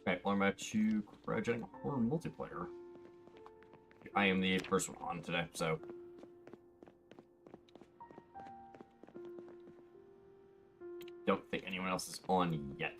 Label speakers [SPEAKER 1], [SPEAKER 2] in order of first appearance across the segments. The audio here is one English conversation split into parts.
[SPEAKER 1] Right, welcome back to Cryogenic Horror Multiplayer. I am the first one on today, so... don't think anyone else is on yet.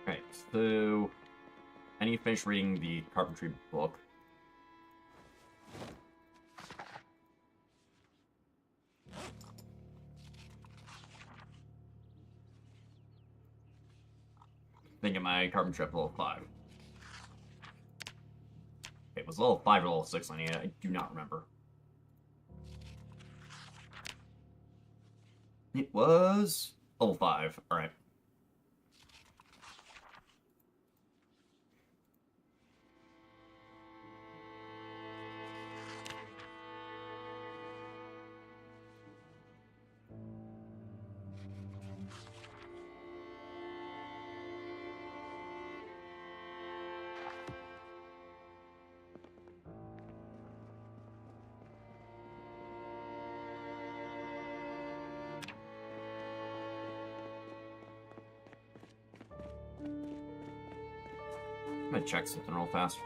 [SPEAKER 1] Alright, so... I need to finish reading the carpentry book. I think my carpentry up to level 5. It was level 5 or level 6 on it, I do not remember. It was level 5, alright. I'm gonna check something real fast.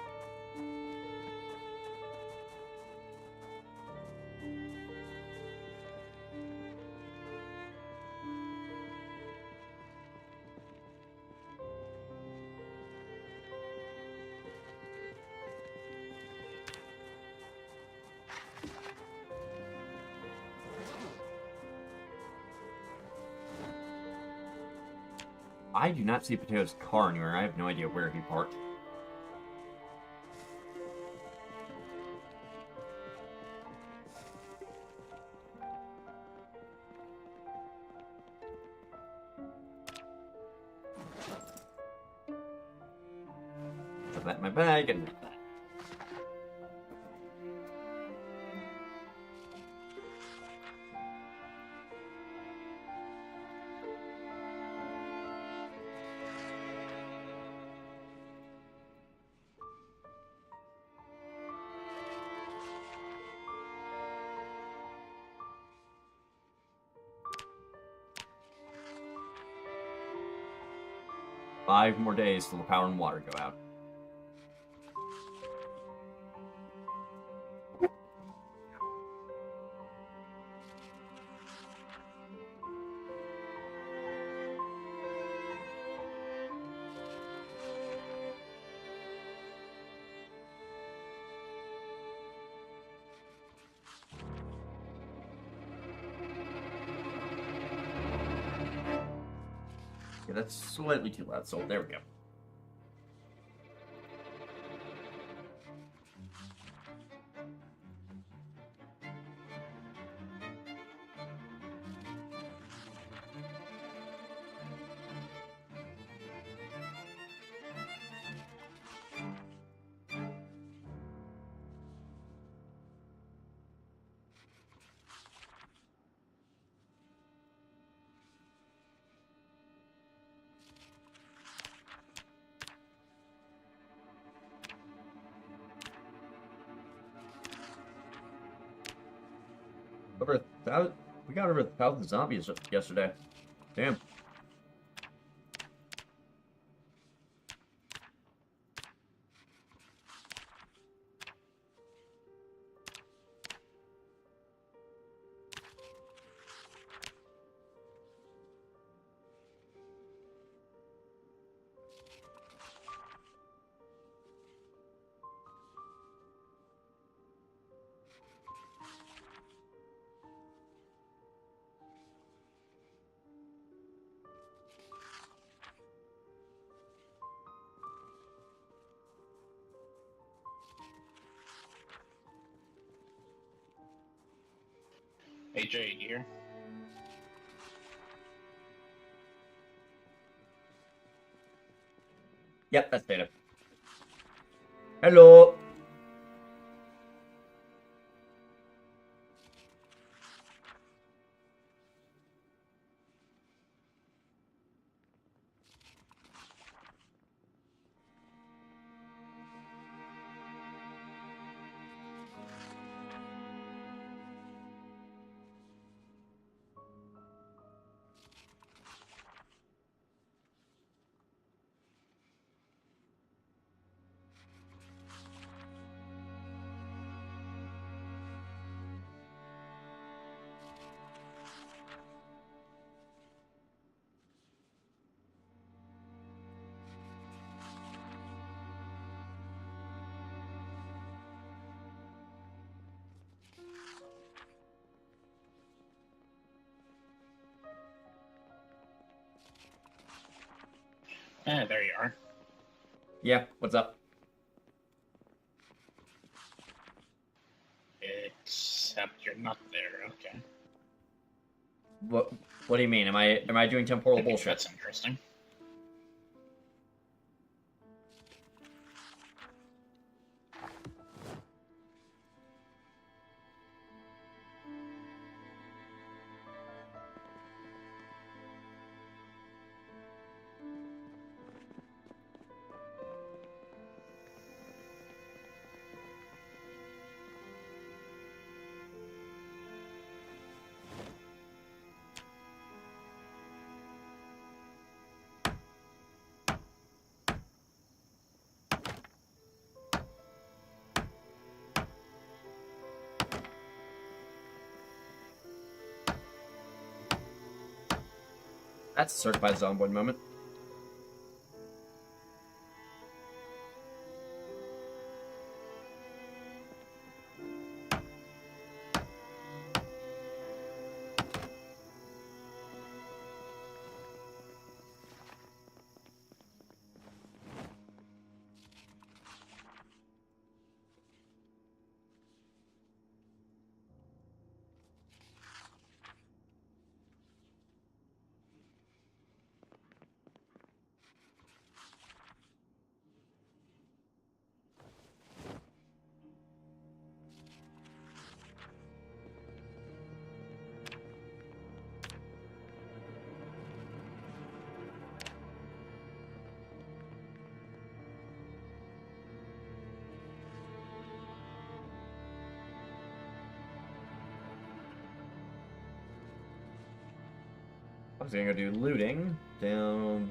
[SPEAKER 1] I do not see Potato's car anywhere. I have no idea where he parked. Put that in my bag and... 5 more days till the power and water go out. Yeah, that's slightly too loud, so there we go. We got over 1,000 zombies yesterday. Damn.
[SPEAKER 2] Hey Jay, you here?
[SPEAKER 1] Yep, that's data. Hello.
[SPEAKER 2] There you are.
[SPEAKER 1] Yeah, what's up?
[SPEAKER 2] Except you're not there, okay.
[SPEAKER 1] What do you mean? Am I doing temporal bullshit?
[SPEAKER 2] That's interesting.
[SPEAKER 1] That's a certified zomboid moment. I was gonna go do looting down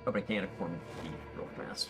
[SPEAKER 1] Open a can of corned beef real fast.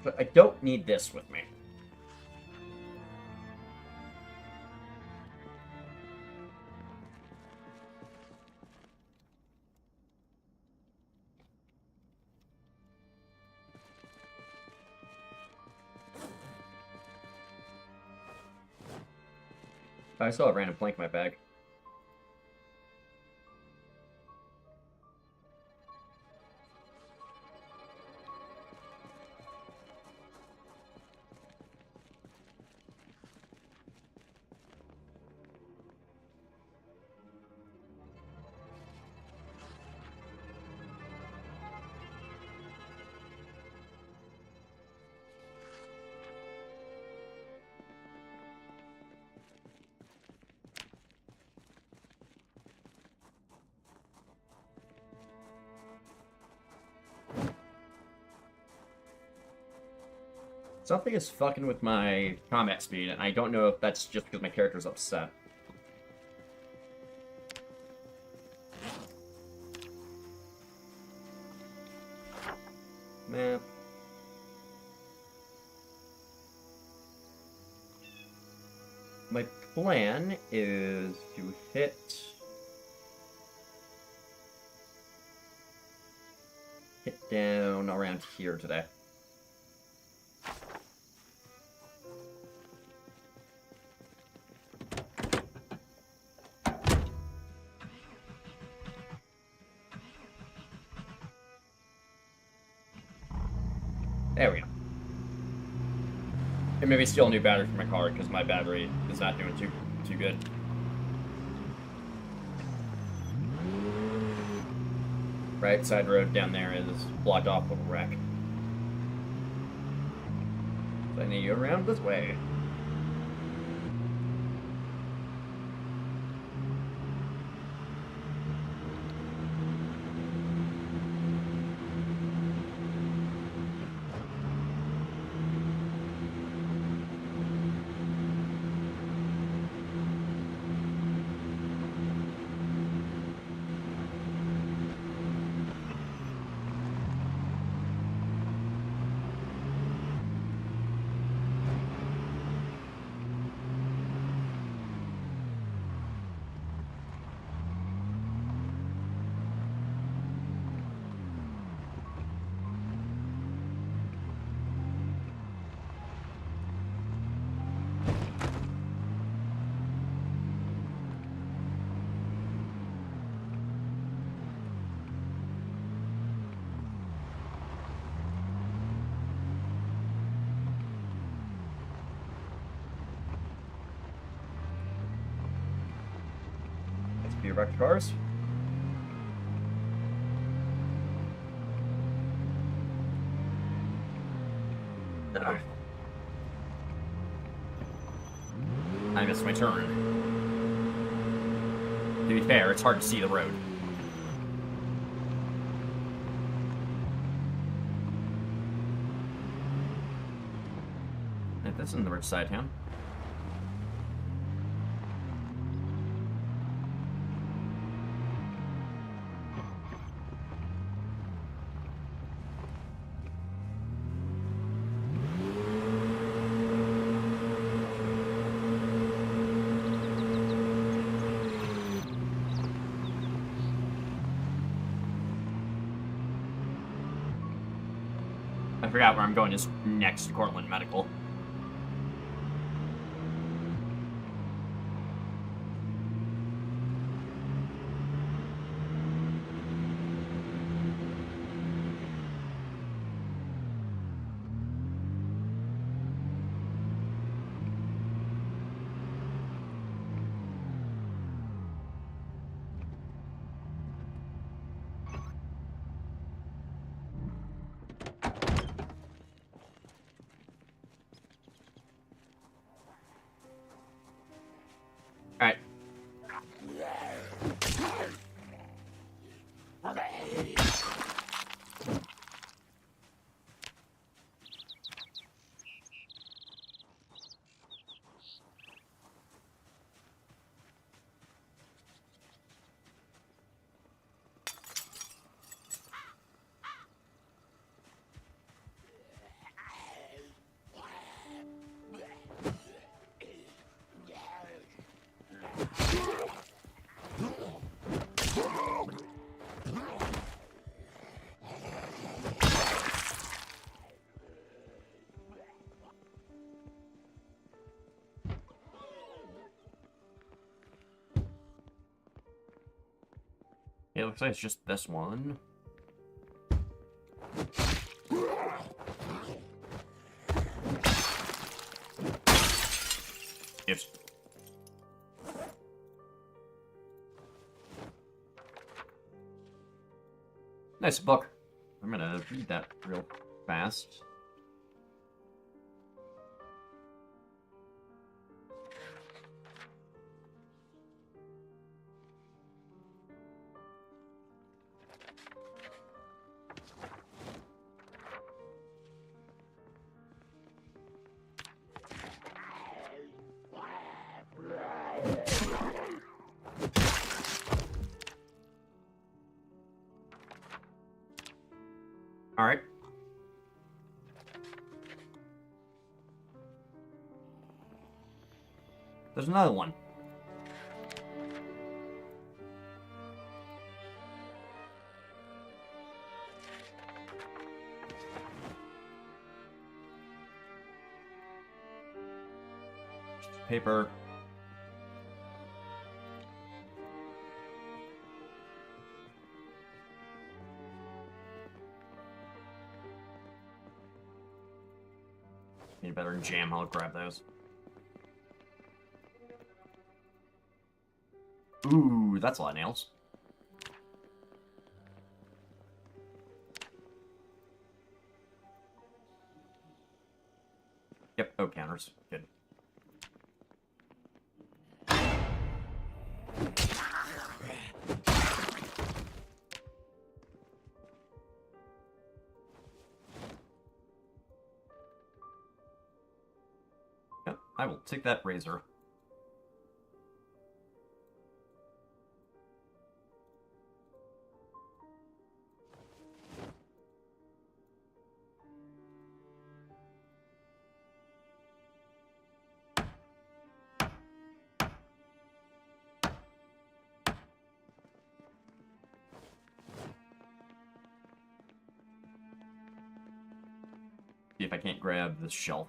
[SPEAKER 1] But I don't need this with me. I still have random plank in my bag. Something is fucking with my combat speed, and I don't know if that's just because my character's upset. Map. My plan is to hit down around here today. There we go. And maybe steal a new battery for my car, because my battery is not doing too good. Right side road down there is blocked off with a wreck. So I need you around this way. Few wrecked cars. I missed my turn. To be fair, it's hard to see the road. If this is in the rich side town. I forgot where I'm going is next to Cortland Medical. Yeah, it looks like it's just this one. Yes. Nice book. I'm gonna read that real fast. All right. There's another one. Paper. Need better jam. I'll grab those. Ooh, that's a lot of nails. Yep, oh, counters. Good. Yep, I will take that razor. See if I can't grab this shelf.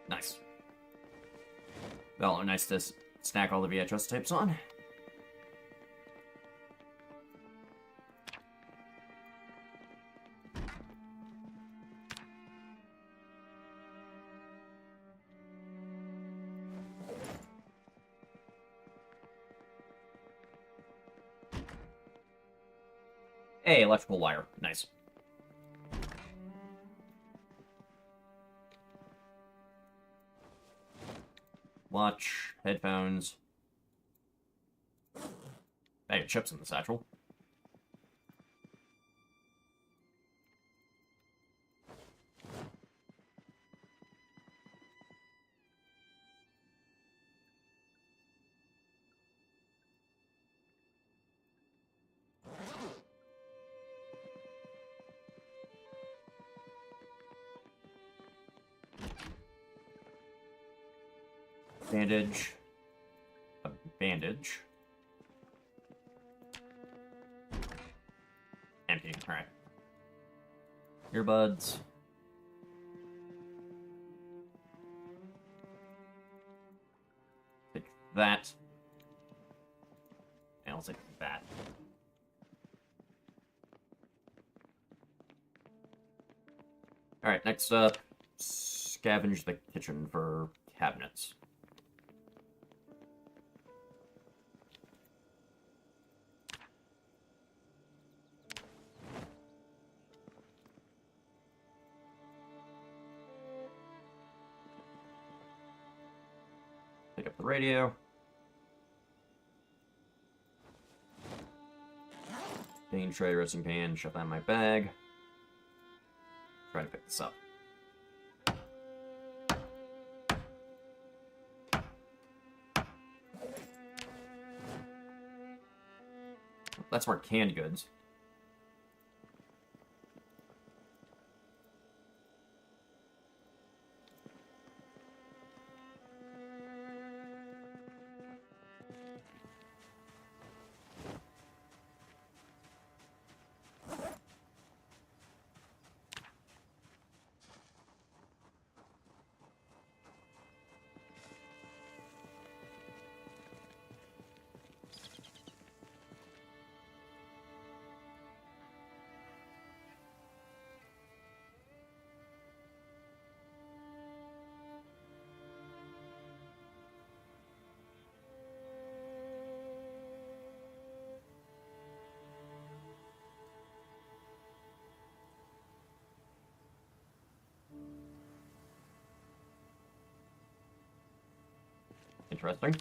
[SPEAKER 1] Nice. Well, nice to stack all the VHS tapes on. Hey, electrical wire. Nice. Watch, headphones. Bag of chips in the satchel. Bandage. A bandage. Empty. Alright. Earbuds. Take that. And I'll take that. Alright, next up, scavenge the kitchen for cabinets. Pick up the radio. Cane tray, roasting pan, shove that in my bag. Try to pick this up. That's more canned goods. Interesting.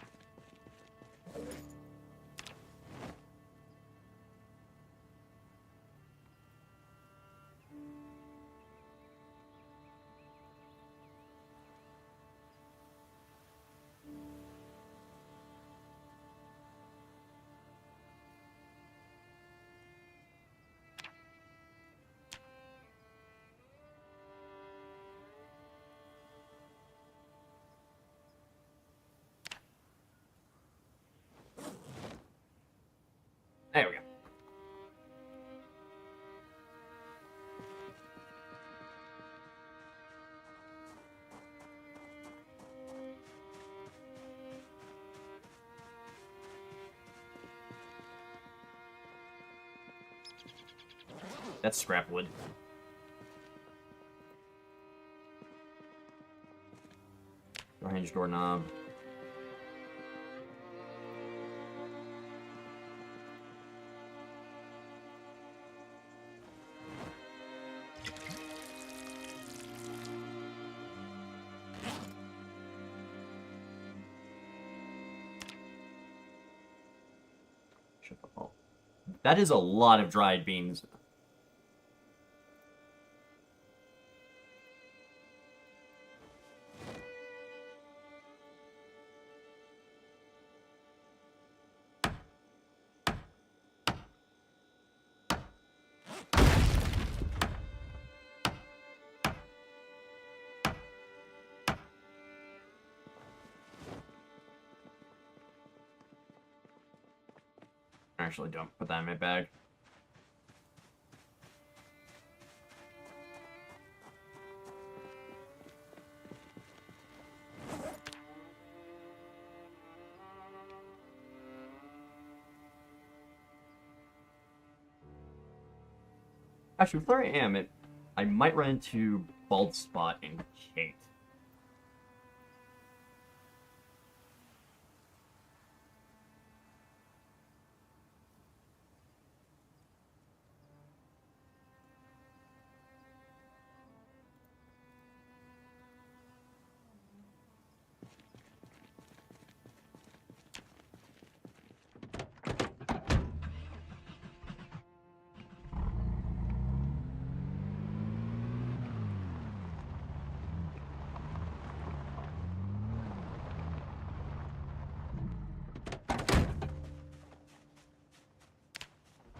[SPEAKER 1] There we go. That's scrap wood. Door hinge, doorknob. That is a lot of dried beans. Actually, don't put that in my bag. Actually, where I am, I might run into Bald Spot and Kate.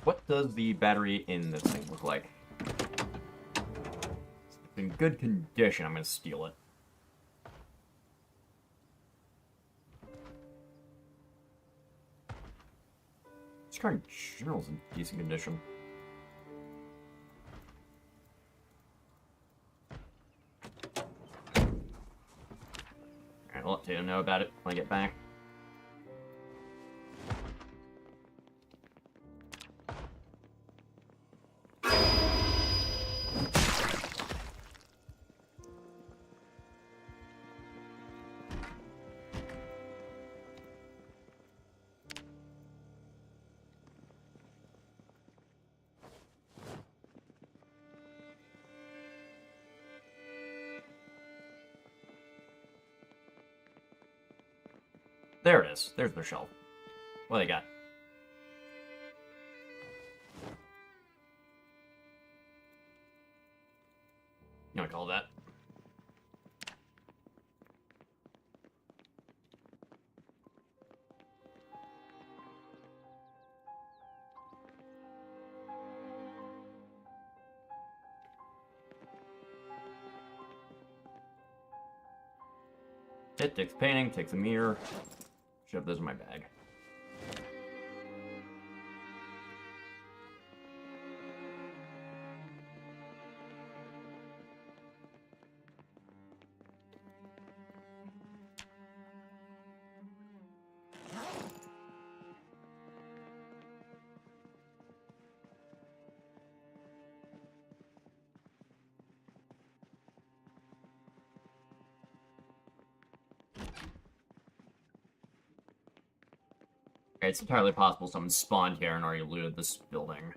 [SPEAKER 1] What does the battery in this thing look like? It's in good condition. I'm gonna steal it. This car in general's in decent condition. Alright, I'll let Tato know about it when I get back. There it is. There's their shelf. What do they got? You want to call that? It takes painting, takes a mirror. Shove those in my bag. It's entirely possible someone spawned here and already looted this building.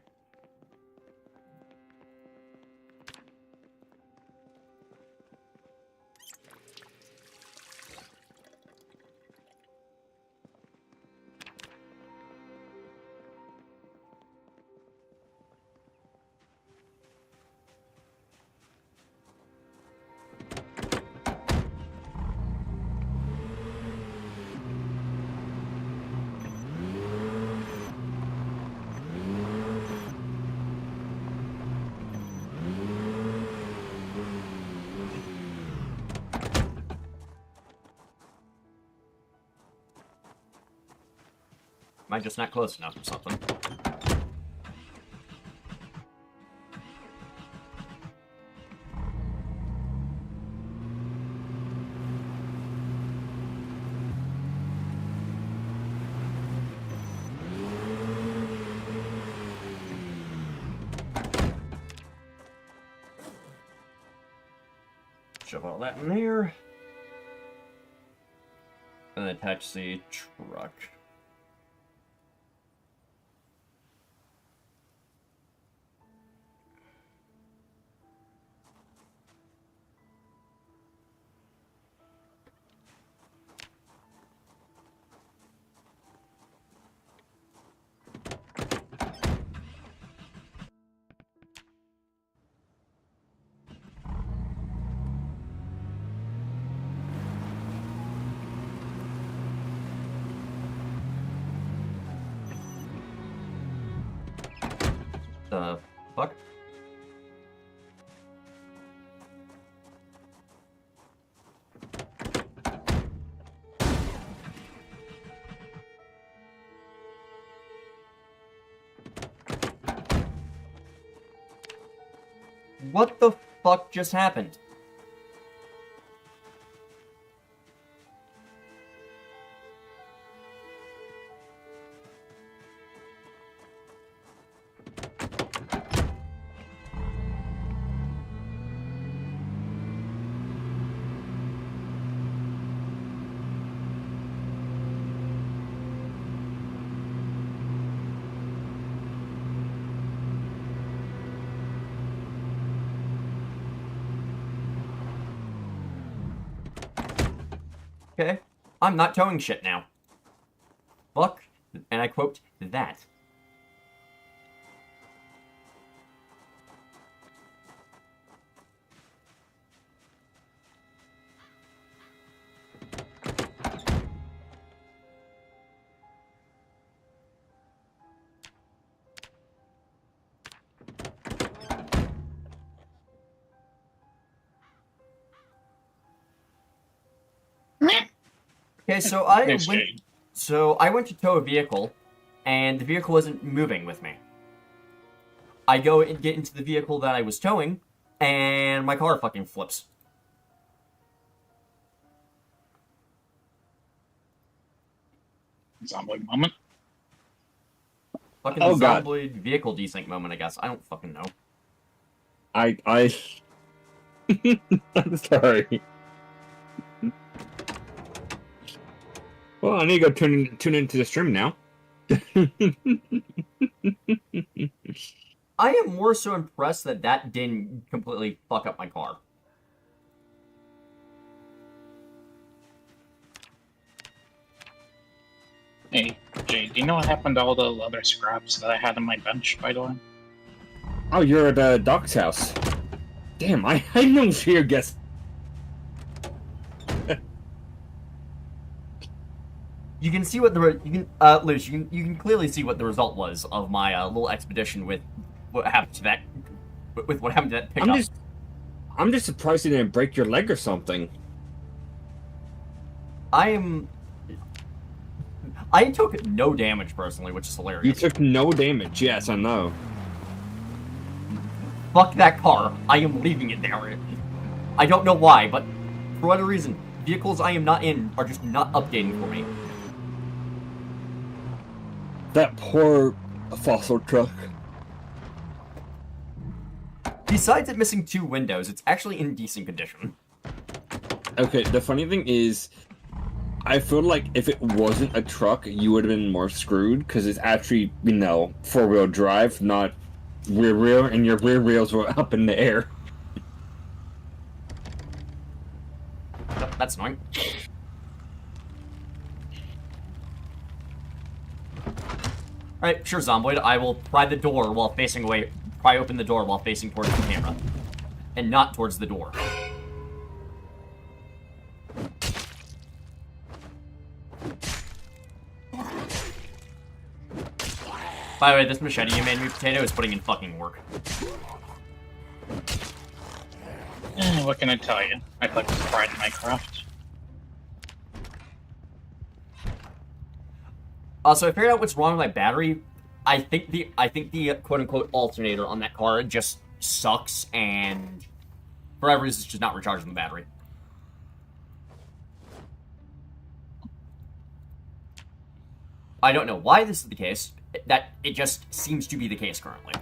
[SPEAKER 1] Am I just not close enough or something? Shove all that in here. And attach the truck. The fuck? What the fuck just happened? Okay, I'm not towing shit now. Fuck, and I quote, that. Okay, so I went to tow a vehicle, and the vehicle wasn't moving with me. I go and get into the vehicle that I was towing, and my car fucking flips.
[SPEAKER 2] Zomboid moment.
[SPEAKER 1] Fucking Zomboid vehicle desync moment, I guess. I don't fucking know.
[SPEAKER 3] I'm sorry. Well, I need to go tune into the stream now.
[SPEAKER 1] I am more so impressed that that didn't completely fuck up my car.
[SPEAKER 2] Hey, Jay, do you know what happened to all the leather scraps that I had on my bench, by the way?
[SPEAKER 3] Oh, you're at the Doc's house. Damn, I know your guess.
[SPEAKER 1] You can see what Luce, you can clearly see what the result was of my little expedition with what happened to that, with what happened to that pickup.
[SPEAKER 3] I'm just surprised you didn't break your leg or something.
[SPEAKER 1] I took no damage personally, which is hilarious.
[SPEAKER 3] You took no damage, yes, I know.
[SPEAKER 1] Fuck that car. I am leaving it there. I don't know why, but for whatever reason, vehicles I am not in are just not updating for me.
[SPEAKER 3] That poor fossil truck.
[SPEAKER 1] Besides it missing 2 windows, it's actually in decent condition.
[SPEAKER 3] Okay, the funny thing is, I feel like if it wasn't a truck, you would have been more screwed, because it's actually, 4-wheel drive, not rear wheel, and your rear wheels were up in the air.
[SPEAKER 1] That's annoying. Alright, sure, Zomboid. I will pry open the door while facing towards the camera. And not towards the door. By the way, this machete you made me, Potato, is putting in fucking work.
[SPEAKER 2] What can I tell you? I like pride in my craft.
[SPEAKER 1] Also, I figured out what's wrong with my battery. I think the quote unquote alternator on that car just sucks, and for whatever reason, it's just not recharging the battery. I don't know why this is the case. That it just seems to be the case currently.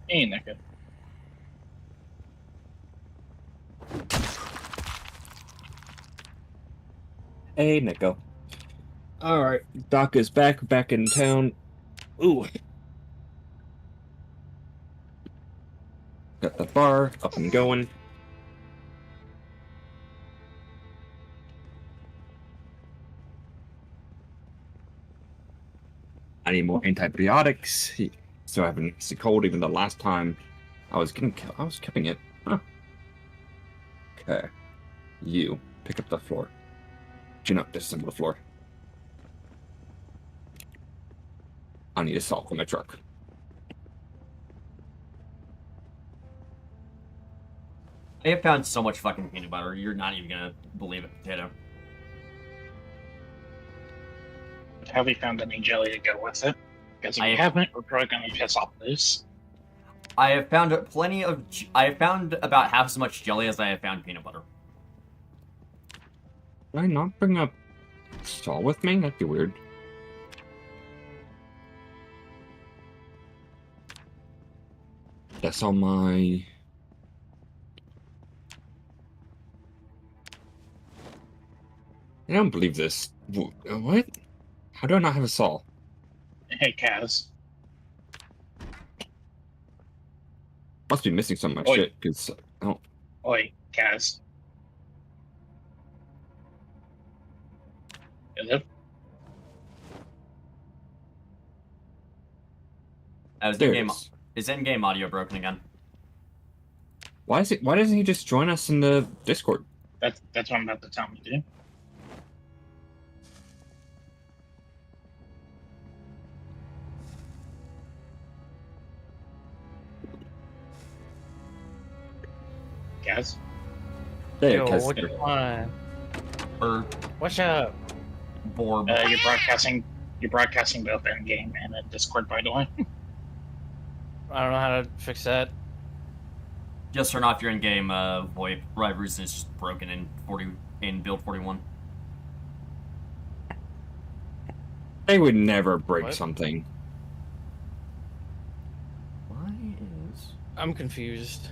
[SPEAKER 2] Ain't that good?
[SPEAKER 3] Hey, Nico. Alright, Doc is back in town. Ooh. Got the bar up and going. I need more antibiotics, so I haven't sick cold. Even the last time I was keeping it. Huh. Okay, you pick up the floor. Disassemble the floor. I need a salt from my truck.
[SPEAKER 1] I have found so much fucking peanut butter, you're not even gonna believe it, Potato.
[SPEAKER 2] Have you found any jelly to go with it? Because if you haven't, we're probably gonna piss off this.
[SPEAKER 1] I have found I have found about half as much jelly as I have found peanut butter.
[SPEAKER 3] Did I not bring up salt with me? That'd be weird. That's on my... I don't believe this. What? How do I not have a saw?
[SPEAKER 2] Hey, Kaz.
[SPEAKER 3] Must be missing some of my shit, because... Oh.
[SPEAKER 2] Oi, Kaz. Hello?
[SPEAKER 1] Is in-game audio broken again?
[SPEAKER 3] Why doesn't he just join us in the Discord?
[SPEAKER 2] That's what I'm about to tell me, dude. Kaz?
[SPEAKER 3] Hey,
[SPEAKER 4] Yo,
[SPEAKER 3] Kaz.
[SPEAKER 4] what you want? What's up?
[SPEAKER 1] Borb.
[SPEAKER 2] You're broadcasting both in-game and in Discord, by the way.
[SPEAKER 4] I don't know how to fix that.
[SPEAKER 1] Just turn off your in-game VoIP. Rivers is just broken in build 41.
[SPEAKER 3] They would never break
[SPEAKER 4] What?
[SPEAKER 3] something.
[SPEAKER 1] Why is...
[SPEAKER 4] I'm confused.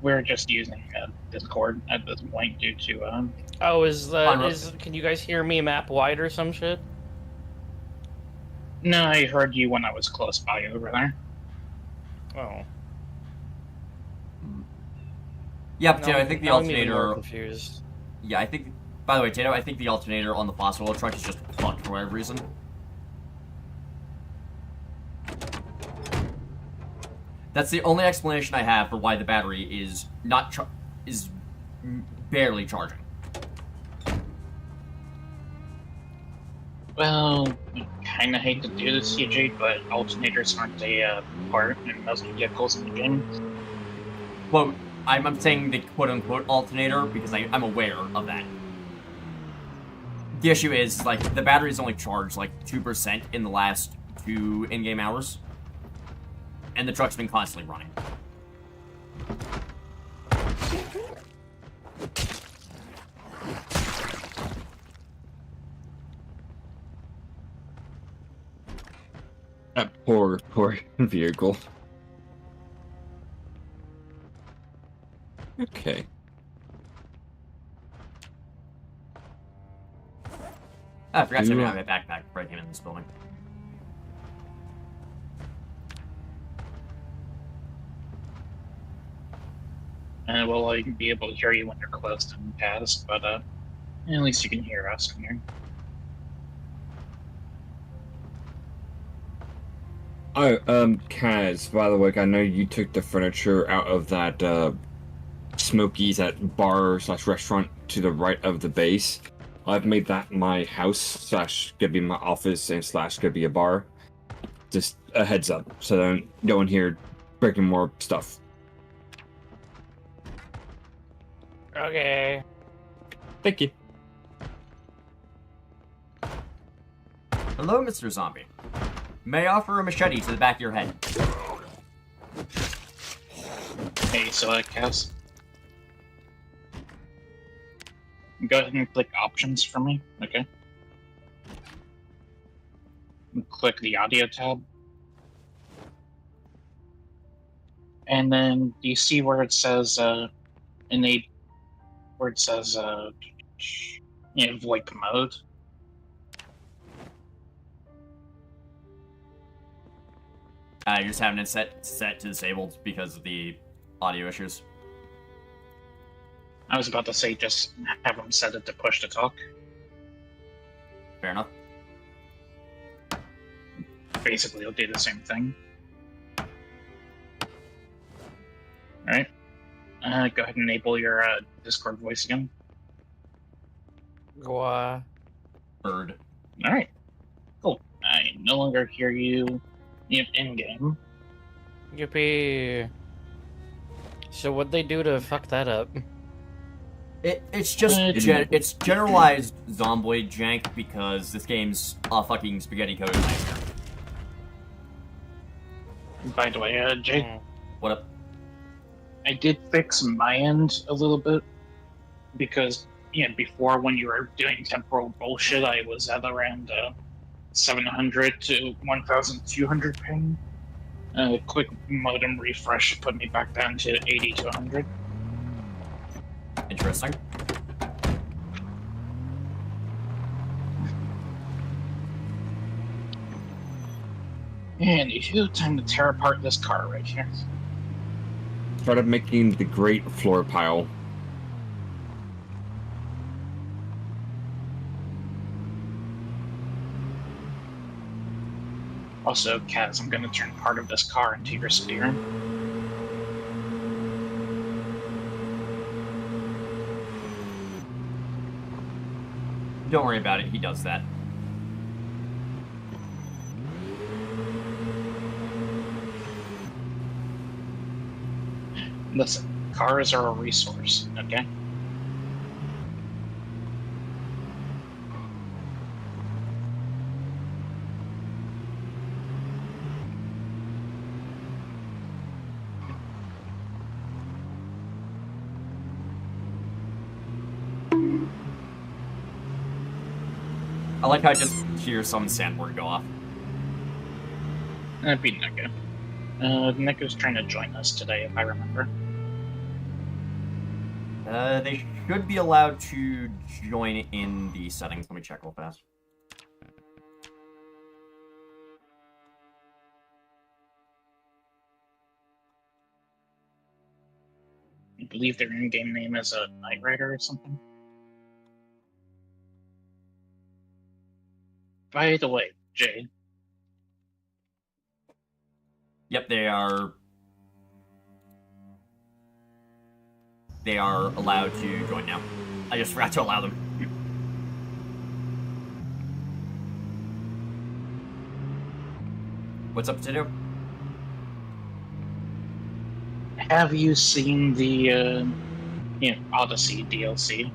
[SPEAKER 2] We're just using Discord at this point due to
[SPEAKER 4] Oh, can you guys hear me map wide or some shit?
[SPEAKER 2] No, I heard you when I was close by over there.
[SPEAKER 4] Oh.
[SPEAKER 1] Yeah, Potato, I think the
[SPEAKER 4] now I'm even more
[SPEAKER 1] alternator...
[SPEAKER 4] confused.
[SPEAKER 1] Yeah, I think... By the way, Tato, I think the alternator on the fossil oil truck is just fucked for whatever reason. That's the only explanation I have for why the battery is is barely charging.
[SPEAKER 2] Well, I kind of hate to do this, CJ, but alternators aren't a part in most vehicles in the game.
[SPEAKER 1] Quote, I'm saying the quote-unquote alternator because I'm aware of that. The issue is, like, the battery's only charged, like, 2% in the last 2 in-game hours. And the truck's been constantly running.
[SPEAKER 3] That poor vehicle. Okay.
[SPEAKER 1] I forgot to have my backpack before I came in this building.
[SPEAKER 2] Well, I can be able to hear you when you're close to the pass, but at least you can hear us in here.
[SPEAKER 3] Oh, Kaz, by the way, I know you took the furniture out of that, Smokies, that bar slash restaurant to the right of the base. I've made that my house slash gonna be my office and slash gonna be a bar. Just a heads up, so don't go in here breaking more stuff.
[SPEAKER 4] Okay.
[SPEAKER 3] Thank you.
[SPEAKER 1] Hello, Mr. Zombie. May I offer a machete to the back of your head?
[SPEAKER 2] Hey, select Cass. Go ahead and click options for me, okay? And click the audio tab. And then do you see where it says enable, where it says VoIP mode?
[SPEAKER 1] You're just having it set to disabled because of the audio issues.
[SPEAKER 2] I was about to say just have them set it to push to talk.
[SPEAKER 1] Fair enough.
[SPEAKER 2] Basically, it'll do the same thing. Alright. Go ahead and enable your Discord voice again.
[SPEAKER 4] Go,
[SPEAKER 1] Bird.
[SPEAKER 2] Alright. Cool. I no longer hear you in-game.
[SPEAKER 4] Yippee. So what'd they do to fuck that up?
[SPEAKER 1] It's just it's generalized zomboid jank because this game's a fucking spaghetti coded nightmare.
[SPEAKER 2] By the way, Jay,
[SPEAKER 1] What up?
[SPEAKER 2] I did fix my end a little bit because before when you were doing temporal bullshit, I was at around 700 to 1,200 ping. Quick modem refresh put me back down to 80 to 100.
[SPEAKER 1] Interesting.
[SPEAKER 2] And you time to tear apart this car right here.
[SPEAKER 3] Started making the great floor pile.
[SPEAKER 2] Also, Kaz, I'm going to turn part of this car into your steering.
[SPEAKER 1] Don't worry about it, he does that.
[SPEAKER 2] Listen, cars are a resource, okay?
[SPEAKER 1] I like how I just hear some sandboard go off.
[SPEAKER 2] That'd be Neko. Neko's trying to join us today, if I remember.
[SPEAKER 1] They should be allowed to join in the settings. Let me check real fast.
[SPEAKER 2] I believe their in-game name is a Knight Rider or something. By the way, Jade.
[SPEAKER 1] Yep, they are allowed to join now. I just forgot to allow them. What's up, Potato?
[SPEAKER 2] Have you seen the Odyssey DLC?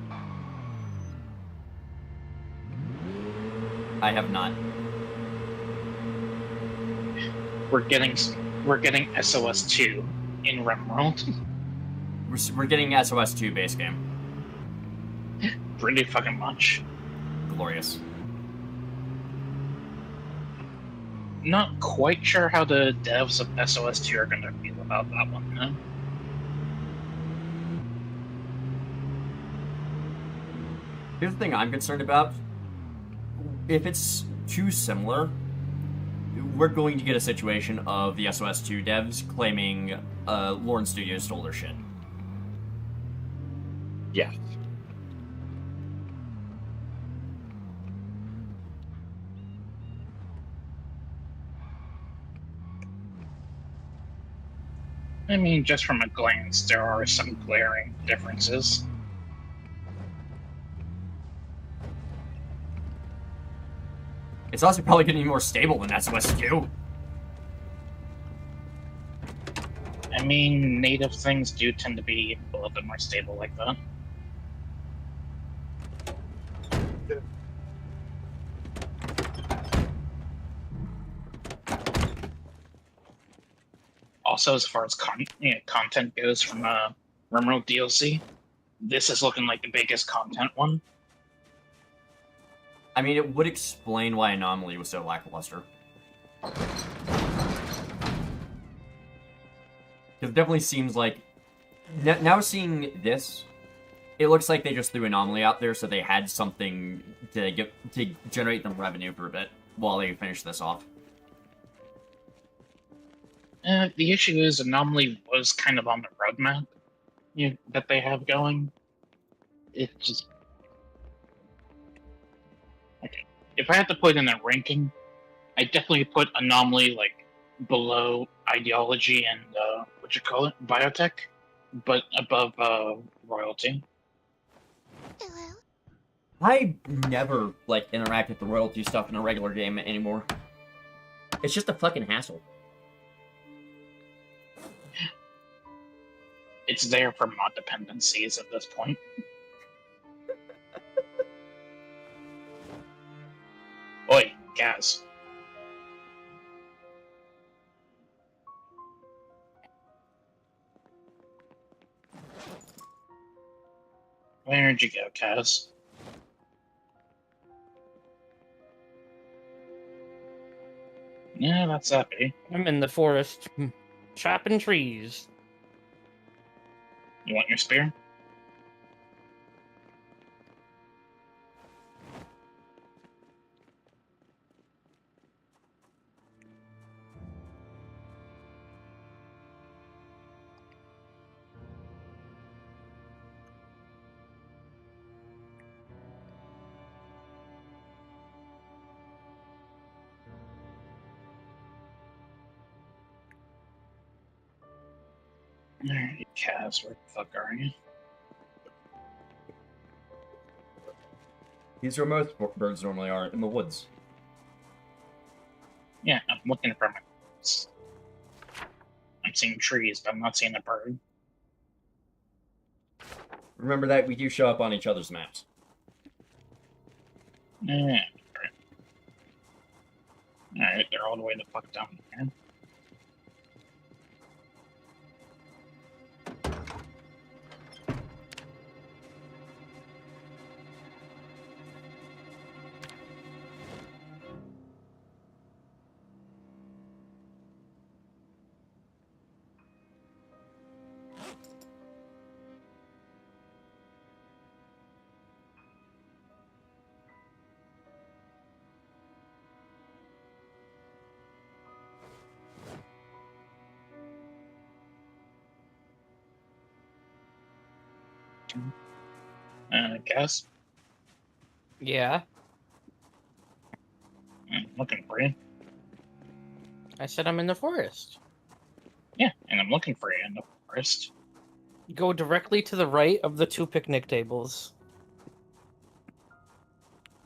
[SPEAKER 1] I have not.
[SPEAKER 2] We're getting SOS 2 in RimWorld.
[SPEAKER 1] We're getting SOS 2 base game.
[SPEAKER 2] Pretty fucking much.
[SPEAKER 1] Glorious.
[SPEAKER 2] Not quite sure how the devs of SOS 2 are going to feel about that one, though.
[SPEAKER 1] Here's the thing I'm concerned about. If it's too similar, we're going to get a situation of the SOS 2 devs claiming Lorne Studios stole their shit.
[SPEAKER 3] Yeah.
[SPEAKER 2] I mean, just from a glance, there are some glaring differences.
[SPEAKER 1] It's also probably going to be more stable than SOS2.
[SPEAKER 2] I mean, native things do tend to be a little bit more stable like that. Also, as far as content goes from Rimworld DLC, this is looking like the biggest content one.
[SPEAKER 1] I mean, it would explain why Anomaly was so lackluster. It definitely seems like... Now seeing this, it looks like they just threw Anomaly out there so they had something to generate them revenue for a bit while they finish this off.
[SPEAKER 2] The issue is Anomaly was kind of on the roadmap that they have going. It just... Okay. If I had to put in a ranking, I definitely put Anomaly like below Ideology and Biotech, but above Royalty.
[SPEAKER 1] I never, like, interact with the royalty stuff in a regular game anymore. It's just a fucking hassle.
[SPEAKER 2] It's there for mod dependencies at this point. Oi, Gaz. Where'd you go, Kaz? Yeah, that's happy.
[SPEAKER 4] I'm in the forest, chopping trees.
[SPEAKER 2] You want your spear? Alright, Kaz, where the fuck are you?
[SPEAKER 1] These are most birds normally are, in the woods.
[SPEAKER 2] Yeah, I'm looking for my birds. I'm seeing trees, but I'm not seeing a bird.
[SPEAKER 1] Remember that we do show up on each other's maps.
[SPEAKER 2] Yeah. Alright, they're all the way the fuck down here. I guess.
[SPEAKER 4] Yeah,
[SPEAKER 2] I'm looking for you.
[SPEAKER 4] I said I'm in the forest.
[SPEAKER 2] Yeah, and I'm looking for you in the forest.
[SPEAKER 4] Go directly to the right of the 2 picnic tables.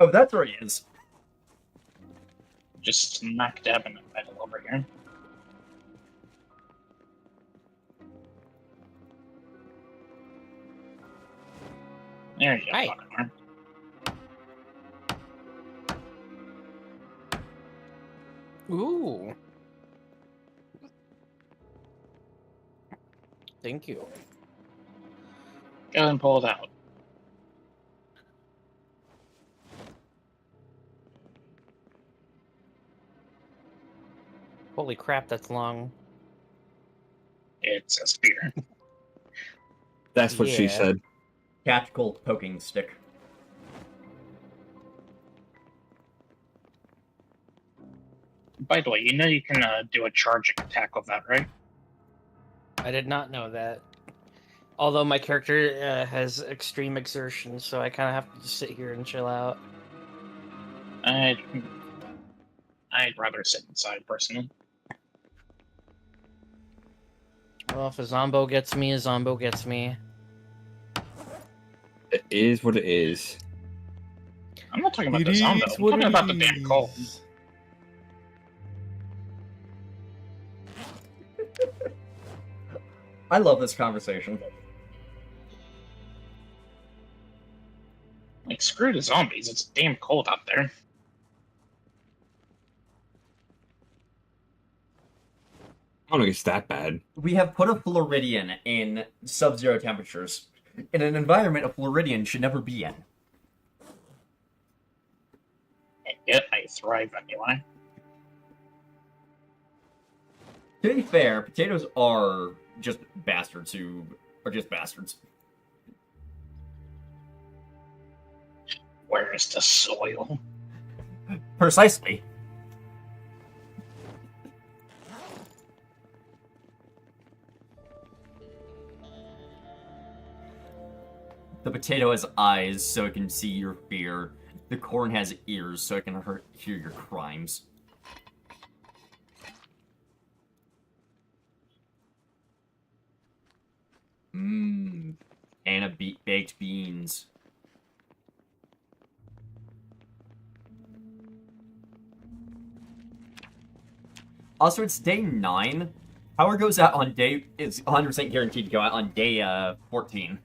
[SPEAKER 1] Oh, that's where he is.
[SPEAKER 2] Just smack dab in the middle over here. There you
[SPEAKER 4] Hi.
[SPEAKER 2] fucking are.
[SPEAKER 4] Ooh. Thank you.
[SPEAKER 2] Go ahead and pull it out.
[SPEAKER 4] Holy crap, that's long.
[SPEAKER 2] It's a spear.
[SPEAKER 3] That's what she
[SPEAKER 4] Yeah.
[SPEAKER 3] said.
[SPEAKER 1] Tactical poking stick.
[SPEAKER 2] By the way, you know you can do a charging attack with that, right?
[SPEAKER 4] I did not know that. Although my character has extreme exertion, so I kind of have to just sit here and chill out.
[SPEAKER 2] I'd rather sit inside, personally.
[SPEAKER 4] Well, if a Zombo gets me, a Zombo gets me.
[SPEAKER 3] It is what it is.
[SPEAKER 2] I'm not talking about
[SPEAKER 5] It
[SPEAKER 2] the Zombo.
[SPEAKER 5] is
[SPEAKER 2] I'm
[SPEAKER 5] what
[SPEAKER 2] talking
[SPEAKER 5] it
[SPEAKER 2] about the damn cold.
[SPEAKER 5] is.
[SPEAKER 1] I love this conversation.
[SPEAKER 2] Like, screw the zombies. It's damn cold out there.
[SPEAKER 3] I don't think it's that bad.
[SPEAKER 1] We have put a Floridian in sub-zero temperatures. In an environment a Floridian should never be in.
[SPEAKER 2] And yet, I thrive anyway.
[SPEAKER 1] To be fair, potatoes are just bastards who are just bastards.
[SPEAKER 2] Where is the soil?
[SPEAKER 1] Precisely. The potato has eyes so it can see your fear. The corn has ears so it can hear your crimes. Mmm. And baked beans. Also, it's day 9. Power goes out on day... is 100% guaranteed to go out on day 14.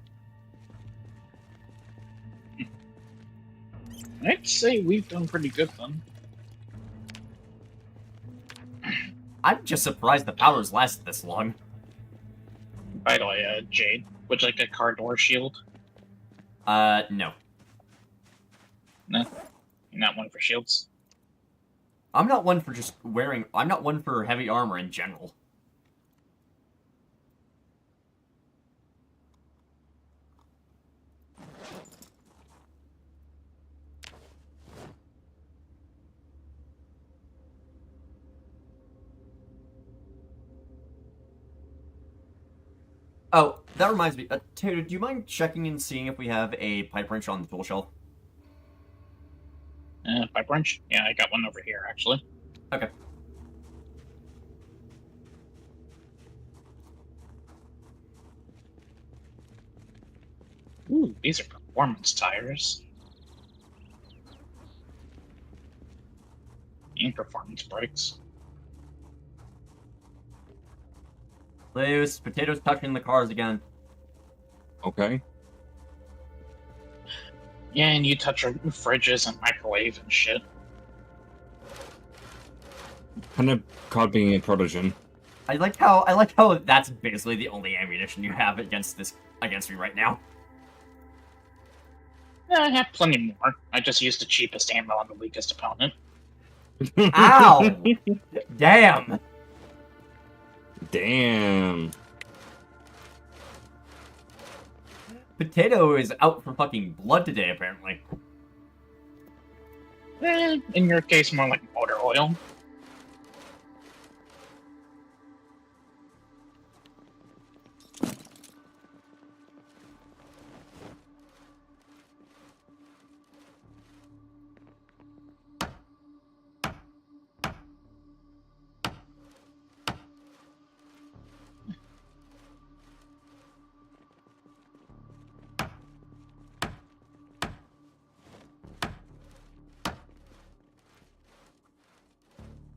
[SPEAKER 2] I'd say we've done pretty good then.
[SPEAKER 1] I'm just surprised the power's lasted this long.
[SPEAKER 2] By the way, Jade, would you like a car door shield?
[SPEAKER 1] No.
[SPEAKER 2] No? You're not one for shields?
[SPEAKER 1] I'm not one for just wearing... I'm not one for heavy armor in general. Oh, that reminds me. Tato, do you mind checking and seeing if we have a pipe wrench on the tool shelf?
[SPEAKER 2] Pipe wrench? Yeah, I got one over here, actually.
[SPEAKER 1] Okay.
[SPEAKER 2] Ooh, these are performance tires. And performance brakes.
[SPEAKER 1] Loose. Potatoes touching the cars again.
[SPEAKER 3] Okay.
[SPEAKER 2] Yeah, and you touch our fridges and microwave and shit.
[SPEAKER 3] Kind of caught being a protogen.
[SPEAKER 1] I like how that's basically the only ammunition you have against me right now.
[SPEAKER 2] Yeah, I have plenty more. I just used the cheapest ammo on the weakest opponent.
[SPEAKER 1] Ow! Damn!
[SPEAKER 3] Damn.
[SPEAKER 1] Potato is out for fucking blood today, apparently.
[SPEAKER 2] In your case, more like motor oil.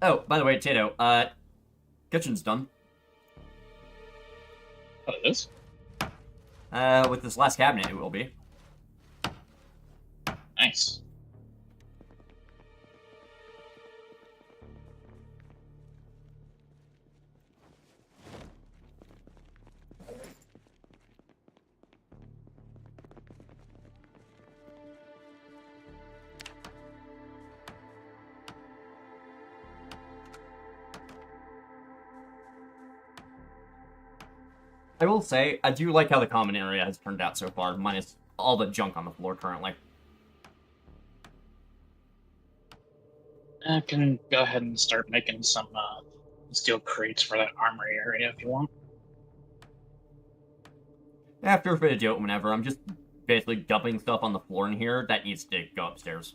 [SPEAKER 1] Oh, by the way, Tato, kitchen's done.
[SPEAKER 2] Oh, it is?
[SPEAKER 1] With this last cabinet, it will be.
[SPEAKER 2] Nice.
[SPEAKER 1] I will say, I do like how the common area has turned out so far, minus all the junk on the floor currently.
[SPEAKER 2] I can go ahead and start making some steel crates for that armory area if you want.
[SPEAKER 1] Yeah, feel free to do it whenever. I'm just basically dumping stuff on the floor in here that needs to go upstairs.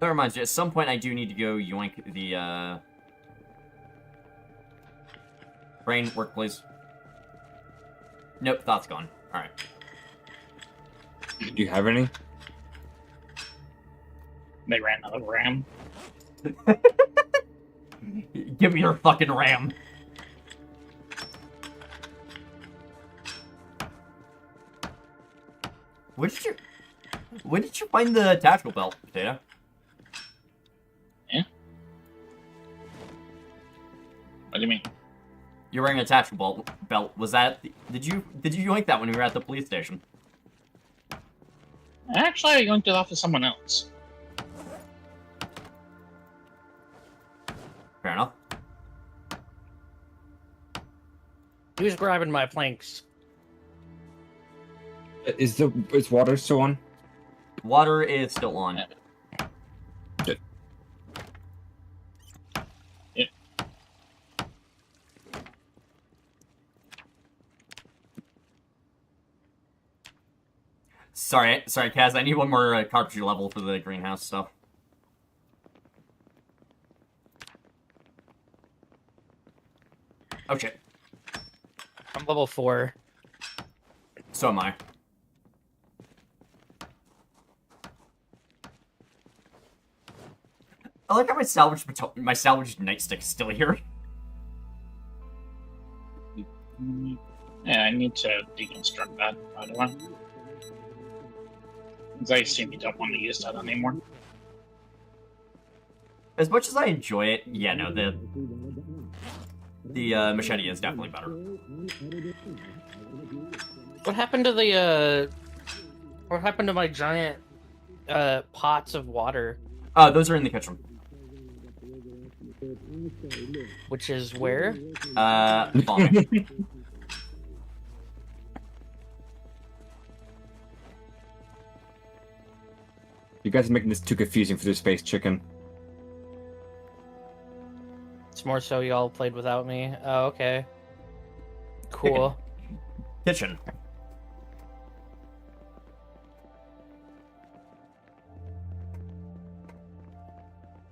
[SPEAKER 1] That reminds me, at some point I do need to go yoink the, Brain, work, please. Nope, thought's gone. Alright.
[SPEAKER 3] Do you have any?
[SPEAKER 2] They ran out of RAM.
[SPEAKER 1] Give me your fucking RAM. When did you find the tactical belt, Potato?
[SPEAKER 2] Yeah? What do you mean?
[SPEAKER 1] You're wearing a tactical belt. Was that... Did you yoink that when we were at the police station?
[SPEAKER 2] Actually, I yanked it off of someone else.
[SPEAKER 1] Fair enough.
[SPEAKER 4] Who's grabbing my planks?
[SPEAKER 3] Is water still on?
[SPEAKER 1] Water is still on.
[SPEAKER 3] Good.
[SPEAKER 2] Yeah.
[SPEAKER 1] Sorry, Kaz. I need one more carpentry level for the greenhouse stuff. Oh shit.
[SPEAKER 4] I'm level 4.
[SPEAKER 1] So am I. I like how my salvaged nightstick is still here.
[SPEAKER 2] Yeah, I need to deconstruct that, by the way. Because I assume you don't want to use that anymore.
[SPEAKER 1] As much as I enjoy it, yeah, no, the machete is definitely better.
[SPEAKER 4] What happened to what happened to my giant pots of water?
[SPEAKER 1] Those are in the kitchen.
[SPEAKER 4] Which is where?
[SPEAKER 1] Vomit.
[SPEAKER 3] You guys are making this too confusing for the space chicken.
[SPEAKER 4] It's more so y'all played without me. Oh, okay. Cool.
[SPEAKER 1] Kitchen.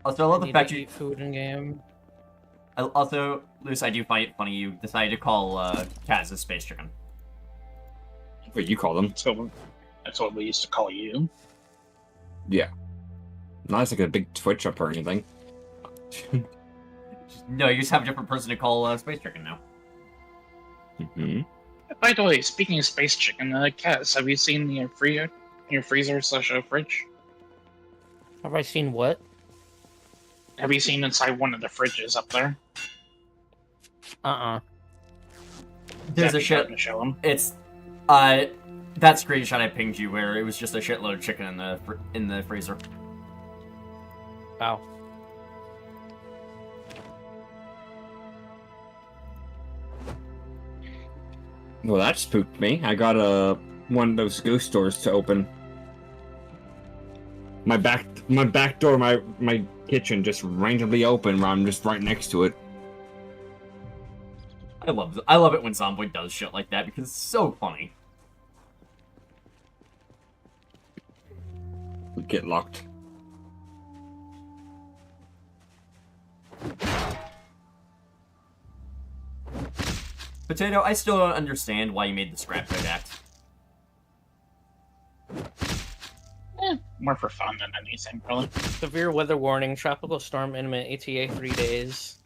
[SPEAKER 1] Also, I love the
[SPEAKER 4] Need
[SPEAKER 1] fact
[SPEAKER 4] to
[SPEAKER 1] you...
[SPEAKER 4] eat food in game.
[SPEAKER 1] Also, Luce, I do find it funny you decided to call Kaz a space chicken.
[SPEAKER 3] What you call them?
[SPEAKER 2] That's what we used to call you.
[SPEAKER 3] Yeah. Not as like a big twitch up or anything.
[SPEAKER 1] No, you just have a different person to call space chicken now.
[SPEAKER 3] Mm-hmm.
[SPEAKER 2] By the way, speaking of space chicken, Kaz, have you seen your freezer slash fridge?
[SPEAKER 4] Have I seen what?
[SPEAKER 2] Have you seen inside one of the fridges up there?
[SPEAKER 1] There's a
[SPEAKER 2] To
[SPEAKER 1] shit.
[SPEAKER 2] show him.
[SPEAKER 1] It's that screenshot I pinged you where it was just a shitload of chicken in the freezer.
[SPEAKER 4] Wow.
[SPEAKER 3] Well, that spooked me. I got one of those ghost stores to open. My back door, my kitchen just randomly open while I'm just right next to it.
[SPEAKER 1] I love it when Zomboid does shit like that because it's so funny.
[SPEAKER 3] Get locked.
[SPEAKER 1] Potato, I still don't understand why you made the scrap code act.
[SPEAKER 2] More for fun than anything, really.
[SPEAKER 4] Severe weather warning. Tropical storm imminent. ETA 3 days.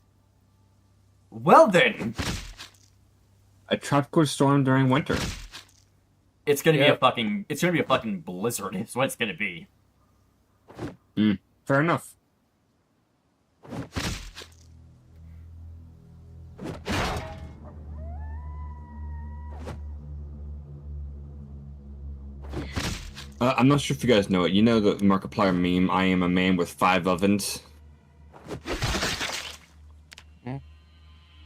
[SPEAKER 1] Well then,
[SPEAKER 3] A tropical storm during winter.
[SPEAKER 1] it's gonna
[SPEAKER 4] Yep.
[SPEAKER 1] be a fucking blizzard. Is what it's gonna be.
[SPEAKER 3] Fair enough. I'm not sure if you guys know it. You know the Markiplier meme, I am a man with 5 ovens?
[SPEAKER 4] Hmm?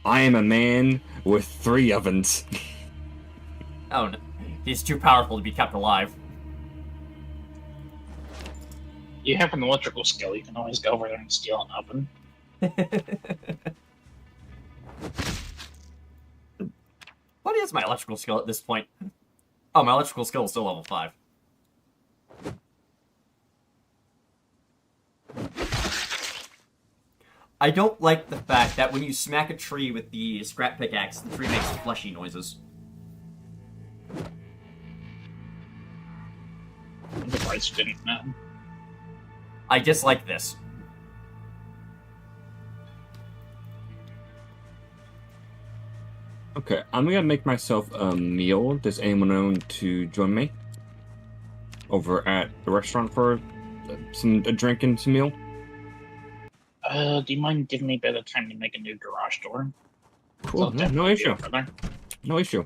[SPEAKER 3] I am a man with 3 ovens.
[SPEAKER 1] Oh, no. He's too powerful to be kept alive.
[SPEAKER 2] You have an electrical skill, you can always go over there and steal an oven.
[SPEAKER 1] What is my electrical skill at this point? Oh, my electrical skill is still level 5. I don't like the fact that when you smack a tree with the scrap pickaxe, the tree makes fleshy noises.
[SPEAKER 2] The price didn't know.
[SPEAKER 1] I dislike this.
[SPEAKER 3] Okay, I'm gonna make myself a meal. Does anyone want to join me over at the restaurant for a drink and some meal?
[SPEAKER 2] Do you mind giving me a bit of time to make a new garage door?
[SPEAKER 3] Cool,
[SPEAKER 2] I'll
[SPEAKER 3] no
[SPEAKER 2] definitely be
[SPEAKER 3] issue.
[SPEAKER 2] over there.
[SPEAKER 3] No issue.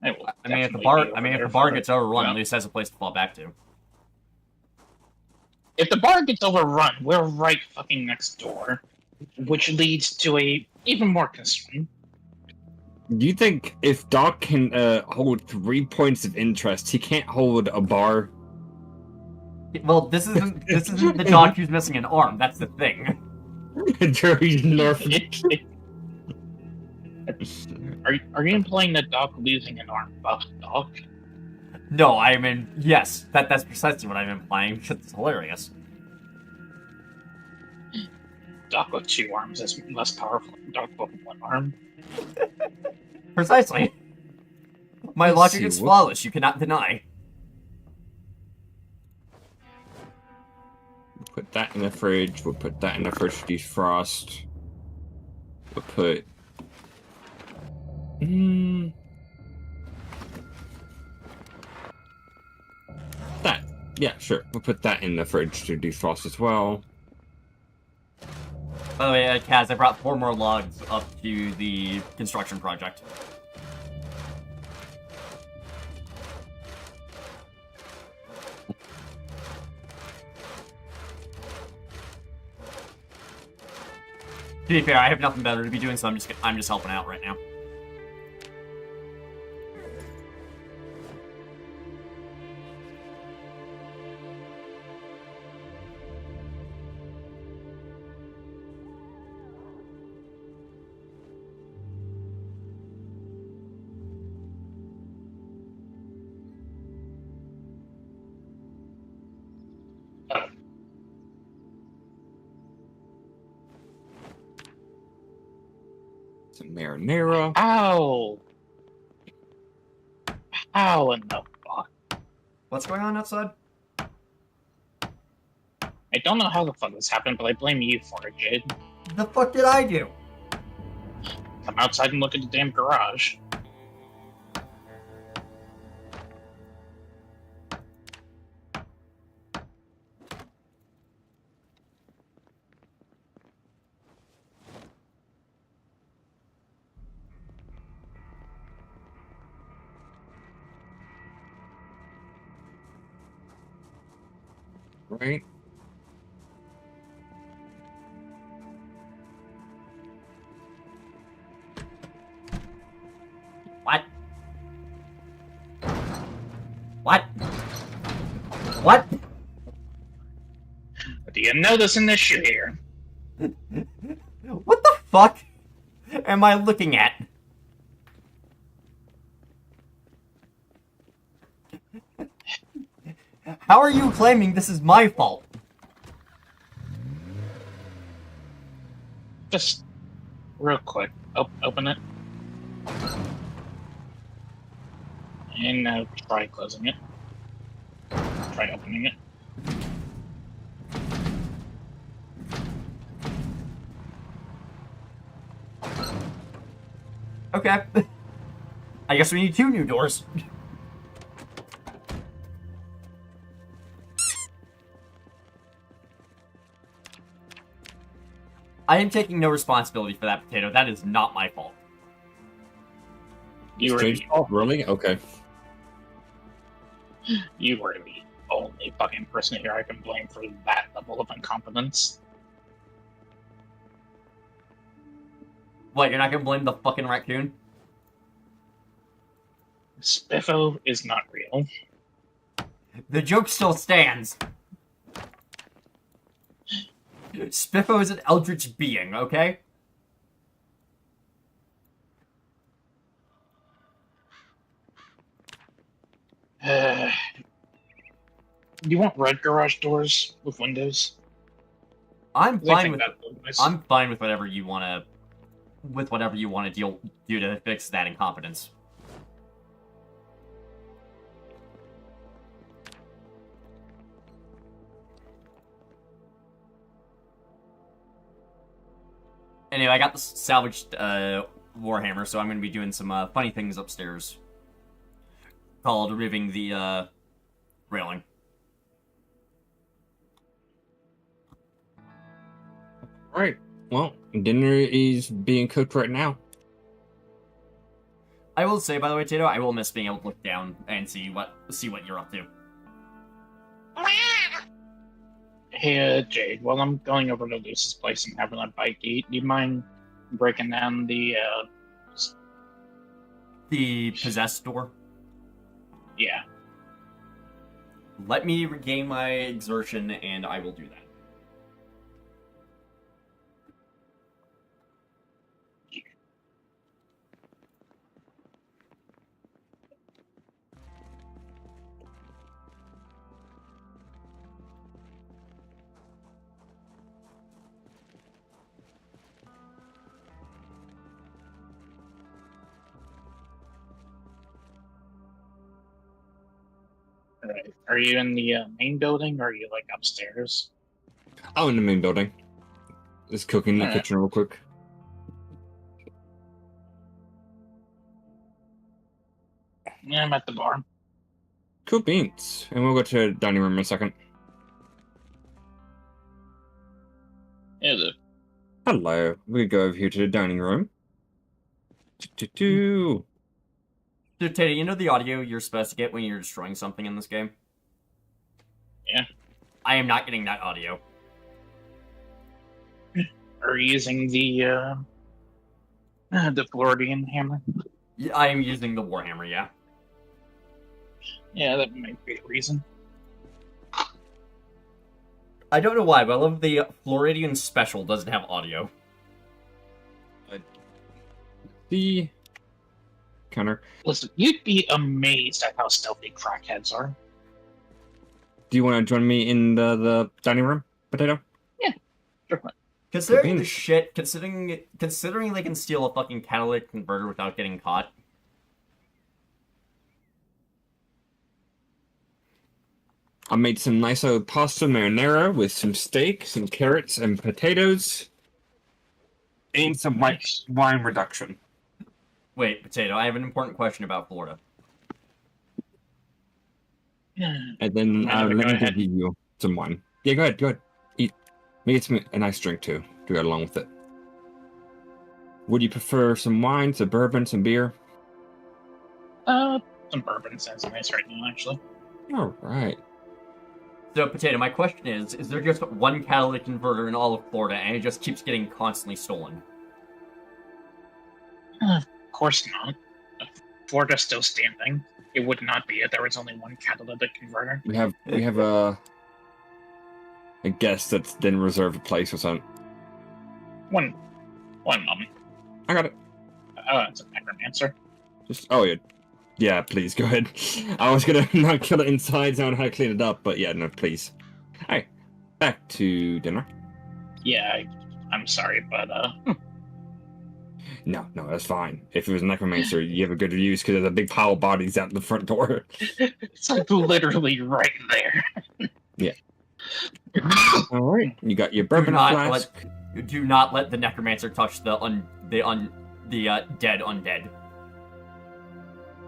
[SPEAKER 2] I will
[SPEAKER 1] I mean, if the
[SPEAKER 2] definitely
[SPEAKER 1] bar,
[SPEAKER 2] be
[SPEAKER 1] I
[SPEAKER 2] over
[SPEAKER 1] mean, if
[SPEAKER 2] there
[SPEAKER 1] the bar
[SPEAKER 2] for-
[SPEAKER 1] gets overrun,
[SPEAKER 2] yeah.
[SPEAKER 1] at least has a place to fall back to.
[SPEAKER 2] If the bar gets overrun, we're right fucking next door, which leads to a even more concern.
[SPEAKER 3] Do you think if Doc can hold 3 points of interest, he can't hold a bar?
[SPEAKER 1] Well, this isn't the dog who's missing an arm. That's the thing.
[SPEAKER 3] Jerry North.
[SPEAKER 2] Are you implying that Doc losing an arm buffs Doc?
[SPEAKER 1] No, I mean, yes, that's precisely what I'm implying, because it's hilarious.
[SPEAKER 2] Doc with 2 arms is less powerful than Doc with 1 arm.
[SPEAKER 1] Precisely. My
[SPEAKER 3] Let's
[SPEAKER 1] logic
[SPEAKER 3] see,
[SPEAKER 1] is
[SPEAKER 3] what-
[SPEAKER 1] flawless, you cannot deny.
[SPEAKER 3] Put that in the fridge. We'll put that in the fridge to defrost. We'll put. That. Yeah, sure. We'll put that in the fridge to defrost as well.
[SPEAKER 1] By the way, Kaz, I brought 4 more logs up to the construction project. To be fair, I have nothing better to be doing, so I'm just helping out right now.
[SPEAKER 3] Some marinara.
[SPEAKER 2] Ow! How in the fuck?
[SPEAKER 1] What's going on outside?
[SPEAKER 2] I don't know how the fuck this happened, but I blame you for it, Jade.
[SPEAKER 1] The fuck did I do?
[SPEAKER 2] Come outside and look at the damn garage.
[SPEAKER 3] Right?
[SPEAKER 1] What? What? What?
[SPEAKER 2] Do you notice an issue here?
[SPEAKER 1] What the fuck am I looking at? How are you claiming this is my fault?
[SPEAKER 2] Just real quick, open it. And now try closing it. Try opening it.
[SPEAKER 1] Okay. I guess we need 2 new doors. I am taking no responsibility for that potato. That is not my fault.
[SPEAKER 2] You were,
[SPEAKER 3] James
[SPEAKER 2] the,
[SPEAKER 3] Paul, really? Okay.
[SPEAKER 2] you were the only fucking person here I can blame for that level of incompetence.
[SPEAKER 1] What, you're not gonna blame the fucking raccoon?
[SPEAKER 2] Spiffo is not real.
[SPEAKER 1] The joke still stands. Spiffo is an eldritch being, okay?
[SPEAKER 2] Do you want red garage doors with windows?
[SPEAKER 1] I'm
[SPEAKER 2] 'Cause I
[SPEAKER 1] fine
[SPEAKER 2] think
[SPEAKER 1] with
[SPEAKER 2] that would be nice.
[SPEAKER 1] I'm fine with whatever you wanna do to fix that incompetence. Anyway, I got the salvaged Warhammer, so I'm going to be doing some funny things upstairs. Called removing the railing.
[SPEAKER 3] All right. Well, dinner is being cooked right now.
[SPEAKER 1] I will say, by the way, Tato, I will miss being able to look down and see what you're up to.
[SPEAKER 2] Hey, Jade, while I'm going over to Luce's place and having a bite to eat, do you mind breaking down the,
[SPEAKER 1] The possessed door?
[SPEAKER 2] yeah.
[SPEAKER 1] Let me regain my exertion, and I will do that.
[SPEAKER 2] Alright. Are you in the main building, or are you, like, upstairs?
[SPEAKER 3] Oh, in the main building. Just cooking in the
[SPEAKER 2] Alright.
[SPEAKER 3] kitchen real quick.
[SPEAKER 2] Yeah, I'm at the bar.
[SPEAKER 3] Cool beans. And we'll go to the dining room in a second.
[SPEAKER 2] Yeah, the
[SPEAKER 3] Hello. We go over here to the dining room. Do-do-do.
[SPEAKER 1] So, Tato, you know the audio you're supposed to get when you're destroying something in this game?
[SPEAKER 2] Yeah.
[SPEAKER 1] I am not getting that audio.
[SPEAKER 2] Are you using the Floridian hammer?
[SPEAKER 1] Yeah, I am using the Warhammer, yeah.
[SPEAKER 2] Yeah, that might be a reason.
[SPEAKER 1] I don't know why, but I love the Floridian Special doesn't have audio.
[SPEAKER 3] The counter.
[SPEAKER 2] Listen, you'd be amazed at how stealthy crackheads are.
[SPEAKER 3] Do you want to join me in the dining room, Potato?
[SPEAKER 2] Sure.
[SPEAKER 1] Considering the shit, considering they can steal a fucking catalytic converter without getting caught.
[SPEAKER 3] I made some nice old pasta marinara with some steak, some carrots, and potatoes, and some white wine reduction.
[SPEAKER 1] Wait, Potato, I have an important question about Florida.
[SPEAKER 3] And then
[SPEAKER 2] Go
[SPEAKER 3] let me
[SPEAKER 2] ahead.
[SPEAKER 3] give you some wine. Yeah, go ahead. Eat. Make it a nice drink too, to go along with it. Would you prefer some wine, some bourbon, some beer?
[SPEAKER 2] Some bourbon sounds nice right now, actually.
[SPEAKER 3] All right.
[SPEAKER 1] So, Potato, my question is there just one catalytic converter in all of Florida, and it just keeps getting constantly stolen?
[SPEAKER 2] Of course not. Florida's still standing. It would not be if there was only one catalytic converter.
[SPEAKER 3] We have a guest that's then reserved a place or something.
[SPEAKER 2] One moment.
[SPEAKER 3] I got it.
[SPEAKER 2] It's a necromancer.
[SPEAKER 3] Yeah, please go ahead. I was gonna not kill it inside, on how to clean it up, but yeah, no, please. Alright, back to dinner.
[SPEAKER 2] Yeah, I'm sorry, but
[SPEAKER 3] No, that's fine. If it was a necromancer, you have a good use because there's a big pile of bodies out the front door.
[SPEAKER 2] it's like literally right there.
[SPEAKER 3] All right, you got your bourbon flask.
[SPEAKER 1] Do not let the necromancer touch the dead undead.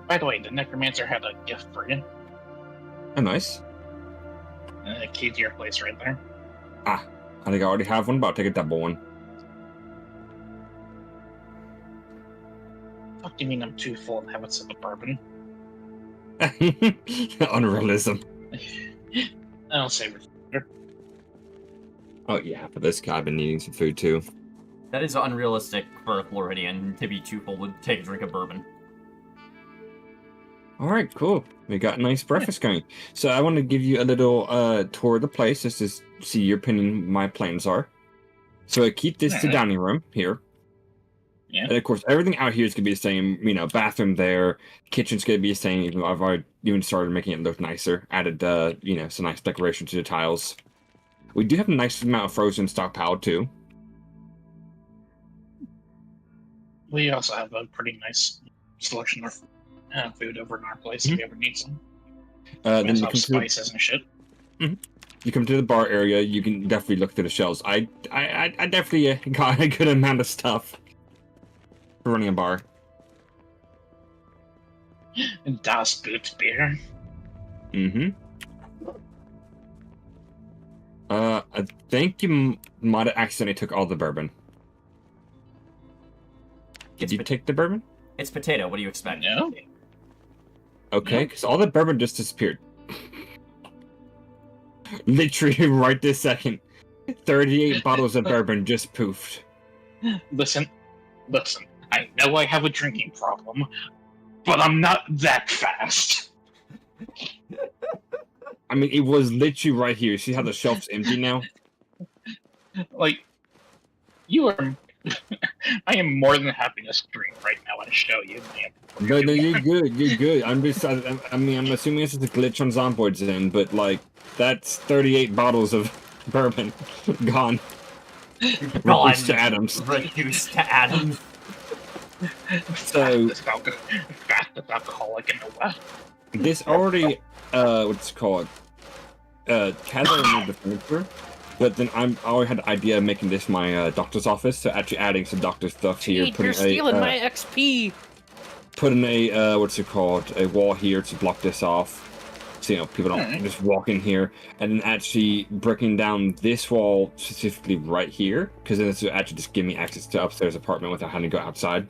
[SPEAKER 2] By the way, the necromancer had a gift for you.
[SPEAKER 3] Oh, nice.
[SPEAKER 2] A key to your place right there.
[SPEAKER 3] I think I already have one, but I'll take a double one.
[SPEAKER 2] What do you mean I'm too full of habits of the bourbon?
[SPEAKER 3] Unrealism.
[SPEAKER 2] I'll save it.
[SPEAKER 3] Oh yeah, for this guy, I've been needing some food too.
[SPEAKER 1] That is unrealistic for a Floridian to be too full to take a drink of bourbon.
[SPEAKER 3] All right, cool. We got a nice breakfast going. So I want to give you a little tour of the place, just to see your opinion. My plans are. So I keep this to dining room here.
[SPEAKER 2] Yeah.
[SPEAKER 3] And of course, everything out here is gonna be the same. You know, bathroom there, kitchen's gonna be the same. Even though I've already even started making it look nicer. Added, you know, some nice decoration to the tiles. We do have a nice amount of frozen stockpiled too.
[SPEAKER 2] We also have a pretty nice selection of food over in our place if you ever need some.
[SPEAKER 3] Then
[SPEAKER 2] We
[SPEAKER 3] you
[SPEAKER 2] also
[SPEAKER 3] come
[SPEAKER 2] have
[SPEAKER 3] to
[SPEAKER 2] spices and shit.
[SPEAKER 3] you come to the bar area. You can definitely look through the shelves. I definitely got a good amount of stuff for running a bar.
[SPEAKER 2] Das Boot beer.
[SPEAKER 3] Mm-hmm. I think you might have accidentally took all the bourbon. Did you take the bourbon?
[SPEAKER 1] It's potato. What do you expect?
[SPEAKER 2] No.
[SPEAKER 3] Okay,
[SPEAKER 2] No.
[SPEAKER 3] because all the bourbon just disappeared. Literally right this second. 38 bottles of bourbon just poofed.
[SPEAKER 2] Listen. I know I have a drinking problem, but I'm not that fast.
[SPEAKER 3] I mean, it was literally right here. See how the shelf's empty now?
[SPEAKER 2] Like, you are. I am more than happy to stream right now and show you.
[SPEAKER 3] No, you're good. You're good. I'm just. I mean, I'm assuming this is a glitch on Zomboid's end, but like, that's 38 bottles of bourbon gone. Reduced to atoms.
[SPEAKER 1] Reduced to atoms.
[SPEAKER 3] So
[SPEAKER 2] fastest alcoholic in the West.
[SPEAKER 3] this already, what's it called? Kaz already moved the furniture, but then I already had the idea of making this my doctor's office, so actually adding some doctor stuff here.
[SPEAKER 4] Gee, you're stealing my XP.
[SPEAKER 3] Putting a what's it called? A wall here to block this off. So, you know, people don't just walk in here, and then actually breaking down this wall specifically right here, because then this will actually just give me access to upstairs apartment without having to go outside.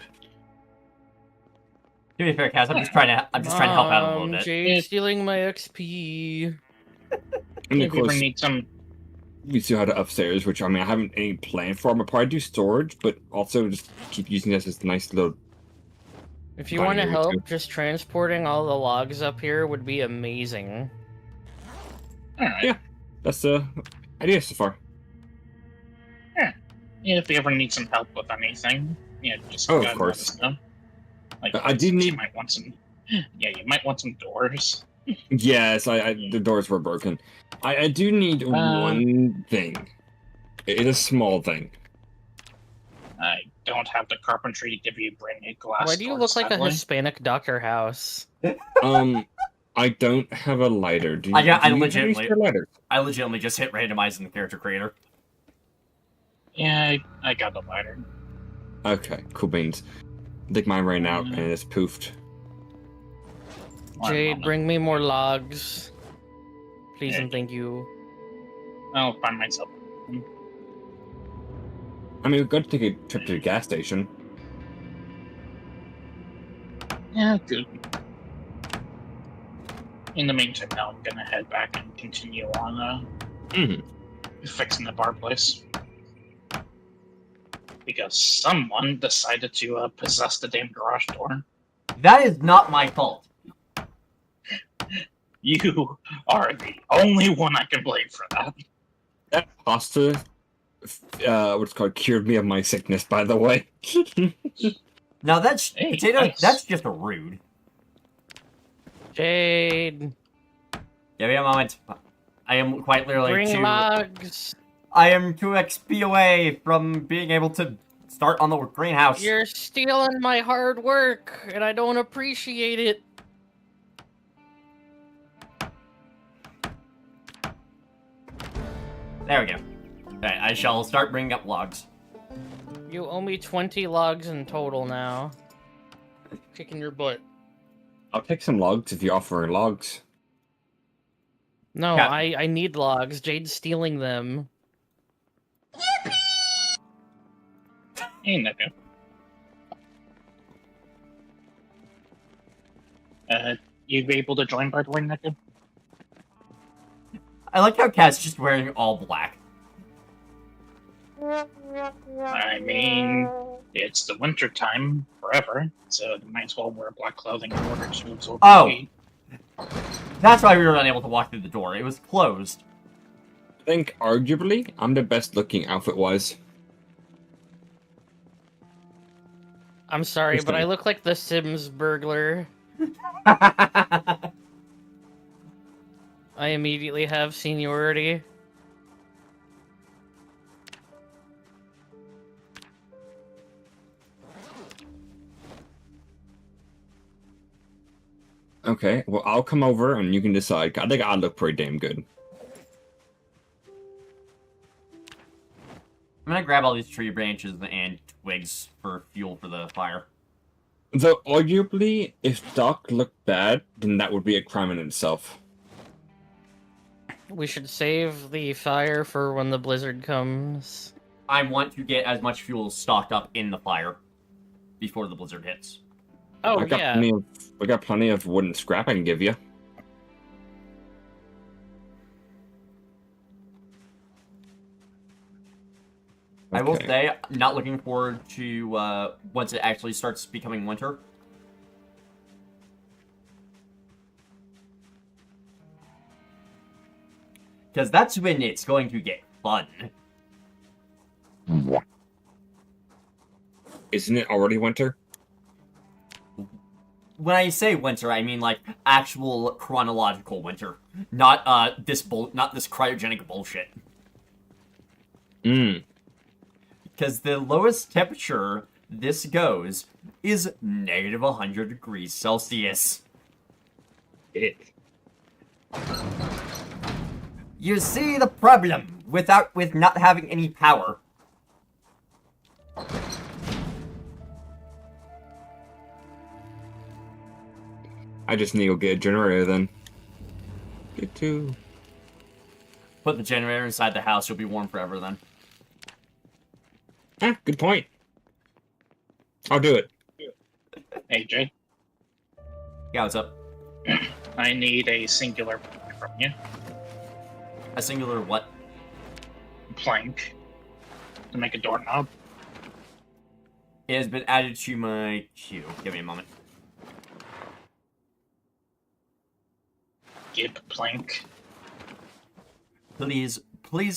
[SPEAKER 1] To be fair, Kaz, I'm just trying to help out a little bit.
[SPEAKER 4] Jade's stealing my XP.
[SPEAKER 3] And of course,
[SPEAKER 2] need some.
[SPEAKER 3] we still have the upstairs, which I mean, I haven't any plan for. I'm gonna probably do storage, but also just keep using this as a nice little.
[SPEAKER 4] If you want to
[SPEAKER 3] Binary
[SPEAKER 4] help,
[SPEAKER 3] too.
[SPEAKER 4] just transporting all the logs up here would be amazing.
[SPEAKER 2] Alright.
[SPEAKER 3] Yeah. That's the idea so far.
[SPEAKER 2] Yeah, if you ever need some help with anything, just
[SPEAKER 3] Oh, of
[SPEAKER 2] go ahead and
[SPEAKER 3] course.
[SPEAKER 2] let us know. Like,
[SPEAKER 3] I do need-
[SPEAKER 2] You might want some. Yeah, you might want some doors.
[SPEAKER 3] Yes, the doors were broken. I do need one thing. It's a small thing.
[SPEAKER 2] I don't have the carpentry to give you brand new glass.
[SPEAKER 4] Why do you
[SPEAKER 2] doors,
[SPEAKER 4] look like a
[SPEAKER 2] sadly.
[SPEAKER 4] Hispanic Dr. House?
[SPEAKER 3] I don't have a lighter. Do you,
[SPEAKER 1] I
[SPEAKER 3] do you have any
[SPEAKER 1] legitimately-
[SPEAKER 3] spare lighters?
[SPEAKER 1] I legitimately just hit randomize in the character creator.
[SPEAKER 2] Yeah, I got the lighter.
[SPEAKER 3] Okay, cool beans. I think mine ran out and it's poofed.
[SPEAKER 2] One
[SPEAKER 4] Jade,
[SPEAKER 2] moment.
[SPEAKER 4] bring me more logs. Please and thank you.
[SPEAKER 2] I'll find myself.
[SPEAKER 3] I mean, we've got to take a trip to the gas station.
[SPEAKER 2] Yeah, good. In the meantime, now I'm gonna head back and continue on fixing the bar place. Because someone decided to possess the damn garage door.
[SPEAKER 1] That is not my fault.
[SPEAKER 2] You are the only one I can blame for that.
[SPEAKER 3] That pasta, what's called, cured me of my sickness, by the way.
[SPEAKER 1] Now that's
[SPEAKER 2] Hey,
[SPEAKER 1] potato.
[SPEAKER 2] nice.
[SPEAKER 1] That's just a rude.
[SPEAKER 4] Jade,
[SPEAKER 1] Give me a moment. I am quite literally
[SPEAKER 4] bring logs.
[SPEAKER 1] I am 2 XP away from being able to start on the greenhouse.
[SPEAKER 4] You're stealing my hard work, and I don't appreciate it.
[SPEAKER 1] There we go. Okay, I shall start bringing up logs.
[SPEAKER 4] You owe me 20 logs in total now. Kicking your butt.
[SPEAKER 3] I'll take some logs if you offer logs.
[SPEAKER 4] No,
[SPEAKER 1] Yeah.
[SPEAKER 4] I need logs. Jade's stealing them.
[SPEAKER 2] Hey, Nico. You be able to join, by the way, Nico?
[SPEAKER 1] I like how Cat's just wearing all black.
[SPEAKER 2] I mean, it's the winter time forever, so you might as well wear black clothing in order to absorb
[SPEAKER 1] Oh.
[SPEAKER 2] the heat.
[SPEAKER 1] That's why we were unable to walk through the door. It was closed.
[SPEAKER 3] I think, arguably, I'm the best looking outfit-wise.
[SPEAKER 4] I'm sorry,
[SPEAKER 3] Just
[SPEAKER 4] but I
[SPEAKER 3] don't.
[SPEAKER 4] look like the Sims burglar. I immediately have seniority.
[SPEAKER 3] Okay, well, I'll come over and you can decide. I think I look pretty damn good.
[SPEAKER 1] I'm gonna grab all these tree branches and twigs for fuel for the fire.
[SPEAKER 3] Though, arguably, if Doc looked bad, then that would be a crime in itself.
[SPEAKER 4] We should save the fire for when the blizzard comes.
[SPEAKER 1] I want to get as much fuel stocked up in the fire before the blizzard hits.
[SPEAKER 4] Oh,
[SPEAKER 3] I got plenty of wooden scrap I can give you.
[SPEAKER 1] I will
[SPEAKER 3] Okay.
[SPEAKER 1] say, not looking forward to once it actually starts becoming winter. Because that's when it's going to get fun.
[SPEAKER 3] Isn't it already winter?
[SPEAKER 1] When I say winter, I mean like actual chronological winter, not this cryogenic bullshit. Because the lowest temperature this goes is negative 100 degrees Celsius. You see the problem with not having any power.
[SPEAKER 3] I just need to go get a generator then. Get two.
[SPEAKER 1] Put the generator inside the house, you'll be warm forever then.
[SPEAKER 3] Good point. I'll do it.
[SPEAKER 2] Hey, Jay,
[SPEAKER 1] Yeah, what's up?
[SPEAKER 2] I need a singular from you.
[SPEAKER 1] A singular what?
[SPEAKER 2] Plank to make a doorknob.
[SPEAKER 1] It has been added to my queue. Give me a moment.
[SPEAKER 2] Gib plank.
[SPEAKER 1] Please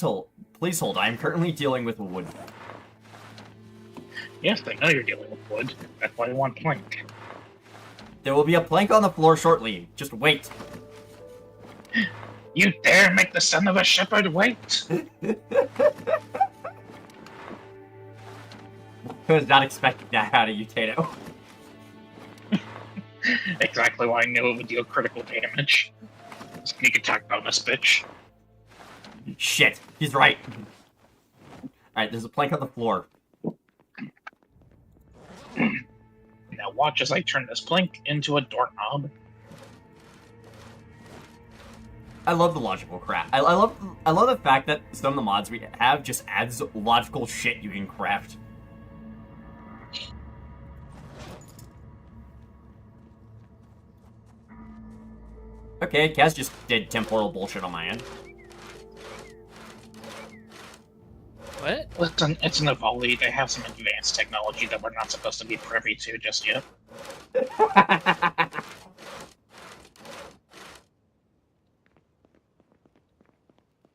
[SPEAKER 1] hold. Please hold. I am currently dealing with wood.
[SPEAKER 2] Yes, I know you're dealing with wood. That's why I want plank.
[SPEAKER 1] There will be a plank on the floor shortly. Just wait.
[SPEAKER 2] You dare make the son of a shepherd wait?
[SPEAKER 1] I was not expecting that out of you, Tato.
[SPEAKER 2] Exactly why I knew it would deal critical damage. Sneak attack bonus, bitch.
[SPEAKER 1] Shit, he's right. Alright, there's a plank on the floor.
[SPEAKER 2] Now watch as I turn this plank into a doorknob.
[SPEAKER 1] I love the logical crap. I love the fact that some of the mods we have just adds logical shit you can craft. Okay, Kaz just did temporal bullshit on my end.
[SPEAKER 4] What?
[SPEAKER 2] Listen, it's an Evoli. They have some advanced technology that we're not supposed to be privy to just yet.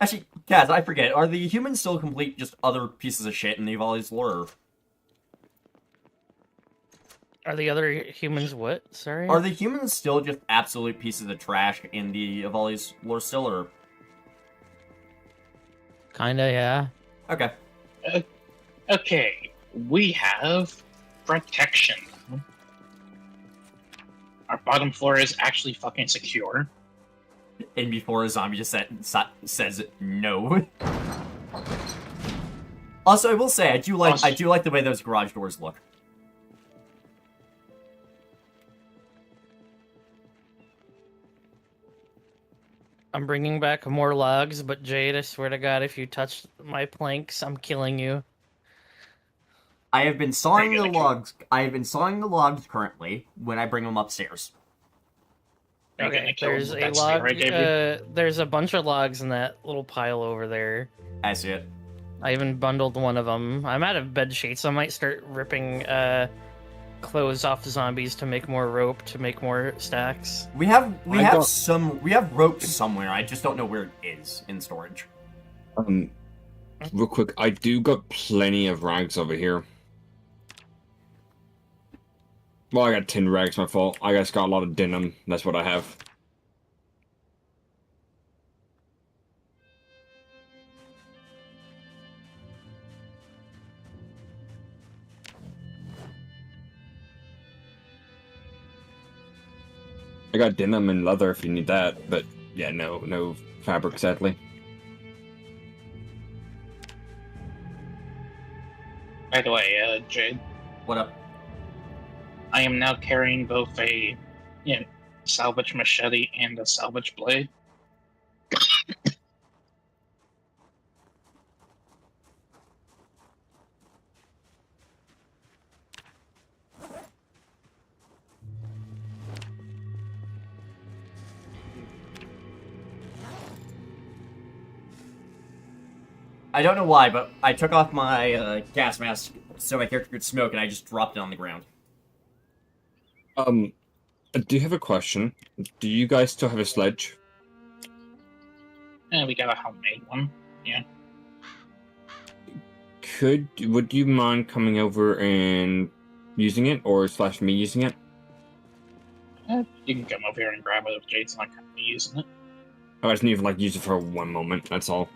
[SPEAKER 1] Actually, Kaz, I forget. Are the humans still complete just other pieces of shit in the Evoli's lore?
[SPEAKER 4] Are the other humans what? Sorry?
[SPEAKER 1] Are the humans still just absolute pieces of trash in the Evoli's lore still, or...?
[SPEAKER 4] Kinda, yeah.
[SPEAKER 1] Okay.
[SPEAKER 2] Okay, we have protection. Our bottom floor is actually fucking secure.
[SPEAKER 1] And before a zombie just says no. Also, I will say, I do like the way those garage doors look.
[SPEAKER 4] I'm bringing back more logs, but Jade, I swear to God, if you touch my planks, I'm killing you.
[SPEAKER 1] I have been sawing the logs. I have been sawing the logs currently when I bring them upstairs.
[SPEAKER 4] Okay, there's a log. There's a bunch of logs in that little pile over there.
[SPEAKER 1] I see it.
[SPEAKER 4] I even bundled one of them. I'm out of bed sheets, so I might start ripping clothes off the zombies to make more rope, to make more stacks.
[SPEAKER 1] We have rope somewhere. I just don't know where it is in storage.
[SPEAKER 3] Real quick, I do got plenty of rags over here. Well, I got tin rags, my fault. I just got a lot of denim. That's what I have. I got denim and leather if you need that, but yeah, no fabric, sadly.
[SPEAKER 2] By the way, Jade,
[SPEAKER 1] What up?
[SPEAKER 2] I am now carrying both a salvage machete and a salvage blade.
[SPEAKER 1] I don't know why, but I took off my gas mask so my character could smoke, and I just dropped it on the ground.
[SPEAKER 3] I do have a question. Do you guys still have a sledge?
[SPEAKER 2] We got a homemade one. Yeah.
[SPEAKER 3] Would you mind coming over and using it, or slash me using it?
[SPEAKER 2] You can come over here and grab it if Jade's not currently using it.
[SPEAKER 3] I just need to like use it for one moment. That's all.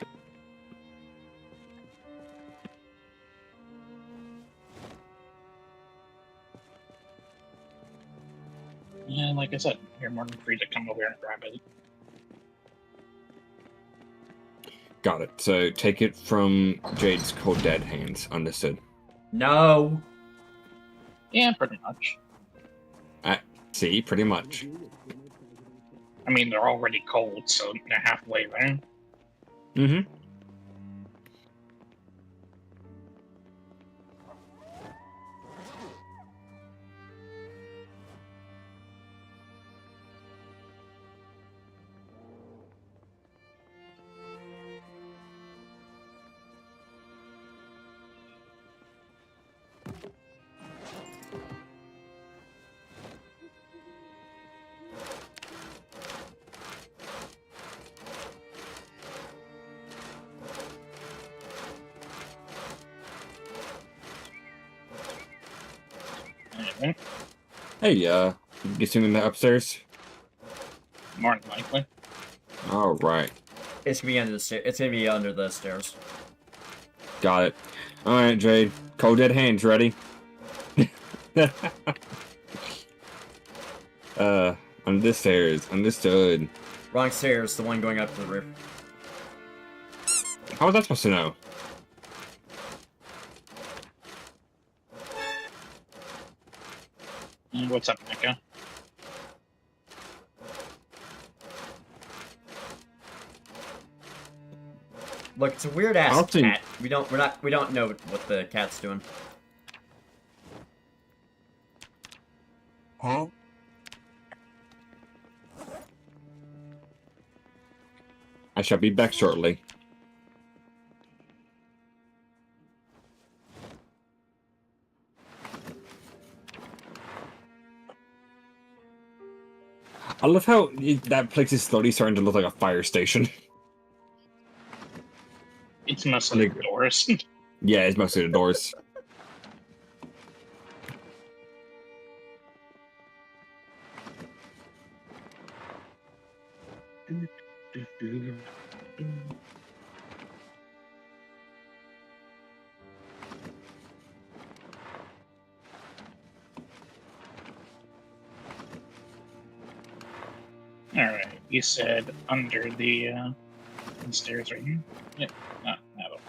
[SPEAKER 2] Yeah, like I said, you're more than free to come over here and grab it.
[SPEAKER 3] Got it. So take it from Jade's cold dead hands. Understood.
[SPEAKER 1] No.
[SPEAKER 2] Yeah, pretty much.
[SPEAKER 3] See, pretty much.
[SPEAKER 2] I mean, they're already cold, so they're halfway there.
[SPEAKER 3] Mm-hmm.
[SPEAKER 2] Anyway,
[SPEAKER 3] Hey, you seeing that upstairs?
[SPEAKER 2] more than likely.
[SPEAKER 3] All right.
[SPEAKER 1] It's gonna be under the It's gonna be under the stairs.
[SPEAKER 3] Got it. All right, Jade. Cold dead hands, ready? On the stairs. Understood.
[SPEAKER 1] Wrong stairs, the one going up to the roof.
[SPEAKER 3] How was I supposed to know?
[SPEAKER 2] What's up, Mecca?
[SPEAKER 1] Look, it's a weird ass
[SPEAKER 3] I'll see.
[SPEAKER 1] cat. We don't know what the cat's doing.
[SPEAKER 3] Huh? I shall be back shortly. I love how that place is slowly starting to look like a fire station.
[SPEAKER 2] It's mostly doors.
[SPEAKER 3] Yeah, it's mostly the doors.
[SPEAKER 2] Alright, you said under the stairs right here? Yeah, not that one.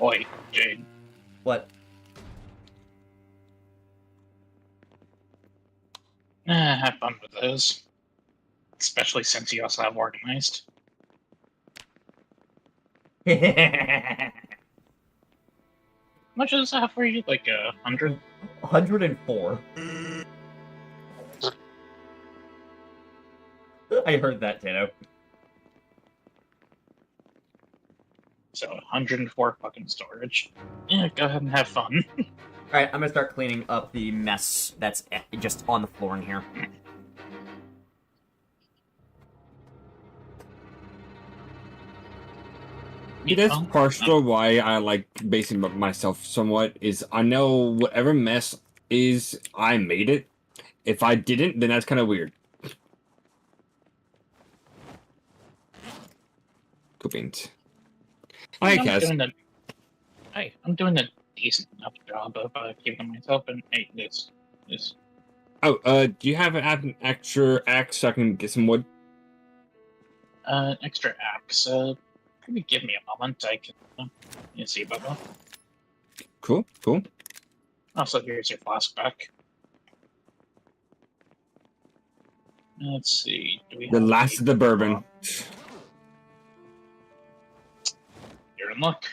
[SPEAKER 2] Oi, Jade.
[SPEAKER 1] What?
[SPEAKER 2] Have fun with those. Especially since you also have organized.
[SPEAKER 1] $104.
[SPEAKER 2] How much does that have for you? Like 100?
[SPEAKER 1] 104. I heard that, Tano.
[SPEAKER 2] So 104 fucking storage. Yeah, go ahead and have fun.
[SPEAKER 1] Alright, I'm gonna start cleaning up the mess that's just on the floor in here.
[SPEAKER 3] That's partial why I like basing myself somewhat. Is I know whatever mess is, I made it. If I didn't, then that's kind of weird. Cool beans. Hi, Kaz.
[SPEAKER 2] I'm doing a decent enough job of keeping myself in this.
[SPEAKER 3] Oh, do you have an extra axe so I can get some wood?
[SPEAKER 2] Extra axe. Can you give me a moment? I can. You see, Bubba.
[SPEAKER 3] Cool, cool.
[SPEAKER 2] Also, here's your flask back. Let's see. Do we
[SPEAKER 3] The
[SPEAKER 2] have
[SPEAKER 3] last of the bourbon.
[SPEAKER 2] You're in luck.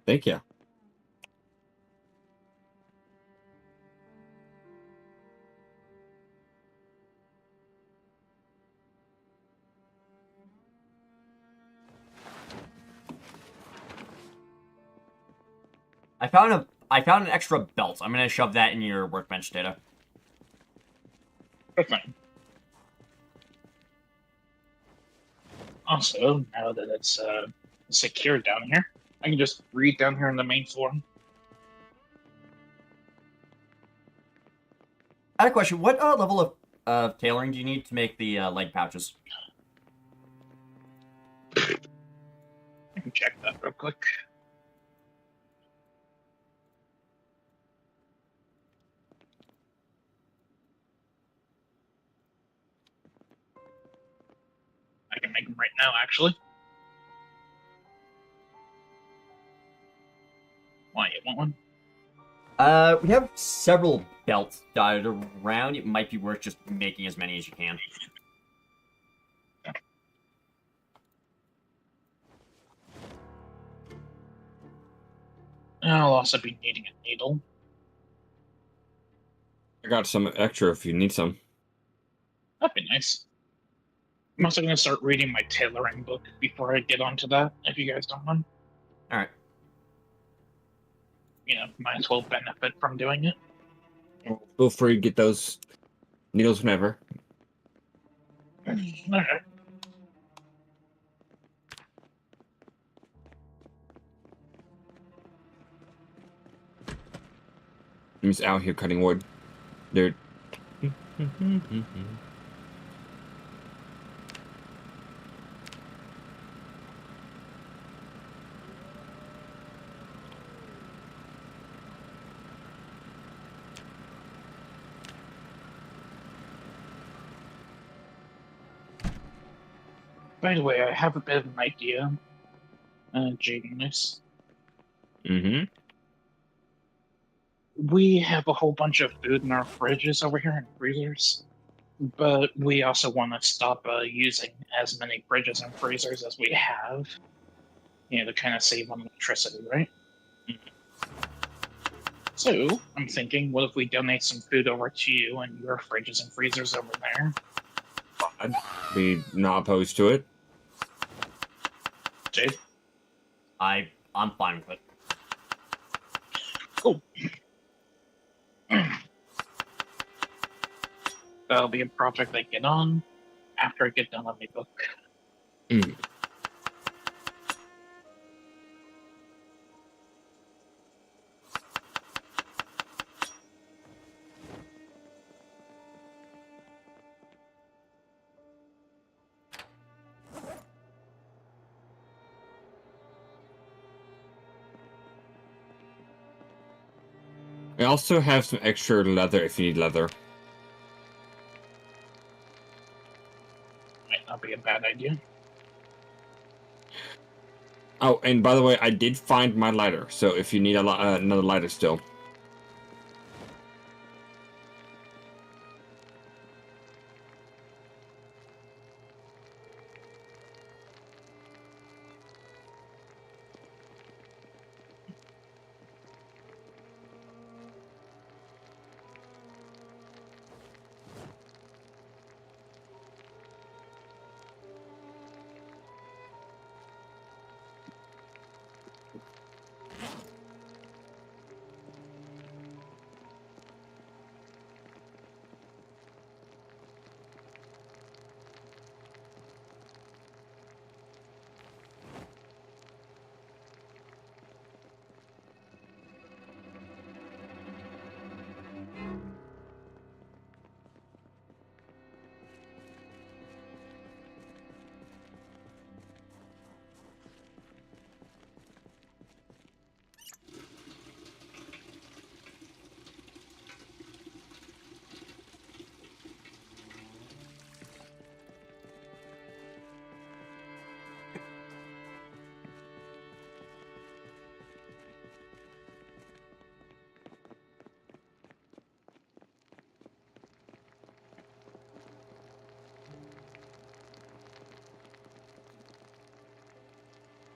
[SPEAKER 3] Thank you.
[SPEAKER 1] I found an extra belt. I'm gonna shove that in your workbench data.
[SPEAKER 2] Okay. Also, now that it's secure down here, I can just read down here on the main floor.
[SPEAKER 1] I had a question. What level of tailoring do you need to make the leg pouches?
[SPEAKER 2] I can check that real quick. I can make them right now, actually. Why, you want one?
[SPEAKER 1] We have several belts dotted around. It might be worth just making as many as you can.
[SPEAKER 2] I'll also be needing a needle.
[SPEAKER 3] I got some extra if you need some.
[SPEAKER 2] That'd be nice. I'm also going to start reading my tailoring book before I get onto that, if you guys don't mind.
[SPEAKER 1] Alright.
[SPEAKER 2] You know, might as well benefit from doing it.
[SPEAKER 3] Feel free to get those needles whenever.
[SPEAKER 2] Alright.
[SPEAKER 3] I'm just out here cutting wood. They're...
[SPEAKER 2] By the way, I have a bit of an idea. Genius.
[SPEAKER 3] Mm-hmm.
[SPEAKER 2] We have a whole bunch of food in our fridges over here and freezers, but we also want to stop using as many fridges and freezers as we have, you know, to kind of save on electricity, right? So, I'm thinking, what if we donate some food over to you and your fridges and freezers over there?
[SPEAKER 3] I'd be not opposed to it.
[SPEAKER 2] Jade?
[SPEAKER 1] I'm fine with it.
[SPEAKER 2] Cool. That'll be a project I get on after I get done on my book.
[SPEAKER 3] Mm. I also have some extra leather if you need leather.
[SPEAKER 2] Might not be a bad idea.
[SPEAKER 3] Oh, and by the way, I did find my lighter, so if you need another lighter still.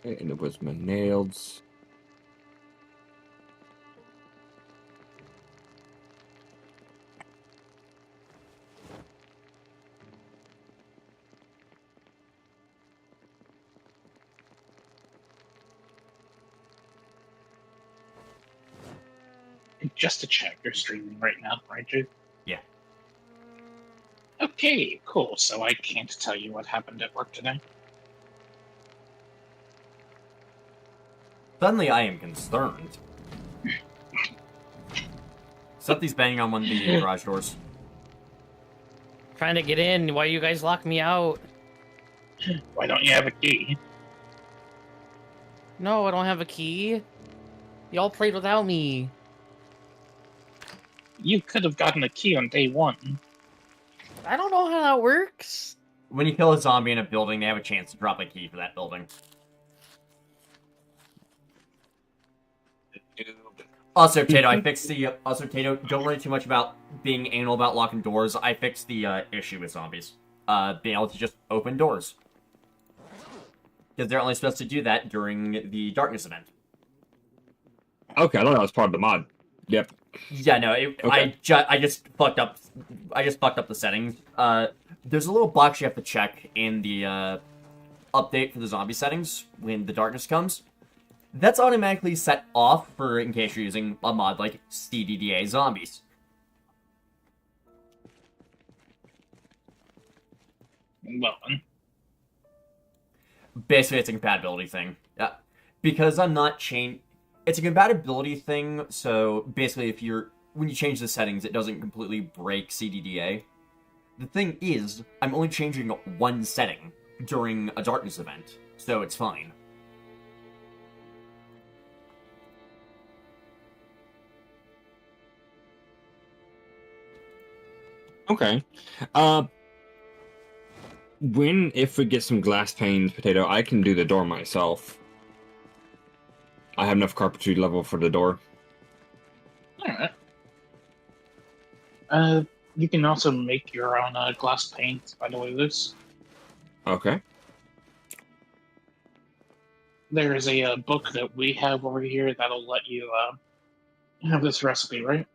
[SPEAKER 3] And it was my nails.
[SPEAKER 2] Just to check, you're streaming right now, right, Jake?
[SPEAKER 1] Yeah.
[SPEAKER 2] Okay, cool. So I can't tell you what happened at work today.
[SPEAKER 1] Suddenly I am concerned. Something's banging on one of the garage doors.
[SPEAKER 4] Trying to get in. Why you guys lock me out?
[SPEAKER 2] Why don't you have a key?
[SPEAKER 4] No, I don't have a key. Y'all played without me.
[SPEAKER 2] You could have gotten a key on day one.
[SPEAKER 4] I don't know how that works.
[SPEAKER 1] When you kill a zombie in a building, they have a chance to drop a key for that building. Also, Tato, I fixed the... Also, Tato, don't worry too much about being anal about locking doors. I fixed the issue with zombies. Being able to just open doors. Because they're only supposed to do that during the darkness event.
[SPEAKER 3] Okay, I thought that was part of the mod. Yep.
[SPEAKER 1] Yeah, no,
[SPEAKER 3] Okay.
[SPEAKER 1] I just fucked up. I just fucked up the settings. There's a little box you have to check in the update for the zombie settings when the darkness comes. That's automatically set off for in case you're using a mod like CDDA Zombies.
[SPEAKER 2] Well, then.
[SPEAKER 1] Basically, it's a compatibility thing. Because I'm not it's a compatibility thing, so basically when you change the settings, it doesn't completely break CDDA. The thing is, I'm only changing one setting during a darkness event, so it's fine.
[SPEAKER 3] Okay. If we get some glass panes, Potato, I can do the door myself. I have enough carpentry level for the door.
[SPEAKER 2] Alright. You can also make your own glass paint, by the way, this.
[SPEAKER 3] Okay.
[SPEAKER 2] There is a book that we have over here that'll let you have this recipe, right?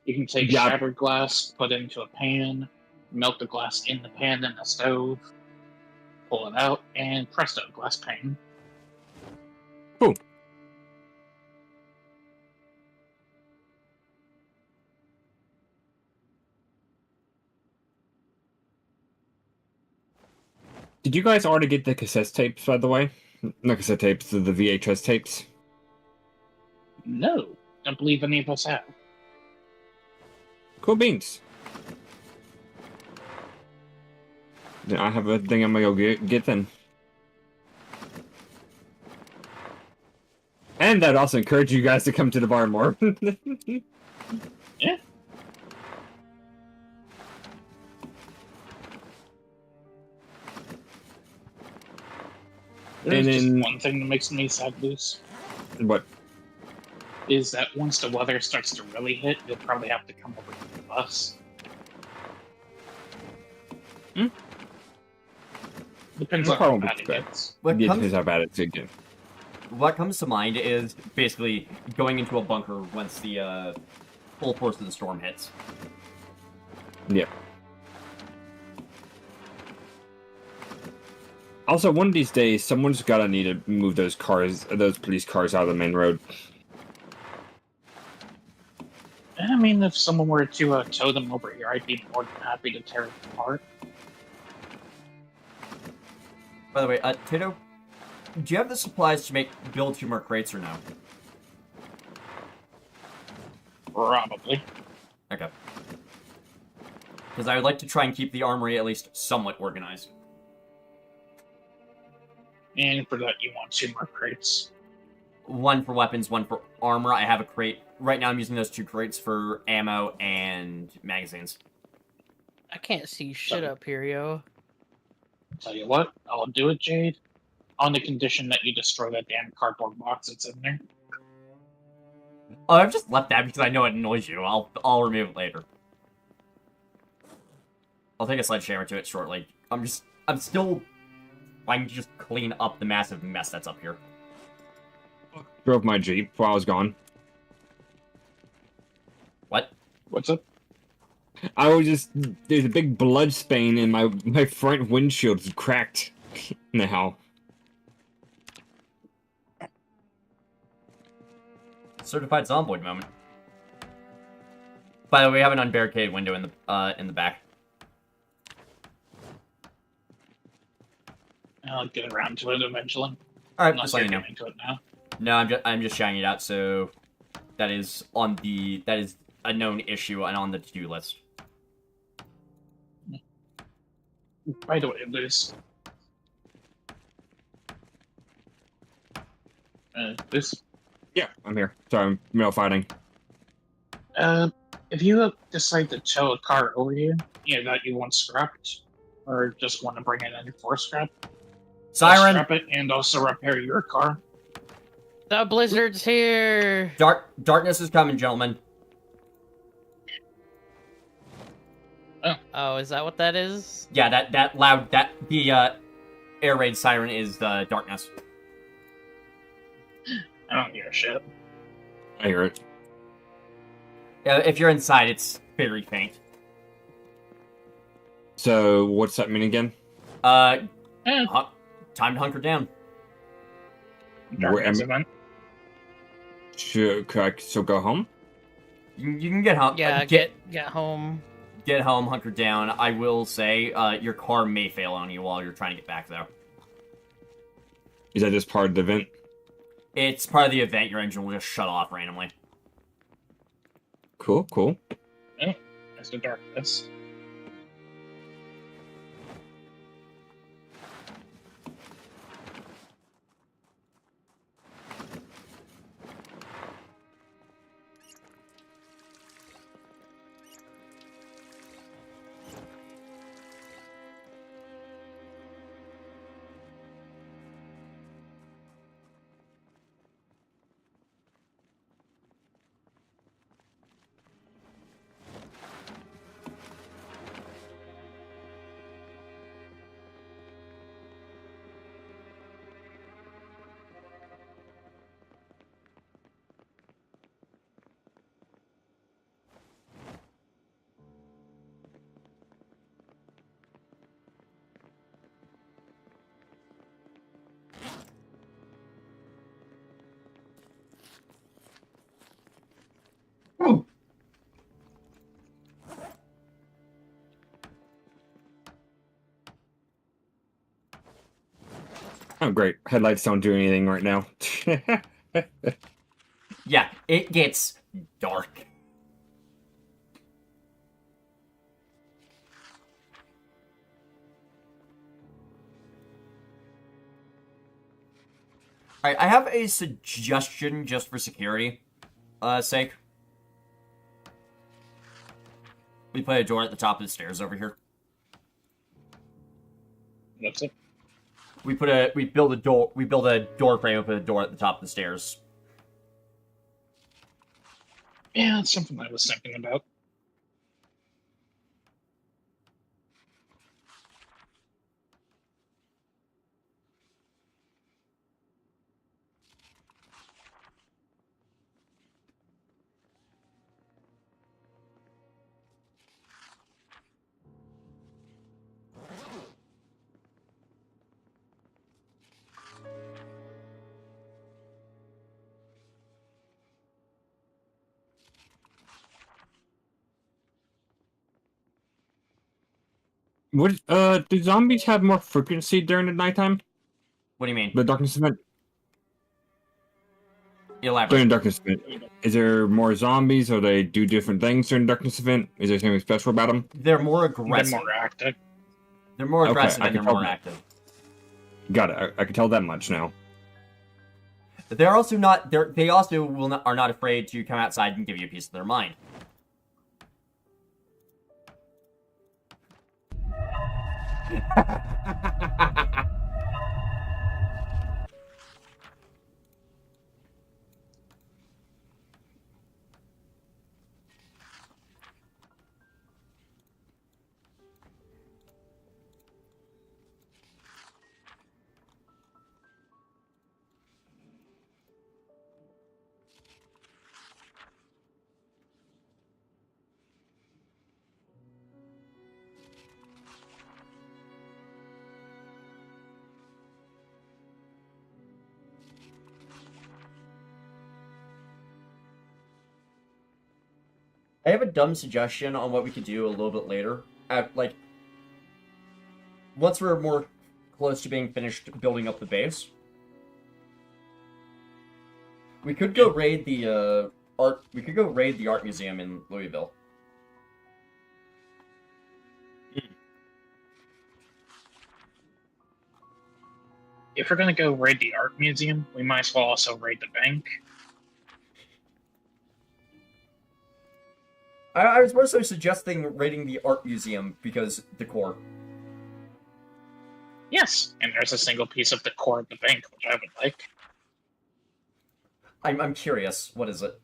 [SPEAKER 2] You can take
[SPEAKER 3] Yeah.
[SPEAKER 2] shattered glass, put it into a pan, melt the glass in the pan in the stove, pull it out, and presto, glass pane.
[SPEAKER 3] Cool. Did you guys already get the cassette tapes, by the way? Not cassette tapes, the VHS tapes.
[SPEAKER 2] No, don't believe any of us have.
[SPEAKER 3] Cool beans. Then I have a thing I'm gonna go get then. And I'd also encourage you guys to come to the bar more.
[SPEAKER 2] Yeah. There's just
[SPEAKER 3] then-
[SPEAKER 2] one thing that makes me sad, Luce,
[SPEAKER 3] What?
[SPEAKER 2] is that once the weather starts to really hit, you'll probably have to come over to the bus.
[SPEAKER 3] Hmm?
[SPEAKER 2] Depends
[SPEAKER 3] No
[SPEAKER 2] on how
[SPEAKER 3] problem
[SPEAKER 2] bad
[SPEAKER 3] with
[SPEAKER 2] it
[SPEAKER 3] that.
[SPEAKER 2] gets.
[SPEAKER 3] Yeah, here's how bad it's again.
[SPEAKER 1] What comes to mind is basically going into a bunker once the full force of the storm hits.
[SPEAKER 3] Yeah. Also, one of these days, someone's gotta need to move those police cars out of the main road.
[SPEAKER 2] I mean, if someone were to tow them over here, I'd be more than happy to tear them apart.
[SPEAKER 1] By the way, Tato, do you have the supplies to build 2 more crates or no?
[SPEAKER 2] Probably.
[SPEAKER 1] Okay. Because I would like to try and keep the armory at least somewhat organized.
[SPEAKER 2] And for that, you want 2 more crates.
[SPEAKER 1] 1 for weapons, 1 for armor. I have a crate. Right now I'm using those 2 crates for ammo and magazines.
[SPEAKER 4] I can't see shit up here, yo.
[SPEAKER 2] Tell you what, I'll do it, Jade, on the condition that you destroy that damn cardboard box that's in there.
[SPEAKER 1] Oh, I've just left that because I know it annoys you. I'll remove it later. I'll take a sledgehammer to it shortly. I'm still trying to just clean up the massive mess that's up here.
[SPEAKER 3] Drove my Jeep while I was gone.
[SPEAKER 1] What?
[SPEAKER 2] What's up?
[SPEAKER 3] I was just there's a big blood stain and my front windshield's cracked now.
[SPEAKER 1] Certified zomboid moment. By the way, we have an unbarricaded window in the back.
[SPEAKER 2] I'll get around to it eventually.
[SPEAKER 1] All right,
[SPEAKER 2] Unless
[SPEAKER 1] just let
[SPEAKER 2] you're
[SPEAKER 1] you know.
[SPEAKER 2] getting to it now.
[SPEAKER 1] No, I'm just shouting it out. So that is a known issue and on the to-do list.
[SPEAKER 2] By the way, there's this.
[SPEAKER 3] Yeah, I'm here. Sorry, I'm middle fighting.
[SPEAKER 2] If you decide to tow a car over here, that you want scrapped, or just want to bring it in for scrap, I'll
[SPEAKER 1] Siren!
[SPEAKER 2] scrap it and also repair your car.
[SPEAKER 4] The blizzard's here.
[SPEAKER 1] Darkness is coming, gentlemen.
[SPEAKER 4] Oh, is that what that is?
[SPEAKER 1] Yeah, the air raid siren is the darkness.
[SPEAKER 2] I don't hear shit.
[SPEAKER 3] I hear it.
[SPEAKER 1] If you're inside, it's very faint.
[SPEAKER 3] So what's that mean again?
[SPEAKER 1] Time
[SPEAKER 2] Eh,
[SPEAKER 1] to hunker down.
[SPEAKER 2] darkness event.
[SPEAKER 3] Could I still go home?
[SPEAKER 1] You can get home.
[SPEAKER 4] Yeah, get home.
[SPEAKER 1] Get home, hunker down. I will say, your car may fail on you while you're trying to get back, though.
[SPEAKER 3] Is that just part of the event?
[SPEAKER 1] It's part of the event. Your engine will just shut off randomly.
[SPEAKER 3] Cool, cool.
[SPEAKER 2] That's the darkness.
[SPEAKER 3] Oh, great. Headlights don't do anything right now.
[SPEAKER 1] Yeah, it gets dark. Alright, I have a suggestion just for security sake. We put a door at the top of the stairs over here.
[SPEAKER 2] What's it?
[SPEAKER 1] We build a door frame and put a door at the top of the stairs.
[SPEAKER 2] Yeah, that's something I was thinking about.
[SPEAKER 3] Would do zombies have more frequency during the nighttime?
[SPEAKER 1] What do you mean?
[SPEAKER 3] The darkness event?
[SPEAKER 1] Elaborate.
[SPEAKER 3] During the darkness event. Is there more zombies or they do different things during the darkness event? Is there something special about them?
[SPEAKER 1] They're more
[SPEAKER 2] They're
[SPEAKER 1] aggressive.
[SPEAKER 2] more active.
[SPEAKER 1] They're more
[SPEAKER 3] Okay,
[SPEAKER 1] aggressive
[SPEAKER 3] I
[SPEAKER 1] and
[SPEAKER 3] can
[SPEAKER 1] they're
[SPEAKER 3] tell
[SPEAKER 1] more
[SPEAKER 3] that.
[SPEAKER 1] active.
[SPEAKER 3] Got it. I can tell that much now.
[SPEAKER 1] They're also not. They also are not afraid to come outside and give you a piece of their mind. I have a dumb suggestion on what we could do a little bit later. Like, once we're more close to being finished building up the base, we could go raid the art. We could go raid the art museum in Louisville.
[SPEAKER 2] If we're gonna go raid the art museum, we might as well also raid the bank.
[SPEAKER 1] I was more so suggesting raiding the art museum because decor.
[SPEAKER 2] Yes, and there's a single piece of decor at the bank, which I would like.
[SPEAKER 1] I'm curious. What is it?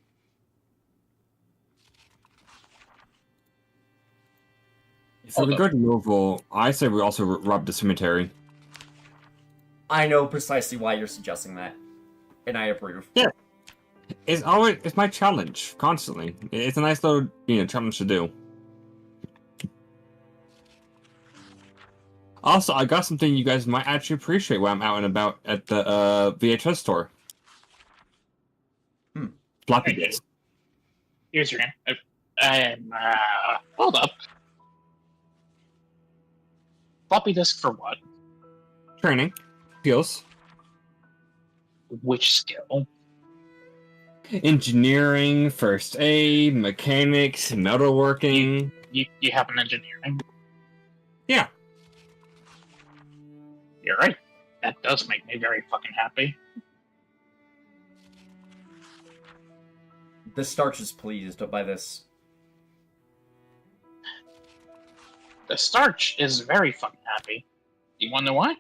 [SPEAKER 3] If we go to Louisville, I say we also rob the cemetery.
[SPEAKER 1] I know precisely why you're suggesting that, and I approve.
[SPEAKER 3] Yeah. It's my challenge constantly. It's a nice little challenge to do. Also, I got something you guys might actually appreciate when I'm out and about at the VHS store. Floppy disk.
[SPEAKER 2] Here's your hand. Hold up. Floppy disk for what?
[SPEAKER 3] Training. Skills.
[SPEAKER 2] Which skill?
[SPEAKER 3] Engineering, first aid, mechanics, metalworking.
[SPEAKER 2] You have an engineering?
[SPEAKER 3] Yeah.
[SPEAKER 2] You're right. That does make me very fucking happy.
[SPEAKER 1] The starch is pleased by this.
[SPEAKER 2] The starch is very fucking happy. You wanna know why?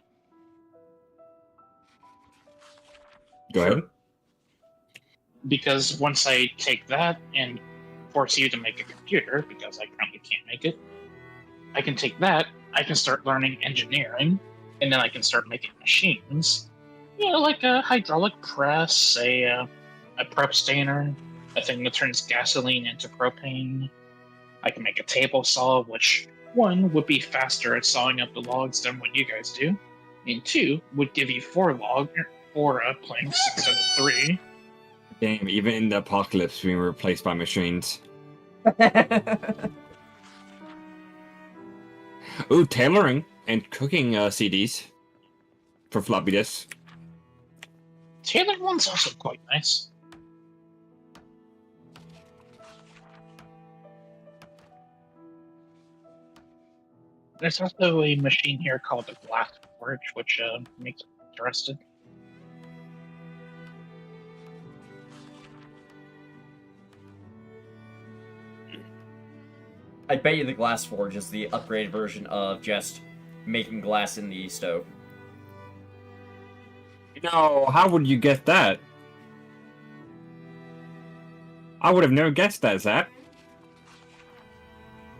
[SPEAKER 3] Go ahead.
[SPEAKER 2] Because once I take that and force you to make a computer, because I currently can't make it, I can take that, I can start learning engineering, and then I can start making machines. Like a hydraulic press, a prep stainer, a thing that turns gasoline into propane. I can make a table saw, which, one, would be faster at sawing up the logs than what you guys do, and two, would give you 4 planks instead of 3.
[SPEAKER 3] Damn, even in the apocalypse, being replaced by machines. Ooh, tailoring and cooking CDs for floppy disks.
[SPEAKER 2] Taylor one's also quite nice. There's also a machine here called the Glass Forge, which makes me interested.
[SPEAKER 1] I bet you the glass forge is the upgraded version of just making glass in the stove.
[SPEAKER 3] No, how would you get that? I would have never guessed that, Zach.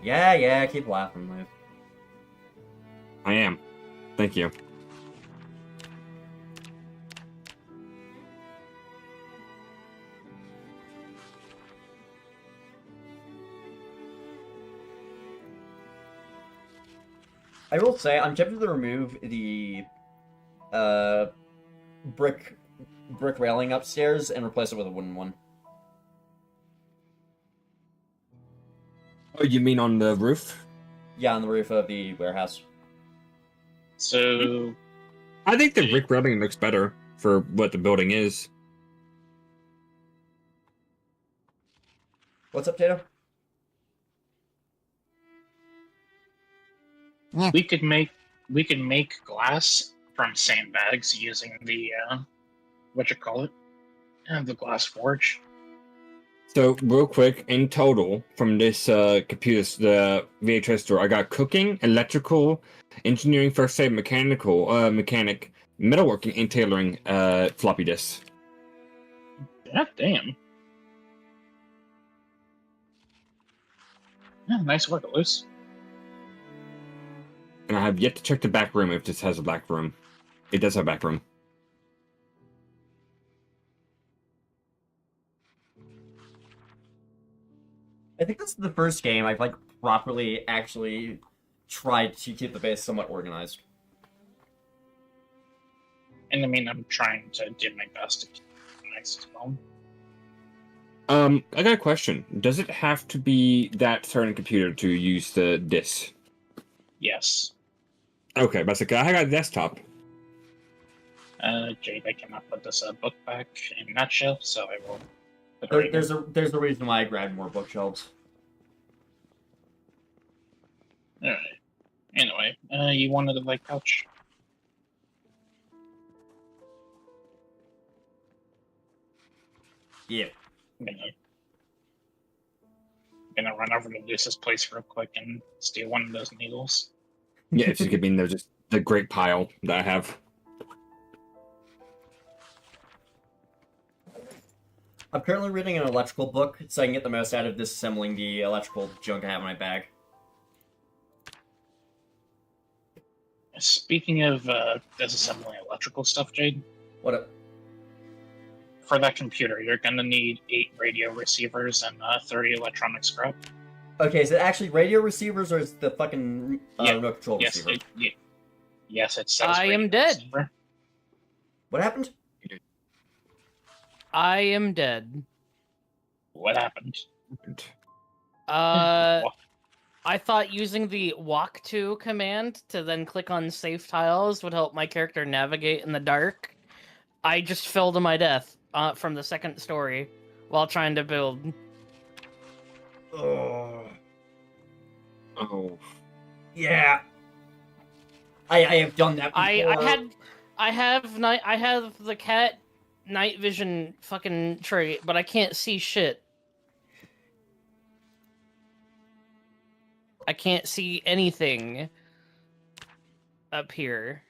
[SPEAKER 1] Yeah, keep laughing, Liv.
[SPEAKER 3] I am. Thank you.
[SPEAKER 1] I will say, I'm tempted to remove the brick railing upstairs and replace it with a wooden one.
[SPEAKER 3] Oh, you mean on the roof?
[SPEAKER 1] Yeah, on the roof of the warehouse.
[SPEAKER 2] So,
[SPEAKER 3] I think the brick railing looks better for what the building is.
[SPEAKER 1] What's up, Tato?
[SPEAKER 2] we could make glass from sandbags using the the Glass Forge.
[SPEAKER 3] So, real quick, in total, from this the VHS store, I got cooking, electrical, engineering, first aid, mechanic, metalworking, and tailoring floppy disks.
[SPEAKER 2] God damn. Yeah, nice work, Luce.
[SPEAKER 3] And I have yet to check the back room if this has a back room. It does have a back room.
[SPEAKER 1] I think this is the first game I've properly actually tried to keep the base somewhat organized.
[SPEAKER 2] And I mean, I'm trying to do my best to keep it nice as well.
[SPEAKER 3] I got a question. Does it have to be that certain computer to use the disc?
[SPEAKER 2] Yes.
[SPEAKER 3] Okay, but I got a desktop.
[SPEAKER 2] Jade, I cannot put this book back in that shelf, so I will put it right here.
[SPEAKER 1] There's a reason why I grabbed more bookshelves.
[SPEAKER 2] Alright. Anyway, you wanted the light couch?
[SPEAKER 1] Yeah.
[SPEAKER 2] Gonna run over to Luce's place real quick and steal one of those needles.
[SPEAKER 3] Yeah, if you could be in there, just the great pile that I have.
[SPEAKER 1] I'm currently reading an electrical book, so I can get the most out of disassembling the electrical junk I have in my bag.
[SPEAKER 2] Speaking of disassembling electrical stuff, Jade,
[SPEAKER 1] What up?
[SPEAKER 2] for that computer, you're gonna need 8 radio receivers and 30 electronic scrap.
[SPEAKER 1] Okay, is it actually radio receivers or is the fucking remote control
[SPEAKER 2] Yes,
[SPEAKER 1] receiver?
[SPEAKER 2] yes, it says
[SPEAKER 4] I am
[SPEAKER 2] radio
[SPEAKER 4] dead.
[SPEAKER 2] receiver.
[SPEAKER 1] What happened?
[SPEAKER 4] I am dead.
[SPEAKER 2] What happened?
[SPEAKER 4] I thought using the walk to command to then click on save tiles would help my character navigate in the dark. I just fell to my death from the second story while trying to build.
[SPEAKER 1] Oh.
[SPEAKER 3] Oh.
[SPEAKER 1] Yeah. I have done that before.
[SPEAKER 4] I have the cat night vision fucking trait, but I can't see shit. I can't see anything up here.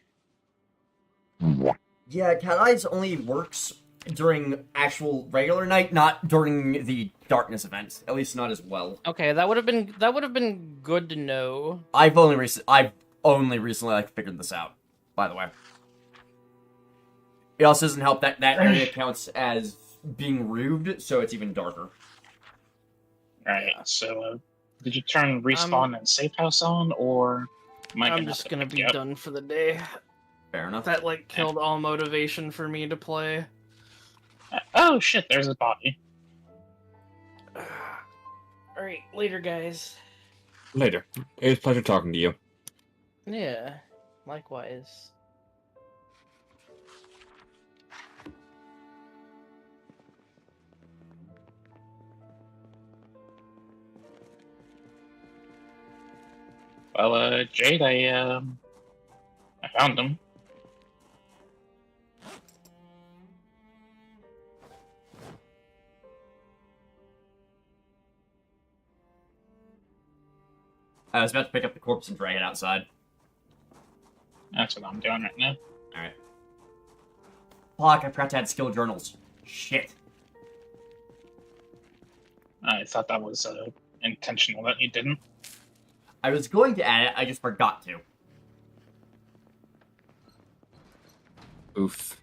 [SPEAKER 1] Yeah, cat eyes only works during actual regular night, not during the darkness events. At least not as well.
[SPEAKER 4] Okay, that would have been good to know.
[SPEAKER 1] I've only recently figured this out, by the way. It also doesn't help that that area counts as being roofed, so it's even darker.
[SPEAKER 2] Alright, so did you turn respawn and safe house on, or am I
[SPEAKER 4] I'm just gonna be done for the day.
[SPEAKER 1] Fair enough.
[SPEAKER 4] That killed all motivation for me to play.
[SPEAKER 2] Oh shit, there's a body.
[SPEAKER 4] Alright, later guys.
[SPEAKER 3] Later. It was a pleasure talking to you.
[SPEAKER 4] Yeah, likewise.
[SPEAKER 2] Well, Jade, I found him.
[SPEAKER 1] I was about to pick up the corpse and drag it outside.
[SPEAKER 2] That's what I'm doing right now.
[SPEAKER 1] Alright. Fuck, I forgot to add skill journals. Shit.
[SPEAKER 2] I thought that was intentional that you didn't.
[SPEAKER 1] I was going to add it, I just forgot to.
[SPEAKER 3] Oof.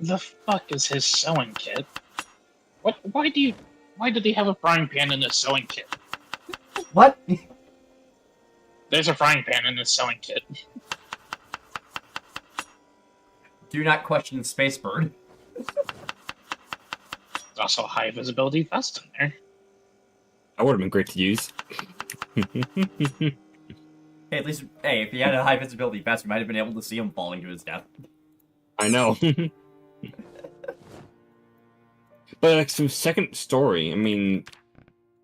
[SPEAKER 2] The fuck is his sewing kit? What? Why did he have a frying pan in his sewing kit?
[SPEAKER 1] What?
[SPEAKER 2] There's a frying pan in his sewing kit.
[SPEAKER 1] Do not question Spacebird.
[SPEAKER 2] There's also a high visibility vest in there.
[SPEAKER 3] That would have been great to use.
[SPEAKER 1] Hey, at least, if he had a high visibility vest, we might have been able to see him falling to his death.
[SPEAKER 3] I know. But like some second story, I mean,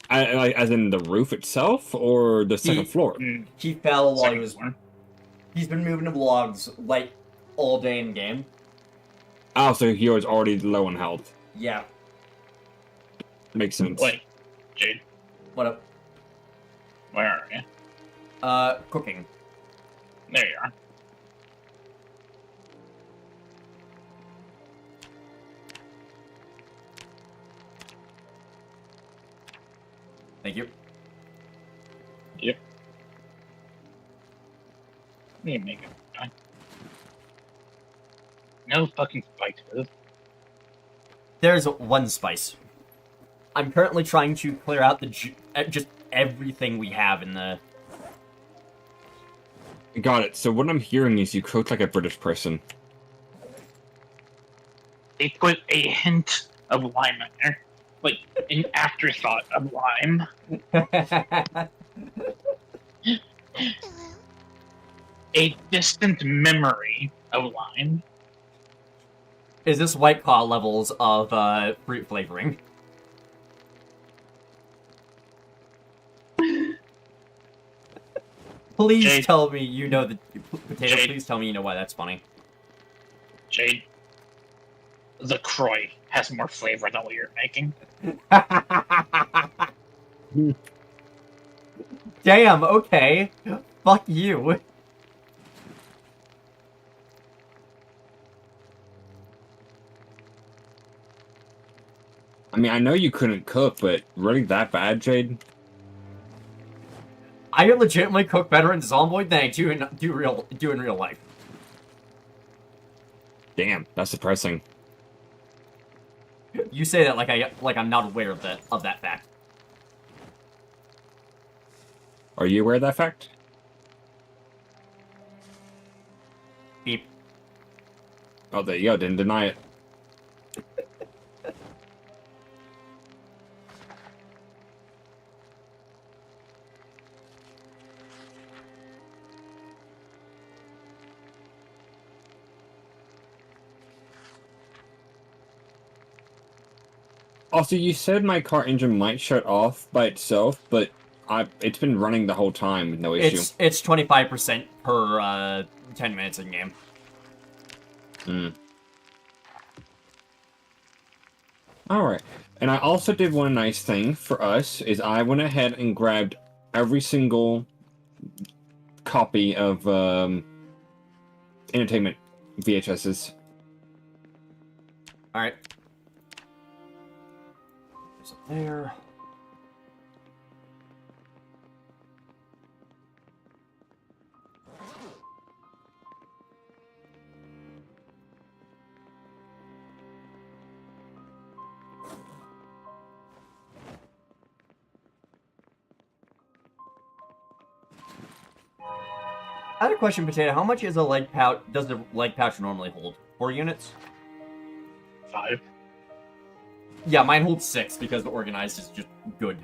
[SPEAKER 3] as in the roof itself or the second floor?
[SPEAKER 1] He fell while he
[SPEAKER 2] Second
[SPEAKER 1] was.
[SPEAKER 2] floor.
[SPEAKER 1] He's been moving the logs like all day in game.
[SPEAKER 3] Oh, so he was already low on health.
[SPEAKER 1] Yeah.
[SPEAKER 3] Makes sense.
[SPEAKER 2] Wait, Jade,
[SPEAKER 1] What up?
[SPEAKER 2] where are you?
[SPEAKER 1] Cooking.
[SPEAKER 2] There you are.
[SPEAKER 1] Thank you.
[SPEAKER 2] Yep. You make it. No fucking fight with.
[SPEAKER 1] There's one spice. I'm currently trying to clear out just everything we have in the...
[SPEAKER 3] Got it. So what I'm hearing is you cook like a British person.
[SPEAKER 2] They put a hint of lime in there. Like, an afterthought of lime. A distant memory of lime.
[SPEAKER 1] Is this White Claw levels of fruit flavoring? Please
[SPEAKER 2] Jade.
[SPEAKER 1] tell me you know the potato.
[SPEAKER 2] Jade.
[SPEAKER 1] Please tell me you know why that's funny.
[SPEAKER 2] Jade, the Croy has more flavor than what you're making.
[SPEAKER 1] Damn, okay. Fuck you.
[SPEAKER 3] I mean, I know you couldn't cook, but really that bad, Jade?
[SPEAKER 1] I can legitimately cook better in Zomboid than I do in real life.
[SPEAKER 3] Damn, that's depressing.
[SPEAKER 1] You say that like I'm not aware of that fact.
[SPEAKER 3] Are you aware of that fact?
[SPEAKER 1] Beep.
[SPEAKER 3] Oh, there you go. Didn't deny it. Also, you said my car engine might shut off by itself, but it's been running the whole time with no issue.
[SPEAKER 1] It's 25% per 10 minutes in game.
[SPEAKER 3] Alright. And I also did one nice thing for us, is I went ahead and grabbed every single copy of entertainment VHSs.
[SPEAKER 1] Alright. There's up there. I had a question, Potato. How much is a leg pouch? Does the leg pouch normally hold? 4 units?
[SPEAKER 2] 5.
[SPEAKER 1] Yeah, mine holds 6 because the organized is just good.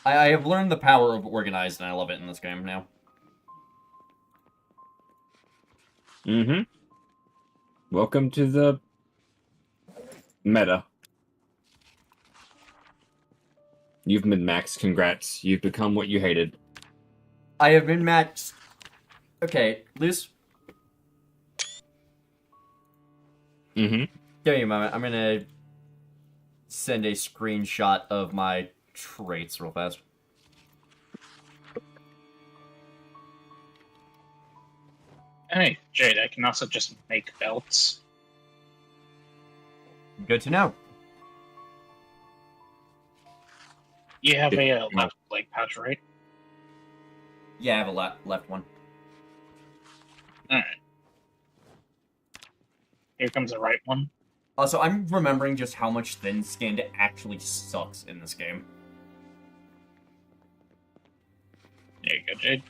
[SPEAKER 1] I have learned the power of organized, and I love it in this game now.
[SPEAKER 3] Mm-hmm. Welcome to the meta. You've been maxed. Congrats. You've become what you hated.
[SPEAKER 1] I have been maxed. Okay, Luce.
[SPEAKER 3] Mm-hmm.
[SPEAKER 1] Give me a moment. I'm gonna send a screenshot of my traits real fast.
[SPEAKER 2] Hey, Jade, I can also just make belts.
[SPEAKER 1] Good to know.
[SPEAKER 2] You have a left leg pouch, right?
[SPEAKER 1] Yeah, I have a left one.
[SPEAKER 2] Alright. Here comes the right one.
[SPEAKER 1] Also, I'm remembering just how much thin-skinned actually sucks in this game.
[SPEAKER 2] There you go, Jade.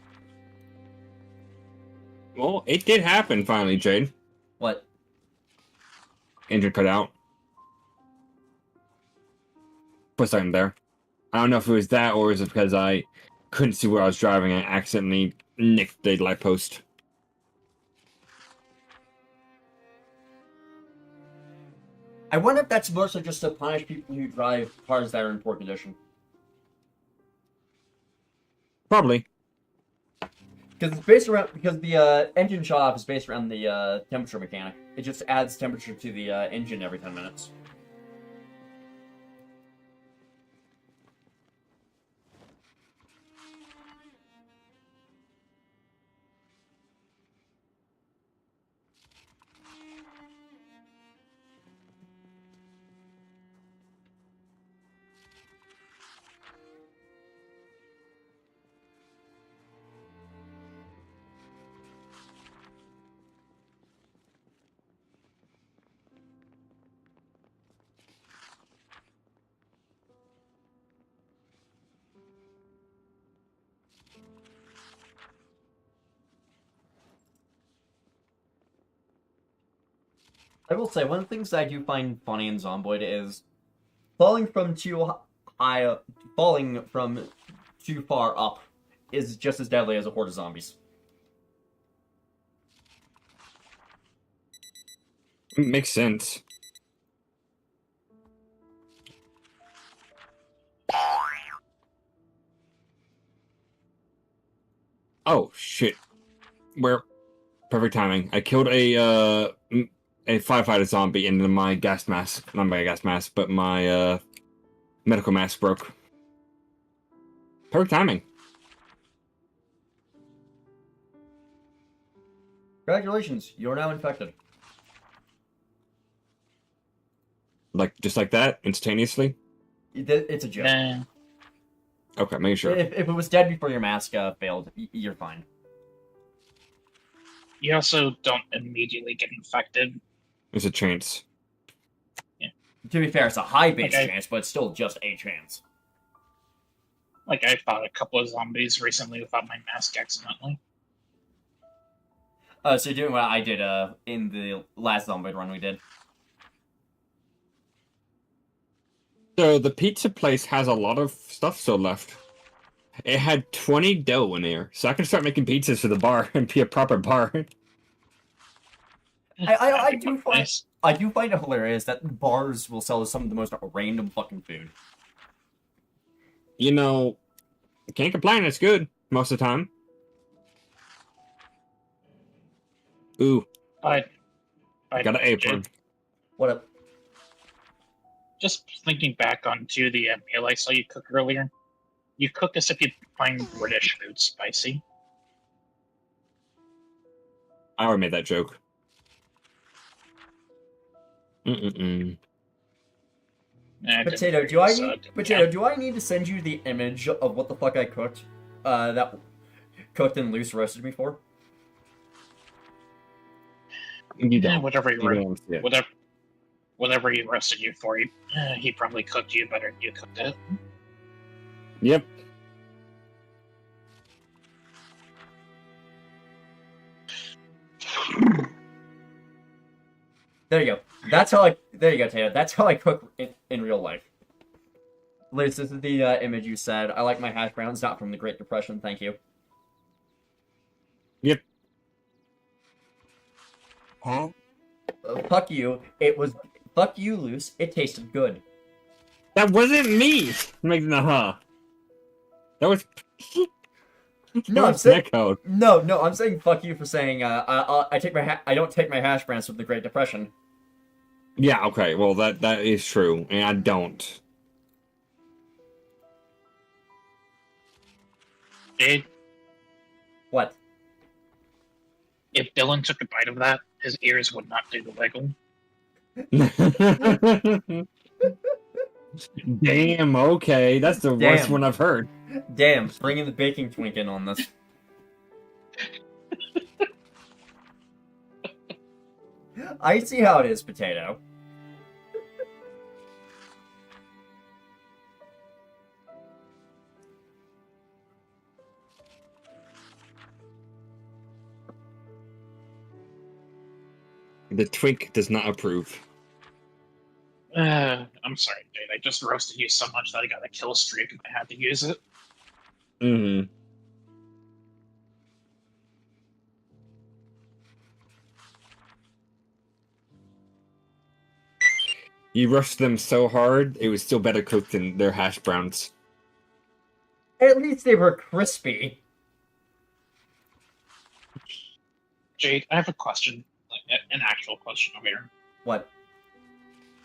[SPEAKER 3] Well, it did happen finally, Jade.
[SPEAKER 1] What?
[SPEAKER 3] Engine cut out. For a second there. I don't know if it was that or is it because I couldn't see where I was driving and I accidentally nicked the light post.
[SPEAKER 1] I wonder if that's mostly just to punish people who drive cars that are in poor condition.
[SPEAKER 3] Probably.
[SPEAKER 1] Because it's based around the engine shut off is based around the temperature mechanic. It just adds temperature to the engine every 10 minutes. I will say, one of the things that I do find funny in Zomboid is falling from high, falling from too far up is just as deadly as a horde of zombies.
[SPEAKER 3] Makes sense. Oh shit! Where? Perfect timing. I killed a firefighter zombie, and then my gas mask, not my gas mask, but my medical mask broke. Perfect timing.
[SPEAKER 1] Congratulations, you're now infected.
[SPEAKER 3] Like just like that, instantaneously.
[SPEAKER 1] It's a joke.
[SPEAKER 2] Nah.
[SPEAKER 3] Okay, make sure.
[SPEAKER 1] If it was dead before your mask failed, you're fine.
[SPEAKER 2] You also don't immediately get infected.
[SPEAKER 3] There's a chance.
[SPEAKER 1] To be fair, it's a high base
[SPEAKER 2] Okay.
[SPEAKER 1] chance, but it's still just a chance.
[SPEAKER 2] Like, I fought a couple of zombies recently without my mask accidentally.
[SPEAKER 1] So you're doing what I did in the last zombie run we did.
[SPEAKER 3] So the pizza place has a lot of stuff still left. It had 20 dough in there, so I can start making pizzas for the bar and be a proper bar.
[SPEAKER 1] I
[SPEAKER 2] That'd be
[SPEAKER 1] do
[SPEAKER 2] quite
[SPEAKER 1] find
[SPEAKER 2] nice.
[SPEAKER 1] I do find it hilarious that bars will sell some of the most random fucking food.
[SPEAKER 3] You know, can't complain. It's good most of the time. Ooh,
[SPEAKER 2] But
[SPEAKER 3] got an apron.
[SPEAKER 1] What up?
[SPEAKER 2] just thinking back onto the meal I saw you cook earlier, you cook as if you find British food spicy.
[SPEAKER 3] I already made that joke. Mm-mm-mm.
[SPEAKER 2] Eh, it
[SPEAKER 1] Potato,
[SPEAKER 2] didn't
[SPEAKER 1] do I
[SPEAKER 2] really
[SPEAKER 1] need
[SPEAKER 2] suck.
[SPEAKER 1] potato? Do I need to send you the image of what the fuck I cooked? That cooked and loose roasted me for.
[SPEAKER 3] You
[SPEAKER 2] Yeah,
[SPEAKER 3] don't.
[SPEAKER 2] whatever
[SPEAKER 3] You don't want to see it.
[SPEAKER 2] whatever he roasted you for, he probably cooked you better than you cooked it.
[SPEAKER 3] Yep.
[SPEAKER 1] There you go. There you go, Tato. That's how I cook in real life. Liz, this is the image you said. I like my hash browns, not from the Great Depression. Thank you.
[SPEAKER 3] Yep.
[SPEAKER 1] Huh? Fuck you. Fuck you, Luce. It tasted good.
[SPEAKER 3] That wasn't me making the That was.
[SPEAKER 1] No, I'm
[SPEAKER 3] was
[SPEAKER 1] saying
[SPEAKER 3] Neko.
[SPEAKER 1] no. I'm saying fuck you for saying I don't take my hash browns from the Great Depression.
[SPEAKER 3] Yeah. Okay. Well, that is true, and I don't.
[SPEAKER 2] Jade,
[SPEAKER 1] What?
[SPEAKER 2] if Dylan took a bite of that, his ears would not do the wiggle.
[SPEAKER 3] Damn. Okay, that's the worst
[SPEAKER 1] Damn.
[SPEAKER 3] one I've heard.
[SPEAKER 1] Damn, bringing the baking twink in on this. I see how it is, Potato.
[SPEAKER 3] The twink does not approve.
[SPEAKER 2] I'm sorry, Jade. I just roasted you so much that I got a kill streak and I had to use it.
[SPEAKER 3] Mm-hmm. You rushed them so hard, it was still better cooked than their hash browns.
[SPEAKER 1] At least they were crispy.
[SPEAKER 2] Jade, I have a question, like an actual question over here.
[SPEAKER 1] What?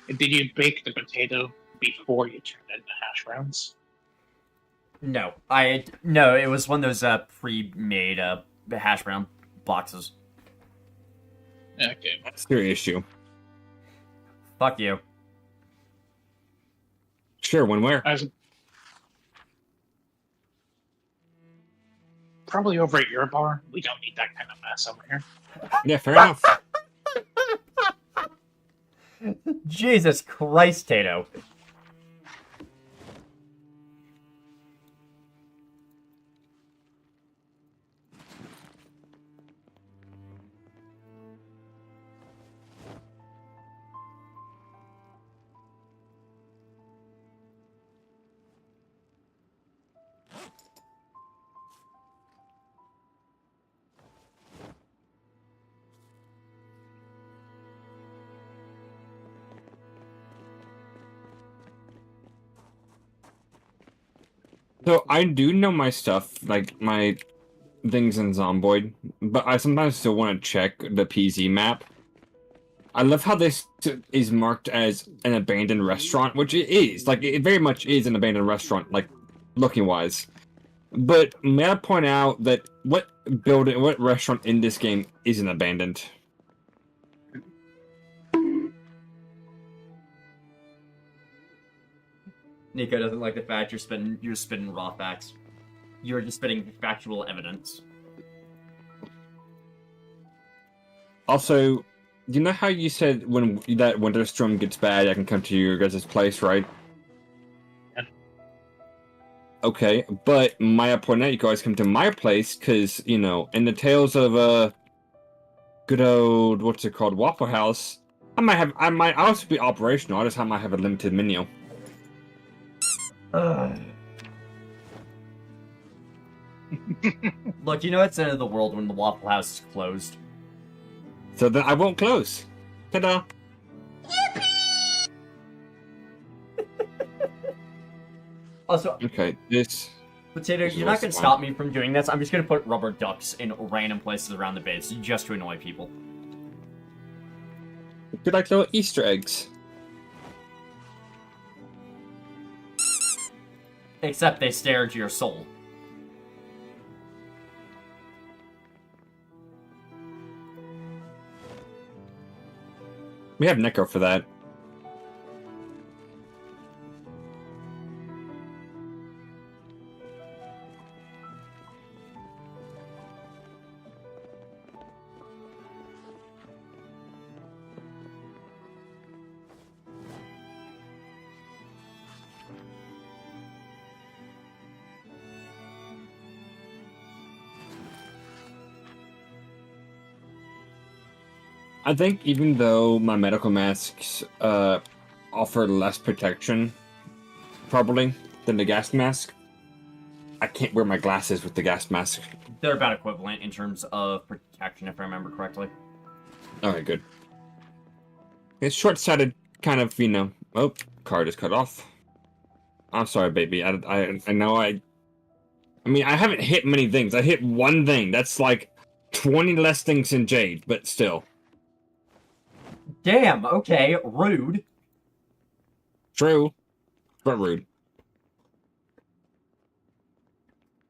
[SPEAKER 2] Did you bake the potato before you turned it into hash browns?
[SPEAKER 1] No, no. It was one of those pre-made hash brown boxes.
[SPEAKER 2] Okay.
[SPEAKER 3] That's your issue.
[SPEAKER 1] Fuck you.
[SPEAKER 3] Sure, when where?
[SPEAKER 2] I was probably over at your bar. We don't need that kind of mess over here.
[SPEAKER 3] Yeah, fair enough.
[SPEAKER 1] Jesus Christ, Tato.
[SPEAKER 3] So I do know my stuff, like my things in Zomboid, but I sometimes still want to check the PZ map. I love how this is marked as an abandoned restaurant, which it is. Like, it very much is an abandoned restaurant, like, looking-wise. But may I point out that what restaurant in this game isn't abandoned?
[SPEAKER 1] Nico doesn't like the fact you're spitting raw facts. You're just spitting factual evidence.
[SPEAKER 3] Also, you know how you said when that winter storm gets bad, I can come to your guys' place, right?
[SPEAKER 2] Yeah.
[SPEAKER 3] Okay, but Maya pointed out you guys come to my place because, you know, in the tales of good old what's it called, Waffle House, I might also be operational. I just might have a limited menu.
[SPEAKER 1] Look, you know it's the end of the world when the Waffle House is closed.
[SPEAKER 3] So then I won't close. Ta-da!
[SPEAKER 1] Also,
[SPEAKER 3] Okay, this...
[SPEAKER 1] Potato,
[SPEAKER 3] This is
[SPEAKER 1] you're not
[SPEAKER 3] also
[SPEAKER 1] going to stop me from doing this. I'm just going to put rubber ducks in random places around the base just to annoy people.
[SPEAKER 3] Good, like little Easter eggs.
[SPEAKER 1] Except they stare into your soul.
[SPEAKER 3] We have Neko for that. I think even though my medical masks offer less protection, probably, than the gas mask, I can't wear my glasses with the gas mask.
[SPEAKER 1] They're about equivalent in terms of protection, if I remember correctly.
[SPEAKER 3] Alright, good. It's short-sighted, kind of, you know... Oh, card is cut off. I'm sorry, baby. I know I mean, I haven't hit many things. I hit one thing. That's like 20 less things than Jade, but still.
[SPEAKER 1] Damn, okay, rude.
[SPEAKER 3] True, but rude.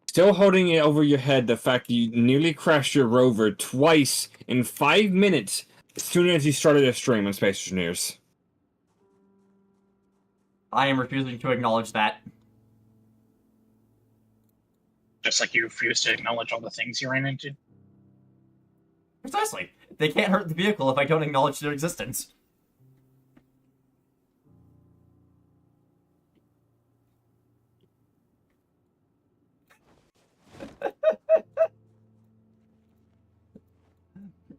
[SPEAKER 3] Still holding it over your head, the fact you nearly crashed your rover twice in 5 minutes as soon as you started a stream on Space Engineers.
[SPEAKER 1] I am refusing to acknowledge that.
[SPEAKER 2] Just like you refuse to acknowledge all the things you ran into.
[SPEAKER 1] Precisely. They can't hurt the vehicle if I don't acknowledge their existence.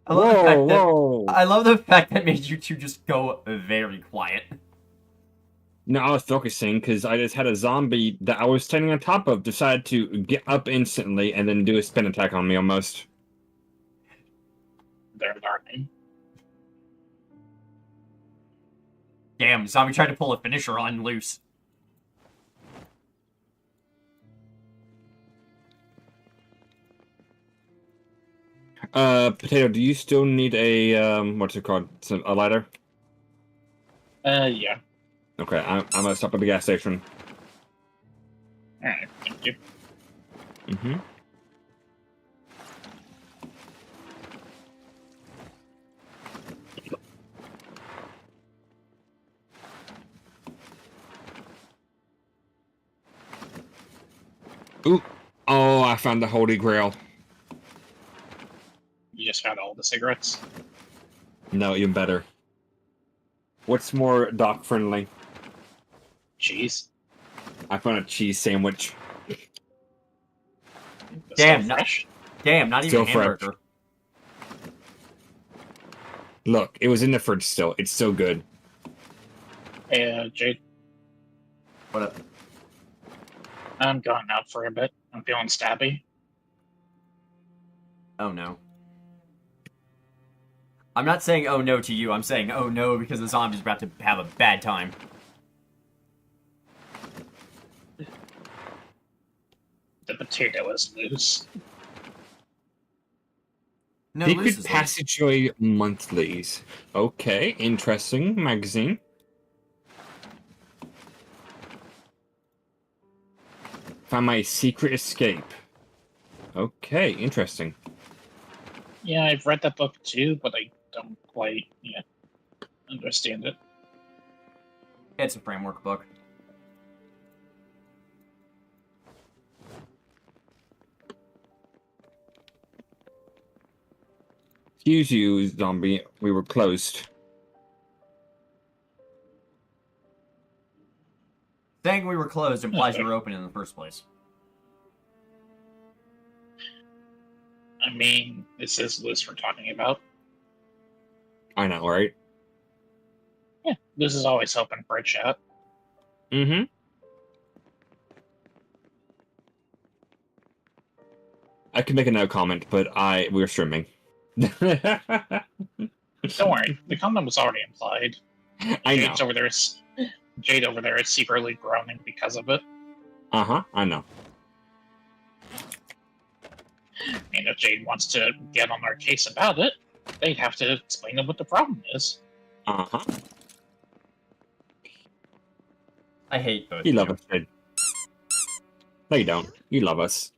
[SPEAKER 1] I love the fact that made you two just go very quiet.
[SPEAKER 3] No, I was focusing because I just had a zombie that I was standing on top of decide to get up instantly and then do a spin attack on me almost.
[SPEAKER 2] They're learning.
[SPEAKER 1] Damn, zombie tried to pull a finisher on loose.
[SPEAKER 3] Potato, do you still need a, what's it called? A lighter?
[SPEAKER 2] Yeah.
[SPEAKER 3] Okay, I'm gonna stop at the gas station.
[SPEAKER 2] Alright, thank you.
[SPEAKER 3] Mm-hmm. Ooh. Oh, I found the Holy Grail.
[SPEAKER 2] You just found all the cigarettes?
[SPEAKER 3] No, even better. What's more doc-friendly?
[SPEAKER 2] Cheese?
[SPEAKER 3] I found a cheese sandwich.
[SPEAKER 1] Damn,
[SPEAKER 2] Still fresh?
[SPEAKER 1] Damn, not even
[SPEAKER 3] Still
[SPEAKER 1] a hamburger.
[SPEAKER 3] Look, it was in the fridge still. It's so good.
[SPEAKER 2] Hey, Jade.
[SPEAKER 1] What up?
[SPEAKER 2] I'm going out for a bit. I'm feeling stabby.
[SPEAKER 1] Oh no. I'm not saying oh no to you, I'm saying oh no because the zombie's about to have a bad time.
[SPEAKER 2] The potato is loose.
[SPEAKER 1] No,
[SPEAKER 3] Secret
[SPEAKER 1] Luce is loose.
[SPEAKER 3] Passageway Monthlies. Okay, interesting magazine. Found my secret escape. Okay, interesting.
[SPEAKER 2] Yeah, I've read that book too, but I don't quite understand it.
[SPEAKER 1] It's a framework book.
[SPEAKER 3] Excuse you, zombie. We were closed.
[SPEAKER 1] Saying we were closed implies we were open in the first place.
[SPEAKER 2] I mean, this is Liz we're talking about.
[SPEAKER 3] I know, right?
[SPEAKER 2] Yeah, Liz is always open for a chat.
[SPEAKER 3] Mm-hmm. I can make a no comment, but we're streaming.
[SPEAKER 2] Don't worry, the comment was already implied.
[SPEAKER 3] I know.
[SPEAKER 2] Jade over there is secretly groaning because of it.
[SPEAKER 3] Uh-huh, I know.
[SPEAKER 2] And if Jade wants to get on our case about it, they'd have to explain what the problem is.
[SPEAKER 3] Uh-huh.
[SPEAKER 1] I hate both.
[SPEAKER 3] You love us, Jade. No, you don't. You love us.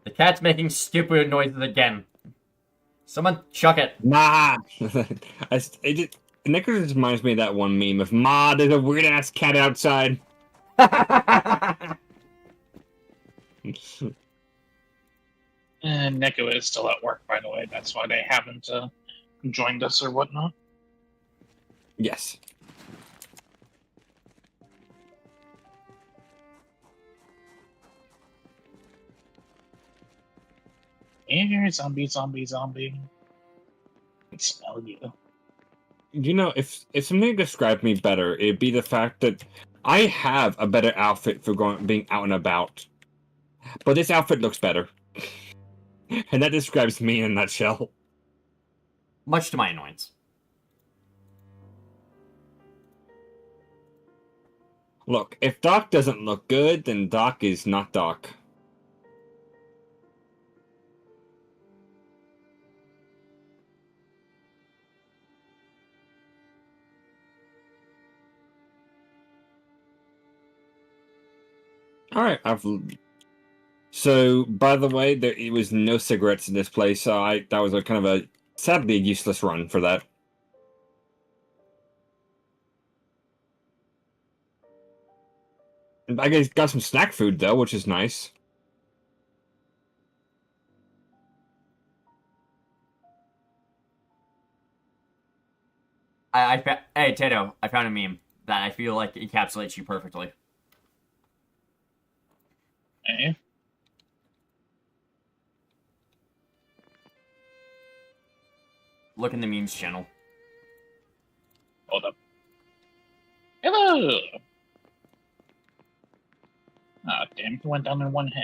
[SPEAKER 1] The cat's making stupid noises again. Someone chuck it.
[SPEAKER 3] Nah! Nick just reminds me of that one meme of, Ma, there's a weird-ass cat outside.
[SPEAKER 2] And Neko is still at work, by the way. That's why they haven't joined us or whatnot.
[SPEAKER 3] Yes.
[SPEAKER 2] Here, zombie, zombie, zombie. I can smell you.
[SPEAKER 3] You know, if something described me better, it'd be the fact that I have a better outfit for being out and about. But this outfit looks better. And that describes me in a nutshell.
[SPEAKER 1] Much to my annoyance.
[SPEAKER 3] Look, if Doc doesn't look good, then Doc is not Doc. Alright, So, by the way, there was no cigarettes in this place, so that was a kind of a sadly useless run for that. I guess got some snack food though, which is nice.
[SPEAKER 1] Hey, Tato, I found a meme that I feel like encapsulates you perfectly.
[SPEAKER 2] Eh?
[SPEAKER 1] Look in the memes channel.
[SPEAKER 2] Hold up. Hello! Ah, damn, it went down in one hit.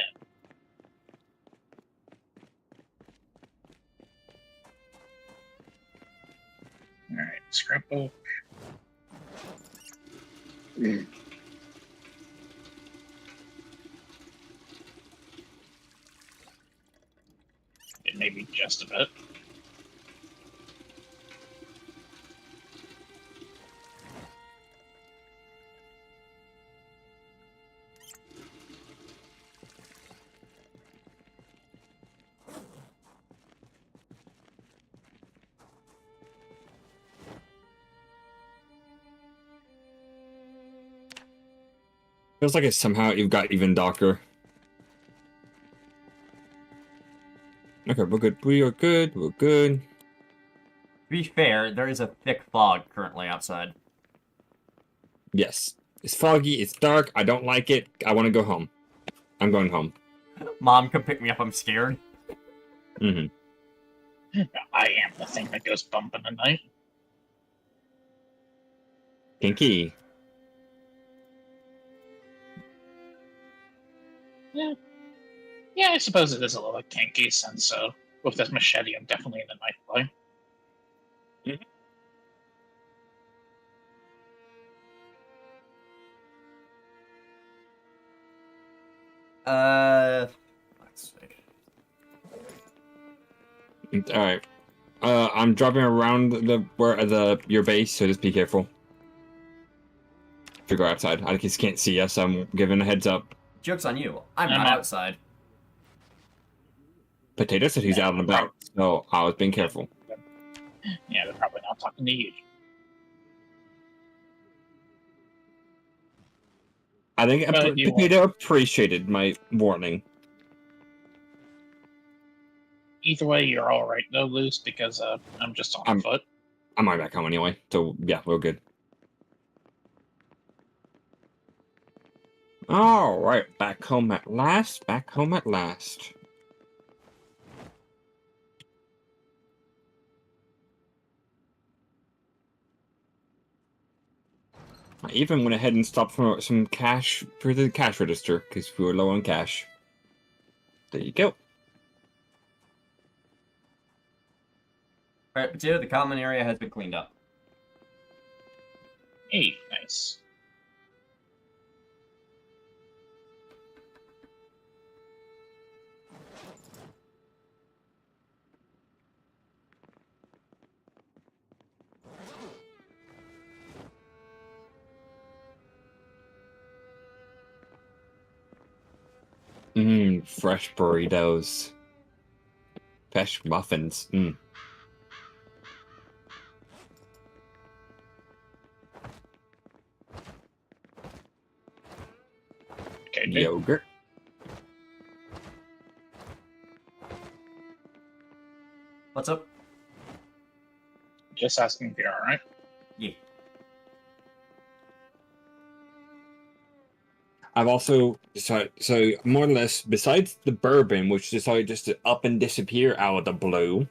[SPEAKER 2] Alright, scrapbook. It may be just a bit.
[SPEAKER 3] Feels like it's somehow you've got even darker. Okay, we're good. We are good. We're good.
[SPEAKER 1] To be fair, there is a thick fog currently outside.
[SPEAKER 3] Yes. It's foggy. It's dark. I don't like it. I want to go home. I'm going home.
[SPEAKER 1] Mom, come pick me up. I'm scared.
[SPEAKER 3] Mm-hmm.
[SPEAKER 2] I am the thing that goes bump in the night.
[SPEAKER 3] Kinky.
[SPEAKER 2] Yeah, I suppose it is a little kinky since with this machete, I'm definitely in the knife play.
[SPEAKER 1] Let's see.
[SPEAKER 3] All right. I'm dropping around your base, so just be careful. If you go outside, I just can't see us. I'm giving a heads up.
[SPEAKER 1] Joke's on you. I'm not outside.
[SPEAKER 3] Potato said he's out and about, so I was being careful.
[SPEAKER 2] Yeah, they're probably not talking to you.
[SPEAKER 3] I think Potato appreciated my warning.
[SPEAKER 2] Either way, you're all right though, Luce, because I'm just on foot.
[SPEAKER 3] I'm right back home anyway, so yeah, we're good. All right, back home at last. Back home at last. I even went ahead and stopped for some cash for the cash register because we were low on cash. There you go.
[SPEAKER 1] Alright, Potato, the common area has been cleaned up.
[SPEAKER 2] Hey, nice.
[SPEAKER 3] Fresh burritos. Fresh muffins.
[SPEAKER 2] Okay,
[SPEAKER 3] Yogurt.
[SPEAKER 1] What's up?
[SPEAKER 2] Just asking if you're alright.
[SPEAKER 1] Yeah.
[SPEAKER 3] I've also decided, so more or less, besides the bourbon, which decided just to up and disappear out of the blue,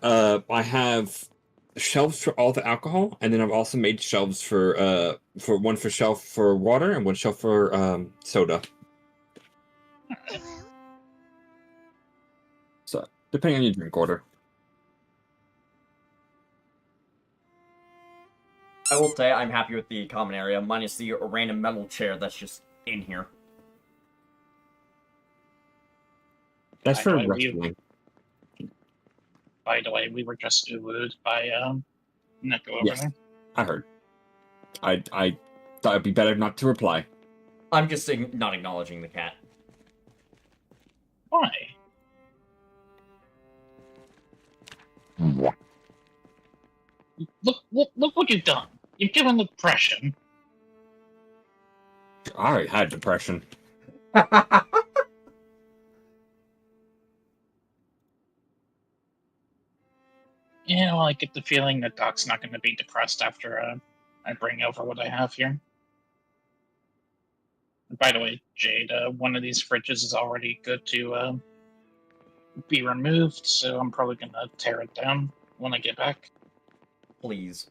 [SPEAKER 3] I have shelves for all the alcohol, and then I've also made shelves for one for shelf for water and one shelf for soda. So depending on your drink order.
[SPEAKER 1] I will say I'm happy with the common area, minus the random metal chair that's just in here.
[SPEAKER 3] That's for wrestling.
[SPEAKER 2] By the way, we were just wooed by Neko over there.
[SPEAKER 3] I heard. I thought it'd be better not to reply.
[SPEAKER 1] I'm just not acknowledging the cat.
[SPEAKER 2] Why? Look what you've done. You've given depression.
[SPEAKER 3] I already had depression.
[SPEAKER 2] Yeah, well, I get the feeling that Doc's not going to be depressed after I bring over what I have here. By the way, Jade, one of these fridges is already good to be removed, so I'm probably going to tear it down when I get back.
[SPEAKER 1] Please.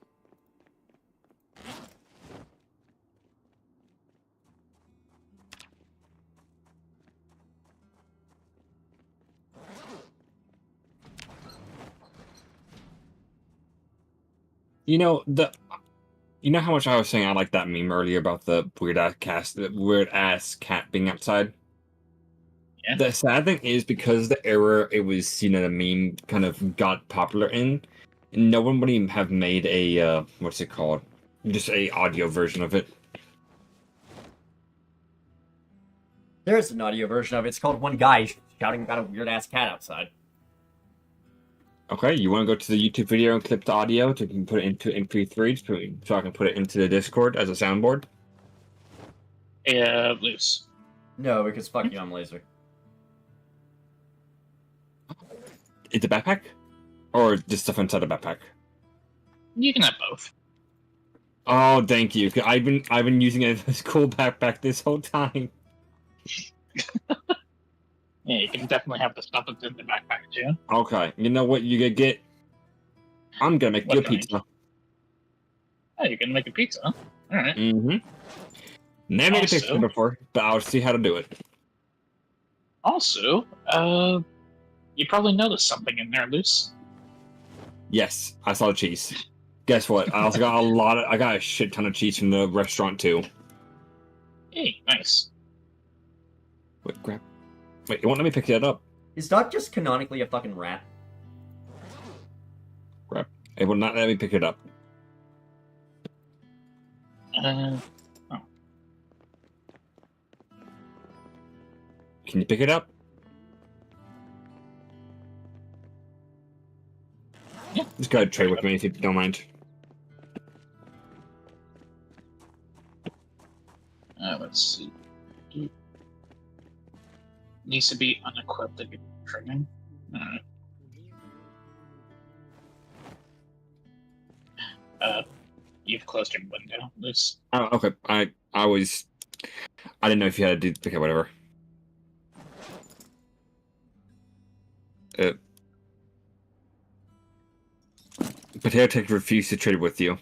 [SPEAKER 3] You know how much I was saying I like that meme earlier about the weird ass cat being outside?
[SPEAKER 2] Yeah.
[SPEAKER 3] The sad thing is because the era it was, the meme kind of got popular in, no one would even have made a what's it called? Just a audio version of it.
[SPEAKER 1] There's an audio version of it. It's called One Guy Shouting About a Weird Ass Cat Outside.
[SPEAKER 3] Okay, you want to go to the YouTube video and clip the audio to put it into MP3 so I can put it into the Discord as a soundboard?
[SPEAKER 2] Yeah, Luce.
[SPEAKER 1] No, because fuck you, I'm laser.
[SPEAKER 3] It's a backpack? Or just stuff inside a backpack?
[SPEAKER 2] You can have both.
[SPEAKER 3] Oh, thank you. I've been using it as a cool backpack this whole time.
[SPEAKER 2] Yeah, you can definitely have the stuff that's in the backpack too.
[SPEAKER 3] Okay, you know what you gonna get? I'm gonna make you a pizza.
[SPEAKER 2] Oh, you're gonna make a pizza? All right.
[SPEAKER 3] Mm-hmm. Never made a pizza before, but I'll see how to do it.
[SPEAKER 2] Also, you probably noticed something in there, Luce.
[SPEAKER 3] Yes, I saw the cheese. Guess what? I also got I got a shit ton of cheese from the restaurant too.
[SPEAKER 2] Hey, nice.
[SPEAKER 3] Wait, grab. Wait, it won't let me pick that up.
[SPEAKER 1] Is Doc just canonically a fucking rat?
[SPEAKER 3] Grab. It will not let me pick it up.
[SPEAKER 2] Oh.
[SPEAKER 3] Can you pick it up?
[SPEAKER 2] Yeah.
[SPEAKER 3] Just go ahead and trade with me if you don't mind.
[SPEAKER 2] Let's see. Needs to be unequipped to be trimming. You've closed your window. This.
[SPEAKER 3] Oh, okay. I didn't know if you had to do okay, whatever. Potato Tech refused to trade with you.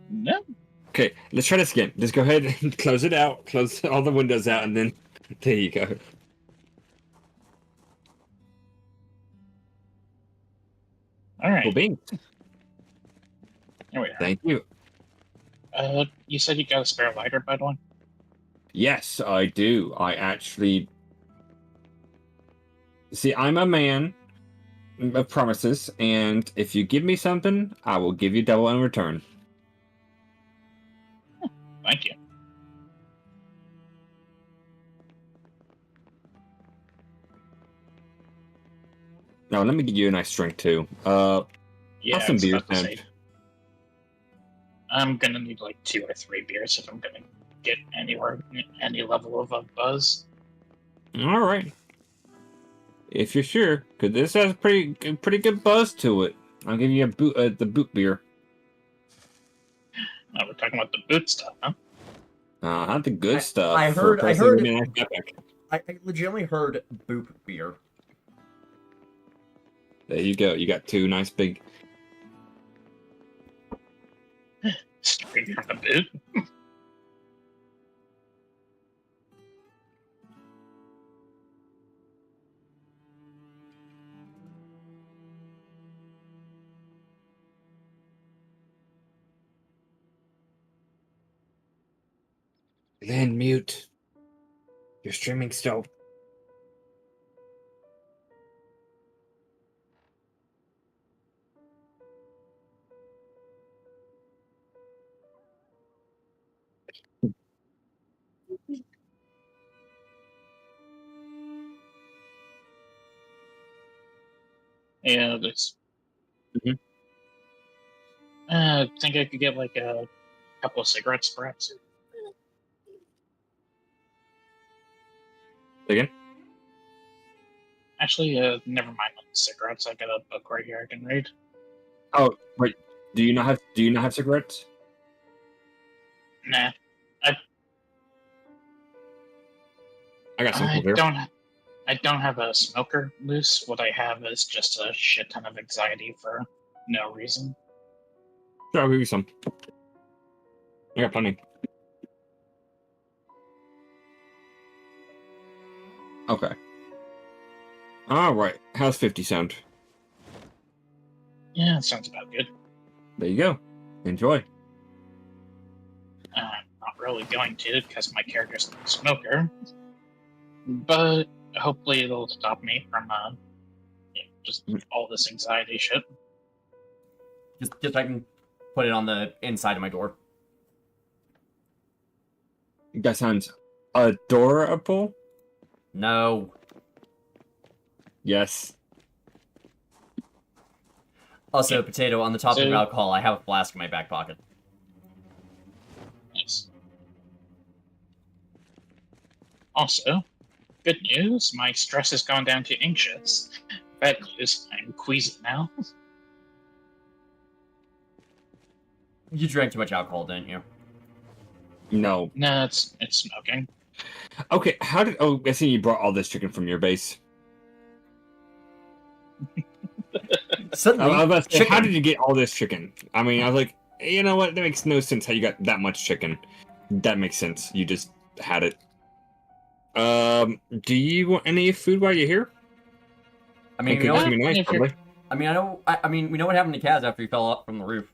[SPEAKER 2] No.
[SPEAKER 3] Okay, let's try this again. Just go ahead and close it out. Close all the windows out, and then there you go.
[SPEAKER 2] All right.
[SPEAKER 3] Cool beans.
[SPEAKER 2] Here we are.
[SPEAKER 3] Thank you.
[SPEAKER 2] You said you got a spare lighter, by the way?
[SPEAKER 3] Yes, I do. I actually... See, I'm a man of promises, and if you give me something, I will give you double in return.
[SPEAKER 2] Thank you.
[SPEAKER 3] No, let me get you a nice drink, too.
[SPEAKER 2] Yeah,
[SPEAKER 3] have some
[SPEAKER 2] I was
[SPEAKER 3] beer,
[SPEAKER 2] about to
[SPEAKER 3] then.
[SPEAKER 2] say. I'm gonna need like 2 or 3 beers if I'm gonna get anywhere, any level of a buzz.
[SPEAKER 3] Alright. If you're sure, because this has pretty good buzz to it. I'll give you the boot beer.
[SPEAKER 2] Oh, we're talking about the boot stuff, huh?
[SPEAKER 3] Not the good stuff.
[SPEAKER 1] I
[SPEAKER 3] for a
[SPEAKER 1] heard-
[SPEAKER 3] person with a nice backpack.
[SPEAKER 1] I legitimately heard boop beer.
[SPEAKER 3] There you go. You got 2 nice big...
[SPEAKER 2] Straight from the boot.
[SPEAKER 3] Lynn, mute. You're streaming still.
[SPEAKER 2] Yeah, this.
[SPEAKER 3] Mhm.
[SPEAKER 2] I think I could get like a couple of cigarettes, perhaps.
[SPEAKER 3] Again?
[SPEAKER 2] Actually, never mind on the cigarettes. I got a book right here I can read.
[SPEAKER 3] Oh, wait. Do you not have cigarettes?
[SPEAKER 2] Nah,
[SPEAKER 3] I got some
[SPEAKER 2] I
[SPEAKER 3] here.
[SPEAKER 2] don't have a smoker loose. What I have is just a shit ton of anxiety for no reason.
[SPEAKER 3] Sure, I'll give you some. I got plenty. Okay. Alright. How's 50 sound?
[SPEAKER 2] Yeah, that sounds about good.
[SPEAKER 3] There you go. Enjoy.
[SPEAKER 2] I'm not really going to because my character's not a smoker. But hopefully it'll stop me from just all this anxiety shit.
[SPEAKER 1] Just I can put it on the inside of my door.
[SPEAKER 3] That sounds adorable.
[SPEAKER 1] No.
[SPEAKER 3] Yes.
[SPEAKER 1] Also,
[SPEAKER 2] Yeah.
[SPEAKER 1] Potato, on the topic
[SPEAKER 2] So-
[SPEAKER 1] of alcohol, I have a flask in my back pocket.
[SPEAKER 2] Nice. Also, good news, my stress has gone down to anxious. Bad news, I'm queasy now.
[SPEAKER 1] You drank too much alcohol, didn't you?
[SPEAKER 3] No.
[SPEAKER 2] No, it's smoking.
[SPEAKER 3] Okay, how did... Oh, I see you brought all this chicken from your base.
[SPEAKER 1] Suddenly,
[SPEAKER 3] I was about to say,
[SPEAKER 1] chicken.
[SPEAKER 3] how did you get all this chicken? I mean, I was like, you know what? That makes no sense how you got that much chicken. That makes sense. You just had it. Do you want any food while you're here?
[SPEAKER 1] I mean,
[SPEAKER 3] It
[SPEAKER 1] we
[SPEAKER 3] could
[SPEAKER 1] know,
[SPEAKER 3] just be nice,
[SPEAKER 2] if you're-
[SPEAKER 3] probably.
[SPEAKER 1] I mean, I mean, we know what happened to Kaz after he fell off from the roof.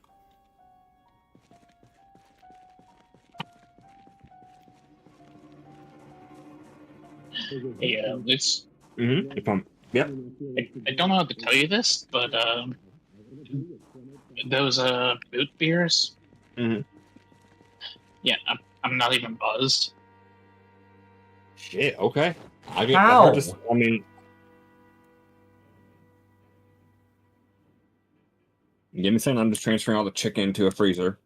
[SPEAKER 2] Hey, Luce,
[SPEAKER 3] Yep.
[SPEAKER 2] I don't know how to tell you this, but those boot beers,
[SPEAKER 3] Mhm.
[SPEAKER 2] yeah, I'm not even buzzed.
[SPEAKER 3] Shit. Okay. I get
[SPEAKER 1] How?
[SPEAKER 3] hard to. I mean, give me a second. I'm just transferring all the chicken into a freezer.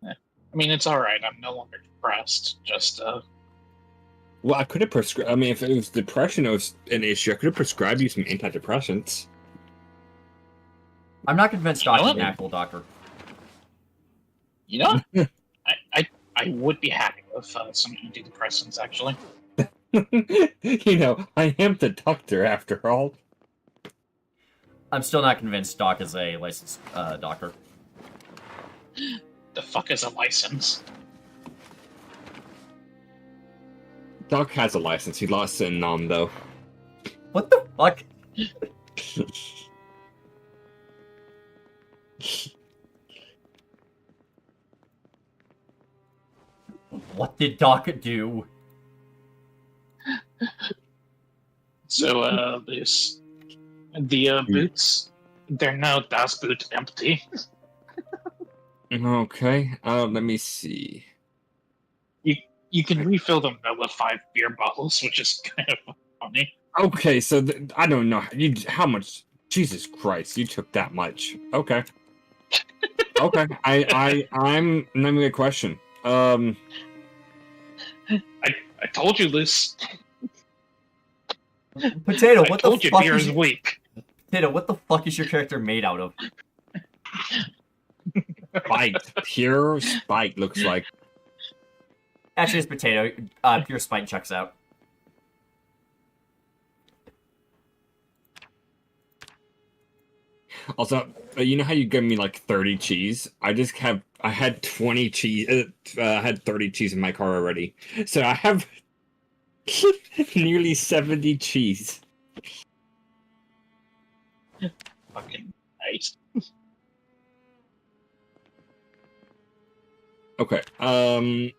[SPEAKER 2] I mean, it's all right. I'm no longer depressed. Just
[SPEAKER 3] Well, I could have prescribed. I mean, if it was depression, it was an issue. I could have prescribed you some antidepressants.
[SPEAKER 1] I'm not convinced
[SPEAKER 2] You know
[SPEAKER 1] Doc's
[SPEAKER 2] what?
[SPEAKER 1] an actual doctor.
[SPEAKER 2] you know, what? I would be happy with some antidepressants actually.
[SPEAKER 3] You know, I am the doctor after all.
[SPEAKER 1] I'm still not convinced Doc is a licensed doctor.
[SPEAKER 2] The fuck is a license?
[SPEAKER 3] Doc has a license. He lost it in Nom, though.
[SPEAKER 1] What the fuck? What did Doc do?
[SPEAKER 2] So the boots, they're now Das Boot empty.
[SPEAKER 3] Okay. Let me see.
[SPEAKER 2] You can refill them now with 5 beer bottles, which is kind of funny.
[SPEAKER 3] Okay, so I don't know how much. Jesus Christ, you took that much. Okay. Okay. I'm. Let me get a question.
[SPEAKER 2] I told you this.
[SPEAKER 1] Potato,
[SPEAKER 2] I
[SPEAKER 1] what the
[SPEAKER 2] told you
[SPEAKER 1] fuck
[SPEAKER 2] beer
[SPEAKER 1] is
[SPEAKER 2] is weak.
[SPEAKER 1] Potato, what the fuck is your character made out of?
[SPEAKER 3] Spiked. Pure spike looks like.
[SPEAKER 1] Actually, it's Potato. Pure Spite checks out.
[SPEAKER 3] Also, you know how you give me like 30 cheese? I had 20 cheese. I had 30 cheese in my car already, so I have nearly 70 cheese.
[SPEAKER 2] Fucking nice.
[SPEAKER 3] Okay. I'm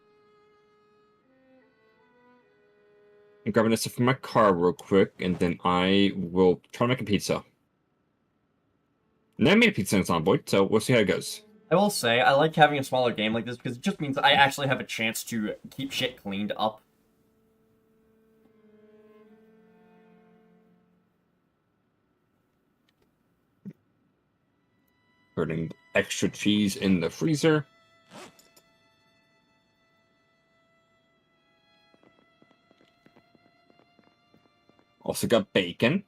[SPEAKER 3] grabbing this from my car real quick, and then I will try to make a pizza. And I made a pizza in Zomboid, so we'll see how it goes.
[SPEAKER 1] I will say, I like having a smaller game like this because it just means I actually have a chance to keep shit cleaned up.
[SPEAKER 3] Putting extra cheese in the freezer. Also got bacon.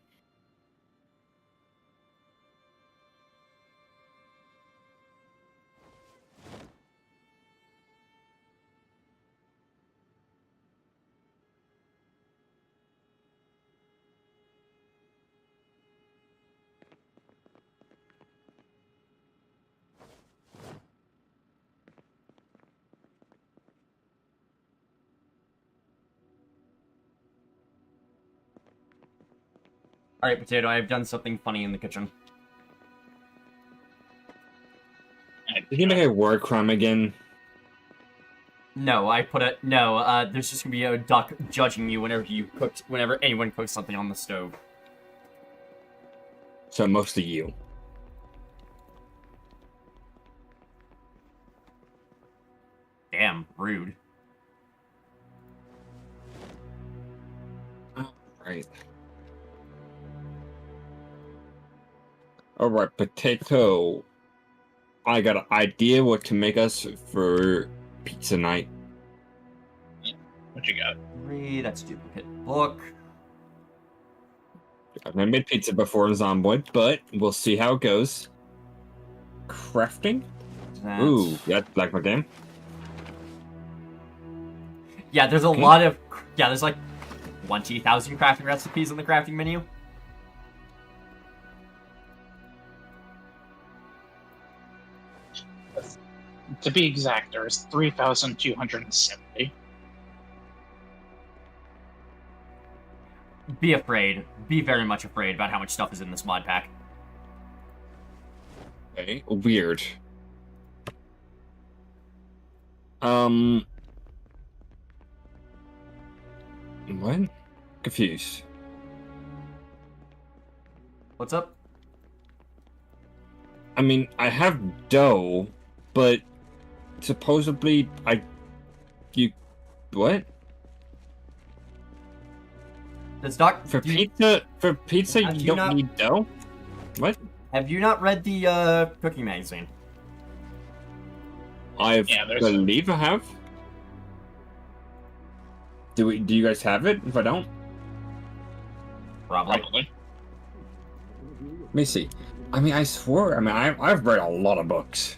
[SPEAKER 1] Alright, Potato, I have done something funny in the kitchen.
[SPEAKER 3] Did you make a war crime again?
[SPEAKER 1] No, I put it. No, there's just gonna be a duck judging you whenever anyone cooks something on the stove.
[SPEAKER 3] So mostly you.
[SPEAKER 1] Damn, rude.
[SPEAKER 3] Right. Alright, Potato. I got an idea what to make us for pizza night.
[SPEAKER 2] What you got?
[SPEAKER 1] That's duplicate book.
[SPEAKER 3] I've never made pizza before in Zomboid, but we'll see how it goes. Crafting?
[SPEAKER 1] That's...
[SPEAKER 3] Ooh, that's like my game.
[SPEAKER 1] Yeah, there's a lot of... Yeah, there's like 20,000 crafting recipes in the crafting menu.
[SPEAKER 2] To be exact, there is 3,270.
[SPEAKER 1] Be afraid. Be very much afraid about how much stuff is in this mod pack.
[SPEAKER 3] Okay, weird. What? Confused.
[SPEAKER 1] What's up?
[SPEAKER 3] I mean, I have dough, but supposedly you what?
[SPEAKER 1] Does Doc
[SPEAKER 3] For
[SPEAKER 1] do you-
[SPEAKER 3] pizza
[SPEAKER 1] Have
[SPEAKER 3] you
[SPEAKER 1] you
[SPEAKER 3] don't
[SPEAKER 1] not-
[SPEAKER 3] need dough? What?
[SPEAKER 1] Have you not read the cooking magazine?
[SPEAKER 3] I
[SPEAKER 2] Yeah, there's
[SPEAKER 3] believe I have. Do you guys have it? If I don't,
[SPEAKER 1] Probably.
[SPEAKER 2] Probably.
[SPEAKER 3] let me see. I mean, I swore. I mean, I've read a lot of books.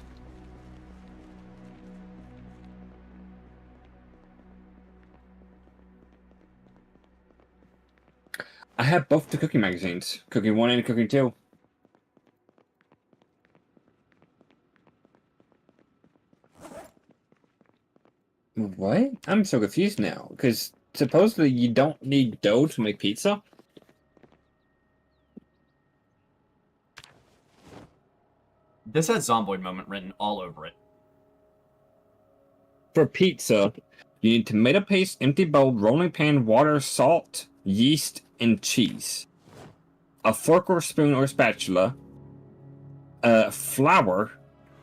[SPEAKER 3] I have both the cooking magazines, Cooking 1 and Cooking 2. What? I'm so confused now, because supposedly you don't need dough to make pizza.
[SPEAKER 1] This has Zomboid moment written all over it.
[SPEAKER 3] For pizza, you need tomato paste, empty bowl, rolling pan, water, salt, yeast, and cheese. A fork or spoon or spatula, flour,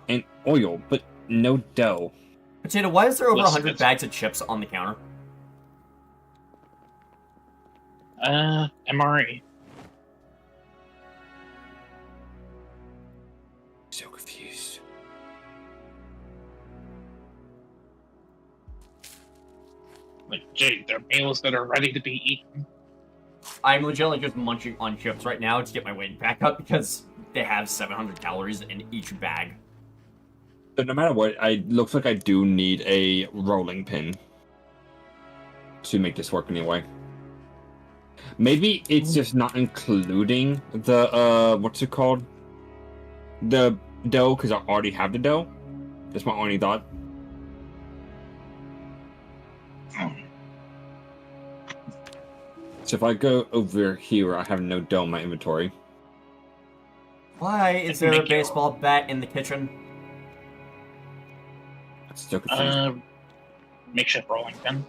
[SPEAKER 3] and oil, but no dough.
[SPEAKER 1] Potato, why is there over
[SPEAKER 2] Listen,
[SPEAKER 1] 100
[SPEAKER 2] it's-
[SPEAKER 1] bags of chips on the counter?
[SPEAKER 2] MRE.
[SPEAKER 3] So confused.
[SPEAKER 2] Like, gee, they're meals that are ready to be eaten.
[SPEAKER 1] I'm legitimately just munching on chips right now to get my weight back up because they have 700 calories in each bag.
[SPEAKER 3] But no matter what, looks like I do need a rolling pin to make this work anyway. Maybe it's just not including the what's it called? The dough, because I already have the dough. That's my only thought. So if I go over here, I have no dough in my inventory.
[SPEAKER 1] Why is there a baseball bat in the kitchen?
[SPEAKER 3] That's still confused.
[SPEAKER 2] Makeshift rolling pin.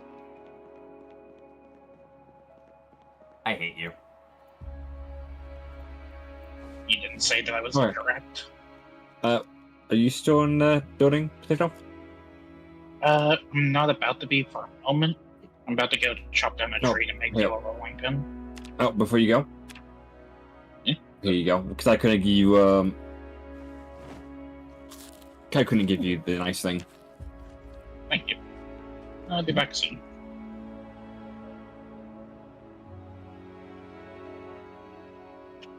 [SPEAKER 1] I hate you.
[SPEAKER 2] You didn't say that I was
[SPEAKER 3] Right.
[SPEAKER 2] incorrect.
[SPEAKER 3] Are you still in the building, Potato?
[SPEAKER 2] I'm not about to be for a moment. I'm about to go chop down a
[SPEAKER 3] Oh,
[SPEAKER 2] tree to make
[SPEAKER 3] yeah.
[SPEAKER 2] you a rolling pin.
[SPEAKER 3] Oh, before you go?
[SPEAKER 2] Yeah.
[SPEAKER 3] Here you go. Because I couldn't give you, I couldn't give you the nice thing.
[SPEAKER 2] Thank you. I'll be back soon.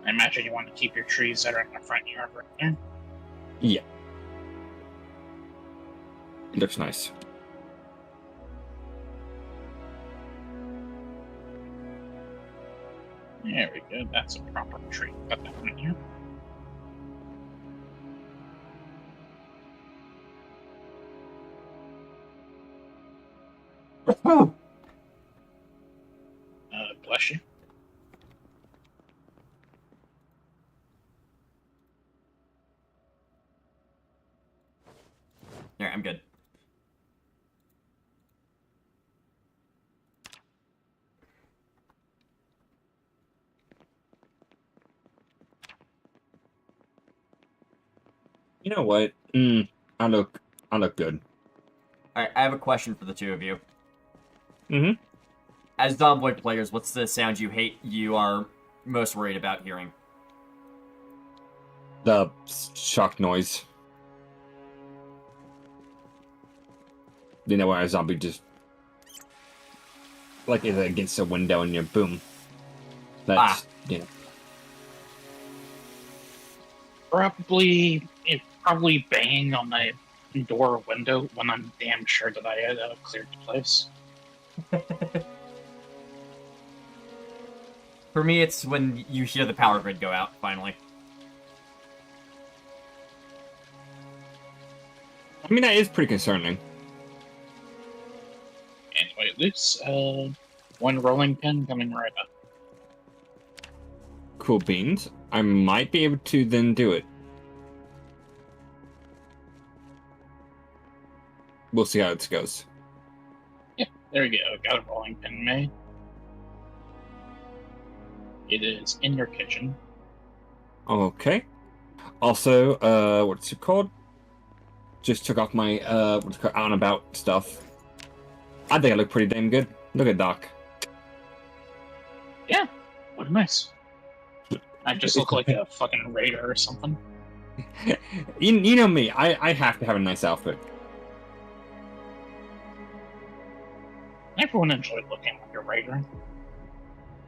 [SPEAKER 2] I imagine you want to keep your trees that are in the front yard right there.
[SPEAKER 3] Yeah. It looks nice.
[SPEAKER 2] There we go. That's a proper tree. Got that one here. Bless you.
[SPEAKER 1] Yeah, I'm good.
[SPEAKER 3] You know what? I look good.
[SPEAKER 1] Alright, I have a question for the two of you.
[SPEAKER 3] Mm-hmm.
[SPEAKER 1] As Domboy players, what's the sound you are most worried about hearing?
[SPEAKER 3] The shock noise. You know, when a zombie just like is against a window and you boom. That's you know.
[SPEAKER 2] Probably banging on my door or window when I'm damn sure that I had cleared the place.
[SPEAKER 1] For me, it's when you hear the power grid go out, finally.
[SPEAKER 3] I mean, that is pretty concerning.
[SPEAKER 2] Anyway, this one rolling pin coming right up.
[SPEAKER 3] Cool beans. I might be able to then do it. We'll see how it goes.
[SPEAKER 2] Yeah, there we go. Got a rolling pin made. It is in your kitchen.
[SPEAKER 3] Okay. Also, what's it called? Just took off my what's it called, out and about stuff. I think I look pretty damn good. Look at Doc.
[SPEAKER 2] Yeah, look nice. I just look like a fucking raider or something.
[SPEAKER 3] You know me. I have to have a nice outfit.
[SPEAKER 2] Everyone enjoyed looking like a raider.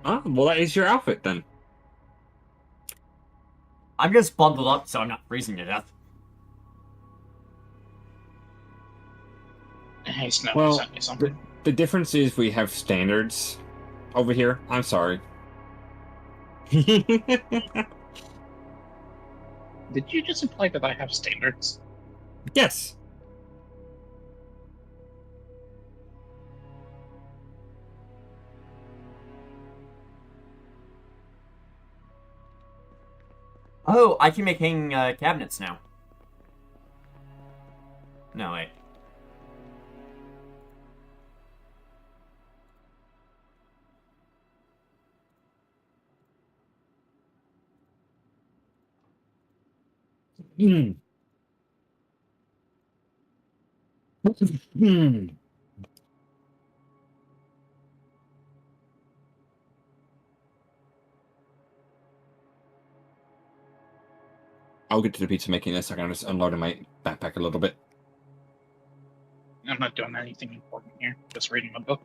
[SPEAKER 3] Ah, well, that is your outfit then.
[SPEAKER 1] I'm just bundled up so I'm not freezing to death.
[SPEAKER 2] Hey, Snow,
[SPEAKER 3] Well,
[SPEAKER 2] sent me something.
[SPEAKER 3] The difference is we have standards over here. I'm sorry.
[SPEAKER 2] Did you just imply that I have standards?
[SPEAKER 3] Yes.
[SPEAKER 1] Oh, I can make hanging cabinets now. No, wait.
[SPEAKER 3] Hmm. Hmm. I'll get to the pizza making in a second. I'm just unloading my backpack a little bit.
[SPEAKER 2] I'm not doing anything important here. Just reading a book.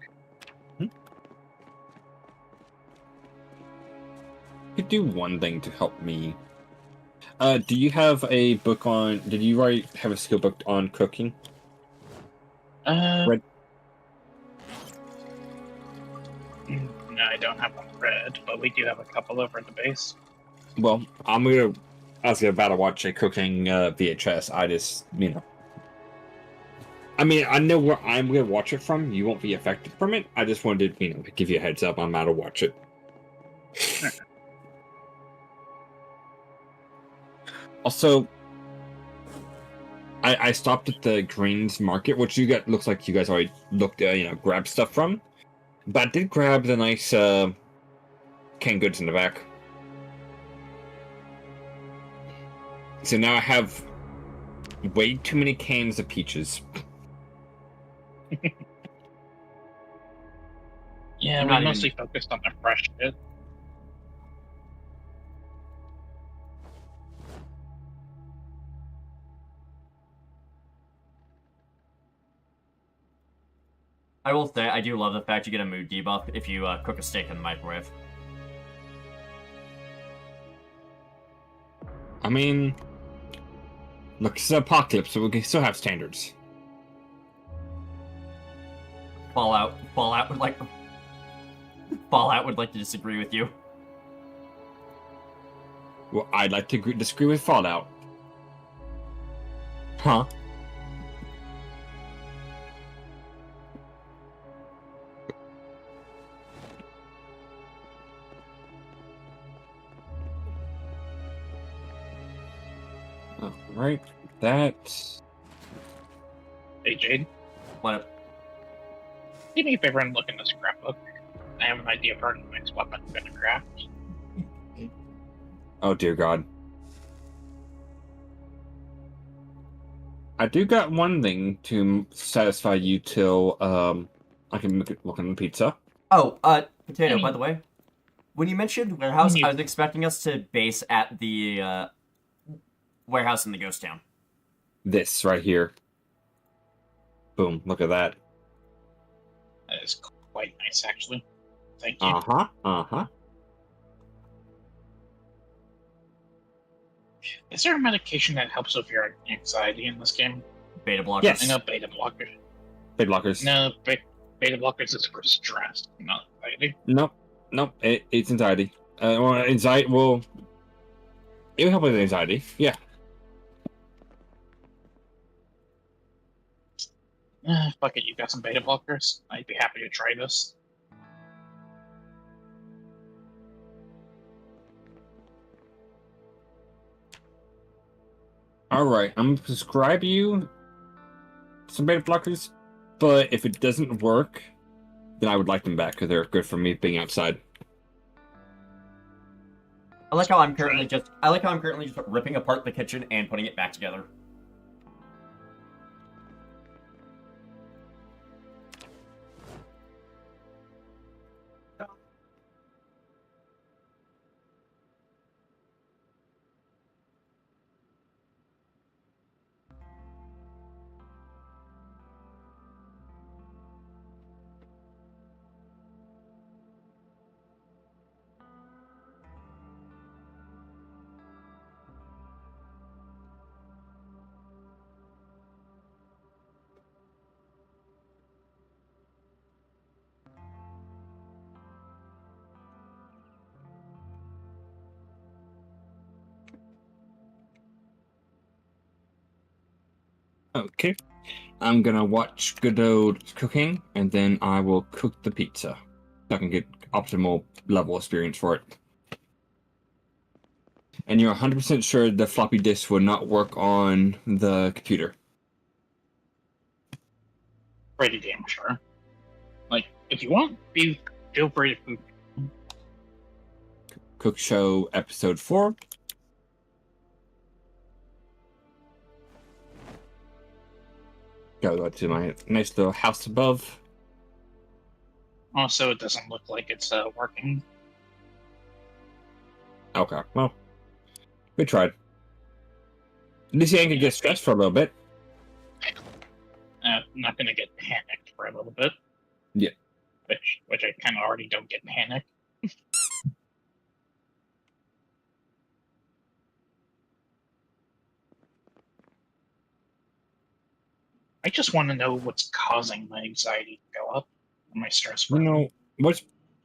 [SPEAKER 3] Could do one thing to help me. Do you have a book on? Did you have a skill book on cooking? Red.
[SPEAKER 2] No, I don't have one read, but we do have a couple over at the base.
[SPEAKER 3] Well, I was about to watch a cooking VHS. I just, I mean, I know where I'm gonna watch it from. You won't be affected from it. I just wanted to, give you a heads up on how to watch it. Also, I stopped at the Greens Market, which looks like you guys already looked, grabbed stuff from. But I did grab the nice canned goods in the back. So now I have way too many cans of peaches.
[SPEAKER 2] Yeah, we mostly focused on the fresh shit.
[SPEAKER 1] I will say, I do love the fact you get a mood debuff if you cook a steak in the microwave.
[SPEAKER 3] I mean, look, it's an apocalypse, so we can still have standards.
[SPEAKER 1] Fallout would like to disagree with you.
[SPEAKER 3] Well, I'd like to disagree with Fallout. Huh? Alright, that...
[SPEAKER 2] Hey, Jade.
[SPEAKER 1] What?
[SPEAKER 2] Do me a favor and look in this scrapbook. I have an idea for the next weapon I'm gonna craft.
[SPEAKER 3] Oh, dear God. I do got one thing to satisfy you till, I can look on the pizza.
[SPEAKER 1] Oh, Potato, by the way. When you mentioned warehouse, I was expecting us to base at the, warehouse in the ghost town.
[SPEAKER 3] This right here. Boom, look at that.
[SPEAKER 2] That is quite nice, actually. Thank you.
[SPEAKER 3] Uh-huh, uh-huh.
[SPEAKER 2] Is there a medication that helps with your anxiety in this game?
[SPEAKER 1] Beta blockers?
[SPEAKER 3] Yes.
[SPEAKER 2] I know beta blockers.
[SPEAKER 3] Beta blockers.
[SPEAKER 2] No, beta blockers is for stress, not anxiety.
[SPEAKER 3] Nope, it's anxiety. Anxiety, well... It will help with anxiety, yeah.
[SPEAKER 2] Fuck it, you got some beta blockers? I'd be happy to try this.
[SPEAKER 3] Alright, I'm gonna prescribe you some beta blockers, but if it doesn't work, then I would like them back, because they're good for me being outside.
[SPEAKER 1] I like how I'm currently just ripping apart the kitchen and putting it back together.
[SPEAKER 3] Okay. I'm gonna watch good old cooking, and then I will cook the pizza. So I can get optimal level experience for it. And you're 100% sure the floppy disk will not work on the computer?
[SPEAKER 2] Pretty damn sure. Like, if you want, feel free to.
[SPEAKER 3] Cook Show Episode 4. Go to my nice little house above.
[SPEAKER 2] Also, it doesn't look like it's working.
[SPEAKER 3] Okay, well, we tried. At least you ain't gonna get stressed for a little bit.
[SPEAKER 2] I'm not gonna get panicked for a little bit.
[SPEAKER 3] Yeah.
[SPEAKER 2] Which I kind of already don't get panicked. I just want to know what's causing my anxiety to go up and my stress.
[SPEAKER 3] You know, what's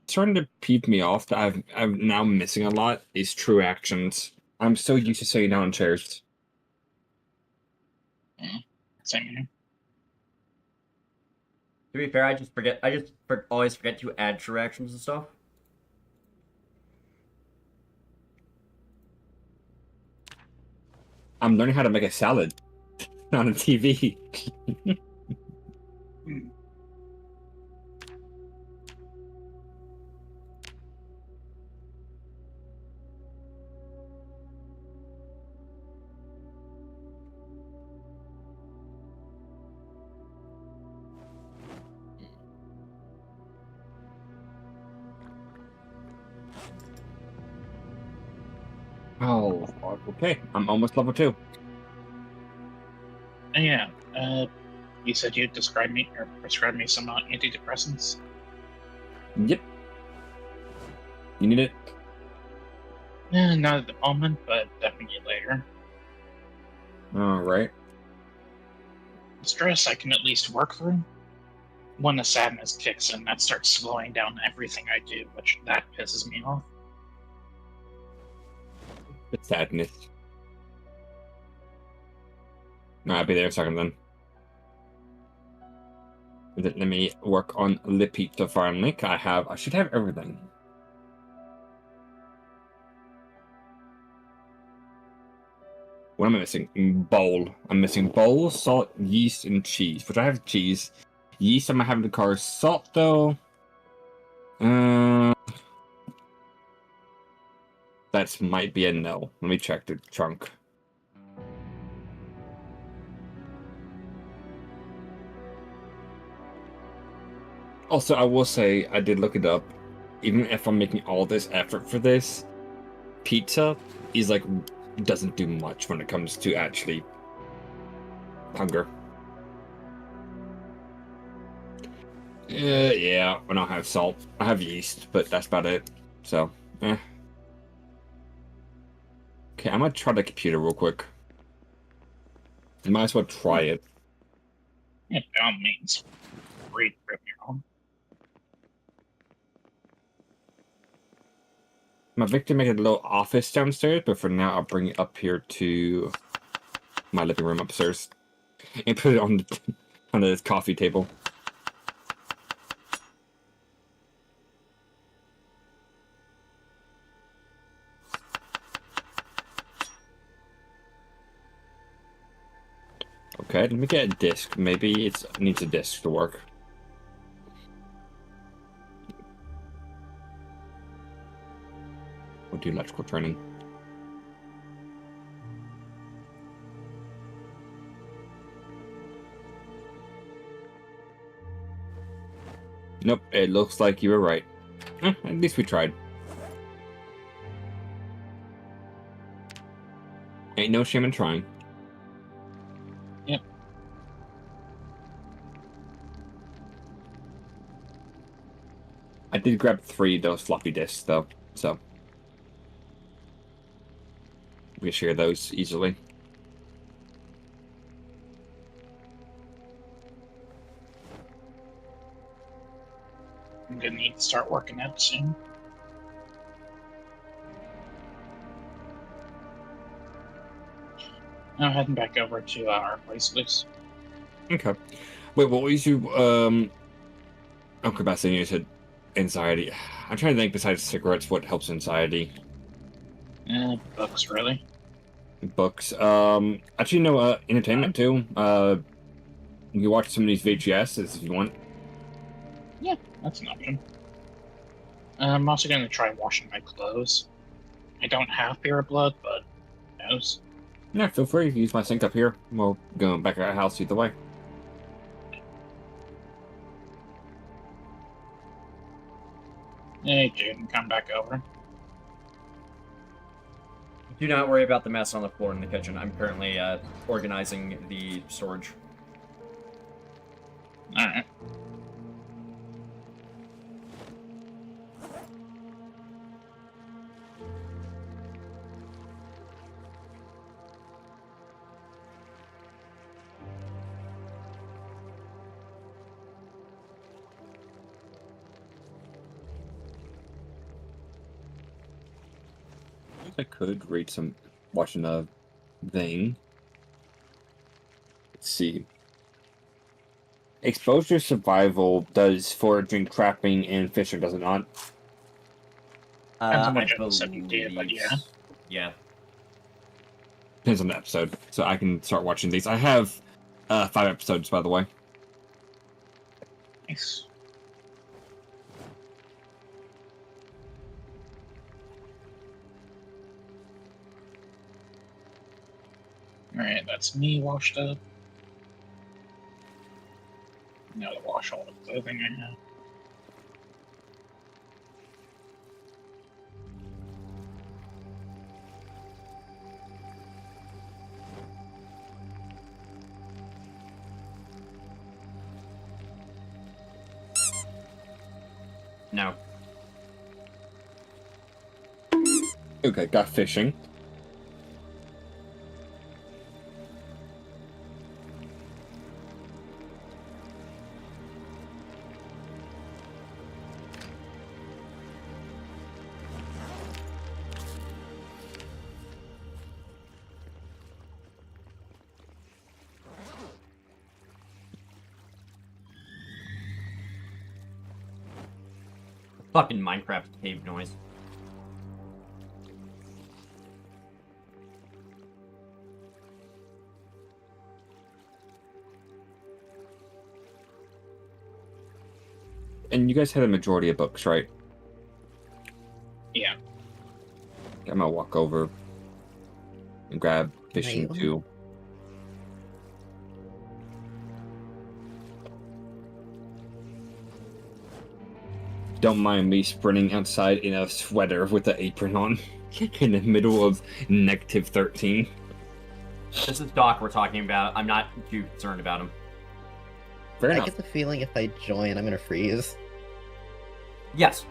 [SPEAKER 3] starting to peeve me off that I'm now missing a lot is true actions. I'm so used to sitting down in chairs.
[SPEAKER 2] Same here.
[SPEAKER 1] To be fair, always forget to add true actions and stuff.
[SPEAKER 3] I'm learning how to make a salad on a TV. Oh, okay. I'm almost level 2.
[SPEAKER 2] And yeah, you said you'd prescribe me some antidepressants.
[SPEAKER 3] Yep. You need it?
[SPEAKER 2] Not at the moment, but definitely later.
[SPEAKER 3] Alright.
[SPEAKER 2] Stress I can at least work through. When the sadness kicks in, that starts slowing down everything I do, which that pisses me off.
[SPEAKER 3] The sadness. No, I'll be there in a second then. Let me work on the pizza finally. I should have everything. What am I missing? Bowl. I'm missing bowl, salt, yeast, and cheese. Which I have cheese. Yeast, I'm having the car. Salt, though. That might be a no. Let me check the trunk. Also, I will say, I did look it up. Even if I'm making all this effort for this, pizza is like, doesn't do much when it comes to actually hunger. Yeah, I don't have salt. I have yeast, but that's about it. So, Okay, I'm gonna try the computer real quick. You might as well try it.
[SPEAKER 2] Yeah, by all means. Read from your own.
[SPEAKER 3] My Victor made a little office downstairs, but for now I'll bring it up here to my living room upstairs and put it on the coffee table. Okay, let me get a disc. Maybe it needs a disc to work. We'll do electrical training. Nope, it looks like you were right. At least we tried. Ain't no shame in trying.
[SPEAKER 2] Yep.
[SPEAKER 3] I did grab 3 of those floppy disks, though, so we can share those easily.
[SPEAKER 2] I'm gonna need to start working out soon. I'm heading back over to our place, Luce.
[SPEAKER 3] Okay. Wait, what was you, Uncle Bassin, you said anxiety. I'm trying to think besides cigarettes, what helps anxiety?
[SPEAKER 2] Books, really.
[SPEAKER 3] Books. Actually, no, entertainment, too. You can watch some of these VHSs if you want.
[SPEAKER 2] Yeah, that's an option. I'm also going to try washing my clothes. I don't have fear of blood, but who knows?
[SPEAKER 3] Yeah, feel free to use my sink up here. We'll go back at our house either way.
[SPEAKER 2] Hey, Jaden, come back over.
[SPEAKER 1] Do not worry about the mess on the floor in the kitchen. I'm currently organizing the storage.
[SPEAKER 2] Alright.
[SPEAKER 3] I could read some, watch another thing. Let's see. Exposure survival does foraging, trapping, and fishing, does it not?
[SPEAKER 2] Depends on
[SPEAKER 1] I
[SPEAKER 2] what episode you did, but yeah.
[SPEAKER 1] Yeah.
[SPEAKER 3] Depends on the episode, so I can start watching these. I have 5 episodes, by the way.
[SPEAKER 2] Nice. Alright, that's me washed up. Now to wash all the clothing I have.
[SPEAKER 1] No.
[SPEAKER 3] Okay, got fishing.
[SPEAKER 1] Fucking Minecraft cave noise.
[SPEAKER 3] And you guys had a majority of books, right?
[SPEAKER 2] Yeah.
[SPEAKER 3] I'm gonna walk over and grab fishing
[SPEAKER 5] Right.
[SPEAKER 3] too. Don't mind me sprinting outside in a sweater with an apron on in the middle of -13.
[SPEAKER 1] This is Doc we're talking about. I'm not too concerned about him.
[SPEAKER 3] Fair
[SPEAKER 5] I
[SPEAKER 3] enough.
[SPEAKER 5] get the feeling if I join, I'm gonna freeze.
[SPEAKER 1] Yes.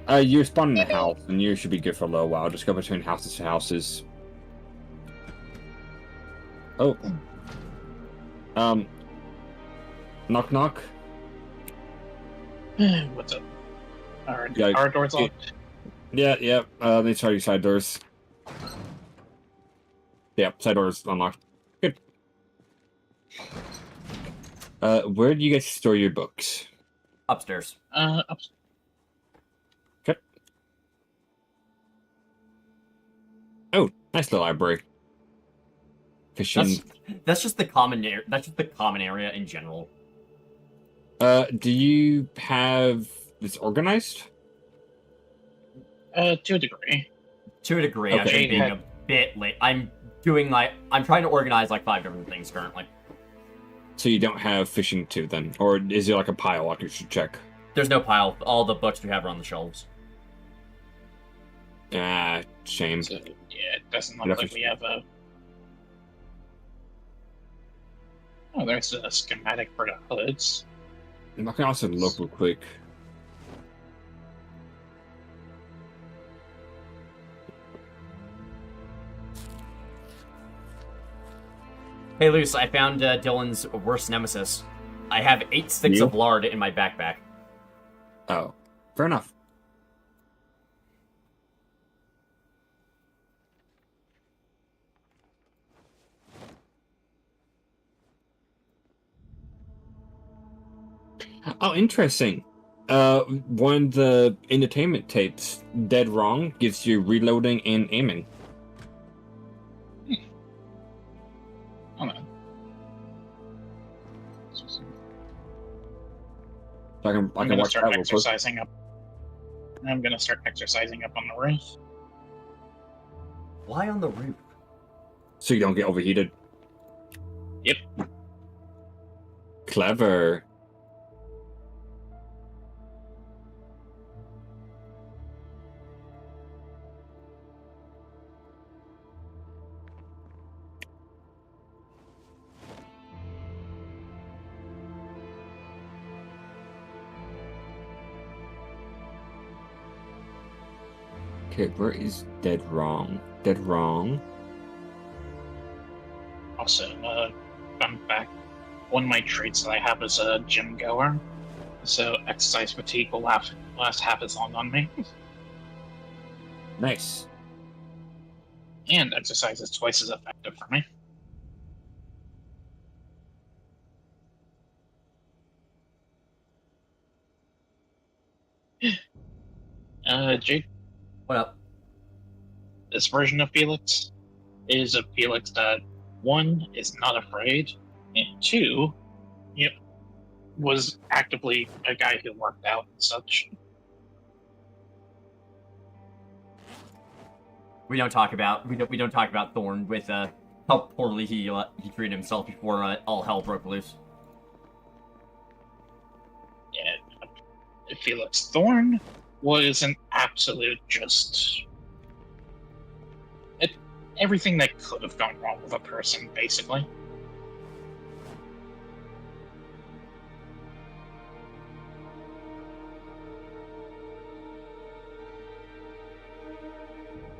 [SPEAKER 3] You spawn in a house, and you should be good for a little while. Just go between houses to houses. Oh. Knock knock.
[SPEAKER 2] What's up? Our,
[SPEAKER 3] Yeah,
[SPEAKER 2] our door's locked.
[SPEAKER 3] Yeah. They try your side doors. Yeah, side doors unlocked. Good. Where do you guys store your books?
[SPEAKER 1] Upstairs.
[SPEAKER 2] Up.
[SPEAKER 3] Okay. Oh, nice little library. Fishing.
[SPEAKER 1] That's just the common that's just the common area in general.
[SPEAKER 3] Do you have this organized?
[SPEAKER 2] To a degree.
[SPEAKER 1] To a degree, I've
[SPEAKER 3] Okay.
[SPEAKER 1] been being a bit late. I'm trying to organize like 5 different things currently.
[SPEAKER 3] So you don't have fishing 2 then? Or is there like a pile I should check?
[SPEAKER 1] There's no pile. All the books we have are on the shelves.
[SPEAKER 3] Ah, shame.
[SPEAKER 2] So, yeah, it doesn't look
[SPEAKER 3] Yeah,
[SPEAKER 2] like we have a... Oh, there's a schematic for the hoods.
[SPEAKER 3] I can also look real quick.
[SPEAKER 1] Hey, Luce, I found Dylan's worst nemesis. I have 8 sticks
[SPEAKER 3] You?
[SPEAKER 1] of lard in my backpack.
[SPEAKER 3] Oh, fair enough. Oh, interesting. One of the entertainment tapes, Dead Wrong, gives you reloading and aiming.
[SPEAKER 2] Hold on.
[SPEAKER 3] So I can
[SPEAKER 2] I'm
[SPEAKER 3] watch
[SPEAKER 2] gonna
[SPEAKER 3] that
[SPEAKER 2] start
[SPEAKER 3] real quick.
[SPEAKER 2] exercising up. I'm gonna start exercising up on the roof.
[SPEAKER 1] Why on the roof?
[SPEAKER 3] So you don't get overheated.
[SPEAKER 2] Yep.
[SPEAKER 3] Clever. Okay, where is Dead Wrong? Dead Wrong?
[SPEAKER 2] Also, fun fact, one of my traits that I have is a gym goer, so exercise fatigue will last half as long on me,
[SPEAKER 3] Nice.
[SPEAKER 2] and exercise is twice as effective for me. Jake,
[SPEAKER 1] What up?
[SPEAKER 2] this version of Felix is a Felix that, one, is not afraid, and two, yep, was actively a guy who worked out and such.
[SPEAKER 1] We don't talk about Thorn with how poorly he treated himself before all hell broke loose.
[SPEAKER 2] Yeah, Felix Thorn was an absolute just everything that could have gone wrong with a person, basically.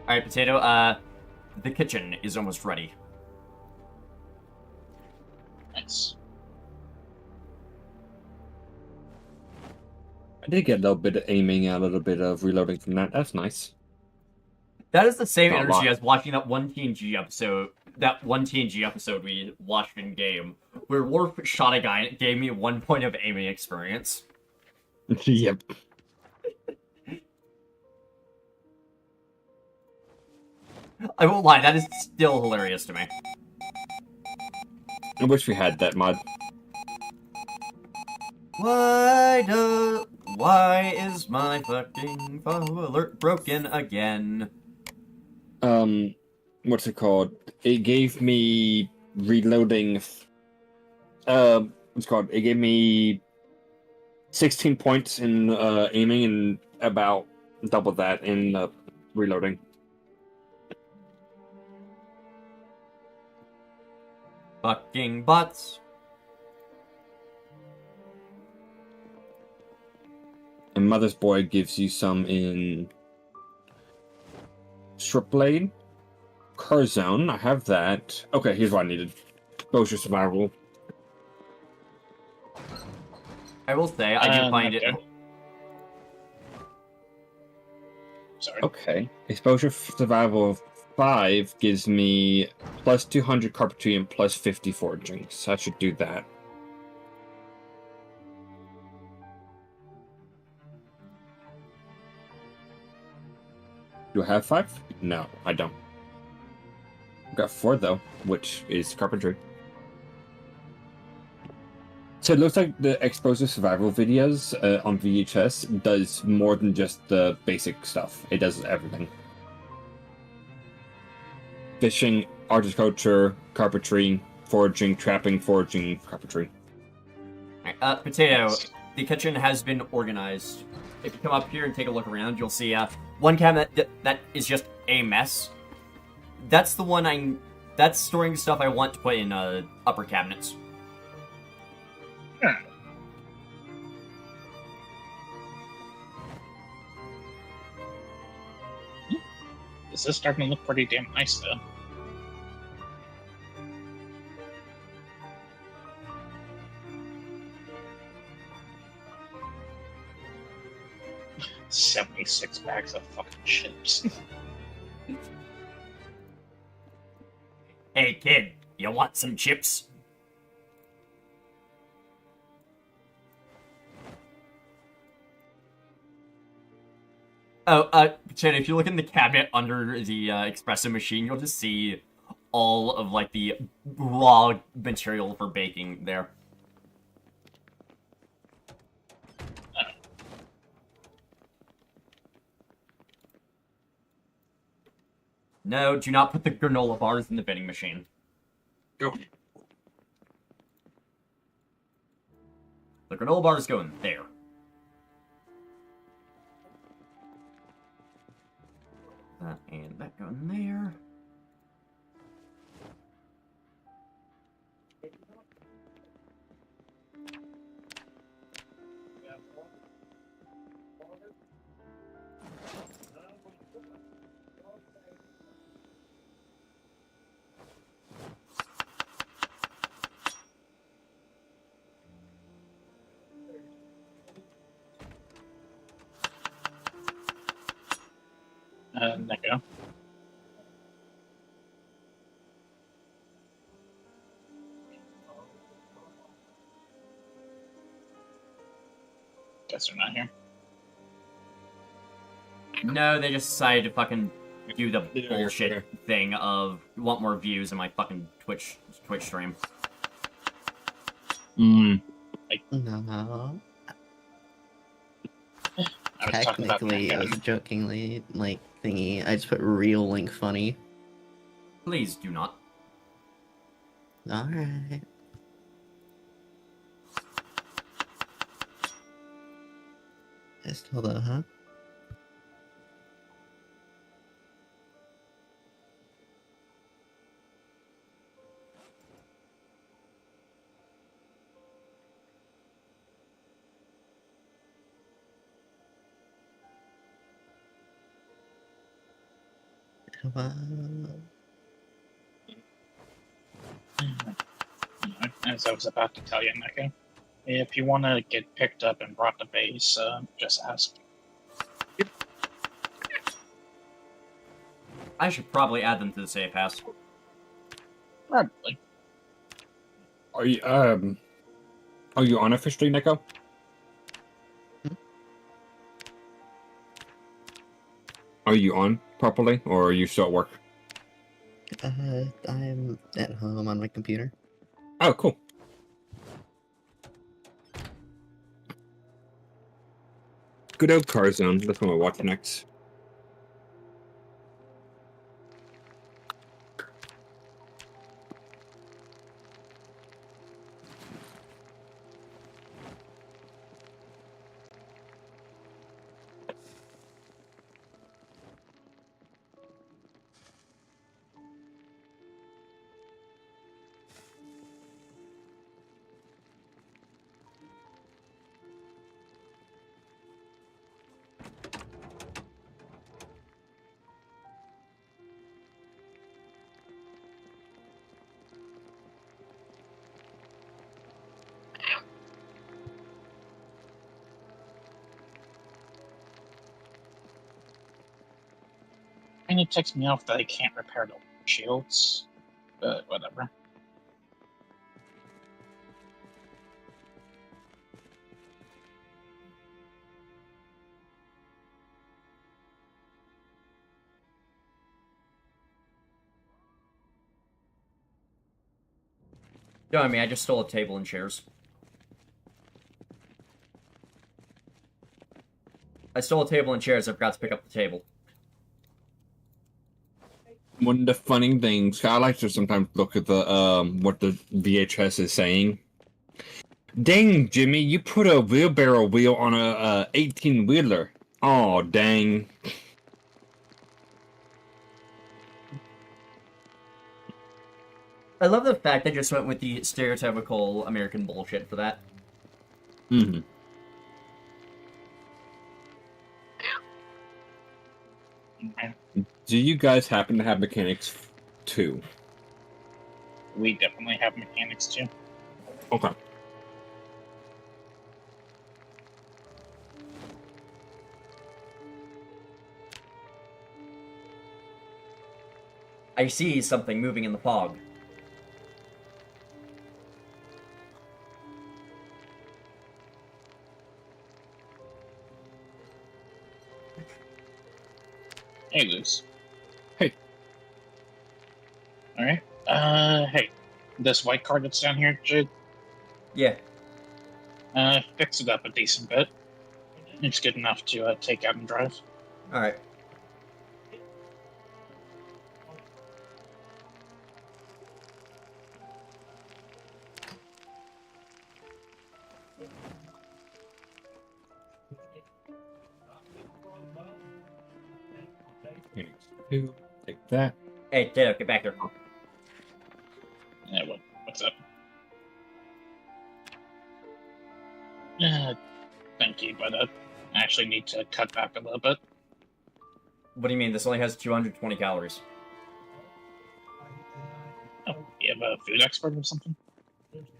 [SPEAKER 1] All right, Potato. The kitchen is almost ready.
[SPEAKER 2] Nice.
[SPEAKER 3] I did get a little bit of aiming and a little bit of reloading from that. That's nice.
[SPEAKER 1] That is the same
[SPEAKER 3] Not a
[SPEAKER 1] energy
[SPEAKER 3] lot.
[SPEAKER 1] as watching that one TNG episode. That one TNG episode we watched in game, where Worf shot a guy and it gave me 1 point of aiming experience.
[SPEAKER 3] Yep.
[SPEAKER 1] I won't lie, that is still hilarious to me.
[SPEAKER 3] I wish we had that mod.
[SPEAKER 1] Why is my fucking phone alert broken again?
[SPEAKER 3] What's it called? It gave me reloading. What's it called? It gave me 16 points in aiming and about double that in reloading.
[SPEAKER 1] Fucking butts.
[SPEAKER 3] And Mother's Boy gives you some in Strip Blade. Curzone, I have that. Okay, here's what I needed. Exposure Survival.
[SPEAKER 1] I will say, I do find it.
[SPEAKER 2] Okay. Sorry.
[SPEAKER 3] Okay. Exposure Survival 5 gives me plus 200 carpentry and plus 50 foraging. So I should do that. Do I have 5? No, I don't. I've got 4 though, which is carpentry. So it looks like the explosive survival videos on VHS does more than just the basic stuff. It does everything. Fishing, horticulture, carpentry, foraging, trapping, foraging, carpentry.
[SPEAKER 1] Potato, the kitchen has been organized. If you come up here and take a look around, you'll see one cabinet that is just a mess. That's the one that's storing stuff I want to put in upper cabinets.
[SPEAKER 2] Yeah. This is starting to look pretty damn nice, though. $76 bags of fucking chips.
[SPEAKER 1] Hey kid, you want some chips? Oh, Potato, if you look in the cabinet under the espresso machine, you'll just see all of, like, the raw material for baking there. No, do not put the granola bars in the vending machine.
[SPEAKER 3] Go.
[SPEAKER 1] The granola bars go in there. That and that go in there.
[SPEAKER 2] There you go. Guess they're not here.
[SPEAKER 1] No, they just decided to fucking do the
[SPEAKER 3] Yeah,
[SPEAKER 1] bullshit
[SPEAKER 3] yeah.
[SPEAKER 1] thing of want more views in my fucking Twitch stream.
[SPEAKER 5] No.
[SPEAKER 2] I was talking about
[SPEAKER 5] Technically, it was jokingly, like, thingy. I just put real link funny.
[SPEAKER 1] Please do not.
[SPEAKER 5] Alright. Still though, huh? Well,
[SPEAKER 2] as I was about to tell you, Neko, if you want to get picked up and brought to base, just ask.
[SPEAKER 1] I should probably add them to the save house.
[SPEAKER 2] Probably.
[SPEAKER 3] Are you on officially, Neko? Are you on properly, or are you still at work?
[SPEAKER 5] I'm at home on my computer.
[SPEAKER 3] Oh, cool. Good old Car Zone. That's what I watch next.
[SPEAKER 2] And it ticks me off that I can't repair the shields, but whatever.
[SPEAKER 1] No, I mean, I just stole a table and chairs. I stole a table and chairs. I forgot to pick up the table.
[SPEAKER 3] One of the funny things, I like to sometimes look at the what the VHS is saying. Dang, Jimmy, you put a wheelbarrow wheel on a 18-wheeler. Oh, dang.
[SPEAKER 1] I love the fact they just went with the stereotypical American bullshit for that.
[SPEAKER 3] Mm-hmm. Do you guys happen to have mechanics too?
[SPEAKER 2] We definitely have mechanics too.
[SPEAKER 3] Okay.
[SPEAKER 1] I see something moving in the fog.
[SPEAKER 2] Hey, Luce.
[SPEAKER 3] Hey.
[SPEAKER 2] Alright. Hey. This white card that's down here, Jade,
[SPEAKER 1] Yeah.
[SPEAKER 2] fix it up a decent bit. It's good enough to take out and drive.
[SPEAKER 1] Alright.
[SPEAKER 3] Mechanics 2. Take that.
[SPEAKER 1] Hey, Tato, get back here.
[SPEAKER 2] Yeah, what's up? Thank you, but I actually need to cut back a little bit.
[SPEAKER 1] What do you mean? This only has 220 calories.
[SPEAKER 2] Oh, you have a food expert or something?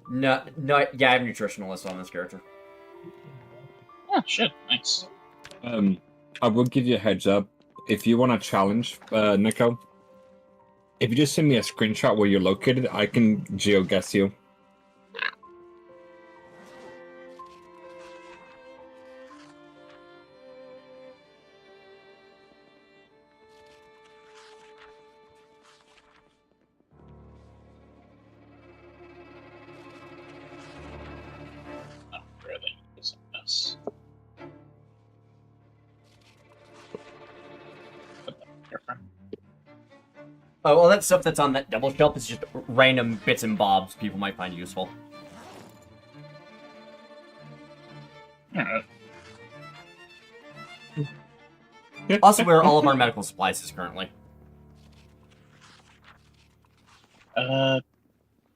[SPEAKER 1] No, yeah, I have a nutritionalist on this character.
[SPEAKER 2] Oh, shit, nice.
[SPEAKER 3] I will give you a heads up. If you want to challenge, Nico, if you just send me a screenshot where you're located, I can geo-guess you.
[SPEAKER 2] Oh, really? It's a mess. Put that different.
[SPEAKER 1] Oh, all that stuff that's on that double shelf is just random bits and bobs people might find useful.
[SPEAKER 2] Alright.
[SPEAKER 1] Also, where all of our medical supplies is currently.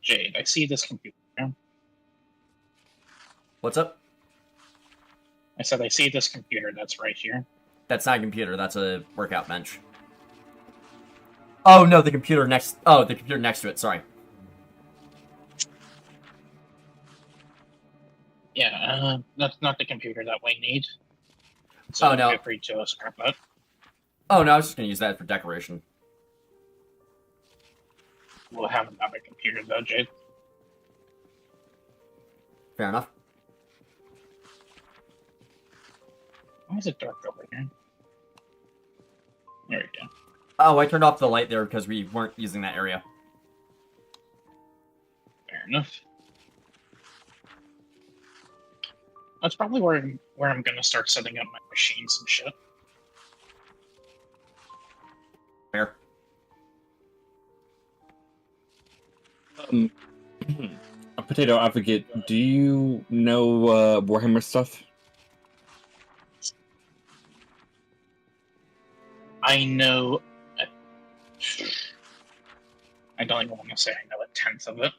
[SPEAKER 2] Jade, I see this computer.
[SPEAKER 1] What's up?
[SPEAKER 2] I said I see this computer that's right here.
[SPEAKER 1] That's not a computer. That's a workout bench. Oh no, the computer next. Oh, the computer next to it. Sorry.
[SPEAKER 2] Yeah, that's not the computer that we need. So
[SPEAKER 1] Oh, no.
[SPEAKER 2] feel free to scrap that.
[SPEAKER 1] Oh no, I was just gonna use that for decoration.
[SPEAKER 2] We'll have another computer though, Jade.
[SPEAKER 1] Fair enough.
[SPEAKER 2] Why is it dark over here? There we go.
[SPEAKER 1] Oh, I turned off the light there because we weren't using that area.
[SPEAKER 2] Fair enough. That's probably where I'm gonna start setting up my machines and shit.
[SPEAKER 1] Fair.
[SPEAKER 3] A potato advocate, do you know Warhammer stuff?
[SPEAKER 2] I know. I don't even want to say I know a tenth of it.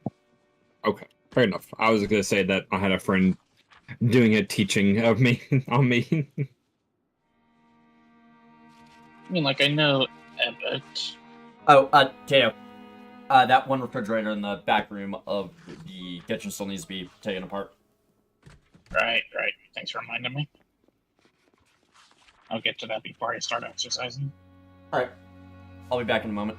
[SPEAKER 3] Okay, fair enough. I was gonna say that I had a friend doing a teaching of me on me.
[SPEAKER 2] I mean, like I know a bit.
[SPEAKER 1] Oh, Tato. That one refrigerator in the back room of the kitchen still needs to be taken apart.
[SPEAKER 2] Right. Thanks for reminding me. I'll get to that before I start exercising.
[SPEAKER 1] Alright. I'll be back in a moment.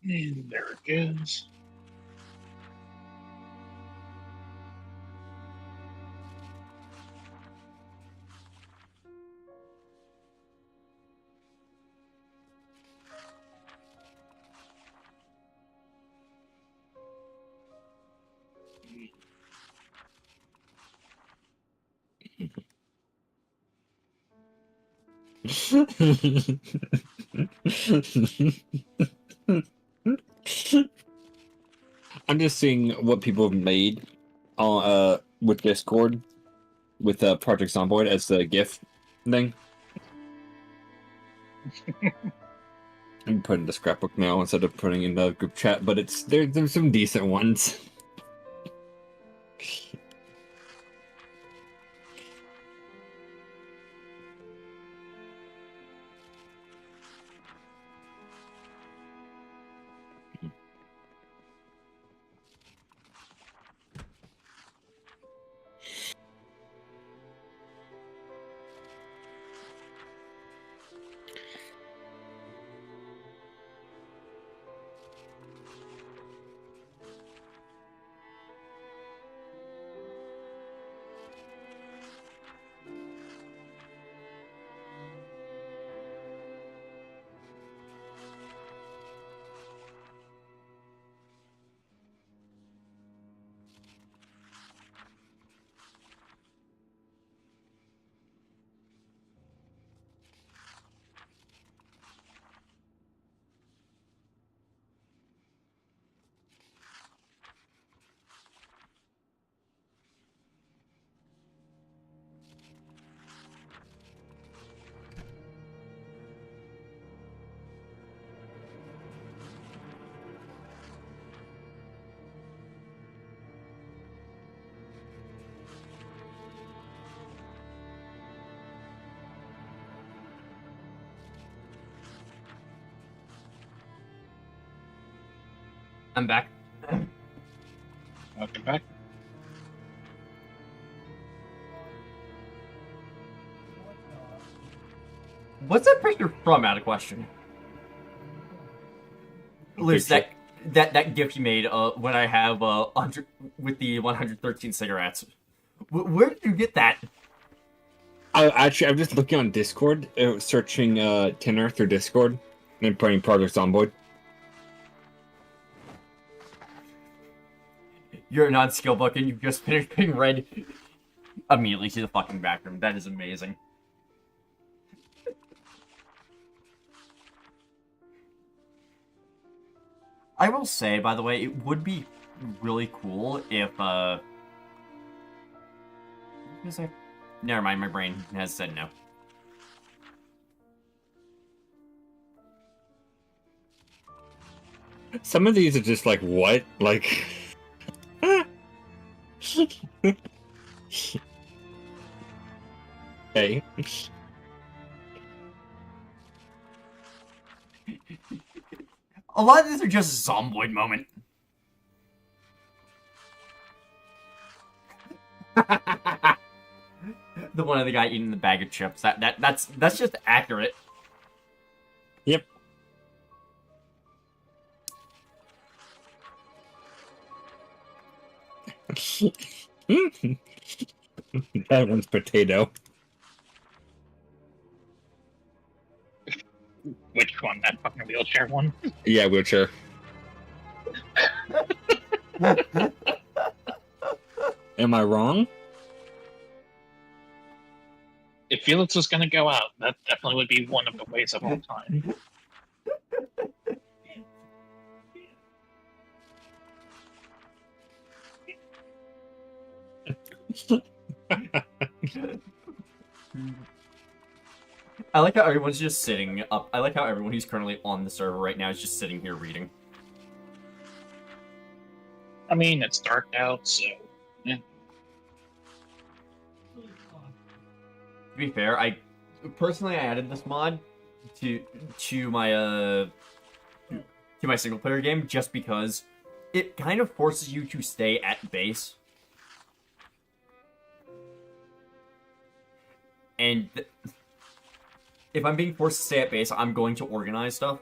[SPEAKER 2] And there it goes.
[SPEAKER 3] I'm just seeing what people have made on with Discord with Project Zomboid as the GIF thing. I'm putting the scrapbook now instead of putting in the group chat, but there's some decent ones.
[SPEAKER 1] I'm back.
[SPEAKER 2] Welcome back.
[SPEAKER 1] What's that picture from? Out of question. Liz, that GIF you made when I have 100 with the 113 cigarettes. Where did you get that?
[SPEAKER 3] Actually, I'm just looking on Discord, searching Tinner through Discord, and putting Project Zomboid.
[SPEAKER 1] You're a non-skill book and you've just finished being read immediately to the fucking bathroom. That is amazing. I will say, by the way, it would be really cool if, never mind, my brain has said no.
[SPEAKER 3] Some of these are just like, what? Like... Hey.
[SPEAKER 1] A lot of these are just Zomboid moment. The one of the guy eating the bag of chips. That's just accurate.
[SPEAKER 3] Yep. That one's potato.
[SPEAKER 2] Which one? That fucking wheelchair one?
[SPEAKER 3] Yeah, wheelchair. Am I wrong?
[SPEAKER 2] If Felix was gonna go out, that definitely would be one of the ways of all time.
[SPEAKER 1] I like how everyone's just sitting up. I like how everyone who's currently on the server right now is just sitting here reading.
[SPEAKER 2] I mean, it's dark out, so yeah.
[SPEAKER 1] To be fair, I added this mod to my single player game just because it kind of forces you to stay at base. And if I'm being forced to stay at base, I'm going to organize stuff.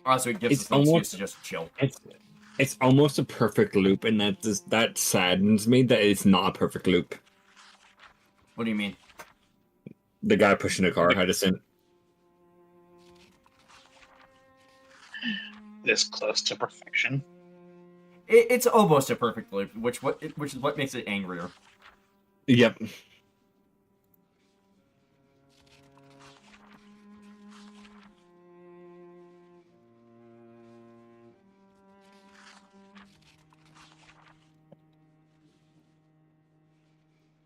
[SPEAKER 1] Also, it gives us an excuse to just chill.
[SPEAKER 3] It's almost a perfect loop, and that saddens me that it's not a perfect loop.
[SPEAKER 1] What do you mean?
[SPEAKER 3] The guy pushing the car had a sin.
[SPEAKER 2] this close to perfection.
[SPEAKER 1] It's almost a perfect loop, which is what makes it angrier.
[SPEAKER 3] Yep.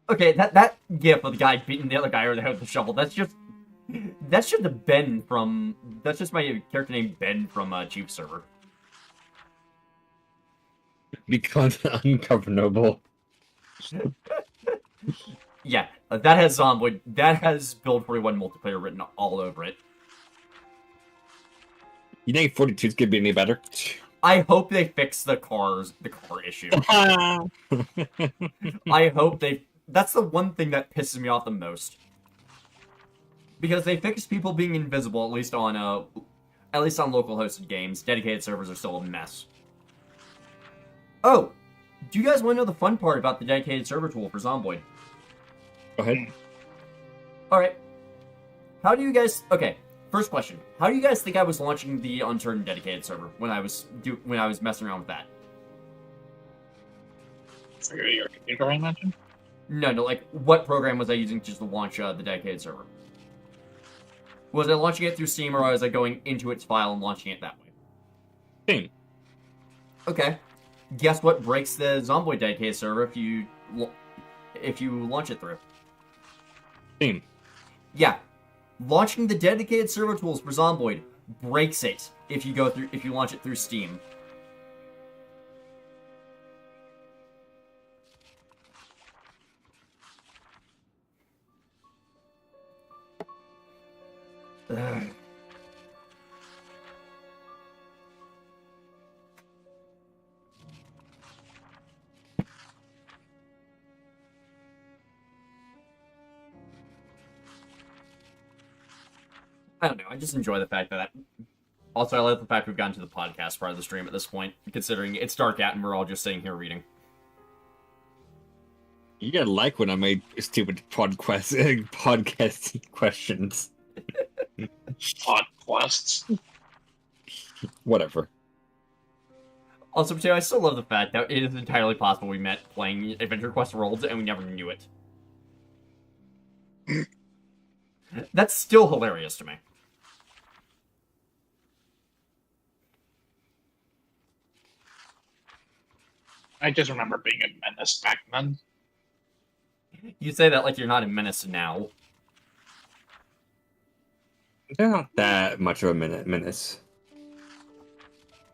[SPEAKER 1] Okay, that gif of the guy beating the other guy over the head with the shovel, that's just the Ben from... That's just my character named Ben from Chief Server.
[SPEAKER 3] Because ungovernable.
[SPEAKER 1] Yeah, that has Zomboid. That has Build 41 multiplayer written all over it.
[SPEAKER 3] You think 42 is gonna be any better?
[SPEAKER 1] I hope they fix the car issue. I hope they... That's the one thing that pisses me off the most. Because they fixed people being invisible, at least on local hosted games. Dedicated servers are still a mess. Oh! Do you guys want to know the fun part about the dedicated server tool for Zomboid?
[SPEAKER 3] Go ahead.
[SPEAKER 1] Alright. How do you guys... Okay, first question. How do you guys think I was launching the Uncertain dedicated server when I was messing around with that?
[SPEAKER 2] For your computer, I imagine?
[SPEAKER 1] No, like, what program was I using to launch the dedicated server? Was I launching it through Steam, or was I going into its file and launching it that way?
[SPEAKER 3] Steam.
[SPEAKER 1] Okay. Guess what breaks the Zomboid dedicated server if you launch it through?
[SPEAKER 3] Steam.
[SPEAKER 1] Yeah. Launching the dedicated server tools for Zomboid breaks it if you launch it through Steam. Ugh. I don't know. I just enjoy the fact that... Also, I like the fact we've gotten to the podcast part of the stream at this point, considering it's dark out and we're all just sitting here reading.
[SPEAKER 3] You gotta like when I made stupid podcast questions.
[SPEAKER 2] Podquests.
[SPEAKER 3] Whatever.
[SPEAKER 1] Also, Potato, I still love the fact that it is entirely possible we met playing Adventure Quest Worlds and we never knew it. That's still hilarious to me.
[SPEAKER 2] I just remember being a menace back then.
[SPEAKER 1] You say that like you're not a menace now.
[SPEAKER 3] They're not that much of a menace.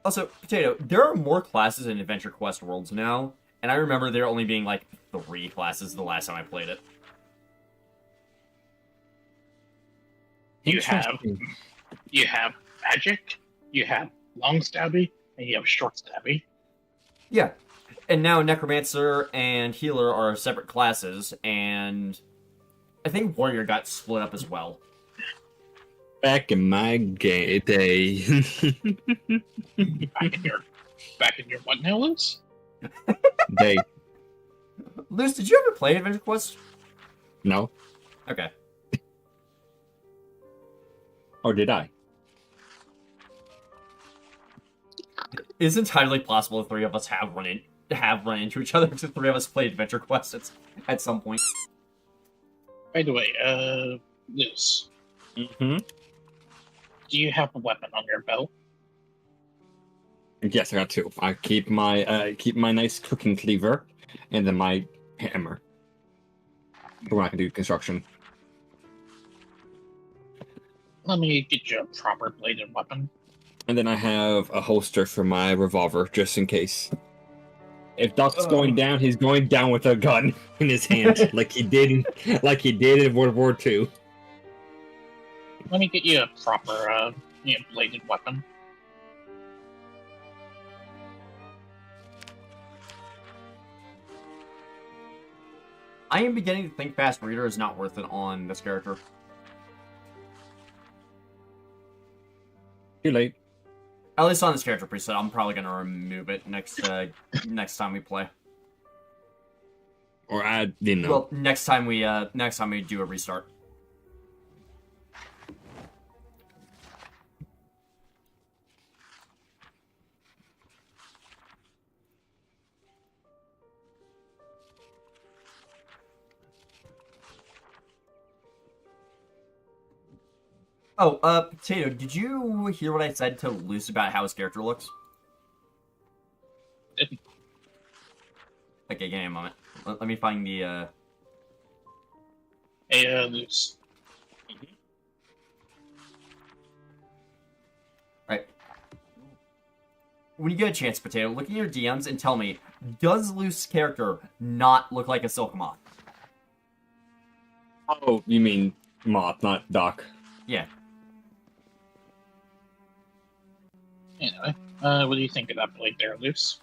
[SPEAKER 1] Also, Potato, there are more classes in Adventure Quest Worlds now, and I remember there only being like 3 classes the last time I played it.
[SPEAKER 2] You have magic, you have long stabby, and you have short stabby.
[SPEAKER 1] Yeah. And now Necromancer and Healer are separate classes, and I think Warrior got split up as well.
[SPEAKER 3] Back in my day.
[SPEAKER 2] back in your what now, Luce?
[SPEAKER 3] Day.
[SPEAKER 1] Luce, did you ever play Adventure Quest?
[SPEAKER 3] No.
[SPEAKER 1] Okay.
[SPEAKER 3] Or did I?
[SPEAKER 1] It's entirely possible the 3 of us have run into each other because the 3 of us played Adventure Quest at some point.
[SPEAKER 2] By the way, Luce.
[SPEAKER 3] Mm-hmm.
[SPEAKER 2] Do you have a weapon on your belt?
[SPEAKER 3] Yes, I got 2. I keep my nice cooking cleaver, and then my hammer. For when I can do construction.
[SPEAKER 2] Let me get you a proper bladed weapon.
[SPEAKER 3] And then I have a holster for my revolver, just in case. If Doc's going down, he's going down with a gun in his hand, like he did in World War II.
[SPEAKER 2] Let me get you a proper, bladed weapon.
[SPEAKER 1] I am beginning to think Fast Reader is not worth it on this character.
[SPEAKER 3] Too late.
[SPEAKER 1] At least on this character preset, I'm probably gonna remove it next time we play.
[SPEAKER 3] Or I didn't know.
[SPEAKER 1] Well, next time we do a restart. Oh, Potato, did you hear what I said to Luce about how his character looks?
[SPEAKER 2] Didn't.
[SPEAKER 1] Okay, give me a moment. Let me find the,
[SPEAKER 2] Hey, Luce.
[SPEAKER 1] Right. When you get a chance, Potato, look at your DMs and tell me, does Luce's character not look like a silk moth?
[SPEAKER 3] Oh, you mean Moth, not Doc.
[SPEAKER 1] Yeah.
[SPEAKER 2] Anyway, what do you think of that blade there, Luce?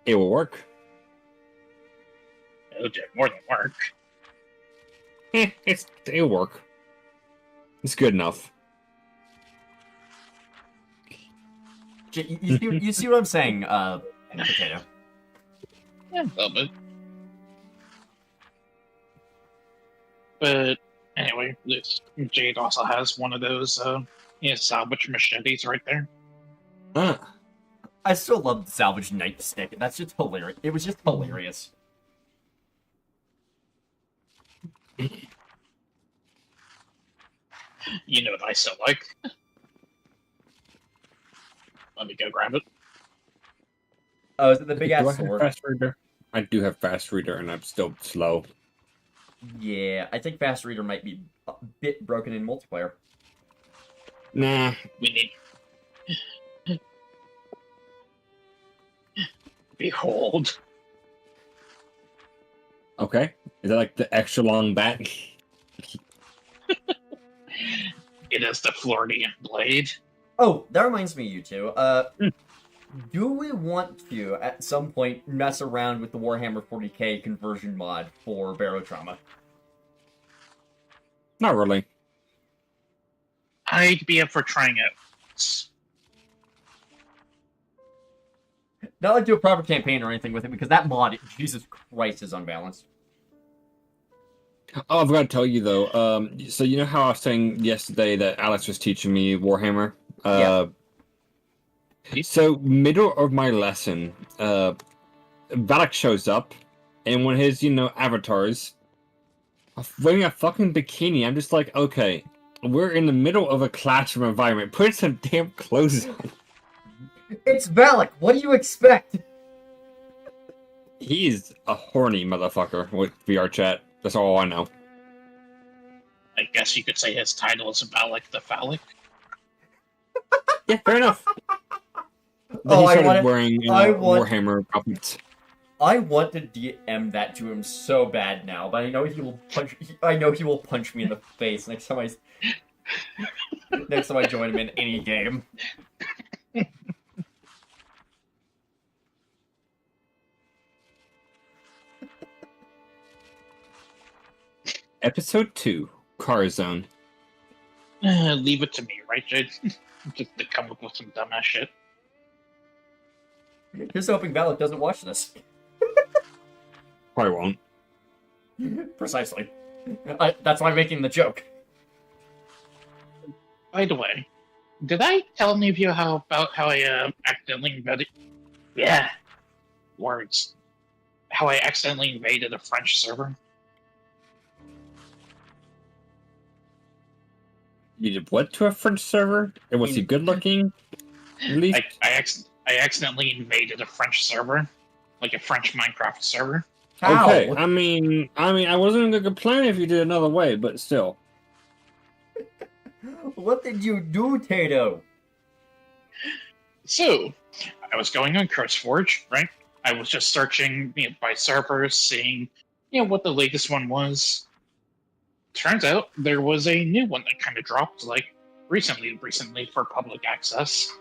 [SPEAKER 3] It will work.
[SPEAKER 2] It'll do more than work.
[SPEAKER 3] It'll work. It's good enough.
[SPEAKER 1] You see what I'm saying, Potato?
[SPEAKER 2] Yeah, a little bit. But anyway, this Jade also has one of those salvage machetes right there.
[SPEAKER 1] I still love the salvage nightstick. That's just hilarious. It was just hilarious.
[SPEAKER 2] You know what I still like. Let me go grab it.
[SPEAKER 1] Oh, is it the big
[SPEAKER 3] Do I
[SPEAKER 1] ass
[SPEAKER 3] have
[SPEAKER 1] sword?
[SPEAKER 3] fast reader? I do have fast reader, and I'm still slow.
[SPEAKER 1] Yeah, I think fast reader might be a bit broken in multiplayer.
[SPEAKER 3] Nah.
[SPEAKER 2] We need. Behold.
[SPEAKER 3] Okay. Is that like the extra long bat?
[SPEAKER 2] It is the Floridian blade.
[SPEAKER 1] Oh, that reminds me, you two. Do we want to, at some point, mess around with the Warhammer 40k conversion mod for Barotrauma?
[SPEAKER 3] Not really.
[SPEAKER 2] I'd be up for trying it.
[SPEAKER 1] Not like do a proper campaign or anything with it, because that mod, Jesus Christ, is unbalanced.
[SPEAKER 3] Oh, I've got to tell you though. So you know how I was saying yesterday that Alex was teaching me Warhammer.
[SPEAKER 1] Yeah.
[SPEAKER 3] So middle of my lesson, Valak shows up, and when his avatars wearing a fucking bikini, I'm just like, okay, we're in the middle of a classroom environment. Put some damn clothes on.
[SPEAKER 1] It's Valak! What do you expect?
[SPEAKER 3] He's a horny motherfucker with VR chat. That's all I know.
[SPEAKER 2] I guess you could say his title is Valak the Phallic.
[SPEAKER 3] Yeah, fair enough. Then
[SPEAKER 1] Oh,
[SPEAKER 3] he
[SPEAKER 1] I
[SPEAKER 3] started
[SPEAKER 1] wanna-
[SPEAKER 3] wearing
[SPEAKER 1] I want-
[SPEAKER 3] Warhammer outfits.
[SPEAKER 1] I want to DM that to him so bad now, but I know he will punch. I know he will punch me in the face next time I join him in any game.
[SPEAKER 3] Episode 2, Car Zone.
[SPEAKER 2] Leave it to me, right, Jade? Just to come up with some dumbass shit.
[SPEAKER 1] Just hoping Valak doesn't watch this.
[SPEAKER 3] Probably won't.
[SPEAKER 1] Precisely. That's why I'm making the joke.
[SPEAKER 2] By the way, did I tell any of you about how I accidentally invaded? Yeah, words. How I accidentally invaded a French server.
[SPEAKER 3] You did what to a French server? And was he good looking? At least?
[SPEAKER 2] I accidentally invaded a French server, like a French Minecraft server.
[SPEAKER 1] How?
[SPEAKER 3] Okay, I mean, I wasn't gonna complain if you did another way, but still.
[SPEAKER 1] What did you do, Tato?
[SPEAKER 2] So, I was going on CurseForge, right? I was just searching by servers, seeing what the latest one was. Turns out there was a new one that kind of dropped like recently for public access.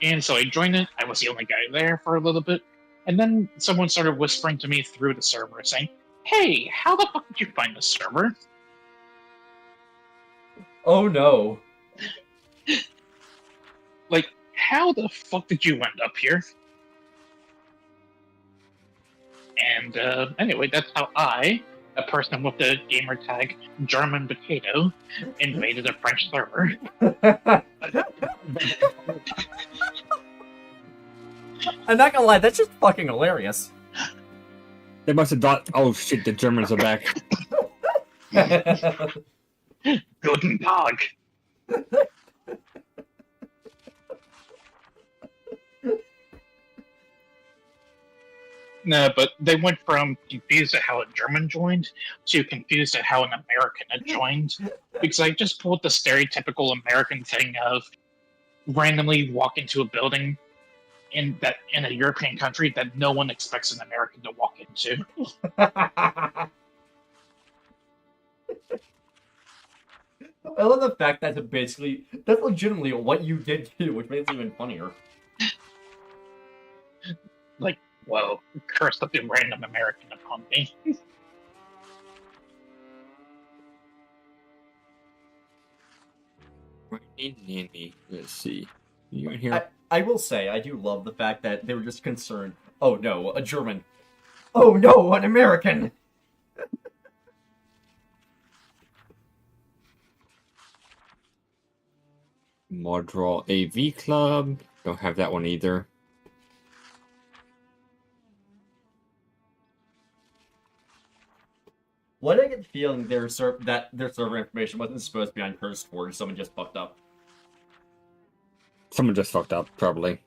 [SPEAKER 2] And so I joined it. I was the only guy there for a little bit. And then someone started whispering to me through the server saying, "Hey, how the fuck did you find this server?"
[SPEAKER 1] Oh no.
[SPEAKER 2] Like, how the fuck did you end up here? And anyway, that's how I, a person with the gamer tag German Potato, invaded a French server.
[SPEAKER 1] I'm not gonna lie, that's just fucking hilarious.
[SPEAKER 3] They must have thought, oh shit, the Germans are back.
[SPEAKER 2] Guten Tag. No, but they went from confused at how a German joined to confused at how an American had joined. Because I just pulled the stereotypical American thing of randomly walk into a building in a European country that no one expects an American to walk into.
[SPEAKER 1] I love the fact that that's legitimately what you did too, which makes it even funnier.
[SPEAKER 2] Like, whoa, curse of the random American upon me.
[SPEAKER 3] Let's see. You in here?
[SPEAKER 1] I will say, I do love the fact that they were just concerned. Oh no, a German. Oh no, an American!
[SPEAKER 3] Modral AV Club. Don't have that one either.
[SPEAKER 1] Why did I get the feeling that their server information wasn't supposed to be uncursed for? Someone just fucked up.
[SPEAKER 3] Someone just fucked up, probably.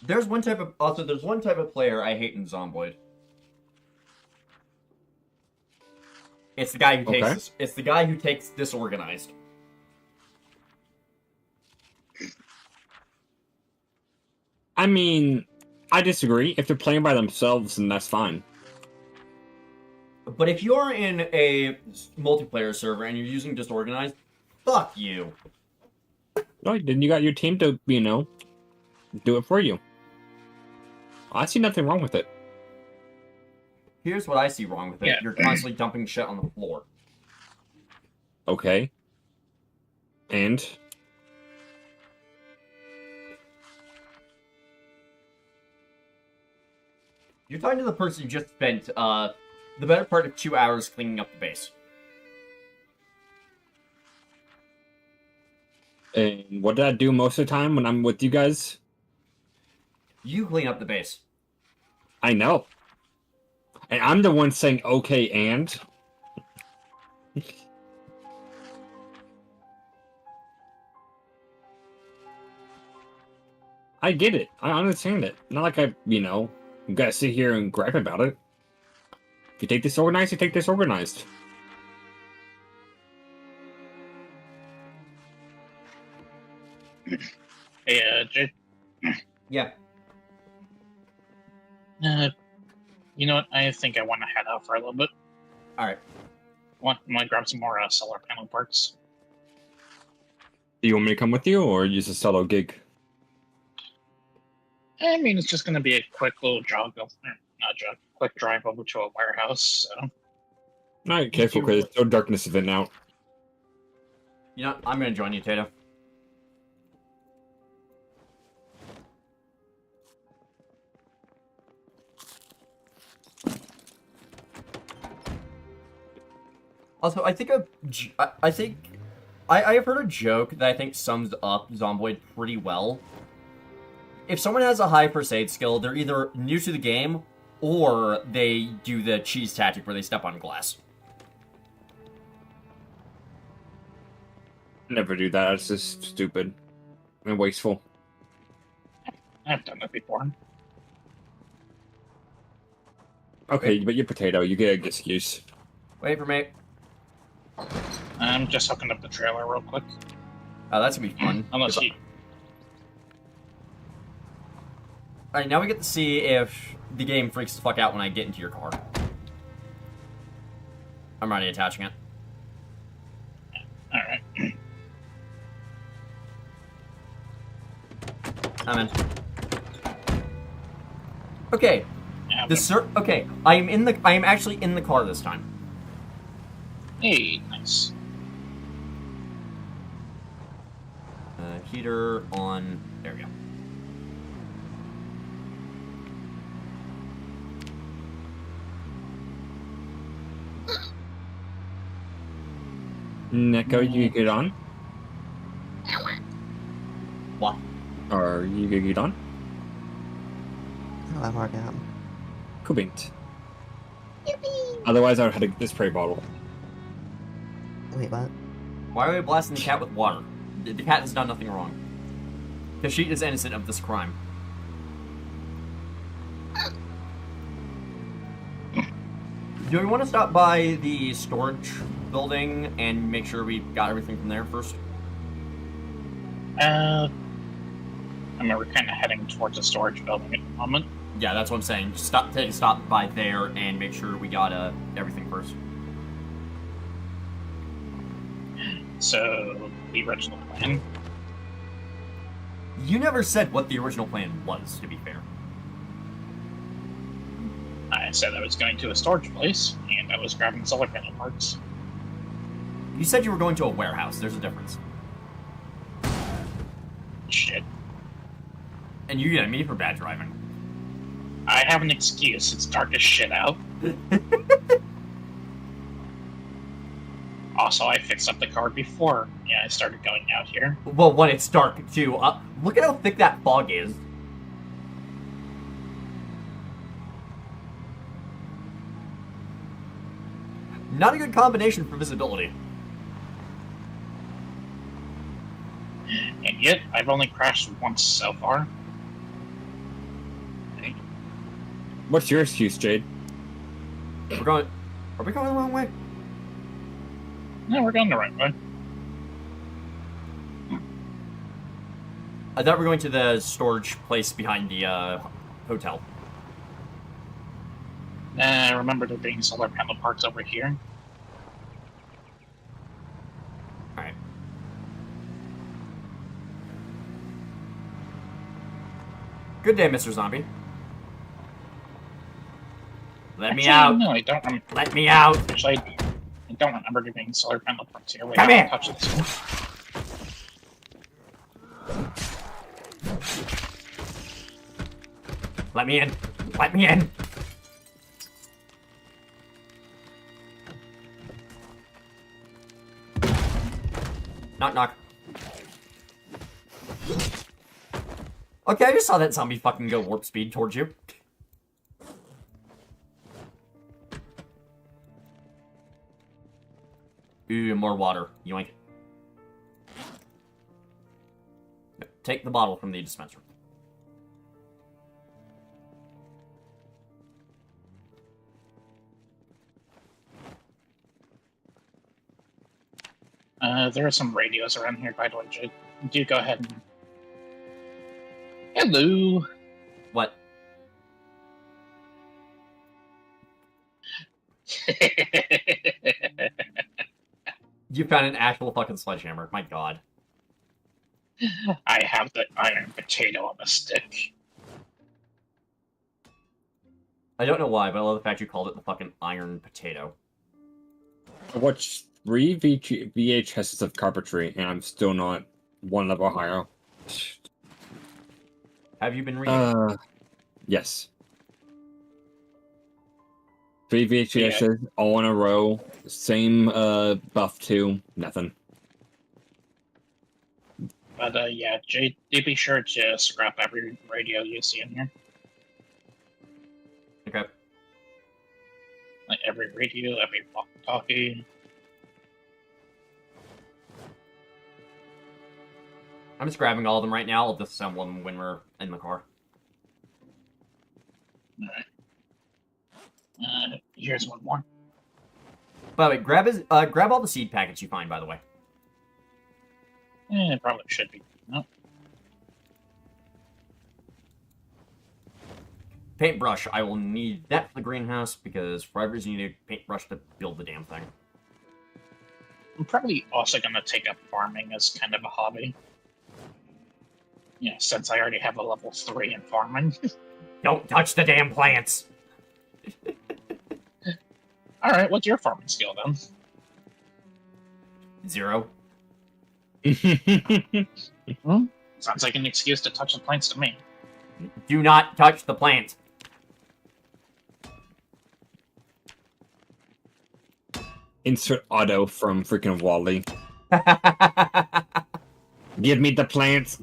[SPEAKER 1] There's one type of player I hate in Zomboid. It's the guy who takes it's the guy who takes disorganized.
[SPEAKER 3] I mean, I disagree. If they're playing by themselves, then that's fine.
[SPEAKER 1] But if you're in a multiplayer server and you're using disorganized, fuck you.
[SPEAKER 3] No, then you got your team to, do it for you. I see nothing wrong with it.
[SPEAKER 1] Here's what I see wrong with it.
[SPEAKER 2] Yeah.
[SPEAKER 1] You're constantly dumping shit on the floor.
[SPEAKER 3] Okay. And?
[SPEAKER 1] You're talking to the person who just spent the better part of 2 hours cleaning up the base.
[SPEAKER 3] And what did I do most of the time when I'm with you guys?
[SPEAKER 1] You clean up the base.
[SPEAKER 3] I know. And I'm the one saying, okay, and? I get it. I understand it. Not like I, gotta sit here and gripe about it. If you take disorganized, you take disorganized.
[SPEAKER 2] Hey, Jay.
[SPEAKER 1] Yeah.
[SPEAKER 2] You know what? I think I want to head out for a little bit.
[SPEAKER 1] Alright.
[SPEAKER 2] I'm gonna grab some more solar panel parts.
[SPEAKER 3] Do you want me to come with you, or use a solo gig?
[SPEAKER 2] I mean, it's just gonna be a quick little quick drive over to a warehouse. So.
[SPEAKER 3] Alright, careful, because there's no darkness event out.
[SPEAKER 1] You know, I'm gonna join you, Tato. Also, I think I have heard a joke that I think sums up Zomboid pretty well. If someone has a high first aid skill, they're either new to the game, or they do the cheese tactic where they step on glass.
[SPEAKER 3] Never do that. It's just stupid and wasteful.
[SPEAKER 2] I've done that before.
[SPEAKER 3] Okay, but you're potato. You get an excuse.
[SPEAKER 1] Wait for me.
[SPEAKER 2] I'm just hooking up the trailer real quick.
[SPEAKER 1] Oh, that's gonna be fun.
[SPEAKER 2] Unless you...
[SPEAKER 1] Alright, now we get to see if the game freaks the fuck out when I get into your car. I'm already attaching it.
[SPEAKER 2] Alright.
[SPEAKER 1] I'm in. Okay.
[SPEAKER 2] Yeah,
[SPEAKER 1] Okay, I am actually in the car this time.
[SPEAKER 2] hey, nice.
[SPEAKER 1] Heater on. There we go.
[SPEAKER 3] Neko, you get on?
[SPEAKER 1] What?
[SPEAKER 3] Are you get on?
[SPEAKER 5] Oh, I'm already on.
[SPEAKER 3] Cool beans. Otherwise, I would have had a spray bottle.
[SPEAKER 5] Wait, what?
[SPEAKER 1] Why are we blasting the cat with water? The cat has done nothing wrong. Kashyyyk is innocent of this crime. Do we want to stop by the storage building and make sure we got everything from there first?
[SPEAKER 2] I mean, we're kind of heading towards a storage building at the moment.
[SPEAKER 1] Yeah, that's what I'm saying. Just take a stop by there and make sure we got everything first.
[SPEAKER 2] So, the original plan.
[SPEAKER 1] You never said what the original plan was, to be fair.
[SPEAKER 2] I said I was going to a storage place, and I was grabbing solar panel parts.
[SPEAKER 1] You said you were going to a warehouse. There's a difference.
[SPEAKER 2] Shit.
[SPEAKER 1] And you get me for bad driving.
[SPEAKER 2] I have an excuse. It's dark as shit out. Also, I fixed up the car before I started going out here.
[SPEAKER 1] Well, when it's dark, too. Look at how thick that fog is. Not a good combination for visibility.
[SPEAKER 2] And yet, I've only crashed once so far.
[SPEAKER 3] What's your excuse, Jade?
[SPEAKER 1] Are we going the wrong way?
[SPEAKER 2] No, we're going the right way.
[SPEAKER 1] I thought we were going to the storage place behind the hotel.
[SPEAKER 2] Remember there being solar panel parks over here?
[SPEAKER 1] Alright. Good day, Mr. Zombie. Let me out.
[SPEAKER 2] No, I don't.
[SPEAKER 1] Let me out.
[SPEAKER 2] Actually, I don't remember there being solar panel parks here. Wait,
[SPEAKER 1] Come here.
[SPEAKER 2] Touch this one.
[SPEAKER 1] Let me in. Let me in. Knock, knock. Okay, I just saw that zombie fucking go warp speed towards you. Ooh, more water. Yoink. Take the bottle from the dispenser.
[SPEAKER 2] There are some radios around here, by the way, Jade. Do go ahead and... Hello!
[SPEAKER 1] What? You found an actual fucking sledgehammer. My god.
[SPEAKER 2] I have the iron potato on the stick.
[SPEAKER 1] I don't know why, but I love the fact you called it the fucking iron potato.
[SPEAKER 3] I watched 3 VHSs of carpentry, and I'm still not one level higher.
[SPEAKER 1] Have you been reading?
[SPEAKER 3] Yes. 3 VHSs all in a row. Same buff too. Nothing.
[SPEAKER 2] But yeah, Jade, do be sure to scrap every radio you see in here.
[SPEAKER 1] Okay.
[SPEAKER 2] Like every radio, every walkie-talkie.
[SPEAKER 1] I'm just grabbing all of them right now. I'll disassemble them when we're in the car.
[SPEAKER 2] Alright. Here's one more.
[SPEAKER 1] By the way, grab all the seed packets you find, by the way.
[SPEAKER 2] It probably should be. No.
[SPEAKER 1] Paintbrush. I will need that for the greenhouse, because for every reason you need a paintbrush to build the damn thing.
[SPEAKER 2] I'm probably also going to take up farming as kind of a hobby. Yeah, since I already have a level 3 in farming.
[SPEAKER 1] Don't touch the damn plants!
[SPEAKER 2] Alright, what's your farming skill then?
[SPEAKER 1] 0.
[SPEAKER 2] Sounds like an excuse to touch the plants to me.
[SPEAKER 1] Do not touch the plant.
[SPEAKER 3] Insert Otto from freaking Wally. Give me the plants.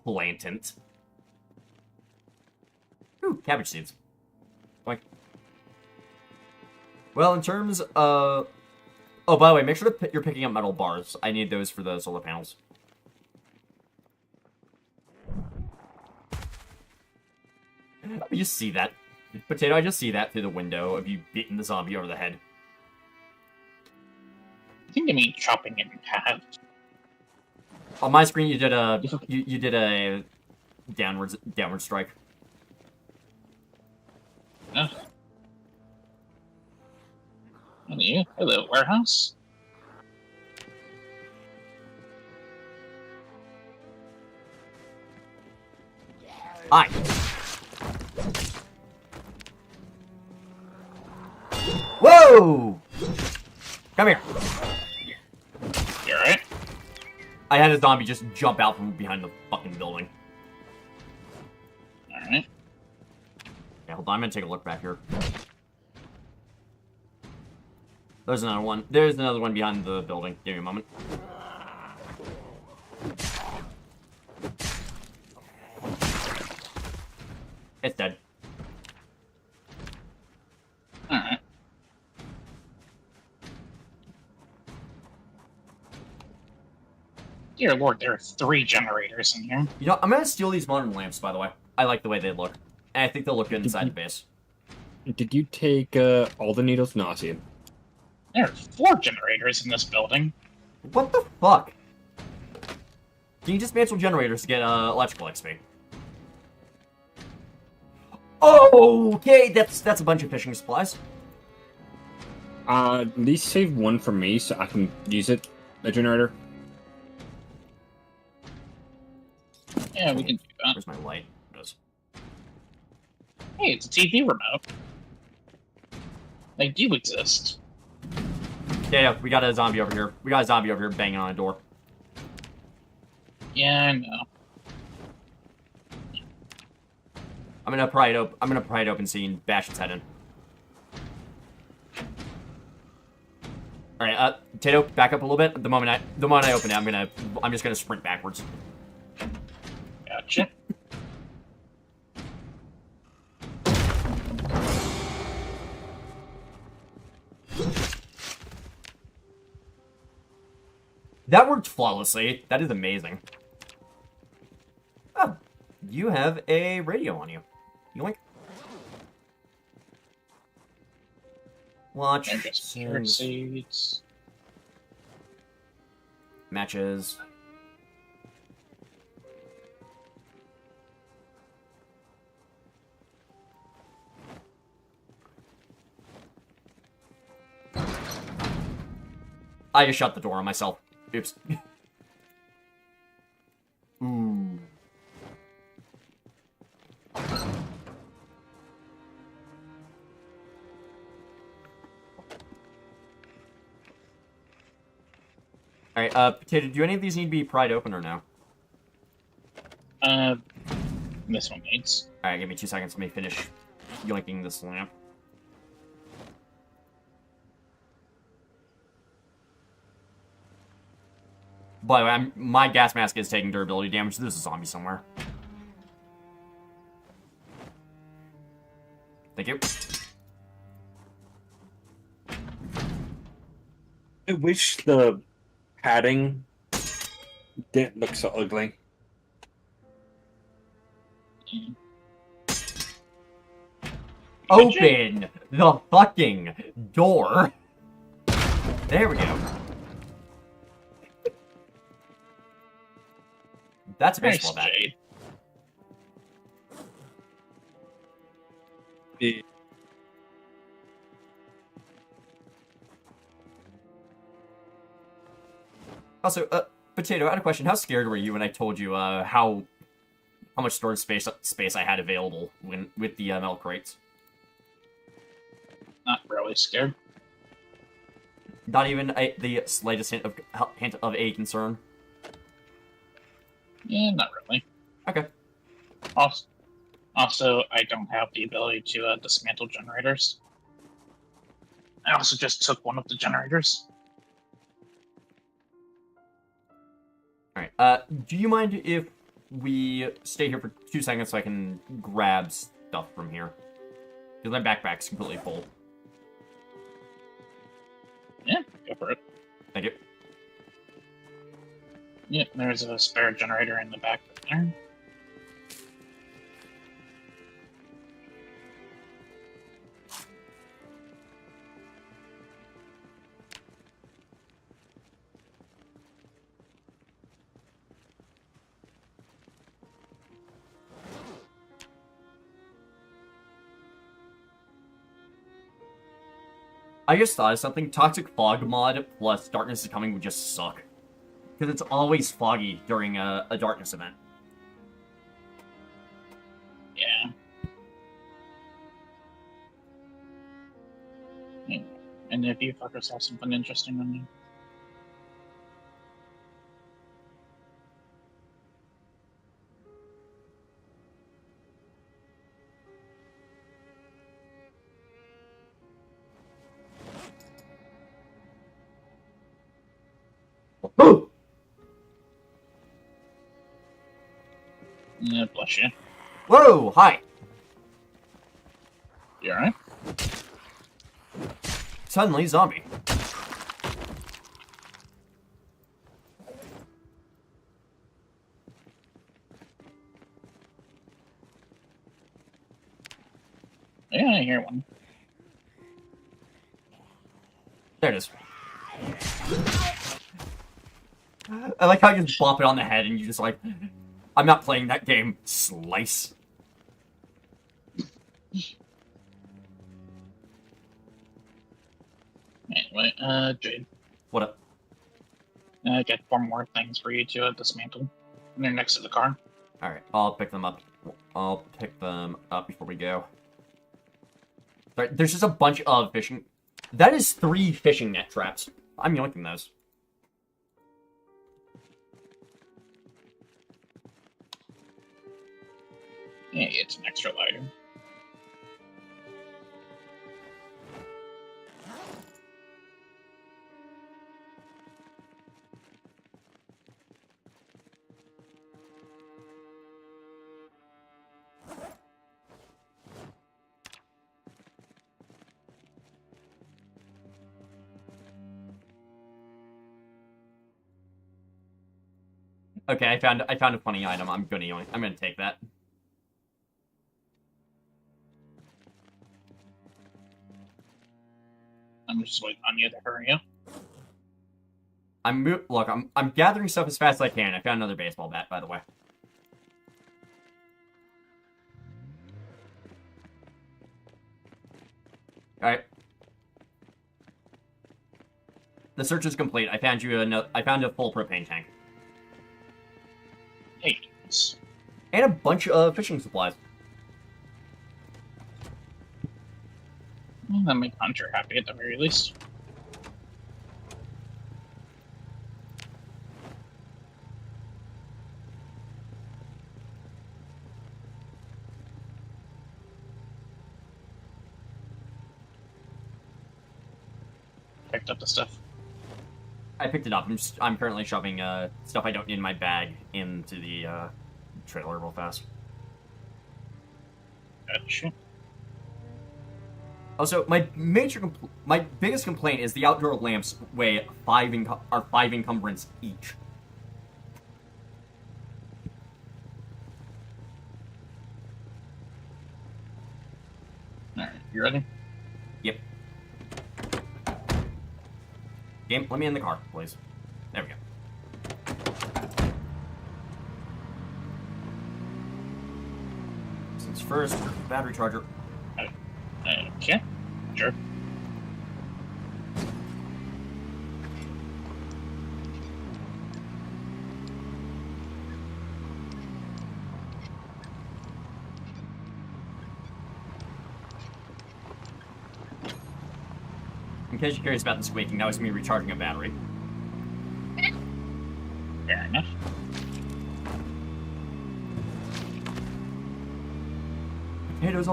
[SPEAKER 1] Plantant. Ooh, cabbage seeds. Boink. Well, in terms of... Oh, by the way, make sure you're picking up metal bars. I need those for the solar panels. You just see that. Potato, I just see that through the window of you beating the zombie over the head.
[SPEAKER 2] I think I mean chopping it in half.
[SPEAKER 1] On my screen, you did a you did a downward strike.
[SPEAKER 2] Oh. Hello, warehouse.
[SPEAKER 1] Hi. Whoa! Come here.
[SPEAKER 2] You alright?
[SPEAKER 1] I had a zombie just jump out from behind the fucking building.
[SPEAKER 2] Alright.
[SPEAKER 1] Yeah, hold on, I'm gonna take a look back here. There's another one. There's another one behind the building. Give me a moment. It's dead.
[SPEAKER 2] Alright. Dear Lord, there are 3 generators in here.
[SPEAKER 1] You know, I'm gonna steal these modern lamps, by the way. I like the way they look. And I think they'll look good inside the base.
[SPEAKER 3] Did you take all the needles? No, I see it.
[SPEAKER 2] There are 4 generators in this building.
[SPEAKER 1] What the fuck? Can you dismantle generators to get electrical XP? Oh, okay, that's a bunch of fishing supplies.
[SPEAKER 3] At least save one for me so I can use it, the generator.
[SPEAKER 2] Yeah, we can do that.
[SPEAKER 1] Where's my light? There it is.
[SPEAKER 2] Hey, it's a TV remote. They do exist.
[SPEAKER 1] Yeah, we got a zombie over here. We got a zombie over here banging on a door.
[SPEAKER 2] Yeah, I know.
[SPEAKER 1] I'm gonna pry it open. I'm gonna pry it open so you can bash its head in. All right, Tato, back up a little bit. The moment I open it, I'm just gonna sprint backwards.
[SPEAKER 2] Gotcha.
[SPEAKER 1] That worked flawlessly. That is amazing. Oh, you have a radio on you. Yoink. Watch.
[SPEAKER 2] Carrot seeds.
[SPEAKER 1] Matches. I just shut the door on myself. Oops. Ooh. Alright, Potato, do any of these need to be pried open or no?
[SPEAKER 2] This one needs.
[SPEAKER 1] Alright, give me 2 seconds. Let me finish yoinking this lamp. By the way, my gas mask is taking durability damage. There's a zombie somewhere. Thank you.
[SPEAKER 3] I wish the padding didn't look so ugly.
[SPEAKER 1] Open the fucking door. There we go. That's a baseball bat.
[SPEAKER 2] Jade.
[SPEAKER 1] Also, Potato, I had a question. How scared were you when I told you how much storage space I had available with the milk crates?
[SPEAKER 2] Not really scared.
[SPEAKER 1] Not even the slightest hint of a concern.
[SPEAKER 2] Yeah, not really.
[SPEAKER 1] Okay.
[SPEAKER 2] Also, I don't have the ability to dismantle generators. I also just took one of the generators.
[SPEAKER 1] Alright, do you mind if we stay here for 2 seconds so I can grab stuff from here? Because my backpack's completely full.
[SPEAKER 2] Yeah, go for it.
[SPEAKER 1] Thank you.
[SPEAKER 2] Yeah, there's a spare generator in the back there.
[SPEAKER 1] I just thought of something. Toxic Fog mod plus Darkness is Coming would just suck. Because it's always foggy during a Darkness event.
[SPEAKER 2] Yeah. Yeah. And if you fuckers have something interesting on you. Yeah, bless you.
[SPEAKER 1] Whoa, hi.
[SPEAKER 2] You alright?
[SPEAKER 1] Suddenly, zombie.
[SPEAKER 2] Yeah, I hear one.
[SPEAKER 1] There it is. I like how you just bop it on the head and you just like, I'm not playing that game. Slice.
[SPEAKER 2] Anyway, Jade,
[SPEAKER 1] What up?
[SPEAKER 2] I got 4 more things for you to dismantle. And they're next to the car.
[SPEAKER 1] Alright, I'll pick them up. I'll pick them up before we go. Sorry, there's just a bunch of fishing. That is 3 fishing net traps. I'm yoinking those.
[SPEAKER 2] Yeah, it's an extra lighter.
[SPEAKER 1] Okay, I found a funny item. I'm gonna take that.
[SPEAKER 2] I'm just waiting on you to hurry up.
[SPEAKER 1] I'm gathering stuff as fast as I can. I found another baseball bat, by the way. Alright. The search is complete. I found a full propane tank.
[SPEAKER 2] Hey, it's...
[SPEAKER 1] And a bunch of fishing supplies.
[SPEAKER 2] Well, that made Hunter happy at the very least. Picked up the stuff.
[SPEAKER 1] I picked it up. I'm currently shoving stuff I don't need in my bag into the trailer real fast.
[SPEAKER 2] Gotcha.
[SPEAKER 1] Also, my biggest complaint is the outdoor lamps weigh 5 encumbrance each.
[SPEAKER 2] Alright, you ready?
[SPEAKER 1] Yep. Game, let me in the car, please. There we go. Since first, battery charger.
[SPEAKER 2] Okay, sure.
[SPEAKER 1] In case you're curious about the squeaking, that was me recharging a battery.
[SPEAKER 2] Fair enough.
[SPEAKER 1] Potatoes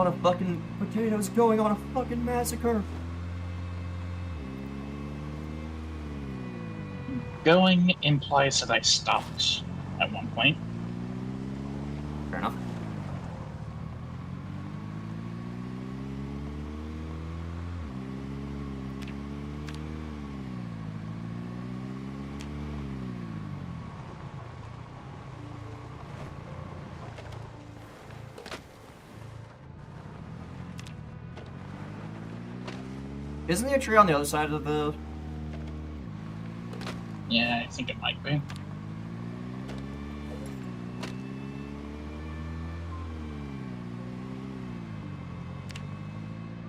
[SPEAKER 1] going on a fucking massacre.
[SPEAKER 2] going implies that I stopped at one point.
[SPEAKER 1] Fair enough. Isn't there a tree on the other side of the...
[SPEAKER 2] Yeah, I think it might be.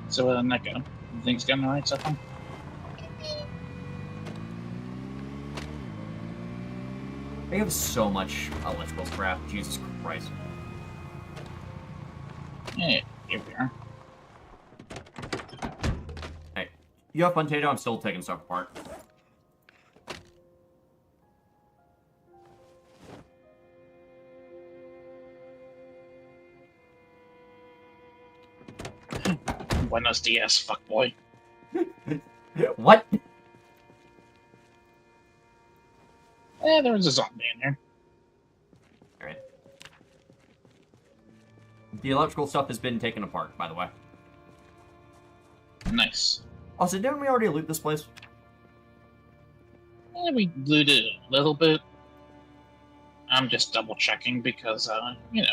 [SPEAKER 2] So where did that go? Things going alright so far?
[SPEAKER 1] I have so much electrical scrap. Jesus Christ.
[SPEAKER 2] Yeah, here we are.
[SPEAKER 1] Hey, you have fun, Tato? I'm still taking stuff apart.
[SPEAKER 2] Buenos dias, fuckboy.
[SPEAKER 1] What?
[SPEAKER 2] There was a zombie in there.
[SPEAKER 1] Alright. The electrical stuff has been taken apart, by the way.
[SPEAKER 2] Nice.
[SPEAKER 1] Also, didn't we already loot this place?
[SPEAKER 2] We looted a little bit. I'm just double checking because, you know.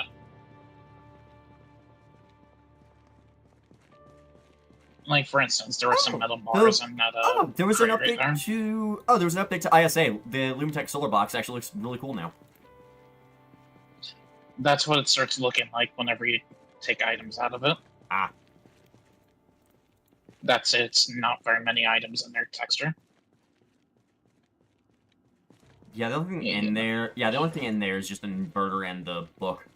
[SPEAKER 2] Like, for instance, there were some metal bars on that,
[SPEAKER 1] there was an
[SPEAKER 2] crate right
[SPEAKER 1] update
[SPEAKER 2] there.
[SPEAKER 1] to... Oh, there was an update to ISA. The Lumitech solar box actually looks really cool now.
[SPEAKER 2] That's what it starts looking like whenever you take items out of it.
[SPEAKER 1] Ah.
[SPEAKER 2] That's it. It's not very many items in their texture.
[SPEAKER 1] Yeah, the only thing in there... Yeah, the only thing in there is just an inverter and the book.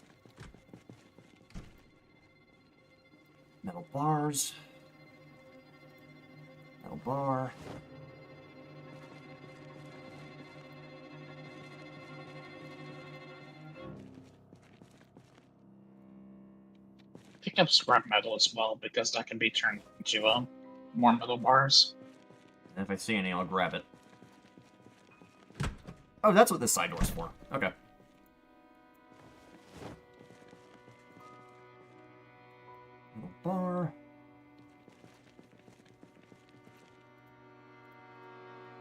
[SPEAKER 1] Metal bars... Metal bar.
[SPEAKER 2] Pick up scrap metal as well, because that can be turned into more metal bars.
[SPEAKER 1] And if I see any, I'll grab it. Oh, that's what this side door's for. Okay. Metal bar.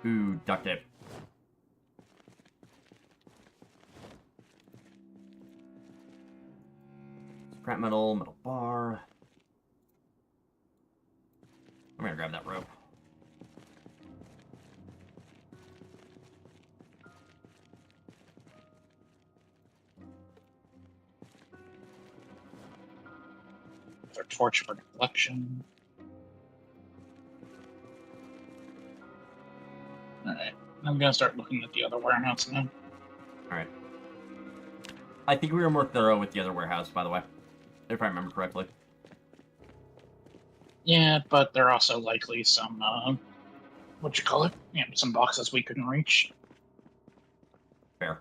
[SPEAKER 1] Ooh, duct tape. Scrap metal, metal bar. I'm gonna grab that rope.
[SPEAKER 2] Their torch for deflection. Alright, I'm gonna start looking at the other warehouse now.
[SPEAKER 1] Alright. I think we were more thorough with the other warehouse, by the way. If I remember correctly.
[SPEAKER 2] Yeah, but there are also likely some, what you call it? Yeah, some boxes we couldn't reach.
[SPEAKER 1] Fair.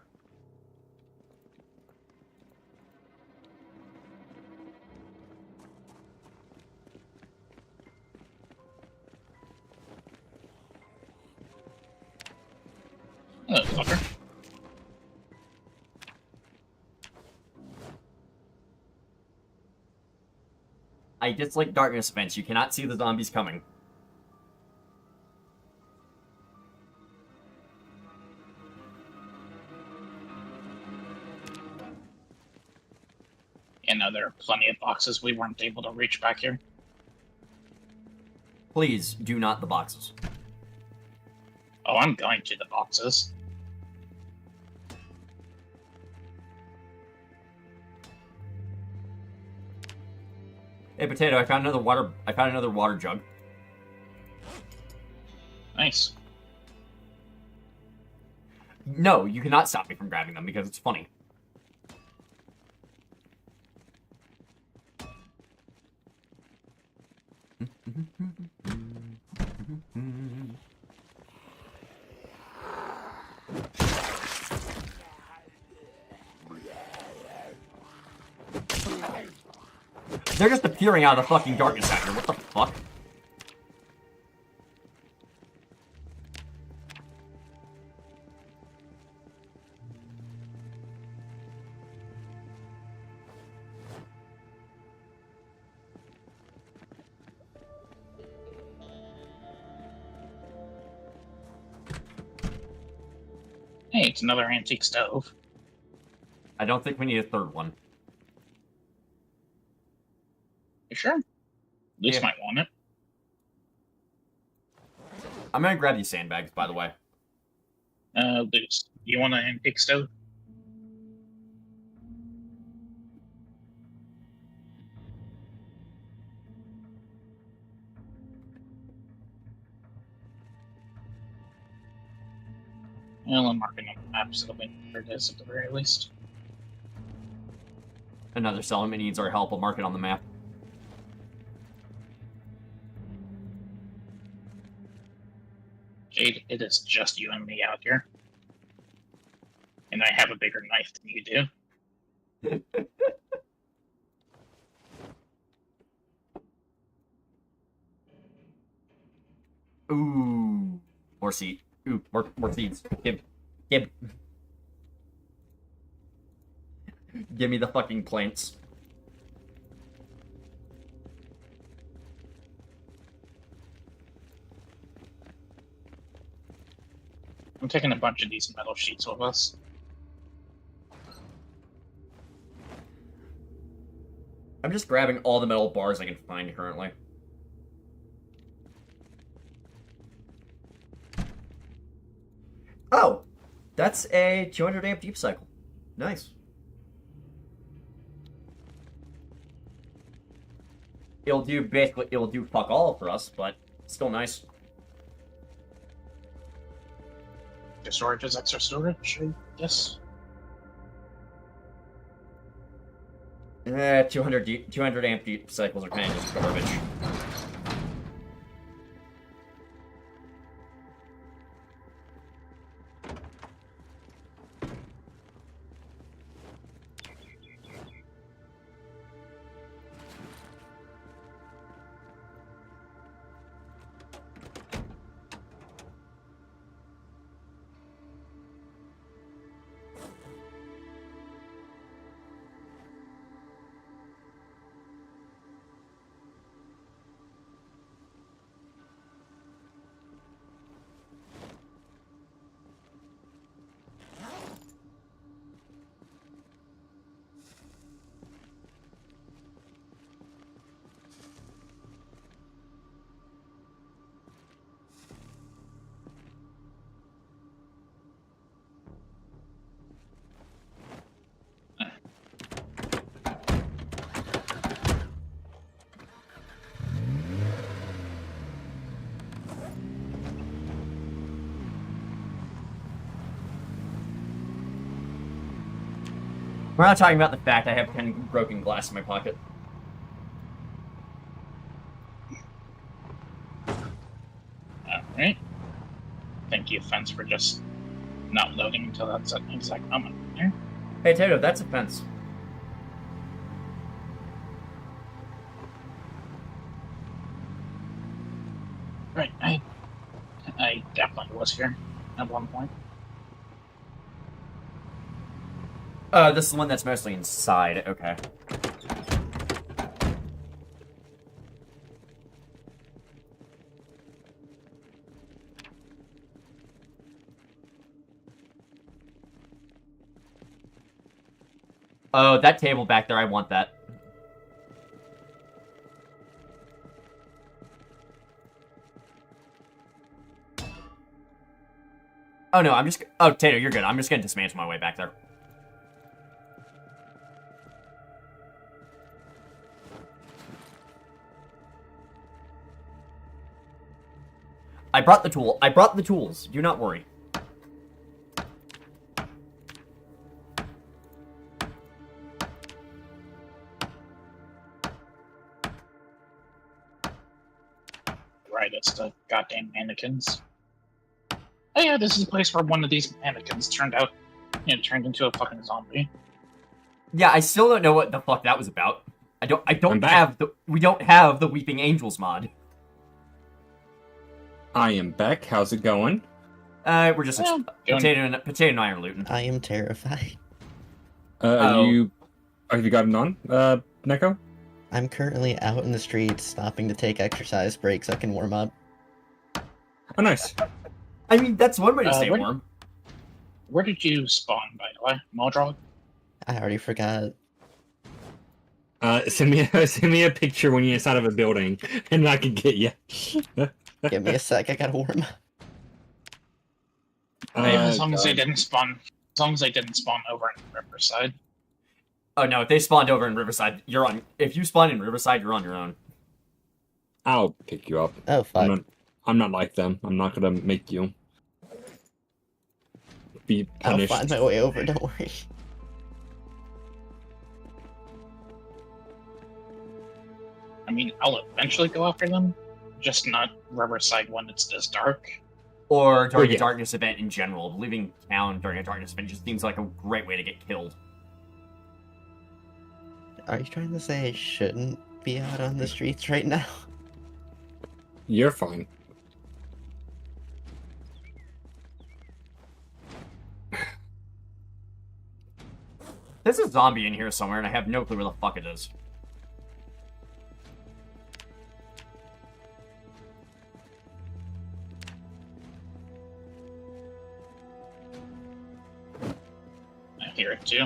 [SPEAKER 2] Oh, fucker.
[SPEAKER 1] I dislike darkness events. You cannot see the zombies coming.
[SPEAKER 2] You know, there are plenty of boxes we weren't able to reach back here.
[SPEAKER 1] Please, do not the boxes.
[SPEAKER 2] Oh, I'm going to the boxes.
[SPEAKER 1] Hey, Potato, I found another water jug.
[SPEAKER 2] Nice.
[SPEAKER 1] No, you cannot stop me from grabbing them because it's funny. They're just appearing out of the fucking darkness out here. What the fuck?
[SPEAKER 2] Hey, it's another antique stove.
[SPEAKER 1] I don't think we need a third one.
[SPEAKER 2] You sure? Luce
[SPEAKER 1] Yeah.
[SPEAKER 2] might want it.
[SPEAKER 1] I'm gonna grab these sandbags, by the way.
[SPEAKER 2] Luce, you want an antique stove? Well, I'm marking on the map so we know where it is at the very least.
[SPEAKER 1] Another settlement needs our help. I'll mark it on the map.
[SPEAKER 2] Jade, it is just you and me out here. And I have a bigger knife than you do.
[SPEAKER 1] Ooh. More seed. Ooh, more seeds. Give me the fucking plants.
[SPEAKER 2] I'm taking a bunch of these metal sheets with us.
[SPEAKER 1] I'm just grabbing all the metal bars I can find currently. Oh! That's a 200 amp deep cycle. Nice. It'll do fuck all for us, but still nice.
[SPEAKER 2] The storage is extra storage, I guess.
[SPEAKER 1] 200 amp deep cycles are kind of just garbage. We're not talking about the fact I have 10 broken glass in my pocket.
[SPEAKER 2] Alright. Thank you, Fence, for just not loading until that's at the exact moment. There.
[SPEAKER 1] Hey, Tato, that's a fence.
[SPEAKER 2] Right, I definitely was here at one point.
[SPEAKER 1] This is the one that's mostly inside. Okay. Oh, that table back there, I want that. Oh no, oh, Tato, you're good. I'm just gonna dismantle my way back there. I brought the tools. Do not worry.
[SPEAKER 2] Right, it's the goddamn mannequins. Oh yeah, this is a place where one of these mannequins turned into a fucking zombie.
[SPEAKER 1] Yeah, I still don't know what the fuck that was about. We don't have the Weeping Angels mod.
[SPEAKER 3] I am back. How's it going?
[SPEAKER 1] We're just potato and I are looting.
[SPEAKER 5] I am terrified.
[SPEAKER 3] Have you gotten on, Neko?
[SPEAKER 5] I'm currently out in the streets, stopping to take exercise breaks so I can warm up.
[SPEAKER 3] Oh, nice.
[SPEAKER 1] I mean, that's one way to stay warm.
[SPEAKER 2] Where did you spawn, by the way? Moldrog?
[SPEAKER 5] I already forgot.
[SPEAKER 3] Send me a picture when you're inside of a building, and I can get you.
[SPEAKER 5] Give me a sec, I gotta warm up.
[SPEAKER 2] As long as they didn't spawn. As long as they didn't spawn over in Riverside.
[SPEAKER 1] Oh no, if they spawned over in Riverside, you're on. If you spawn in Riverside, you're on your own.
[SPEAKER 3] I'll pick you up.
[SPEAKER 5] Oh, fuck.
[SPEAKER 3] I'm not like them. I'm not gonna make you be
[SPEAKER 5] I'll
[SPEAKER 3] punished.
[SPEAKER 5] find my way over, don't worry.
[SPEAKER 2] I mean, I'll eventually go after them, just not Riverside when it's this dark.
[SPEAKER 1] Or during
[SPEAKER 3] Oh, yeah.
[SPEAKER 1] a darkness event in general. Leaving town during a darkness event just seems like a great way to get killed.
[SPEAKER 5] Are you trying to say I shouldn't be out on the streets right now?
[SPEAKER 3] You're fine.
[SPEAKER 1] There's a zombie in here somewhere, and I have no clue where the fuck it is.
[SPEAKER 2] I hear it too.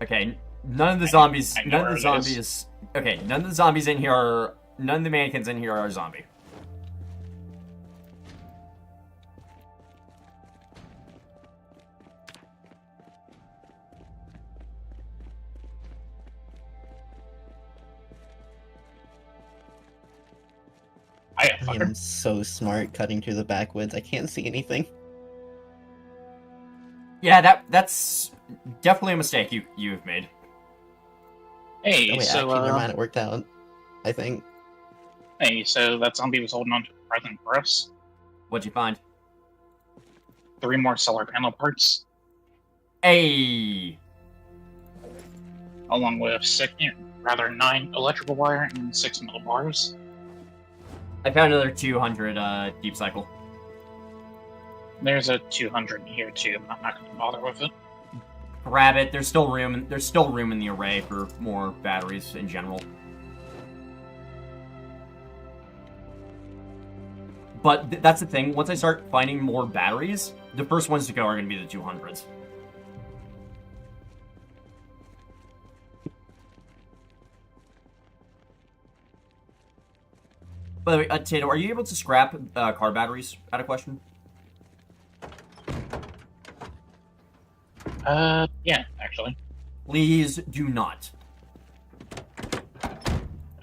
[SPEAKER 1] Okay, none of the zombies.
[SPEAKER 2] I know
[SPEAKER 1] None of the
[SPEAKER 2] where it is.
[SPEAKER 1] zombies. Okay, none of the zombies in here are. None of the mannequins in here are zombie.
[SPEAKER 2] I
[SPEAKER 5] I
[SPEAKER 2] fucker.
[SPEAKER 5] am so smart cutting through the backwoods, I can't see anything.
[SPEAKER 1] Yeah, that's definitely a mistake you've made.
[SPEAKER 2] Hey,
[SPEAKER 5] Oh wait,
[SPEAKER 2] so
[SPEAKER 5] actually, never mind, it worked out. I think.
[SPEAKER 2] hey, so that zombie was holding on to a present for us.
[SPEAKER 1] What'd you find?
[SPEAKER 2] 3 more solar panel parts,
[SPEAKER 1] Hey,
[SPEAKER 2] along with 9 electrical wire and 6 metal bars.
[SPEAKER 1] I found another 200 deep cycle.
[SPEAKER 2] There's a 200 here too. I'm not going to bother with it.
[SPEAKER 1] Grab it. There's still room. There's still room in the array for more batteries in general. But that's the thing. Once I start finding more batteries, the first ones to go are going to be the 200s. By the way, Tato, are you able to scrap car batteries? Out of question.
[SPEAKER 2] Yeah, actually.
[SPEAKER 1] Please do not.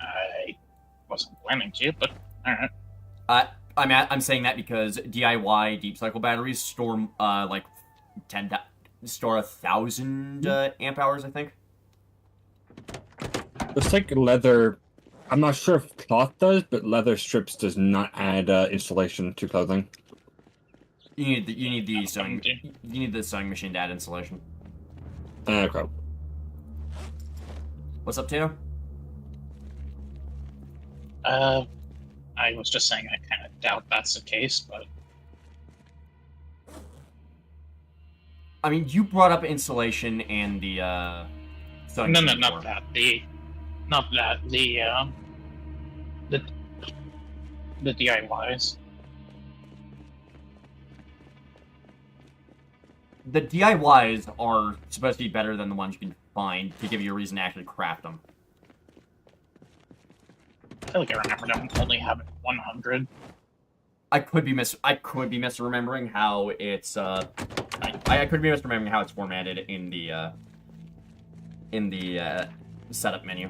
[SPEAKER 2] I wasn't planning to, but alright.
[SPEAKER 1] I'm saying that because DIY deep cycle batteries store like 1,000 amp hours, I think.
[SPEAKER 3] It's like leather. I'm not sure if cloth does, but leather strips does not add insulation to clothing.
[SPEAKER 1] You need the sewing machine to add insulation.
[SPEAKER 3] Okay.
[SPEAKER 1] What's up, Tato?
[SPEAKER 2] I was just saying I kind of doubt that's the case, but
[SPEAKER 1] I mean, you brought up insulation and the sewing
[SPEAKER 2] no,
[SPEAKER 1] machine
[SPEAKER 2] not
[SPEAKER 1] before.
[SPEAKER 2] that. The DIYs.
[SPEAKER 1] The DIYs are supposed to be better than the ones you can find to give you a reason to actually craft them.
[SPEAKER 2] I feel like I remember them only having 100.
[SPEAKER 1] I could be misremembering how it's I could be misremembering how it's formatted in the setup menu.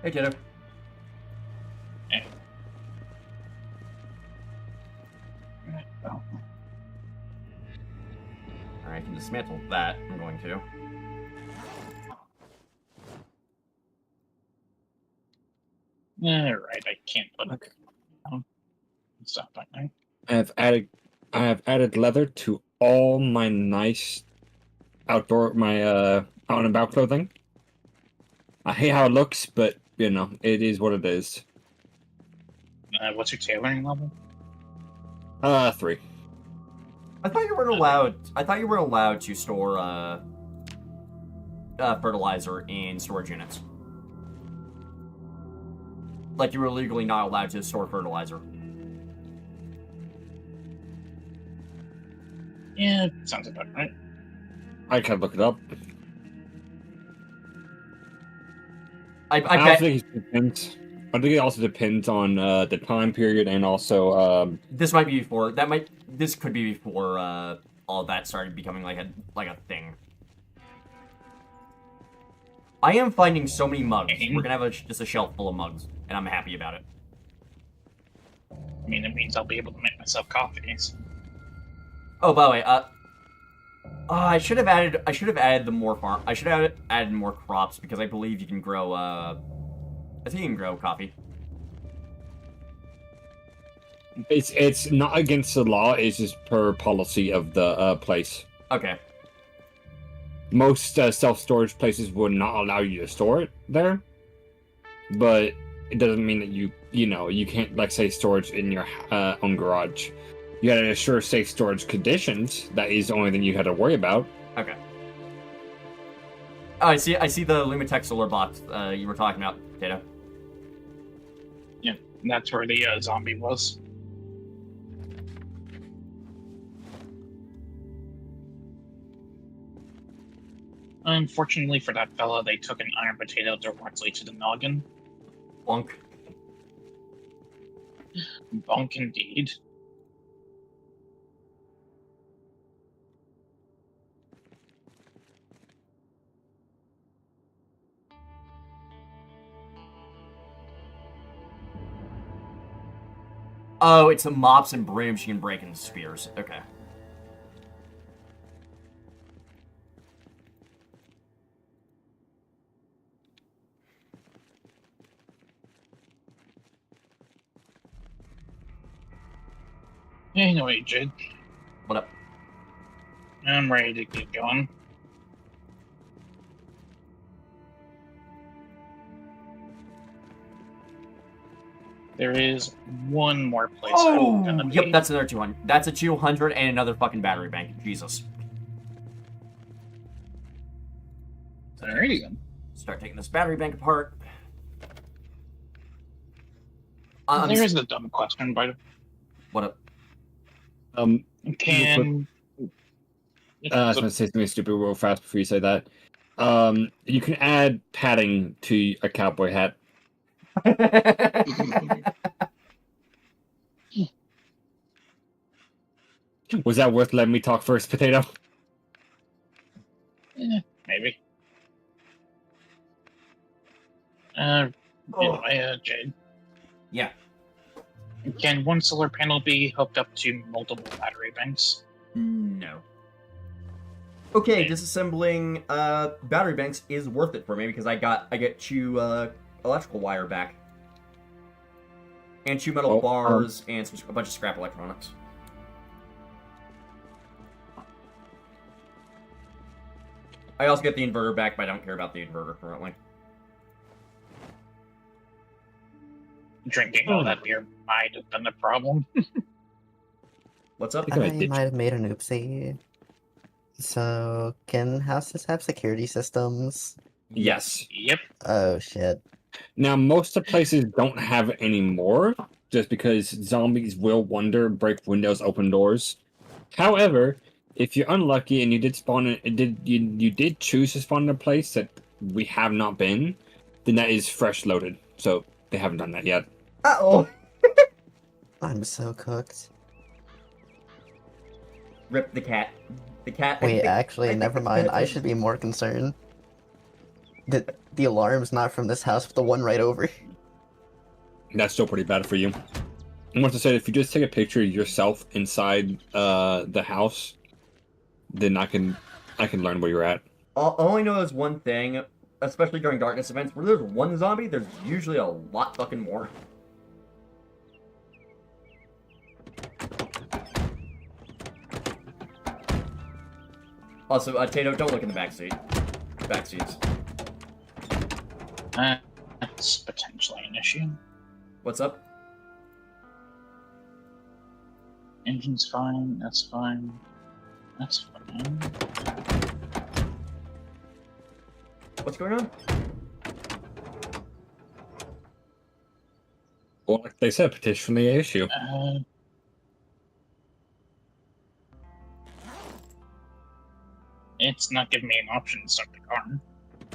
[SPEAKER 1] Hey, kiddo.
[SPEAKER 2] Hey. Oh.
[SPEAKER 1] Alright, I can dismantle that. I'm going to.
[SPEAKER 2] Alright, I can't put it down. Stop that now.
[SPEAKER 3] I have added leather to all my nice out and about clothing. I hate how it looks, but you know, it is what it is.
[SPEAKER 2] What's your tailoring level?
[SPEAKER 3] 3.
[SPEAKER 1] I thought you were allowed to store fertilizer in storage units. like you were legally not allowed to store fertilizer.
[SPEAKER 2] Yeah, sounds about right.
[SPEAKER 3] I can look it up.
[SPEAKER 1] I
[SPEAKER 3] I
[SPEAKER 1] bet
[SPEAKER 3] think it depends. I think it also depends on the time period and also
[SPEAKER 1] this might be before this could be before all that started becoming like a thing. I am finding so many mugs. We're gonna have just a shelf full of mugs, and I'm happy about it.
[SPEAKER 2] I mean, it means I'll be able to make myself coffees.
[SPEAKER 1] Oh, by the way, I should have added the more farm. I should have added more crops because I believe you can grow. I think you can grow coffee.
[SPEAKER 3] it's not against the law. It's just per policy of the place.
[SPEAKER 1] Okay.
[SPEAKER 3] Most self-storage places would not allow you to store it there, but it doesn't mean that you can't, like, say, storage in your own garage. You gotta ensure safe storage conditions. That is the only thing you had to worry about.
[SPEAKER 1] Okay. Oh, I see the Lumitech solar box you were talking about, Tato.
[SPEAKER 2] Yeah, that's where the zombie was. Unfortunately for that fella, they took an iron potato directly to the noggin.
[SPEAKER 1] Bonk.
[SPEAKER 2] Bonk indeed.
[SPEAKER 1] Oh, it's a mops and brooms you can break into spears. Okay.
[SPEAKER 2] Anyway, Jid,
[SPEAKER 1] What up?
[SPEAKER 2] I'm ready to get going. There is one more place.
[SPEAKER 1] Oh,
[SPEAKER 2] I'm gonna
[SPEAKER 1] yep,
[SPEAKER 2] be.
[SPEAKER 1] that's another 200. That's a 200 and another fucking battery bank. Jesus.
[SPEAKER 2] Alrighty then.
[SPEAKER 1] Start taking this battery bank apart.
[SPEAKER 2] There's the dumb question, but
[SPEAKER 1] What up?
[SPEAKER 2] can
[SPEAKER 3] I was gonna say something stupid real fast before you say that. You can add padding to a cowboy hat. Was that worth letting me talk first, Potato?
[SPEAKER 2] maybe. Anyway, Jade,
[SPEAKER 1] Yeah.
[SPEAKER 2] can one solar panel be hooked up to multiple battery banks?
[SPEAKER 1] No. Okay, disassembling battery banks is worth it for me because I get 2 electrical wire back. And 2 metal bars and a bunch of scrap electronics. I also get the inverter back, but I don't care about the inverter currently.
[SPEAKER 2] Drinking all that beer might have been the problem.
[SPEAKER 1] What's up?
[SPEAKER 5] I might have made an oopsie. So, can houses have security systems?
[SPEAKER 1] Yes.
[SPEAKER 2] Yep.
[SPEAKER 5] Oh shit.
[SPEAKER 3] Now, most of the places don't have it anymore, just because zombies will wander, break windows, open doors. However, if you're unlucky and you did spawn you did choose to spawn in a place that we have not been, then that is fresh loaded. So they haven't done that yet.
[SPEAKER 1] Uh-oh.
[SPEAKER 5] I'm so cooked.
[SPEAKER 1] Rip the cat. The cat.
[SPEAKER 5] Wait, actually, never mind. I should be more concerned. The alarm's not from this house, but the one right over.
[SPEAKER 3] That's still pretty bad for you. I want to say, if you just take a picture of yourself inside the house, then I can learn where you're at.
[SPEAKER 1] All I know is one thing, especially during darkness events, where there's one zombie, there's usually a lot fucking more. Also, Tato, don't look in the backseat. Backseats.
[SPEAKER 2] That's potentially an issue.
[SPEAKER 1] What's up?
[SPEAKER 2] Engine's fine. That's fine. That's fine.
[SPEAKER 1] What's going on?
[SPEAKER 3] Well, like they said, petition the issue.
[SPEAKER 2] It's not giving me an option to start the car.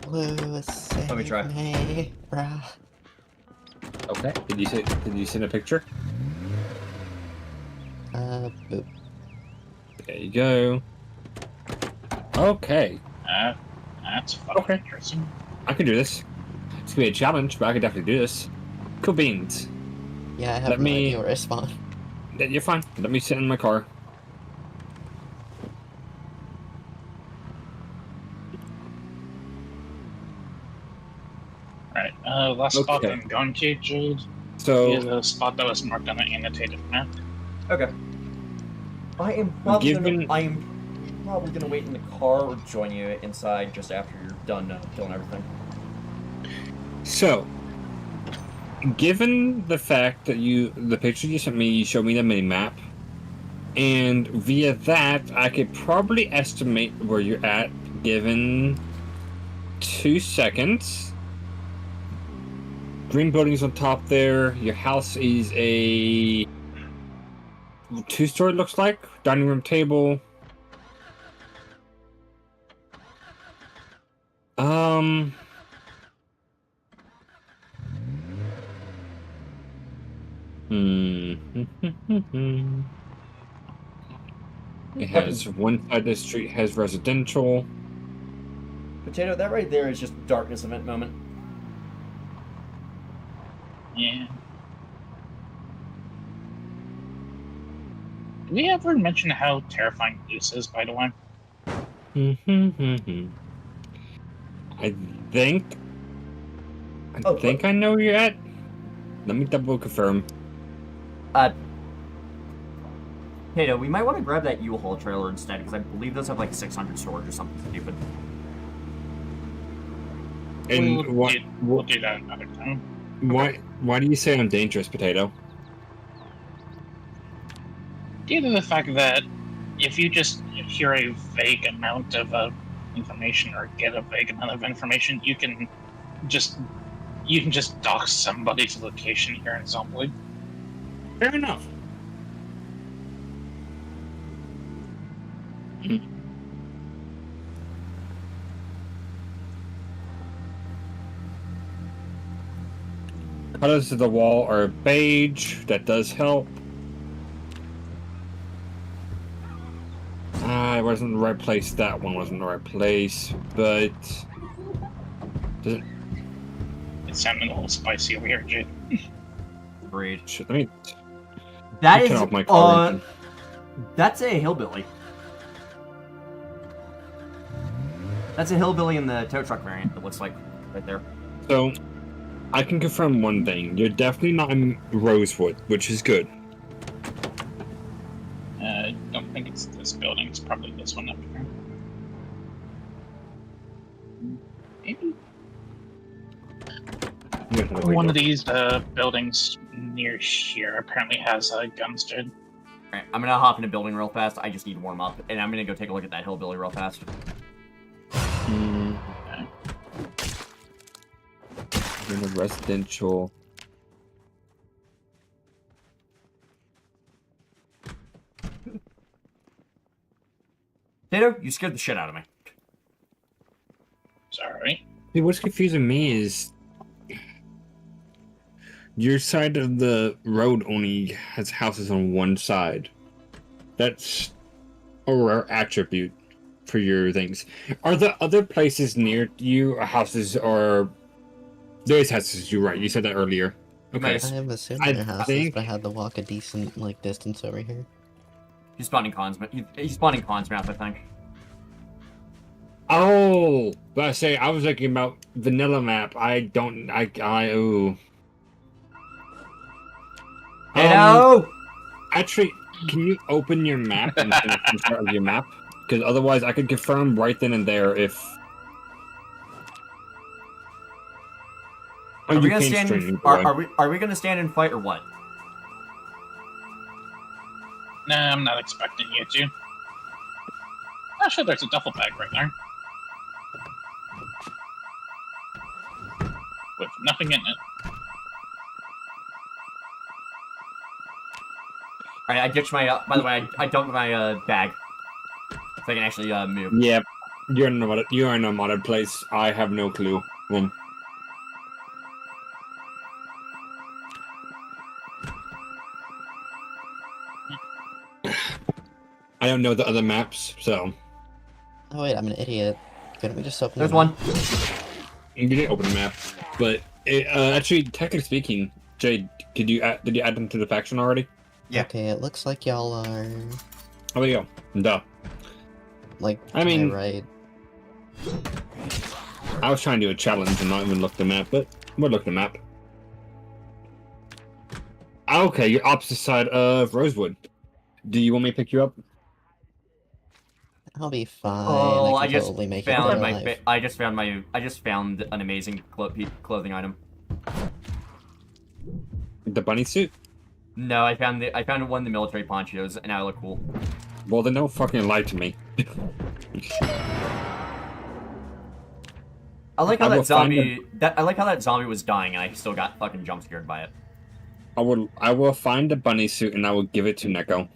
[SPEAKER 5] Blue,
[SPEAKER 1] Let me try.
[SPEAKER 5] me, bruh.
[SPEAKER 3] Okay. Did you send a picture?
[SPEAKER 5] Boop.
[SPEAKER 3] There you go. Okay.
[SPEAKER 2] That's fucking
[SPEAKER 3] Okay.
[SPEAKER 2] interesting.
[SPEAKER 3] I can do this. It's gonna be a challenge, but I can definitely do this. Cool beans.
[SPEAKER 5] Yeah, I have
[SPEAKER 3] Let
[SPEAKER 5] no
[SPEAKER 3] me-
[SPEAKER 5] idea where I spawn.
[SPEAKER 3] You're fine. Let me sit in my car.
[SPEAKER 2] Right. Last spot
[SPEAKER 3] Okay.
[SPEAKER 2] I'm going to, Jade,
[SPEAKER 3] So,
[SPEAKER 2] is a spot that was marked on an annotated map.
[SPEAKER 1] Okay. I am probably
[SPEAKER 3] Given-
[SPEAKER 1] gonna wait in the car or join you inside just after you're done killing everything.
[SPEAKER 3] so, given the fact that the picture you sent me, you showed me the mini map, and via that, I could probably estimate where you're at given 2 seconds. Green buildings on top there. Your house is a 2-story, looks like. Dining room table. It has one side of the street has residential.
[SPEAKER 1] Potato, that right there is just darkness event moment.
[SPEAKER 2] Yeah. Did we ever mention how terrifying this is, by the way?
[SPEAKER 3] I think I know where you're at. Let me double confirm.
[SPEAKER 1] Potato, we might want to grab that U-Haul trailer instead, because I believe those have like 600 storage or something stupid.
[SPEAKER 3] And
[SPEAKER 2] We'll do that another time.
[SPEAKER 3] why do you say I'm dangerous, Potato?
[SPEAKER 2] Due to the fact that if you just hear a vague amount of information or get a vague amount of information, you can just dox somebody's location here in Zombie.
[SPEAKER 3] Fair enough. Colors of the wall are beige. That does help. It wasn't the right place. That one wasn't the right place, but
[SPEAKER 2] It sounded a little spicy over here, Jade.
[SPEAKER 1] Agreed.
[SPEAKER 3] Let me
[SPEAKER 1] That
[SPEAKER 3] turn
[SPEAKER 1] is,
[SPEAKER 3] off my car engine.
[SPEAKER 1] that's a hillbilly. That's a hillbilly in the tow truck variant, it looks like, right there.
[SPEAKER 3] So, I can confirm one thing. You're definitely not in Rosewood, which is good.
[SPEAKER 2] I don't think it's this building. It's probably this one up here. Maybe one of these buildings near here apparently has guns, Jade.
[SPEAKER 1] Alright, I'm gonna hop in a building real fast. I just need to warm up, and I'm gonna go take a look at that hillbilly real fast.
[SPEAKER 3] In the residential.
[SPEAKER 1] Tato, you scared the shit out of me.
[SPEAKER 2] Sorry.
[SPEAKER 3] See, what's confusing me is your side of the road only has houses on one side. That's a rare attribute for your things. Are the other places near you houses or there's houses? You're right. You said that earlier. Okay.
[SPEAKER 1] Nice.
[SPEAKER 5] I'm assuming they're houses,
[SPEAKER 3] think-
[SPEAKER 5] but I had to walk a decent distance over here.
[SPEAKER 1] He's spawning cons, he's spawning cons map, I think.
[SPEAKER 3] Oh, but I was thinking about vanilla map. Ooh.
[SPEAKER 1] Tato!
[SPEAKER 3] Actually, can you open your map and finish the start of your map? Because otherwise, I could confirm right then and there if. Oh,
[SPEAKER 1] Are we
[SPEAKER 3] you
[SPEAKER 1] gonna
[SPEAKER 3] can
[SPEAKER 1] stand
[SPEAKER 3] stream,
[SPEAKER 1] in,
[SPEAKER 3] by the way.
[SPEAKER 1] are we gonna stand and fight or what?
[SPEAKER 2] Nah, I'm not expecting you to. Actually, there's a duffel bag right there. With nothing in it.
[SPEAKER 1] Alright, I ditched my, by the way, I dumped my, bag. So I can actually, move.
[SPEAKER 3] Yeah, you're in a modded place. I have no clue. I don't know the other maps, so
[SPEAKER 5] Oh wait, I'm an idiot. Couldn't we just open
[SPEAKER 1] There's
[SPEAKER 5] the
[SPEAKER 1] one.
[SPEAKER 5] map?
[SPEAKER 3] you didn't open the map. But actually, technically speaking, Jay, did you add them to the faction already?
[SPEAKER 1] Yeah.
[SPEAKER 5] Okay, it looks like y'all are
[SPEAKER 3] How about you? Duh.
[SPEAKER 5] like
[SPEAKER 3] I
[SPEAKER 5] to
[SPEAKER 3] mean-
[SPEAKER 5] my right.
[SPEAKER 3] I was trying to do a challenge and not even look the map, but we'll look the map. Okay, you're opposite side of Rosewood. Do you want me to pick you up?
[SPEAKER 5] I'll be fine.
[SPEAKER 1] Oh,
[SPEAKER 5] I
[SPEAKER 1] I
[SPEAKER 5] can
[SPEAKER 1] just
[SPEAKER 5] totally make it
[SPEAKER 1] found
[SPEAKER 5] in
[SPEAKER 1] my,
[SPEAKER 5] life.
[SPEAKER 1] I just found an amazing clothing item.
[SPEAKER 3] The bunny suit?
[SPEAKER 1] No, I found one of the military ponchos, and I look cool.
[SPEAKER 3] Well, then don't fucking lie to me.
[SPEAKER 1] I like how
[SPEAKER 3] I will
[SPEAKER 1] that zombie, I like how that zombie was dying, and I still got fucking jump scared by it.
[SPEAKER 3] I will find the bunny suit and I will give it to Neko.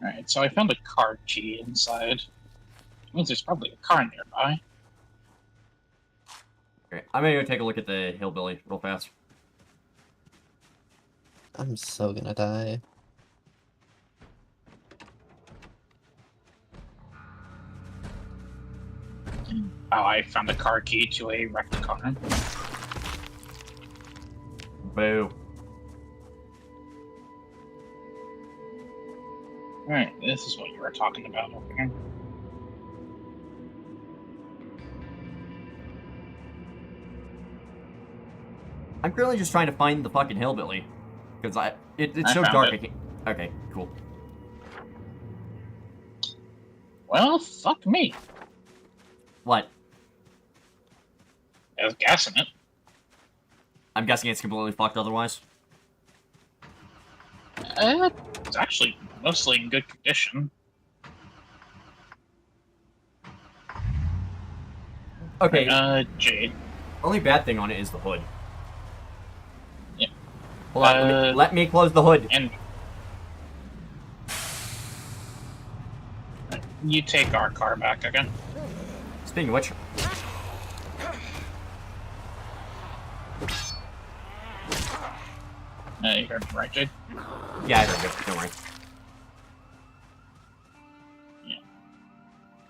[SPEAKER 2] Alright, so I found a car key inside. Means there's probably a car nearby.
[SPEAKER 1] Okay, I'm gonna go take a look at the hillbilly real fast.
[SPEAKER 5] I'm so gonna die.
[SPEAKER 2] Oh, I found a car key to a wrecked car.
[SPEAKER 1] Boo.
[SPEAKER 2] Alright, this is what you were talking about over here.
[SPEAKER 1] I'm currently just trying to find the fucking hillbilly. Because it's
[SPEAKER 2] I
[SPEAKER 1] so
[SPEAKER 2] found
[SPEAKER 1] dark,
[SPEAKER 2] it.
[SPEAKER 1] I can't... Okay, cool.
[SPEAKER 2] Well, fuck me.
[SPEAKER 1] What?
[SPEAKER 2] There's gas in it.
[SPEAKER 1] I'm guessing it's completely fucked otherwise?
[SPEAKER 2] It's actually mostly in good condition.
[SPEAKER 1] Okay,
[SPEAKER 2] Jade.
[SPEAKER 1] only bad thing on it is the hood.
[SPEAKER 2] Yeah.
[SPEAKER 1] Hold on, let me close the hood.
[SPEAKER 2] And you take our car back again.
[SPEAKER 1] Speaking of which...
[SPEAKER 2] You heard me right, Jade?
[SPEAKER 1] Yeah, I heard it, don't worry.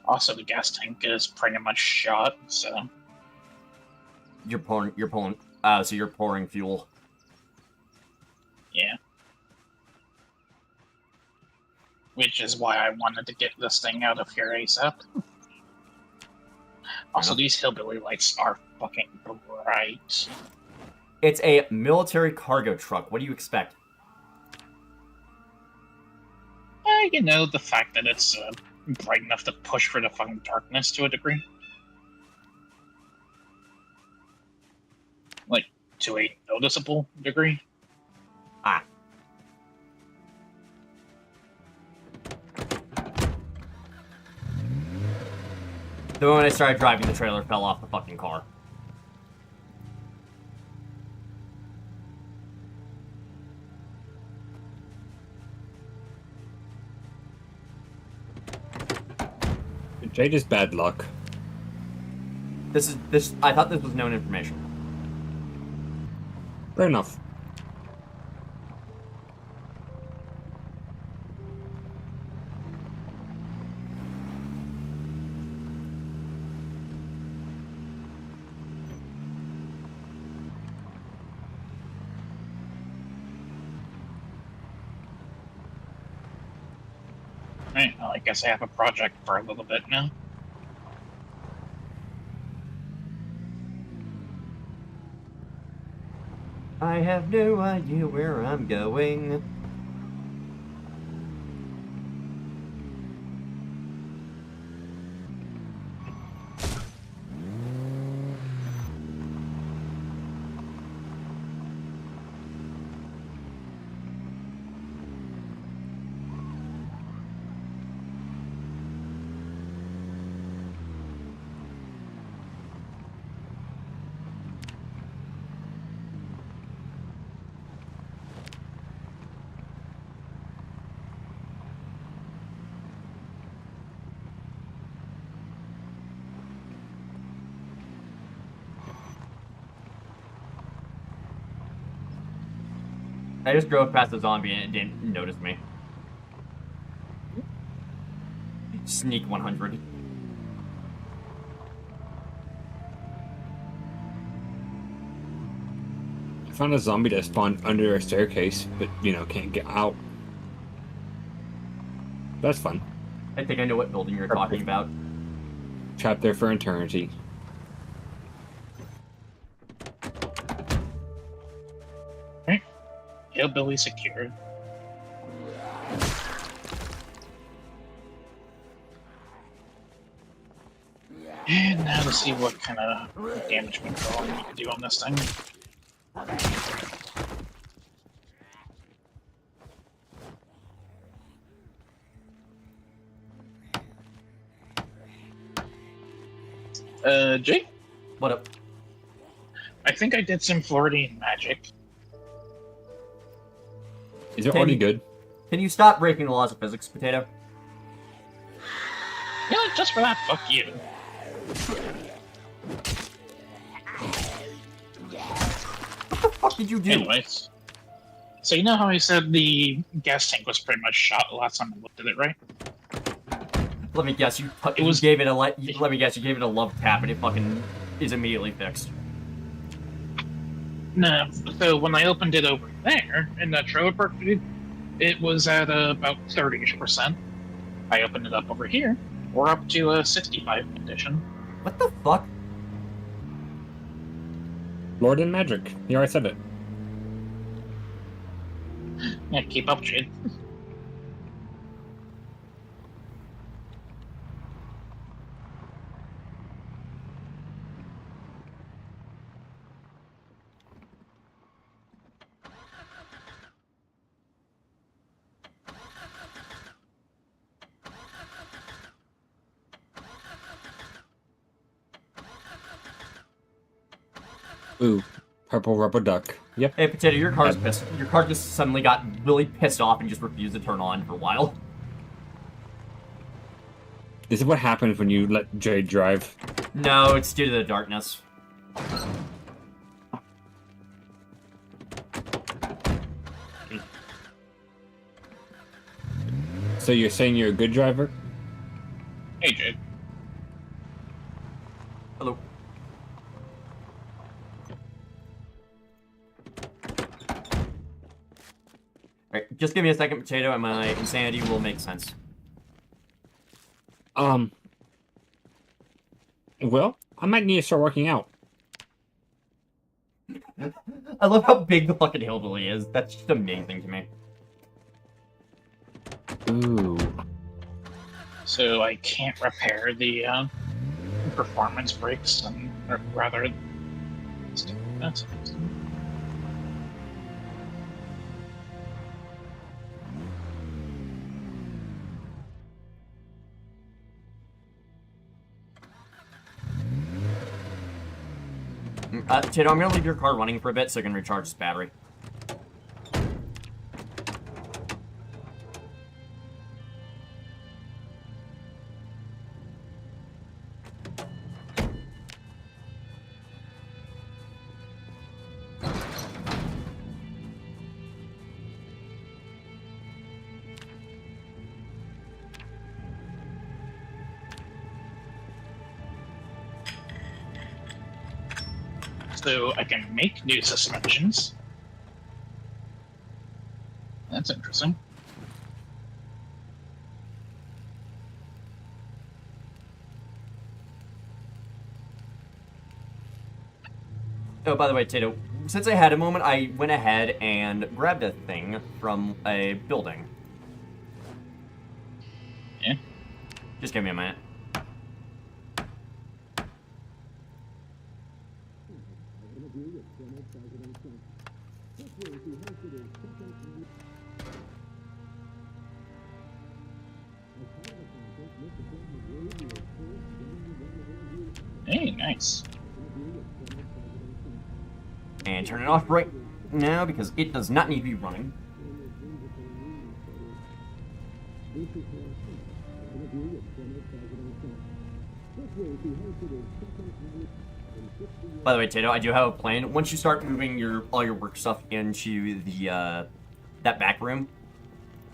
[SPEAKER 2] Also, the gas tank is pretty much shot, so...
[SPEAKER 1] So you're pouring fuel.
[SPEAKER 2] Yeah. Which is why I wanted to get this thing out of here ASAP. Also, these hillbilly lights are fucking bright.
[SPEAKER 1] It's a military cargo truck. What do you expect?
[SPEAKER 2] You know, the fact that it's bright enough to push for the fucking darkness to a degree. Like, to a noticeable degree.
[SPEAKER 1] Ah. The moment I started driving, the trailer fell off the fucking car.
[SPEAKER 3] Jade is bad luck.
[SPEAKER 1] I thought this was known information.
[SPEAKER 3] Fair enough.
[SPEAKER 2] Right, well, I guess I have a project for a little bit now.
[SPEAKER 1] I have no idea where I'm going. I just drove past the zombie and it didn't notice me. Sneak 100.
[SPEAKER 3] I found a zombie that spawned under a staircase, but, you know, can't get out. That's fun.
[SPEAKER 1] I think I know what building you're talking about.
[SPEAKER 3] Trapped there for eternity.
[SPEAKER 2] Right. Hillbilly secured. And now to see what kind of damage control we can do on this thing. Jake?
[SPEAKER 1] What up?
[SPEAKER 2] I think I did some Floridian magic.
[SPEAKER 3] Is it already good?
[SPEAKER 1] Can you stop breaking the laws of physics, Potato?
[SPEAKER 2] Yeah, just for that, fuck you.
[SPEAKER 1] What the fuck did you do?
[SPEAKER 2] Anyways. So you know how I said the gas tank was pretty much shot the last time I looked at it, right?
[SPEAKER 1] Let me guess, you
[SPEAKER 2] was-
[SPEAKER 1] gave it a let me guess, you gave it a love tap and it fucking is immediately fixed.
[SPEAKER 2] No, so when I opened it over there in that trailer park, it was at about 30%. I opened it up over here, we're up to a 65 condition.
[SPEAKER 1] What the fuck?
[SPEAKER 3] Lord and Magic. You already said it.
[SPEAKER 2] Yeah, keep up, Jade.
[SPEAKER 3] Ooh, purple rubber duck. Yep.
[SPEAKER 1] Hey, Potato, your car's pissed. Your car just suddenly got really pissed off and just refused to turn on for a while.
[SPEAKER 3] This is what happens when you let Jade drive.
[SPEAKER 1] No, it's due to the darkness.
[SPEAKER 3] So you're saying you're a good driver?
[SPEAKER 2] Hey, Jade.
[SPEAKER 1] Hello. Alright, just give me a second, Potato, and my insanity will make sense.
[SPEAKER 3] Well, I might need to start working out.
[SPEAKER 1] I love how big the fucking hillbilly is. That's just amazing to me.
[SPEAKER 3] Ooh.
[SPEAKER 2] So I can't repair the performance breaks, and or rather, that's
[SPEAKER 1] Potato, I'm gonna leave your car running for a bit so I can recharge this battery.
[SPEAKER 2] so I can make new suspensions. That's interesting.
[SPEAKER 1] Oh, by the way, Tato, since I had a moment, I went ahead and grabbed a thing from a building.
[SPEAKER 2] Yeah.
[SPEAKER 1] Just give me a minute.
[SPEAKER 2] Hey, nice.
[SPEAKER 1] And turn it off right now because it does not need to be running. By the way, Tato, I do have a plan. Once you start moving all your work stuff into the that back room.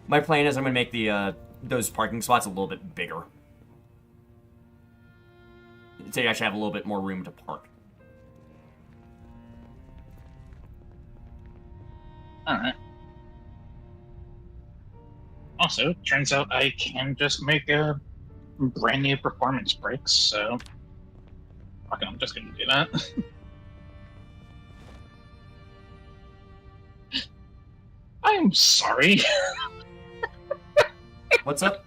[SPEAKER 1] My plan is I'm gonna make the those parking spots a little bit bigger. So you actually have a little bit more room to park.
[SPEAKER 2] Alright. Also, turns out I can just make a brand new performance brakes, so fuck it, I'm just gonna do that. I'm sorry.
[SPEAKER 1] What's up?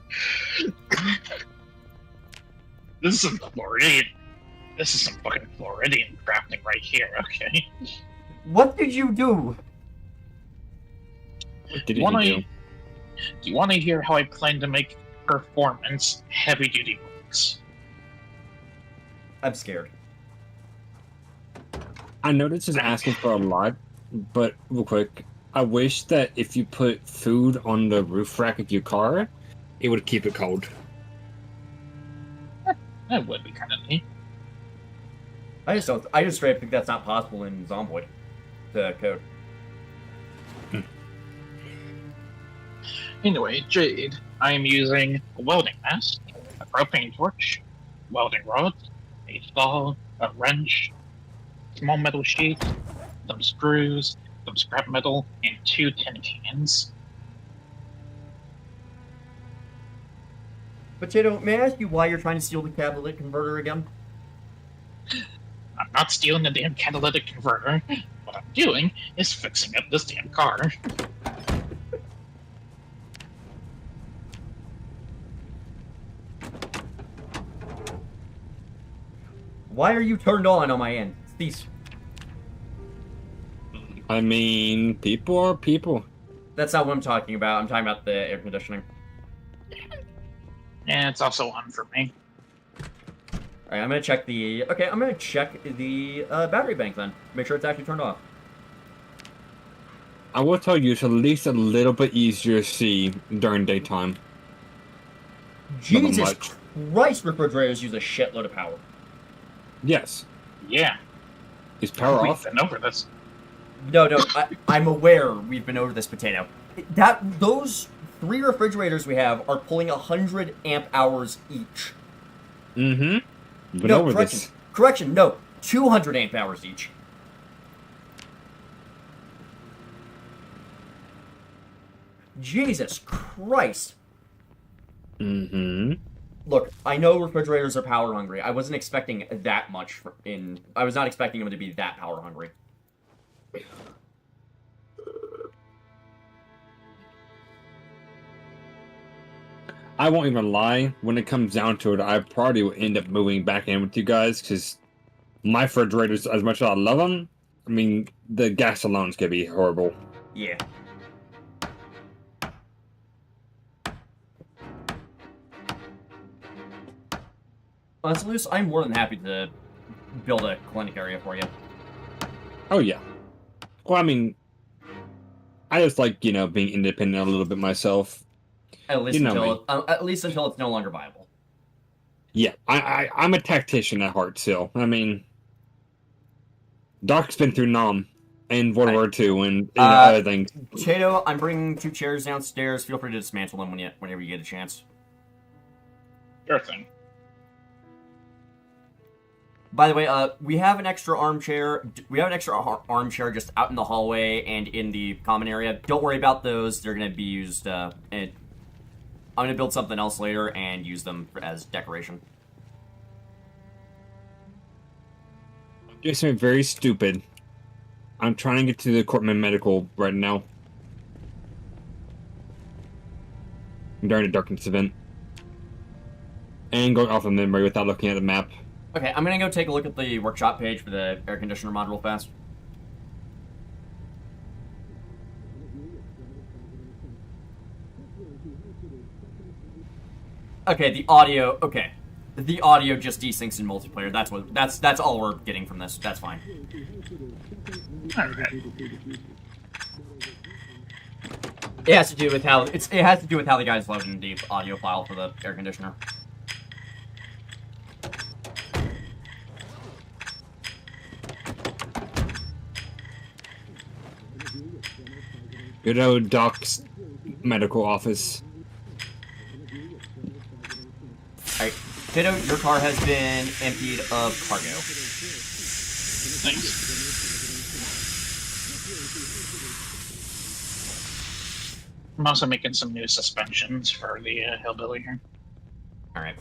[SPEAKER 2] This is some Floridian. This is some fucking Floridian crafting right here, okay?
[SPEAKER 1] What did you do?
[SPEAKER 3] What did
[SPEAKER 2] Do
[SPEAKER 3] you
[SPEAKER 2] you want to hear how I plan to make performance heavy duty brakes?
[SPEAKER 1] I'm scared.
[SPEAKER 3] I know this is asking for a lot, but real quick, I wish that if you put food on the roof rack of your car, it would keep it cold.
[SPEAKER 2] That would be kind of neat.
[SPEAKER 1] I just straight up think that's not possible in Zomboid, the code.
[SPEAKER 2] Anyway, Jade, I am using a welding mask, a propane torch, welding rods, a saw, a wrench, small metal sheet, some screws, some scrap metal, and 2 tin cans.
[SPEAKER 1] Potato, may I ask you why you're trying to steal the catalytic converter again?
[SPEAKER 2] I'm not stealing the damn catalytic converter. What I'm doing is fixing up this damn car.
[SPEAKER 1] Why are you turned on my end? These.
[SPEAKER 3] I mean, people are people.
[SPEAKER 1] That's not what I'm talking about. I'm talking about the air conditioning.
[SPEAKER 2] And it's also on for me.
[SPEAKER 1] Alright, I'm gonna check the... Okay, I'm gonna check the battery bank then. Make sure it's actually turned off.
[SPEAKER 3] I will tell you, it's at least a little bit easier to see during daytime.
[SPEAKER 1] Jesus
[SPEAKER 3] much.
[SPEAKER 1] Christ, refrigerators use a shitload of power.
[SPEAKER 3] Yes.
[SPEAKER 2] Yeah.
[SPEAKER 3] Is power
[SPEAKER 2] We've
[SPEAKER 3] off?
[SPEAKER 2] been over this.
[SPEAKER 1] No, I'm aware we've been over this, Potato. Those 3 refrigerators we have are pulling 100 amp hours each.
[SPEAKER 3] Mm-hmm. Been
[SPEAKER 1] No,
[SPEAKER 3] over
[SPEAKER 1] correction.
[SPEAKER 3] this.
[SPEAKER 1] Correction, no. 200 amp hours each. Jesus Christ.
[SPEAKER 3] Mm-hmm.
[SPEAKER 1] Look, I know refrigerators are power hungry. I wasn't expecting that much I was not expecting them to be that power hungry.
[SPEAKER 3] I won't even lie. When it comes down to it, I probably will end up moving back in with you guys because my refrigerators, as much as I love them, I mean, the gas alone is gonna be horrible.
[SPEAKER 1] Yeah. Honestly, I'm more than happy to build a clinic area for you.
[SPEAKER 3] Oh yeah. Well, I mean, I just like being independent a little bit myself.
[SPEAKER 1] At least
[SPEAKER 3] You know
[SPEAKER 1] until it's no longer viable.
[SPEAKER 3] Yeah, I'm a tactician at heart still. I mean, Doc's been through Nam and World War II and other things.
[SPEAKER 1] Chato, I'm bringing 2 chairs downstairs. Feel free to dismantle them whenever you get a chance.
[SPEAKER 2] Sure thing.
[SPEAKER 1] By the way, we have an extra armchair. We have an extra armchair just out in the hallway and in the common area. Don't worry about those. They're going to be used. And I'm going to build something else later and use them as decoration.
[SPEAKER 3] Doing something very stupid. I'm trying to get to the Cortman Medical right now. During the darkness event. And going off of memory without looking at the map.
[SPEAKER 1] Okay, I'm gonna go take a look at the workshop page for the air conditioner mod real fast. Okay, the audio. Okay, the audio just desyncs in multiplayer. That's all we're getting from this. That's fine.
[SPEAKER 2] Alright.
[SPEAKER 1] It has to do with how it has to do with how the guy's loading the audio file for the air conditioner.
[SPEAKER 3] Good old Doc's medical office.
[SPEAKER 1] Alright, Ditto, your car has been emptied of cargo.
[SPEAKER 2] Thanks. I'm also making some new suspensions for the hillbilly here.
[SPEAKER 1] Alright.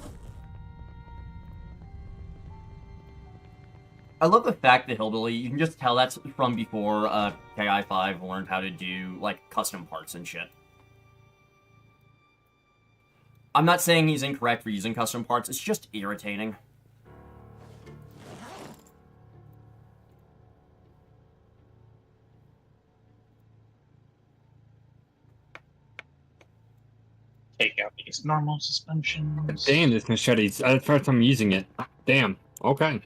[SPEAKER 1] I love the fact that Hillbilly, you can just tell that's from before KI5 learned how to do, like, custom parts and shit. I'm not saying he's incorrect for using custom parts, it's just irritating.
[SPEAKER 2] Take out these normal suspensions.
[SPEAKER 3] Damn, this machete's the first time using it. Damn. Okay.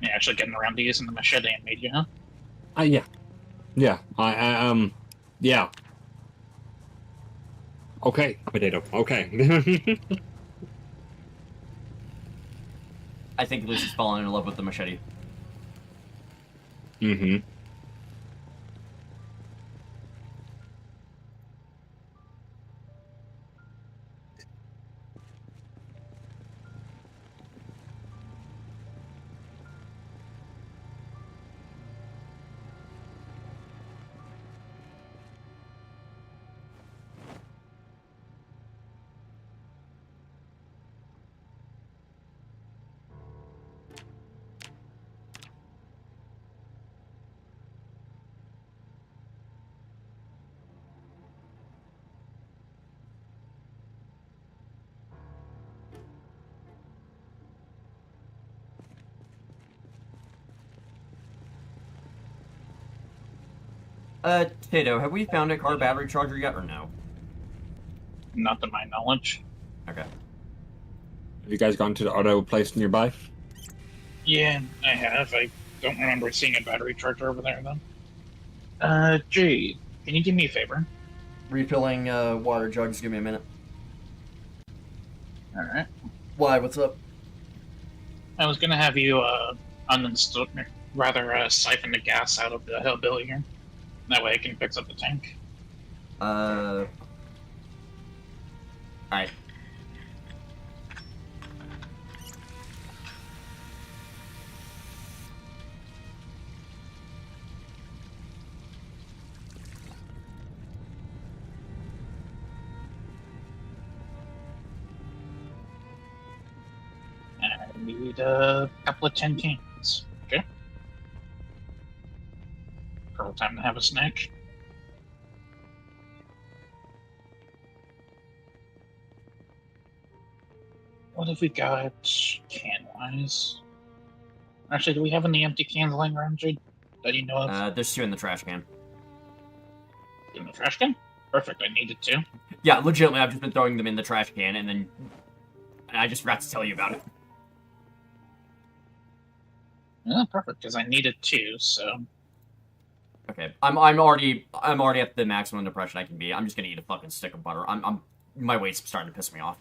[SPEAKER 2] You're actually getting around to using the machete I made you, huh?
[SPEAKER 3] Yeah. Yeah. Yeah. Okay, potato. Okay.
[SPEAKER 1] I think Lucy's fallen in love with the machete.
[SPEAKER 3] Mm-hmm.
[SPEAKER 1] Tato, have we found a car battery charger yet, or no?
[SPEAKER 2] Not to my knowledge.
[SPEAKER 1] Okay.
[SPEAKER 3] Have you guys gone to the auto place nearby?
[SPEAKER 2] Yeah, I have. I don't remember seeing a battery charger over there, though. Jade, can you do me a favor?
[SPEAKER 1] Refilling, water jugs, give me a minute.
[SPEAKER 2] Alright.
[SPEAKER 1] Why, what's up?
[SPEAKER 2] I was gonna have you, uninstall, siphon the gas out of the hillbilly here. That way I can fix up the tank.
[SPEAKER 1] Alright.
[SPEAKER 2] I need a couple of 10 cans. Okay? Perfect time to have a snack. What have we got can-wise? Actually, do we have any empty cans lying around, Jade? That you know of?
[SPEAKER 1] There's 2 in the trash can.
[SPEAKER 2] In the trash can? Perfect, I needed to.
[SPEAKER 1] Yeah, legitimately, I've just been throwing them in the trash can, and then I just forgot to tell you about it.
[SPEAKER 2] Yeah, perfect, because I needed 2, so...
[SPEAKER 1] Okay, I'm already at the maximum depression I can be. I'm just gonna eat a fucking stick of butter. My weight's starting to piss me off.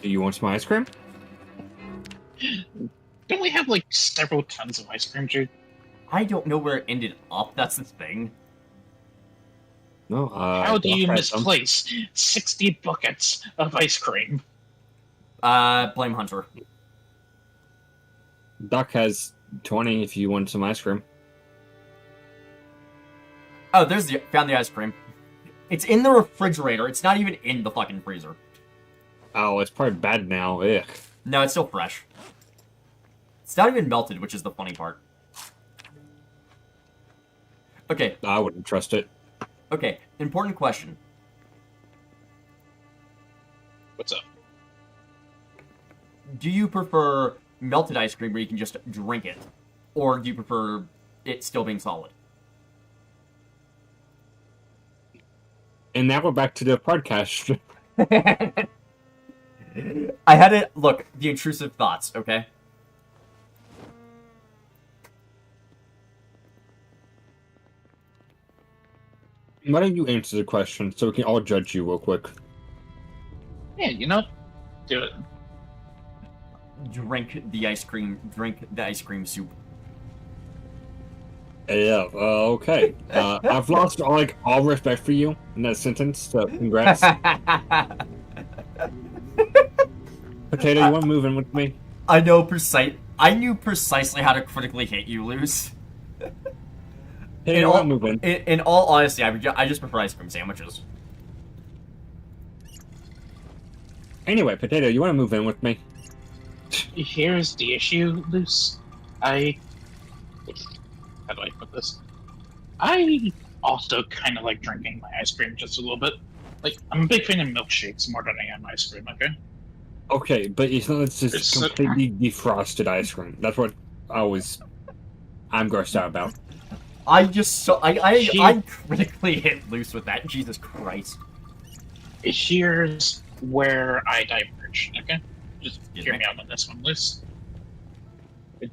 [SPEAKER 3] Do you want some ice cream?
[SPEAKER 2] Don't we have, like, several tons of ice cream, Jude?
[SPEAKER 1] I don't know where it ended up, that's the thing.
[SPEAKER 3] No,
[SPEAKER 2] How do you misplace 60 buckets of ice cream?
[SPEAKER 1] Blame Hunter.
[SPEAKER 3] Doc has 20 if you want some ice cream.
[SPEAKER 1] Oh, found the ice cream. It's in the refrigerator, it's not even in the fucking freezer.
[SPEAKER 3] Oh, it's probably bad now. Ugh.
[SPEAKER 1] No, it's still fresh. It's not even melted, which is the funny part. Okay.
[SPEAKER 3] I wouldn't trust it.
[SPEAKER 1] Okay, important question.
[SPEAKER 2] What's up?
[SPEAKER 1] Do you prefer melted ice cream where you can just drink it? Or do you prefer it still being solid?
[SPEAKER 3] And now we're back to the podcast.
[SPEAKER 1] I had it. Look, the intrusive thoughts, okay?
[SPEAKER 3] Why don't you answer the question so we can all judge you real quick?
[SPEAKER 2] Yeah, you know, do it.
[SPEAKER 1] drink the ice cream. Drink the ice cream soup.
[SPEAKER 3] Yeah. Okay. I've lost all respect for you in that sentence. So congrats. Potato, you want to move in with me?
[SPEAKER 1] I knew precisely how to critically hit you, Luz.
[SPEAKER 3] Potato, you want to move in?
[SPEAKER 1] In all honesty, I just prefer ice cream sandwiches.
[SPEAKER 3] Anyway, Potato, you want to move in with me?
[SPEAKER 2] Here's the issue, Luce. How do I put this? I also kind of like drinking my ice cream just a little bit. Like, I'm a big fan of milkshakes more than I am ice cream, okay?
[SPEAKER 3] Okay, but it's not just completely defrosted ice cream. That's what I'm grossed out about.
[SPEAKER 1] I critically hit Loose with that. Jesus Christ.
[SPEAKER 2] Here's where I diverge, okay? Just hear me out on this one, Luce.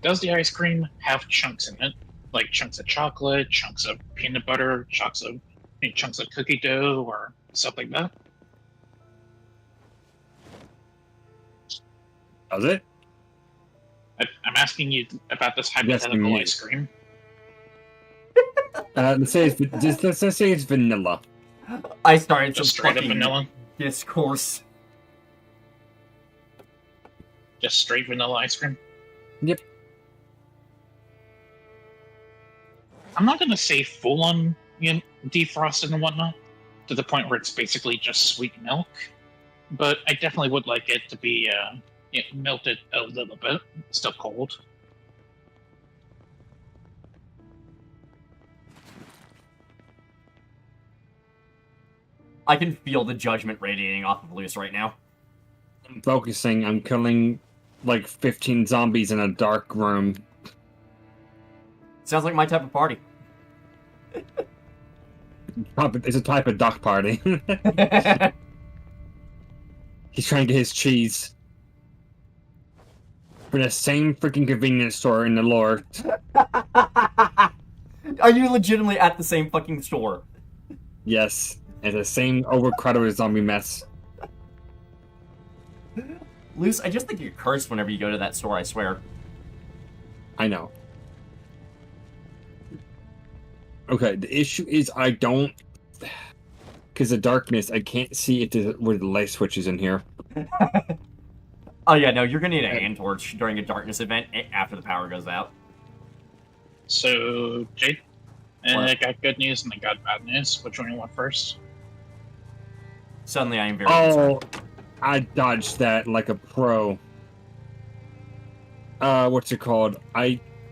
[SPEAKER 2] Does the ice cream have chunks in it? Like chunks of chocolate, chunks of peanut butter, chunks of cookie dough, or stuff like that?
[SPEAKER 3] Does it?
[SPEAKER 2] I'm asking you about this hypothetical ice cream.
[SPEAKER 3] Let's say it's vanilla.
[SPEAKER 1] I started
[SPEAKER 2] Just
[SPEAKER 1] some
[SPEAKER 2] straight up
[SPEAKER 1] fucking
[SPEAKER 2] vanilla?
[SPEAKER 1] discourse.
[SPEAKER 2] Just straight vanilla ice cream?
[SPEAKER 3] Yep.
[SPEAKER 2] I'm not gonna say full on, defrosted and whatnot, to the point where it's basically just sweet milk, but I definitely would like it to be melted a little bit, still cold.
[SPEAKER 1] I can feel the judgment radiating off of Luce right now.
[SPEAKER 3] I'm focusing. I'm killing like 15 zombies in a dark room.
[SPEAKER 1] Sounds like my type of party.
[SPEAKER 3] It's a type of duck party. He's trying to get his cheese from the same freaking convenience store in the lore.
[SPEAKER 1] Are you legitimately at the same fucking store?
[SPEAKER 3] Yes, it's the same overcrowded zombie mess.
[SPEAKER 1] Luce, I just think you're cursed whenever you go to that store, I swear.
[SPEAKER 3] I know. Okay, the issue is I don't... Because of darkness, I can't see where the light switch is in here.
[SPEAKER 1] Oh yeah, no, you're gonna need a hand torch during a darkness event after the power goes out.
[SPEAKER 2] So, Jade, I got good news and I got bad news. Which one you want first?
[SPEAKER 1] Suddenly I am very concerned.
[SPEAKER 3] I dodged that like a pro. What's it called?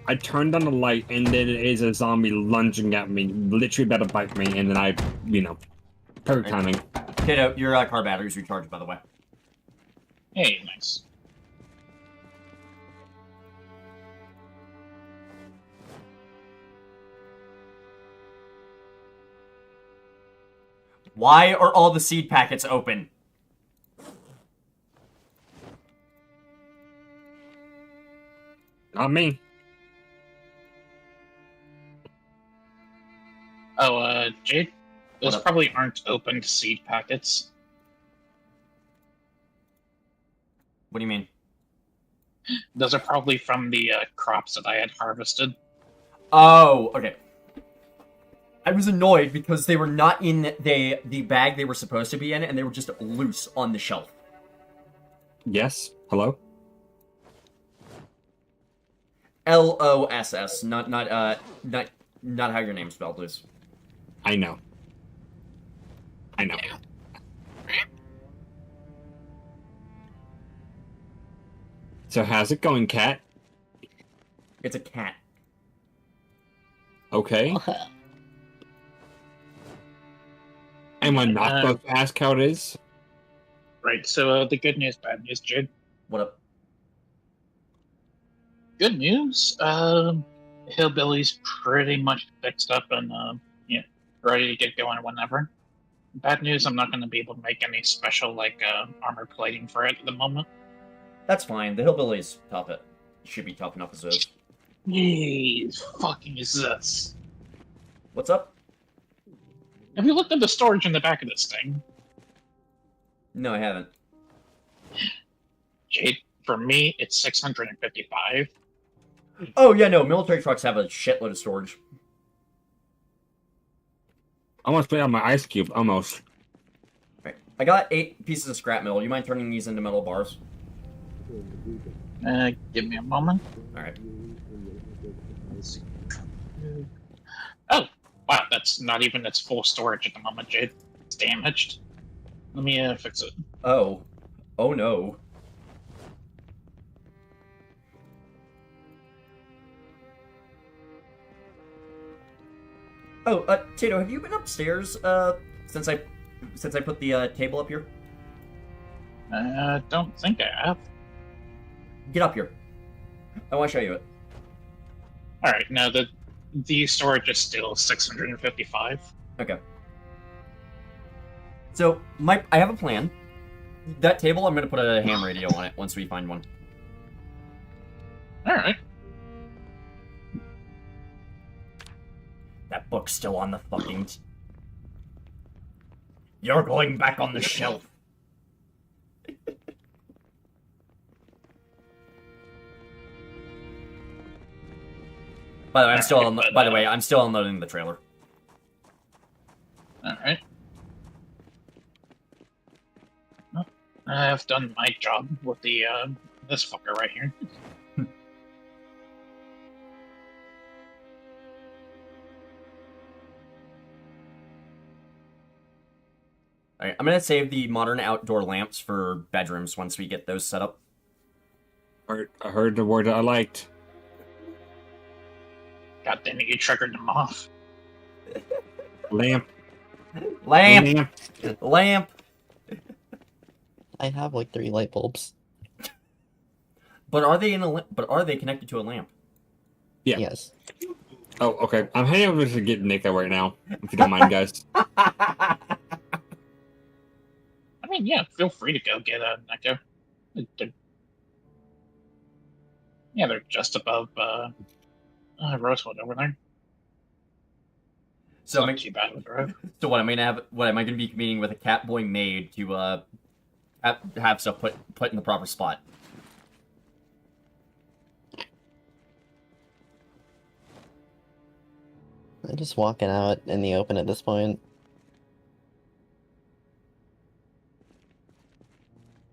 [SPEAKER 3] I turned on the light and then it is a zombie lunging at me, literally about to bite me, and then perfect timing.
[SPEAKER 1] Kiddo, your car battery's recharged, by the way.
[SPEAKER 2] Hey, nice.
[SPEAKER 1] Why are all the seed packets open?
[SPEAKER 3] Not me.
[SPEAKER 2] Oh, Jade, those probably aren't opened seed packets.
[SPEAKER 1] What do you mean?
[SPEAKER 2] Those are probably from the crops that I had harvested.
[SPEAKER 1] Oh, okay. I was annoyed because they were not in the bag they were supposed to be in, and they were just loose on the shelf.
[SPEAKER 3] Yes. Hello.
[SPEAKER 1] LOSS, not how your name's spelled, Luce.
[SPEAKER 3] I know. So how's it going, cat?
[SPEAKER 1] It's a cat.
[SPEAKER 3] Okay. Am I not supposed to ask how it is?
[SPEAKER 2] Right, so the good news, bad news, Jade.
[SPEAKER 1] What up?
[SPEAKER 2] Good news, Hillbilly's pretty much fixed up and, ready to get going whenever. Bad news, I'm not going to be able to make any special, armor plating for it at the moment.
[SPEAKER 1] That's fine. The Hillbillies top it. Should be tough enough as is.
[SPEAKER 2] Jeez, fucking is this?
[SPEAKER 1] What's up?
[SPEAKER 2] Have you looked at the storage in the back of this thing?
[SPEAKER 1] No, I haven't.
[SPEAKER 2] Jade, For me, it's 655.
[SPEAKER 1] Oh yeah, no, military trucks have a shitload of storage.
[SPEAKER 3] I almost played on my ice cube. Almost.
[SPEAKER 1] Right. I got 8 pieces of scrap metal. You mind turning these into metal bars?
[SPEAKER 2] Give me a moment.
[SPEAKER 1] Alright.
[SPEAKER 2] Oh, wow, that's not even its full storage at the moment, Jade. It's damaged. Let me fix it.
[SPEAKER 1] Oh. Oh no. Oh, Tato, have you been upstairs, since I put the, table up here?
[SPEAKER 2] Don't think I have.
[SPEAKER 1] Get up here. I want to show you it.
[SPEAKER 2] Alright, now the storage is still 655.
[SPEAKER 1] Okay. So, I have a plan. That table, I'm gonna put a ham radio on it once we find one.
[SPEAKER 2] Alright.
[SPEAKER 1] That book's still on the fucking... You're going back on the shelf. By the way, I'm still unloading the trailer.
[SPEAKER 2] Alright. Well, I've done my job with the, this fucker right here.
[SPEAKER 1] Alright, I'm gonna save the modern outdoor lamps for bedrooms once we get those set up.
[SPEAKER 3] I heard the word I liked.
[SPEAKER 2] God damn it, you triggered them off.
[SPEAKER 3] Lamp.
[SPEAKER 1] Lamp! Lamp!
[SPEAKER 5] I have like 3 light bulbs.
[SPEAKER 1] But are they connected to a lamp?
[SPEAKER 3] Yeah.
[SPEAKER 5] Yes.
[SPEAKER 3] Oh, okay. I'm heading over to get Nick right now, if you don't mind, guys.
[SPEAKER 2] I mean, yeah, feel free to go get a Neko. Yeah, they're just above Rosewood over there.
[SPEAKER 1] So
[SPEAKER 2] Not too bad with the road.
[SPEAKER 1] So what am I gonna be meeting with a Catboy maid to have stuff put in the proper spot?
[SPEAKER 5] I'm just walking out in the open at this point.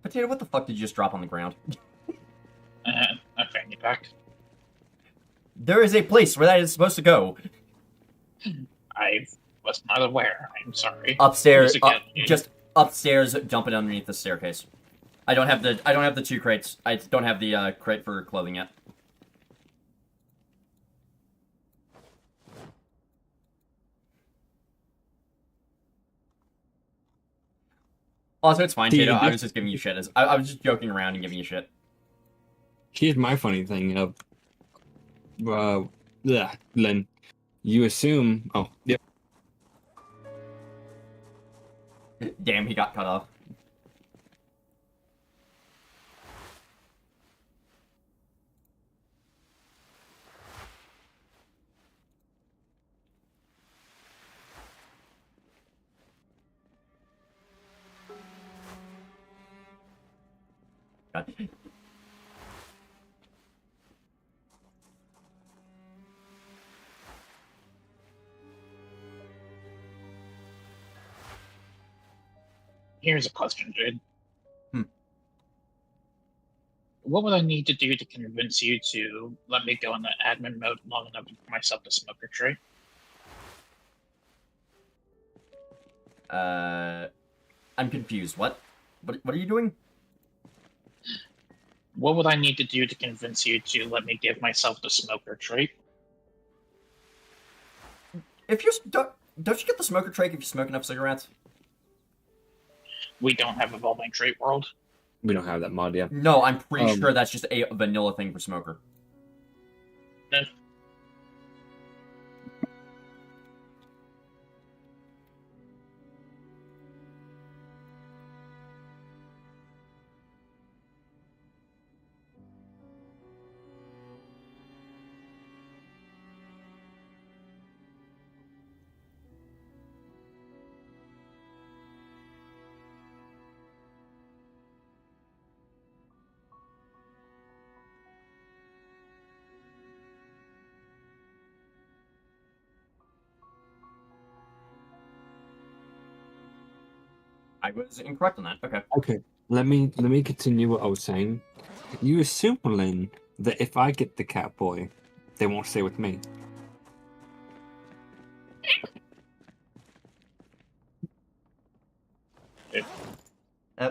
[SPEAKER 1] Potato, what the fuck did you just drop on the ground?
[SPEAKER 2] I found you back.
[SPEAKER 1] There is a place where that is supposed to go.
[SPEAKER 2] I was not aware. I'm sorry.
[SPEAKER 1] Upstairs,
[SPEAKER 2] Again,
[SPEAKER 1] just upstairs, jumping underneath the staircase. I don't have the 2 crates. I don't have the crate for clothing yet. Also, it's fine,
[SPEAKER 3] Dude,
[SPEAKER 1] Tato. I was just giving you shit. I was just joking around and giving you shit.
[SPEAKER 3] Here's my funny thing. Len, you assume... Oh, yep.
[SPEAKER 1] Damn, he got cut off. God.
[SPEAKER 2] Here's a question, Jade.
[SPEAKER 1] Hmm.
[SPEAKER 2] What would I need to do to convince you to let me go in the admin mode long enough to give myself the smoker tray?
[SPEAKER 1] I'm confused. What are you doing?
[SPEAKER 2] What would I need to do to convince you to let me give myself the smoker trait?
[SPEAKER 1] If you're don't you get the smoker tray if you smoke enough cigarettes?
[SPEAKER 2] We don't have evolving trait world.
[SPEAKER 3] We don't have that mod yet.
[SPEAKER 1] No, I'm pretty sure that's just a vanilla thing for smoker.
[SPEAKER 2] No.
[SPEAKER 1] I was incorrect on that. Okay.
[SPEAKER 3] Okay, let me continue what I was saying. You assume, Lynn, that if I get the cat boy, they won't stay with me.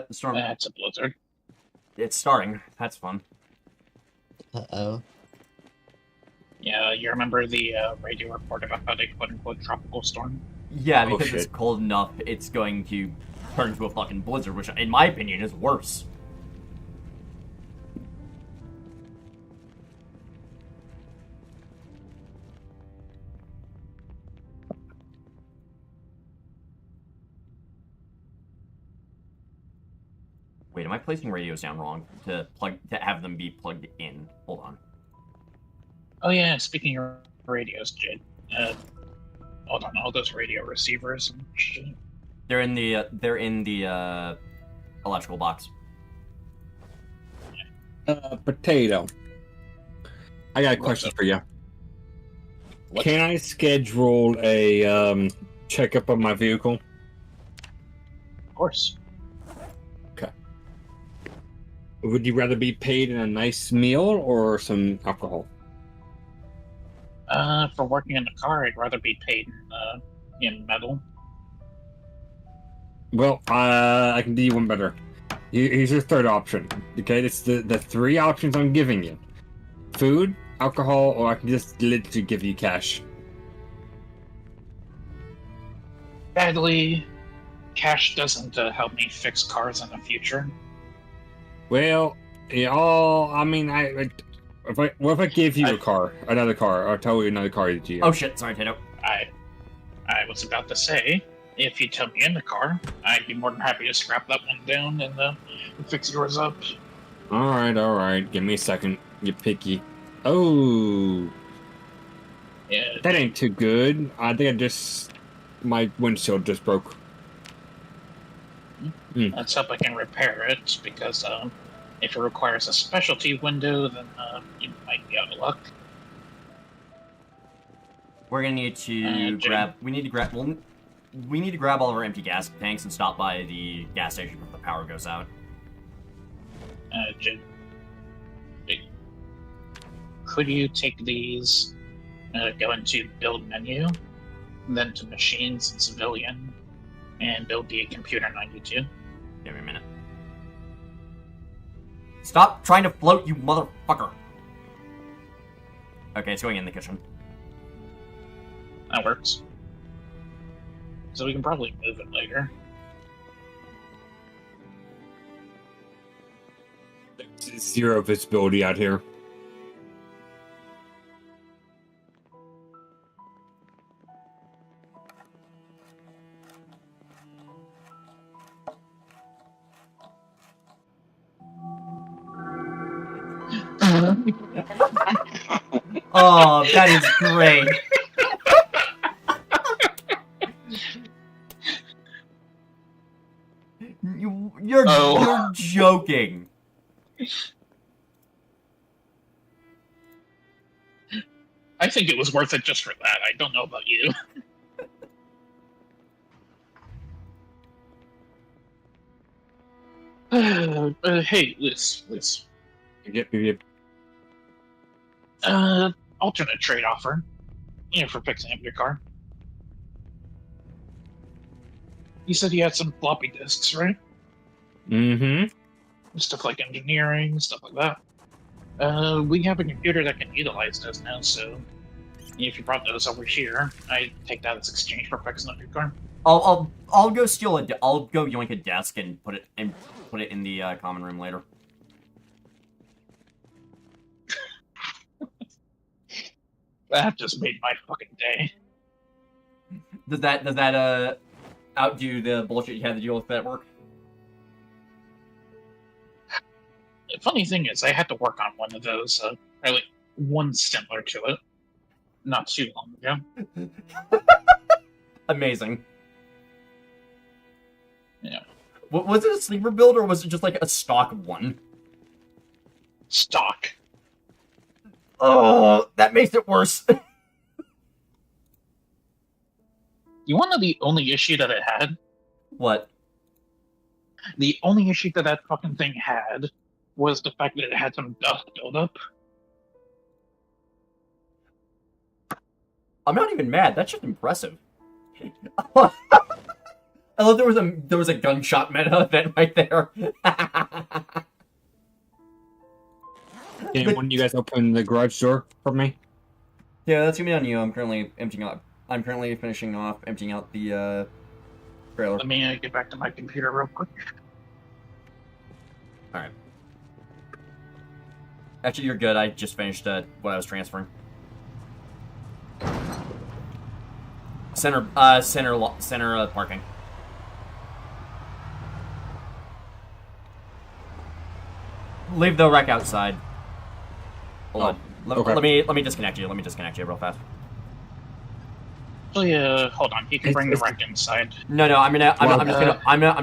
[SPEAKER 1] Storm.
[SPEAKER 2] That's a blizzard.
[SPEAKER 1] It's starting. That's fun.
[SPEAKER 5] Uh-oh.
[SPEAKER 2] Yeah, you remember the radio report about a quote-unquote tropical storm?
[SPEAKER 1] Yeah,
[SPEAKER 3] Oh,
[SPEAKER 1] because it's
[SPEAKER 3] shit.
[SPEAKER 1] cold enough, it's going to turn into a fucking blizzard, which, in my opinion, is worse. Wait, am I placing radios down wrong to have them be plugged in? Hold on.
[SPEAKER 2] Oh yeah, speaking of radios, Jade. Hold on, all those radio receivers and shit.
[SPEAKER 1] They're in the electrical box.
[SPEAKER 3] Potato. I got a
[SPEAKER 2] What's
[SPEAKER 3] question
[SPEAKER 2] up?
[SPEAKER 3] for you.
[SPEAKER 2] What?
[SPEAKER 3] Can I schedule a checkup of my vehicle?
[SPEAKER 2] Of course.
[SPEAKER 3] Would you rather be paid in a nice meal or some alcohol?
[SPEAKER 2] For working in the car, I'd rather be paid in metal.
[SPEAKER 3] Well, I can do you one better. Here's your third option. Okay, it's the three options I'm giving you: food, alcohol, or I can just literally give you cash.
[SPEAKER 2] Sadly, cash doesn't help me fix cars in the future.
[SPEAKER 3] Well, I mean, what if I give you another car, or tell you another car that you?
[SPEAKER 1] Oh shit! Sorry, Tato.
[SPEAKER 2] I was about to say, if you tell me in the car, I'd be more than happy to scrap that one down and fix yours up.
[SPEAKER 3] All right. Give me a second. You picky. Oh,
[SPEAKER 2] Yeah,
[SPEAKER 3] that ain't too good. I think my windshield just broke.
[SPEAKER 2] let's hope I can repair it, because if it requires a specialty window, then you might be out of luck.
[SPEAKER 1] We're gonna need to grab. We need to grab. Well, we need to grab all of our empty gas tanks and stop by the gas station before the power goes out.
[SPEAKER 2] Could you take these, go into build menu, then to machines and civilian, and build the computer 92?
[SPEAKER 1] Give me a minute. Stop trying to float, you motherfucker! Okay, it's going in the kitchen.
[SPEAKER 2] That works. So we can probably move it later.
[SPEAKER 3] Zero visibility out here.
[SPEAKER 1] Oh, that is great. You're joking.
[SPEAKER 2] I think it was worth it just for that. I don't know about you. Hey, Liz.
[SPEAKER 3] Yep.
[SPEAKER 2] Alternate trade offer. For fixing up your car. You said you had some floppy disks, right?
[SPEAKER 3] Mm-hmm.
[SPEAKER 2] Stuff like engineering, stuff like that. We have a computer that can utilize those now, so if you brought those over here, I take that as exchange for fixing up your car.
[SPEAKER 1] I'll go steal I'll go yoink a desk and put it in the common room later.
[SPEAKER 2] That just made my fucking day.
[SPEAKER 1] Does that outdo the bullshit you had to deal with at work?
[SPEAKER 2] The funny thing is, I had to work on one of those, or like one similar to it, not too long ago.
[SPEAKER 1] Amazing.
[SPEAKER 2] Yeah.
[SPEAKER 1] Was it a sleeper build or was it just like a stock one?
[SPEAKER 2] Stock.
[SPEAKER 1] Oh, that makes it worse.
[SPEAKER 2] You want to know the only issue that it had?
[SPEAKER 1] What?
[SPEAKER 2] The only issue that fucking thing had was the fact that it had some dust buildup.
[SPEAKER 1] I'm not even mad. That's just impressive. I love there was a gunshot meta event right there.
[SPEAKER 3] Can one of you guys open the garage door for me?
[SPEAKER 1] Yeah, that's gonna be on you. I'm currently finishing off emptying out the trailer.
[SPEAKER 2] Let me get back to my computer real quick.
[SPEAKER 1] All right. Actually, you're good. I just finished what I was transferring. Center parking. Leave the wreck outside. Hold on.
[SPEAKER 3] okay.
[SPEAKER 1] Let me disconnect you. Let me disconnect you real fast.
[SPEAKER 2] Actually, hold on. You can bring the wreck inside.
[SPEAKER 1] No, I'm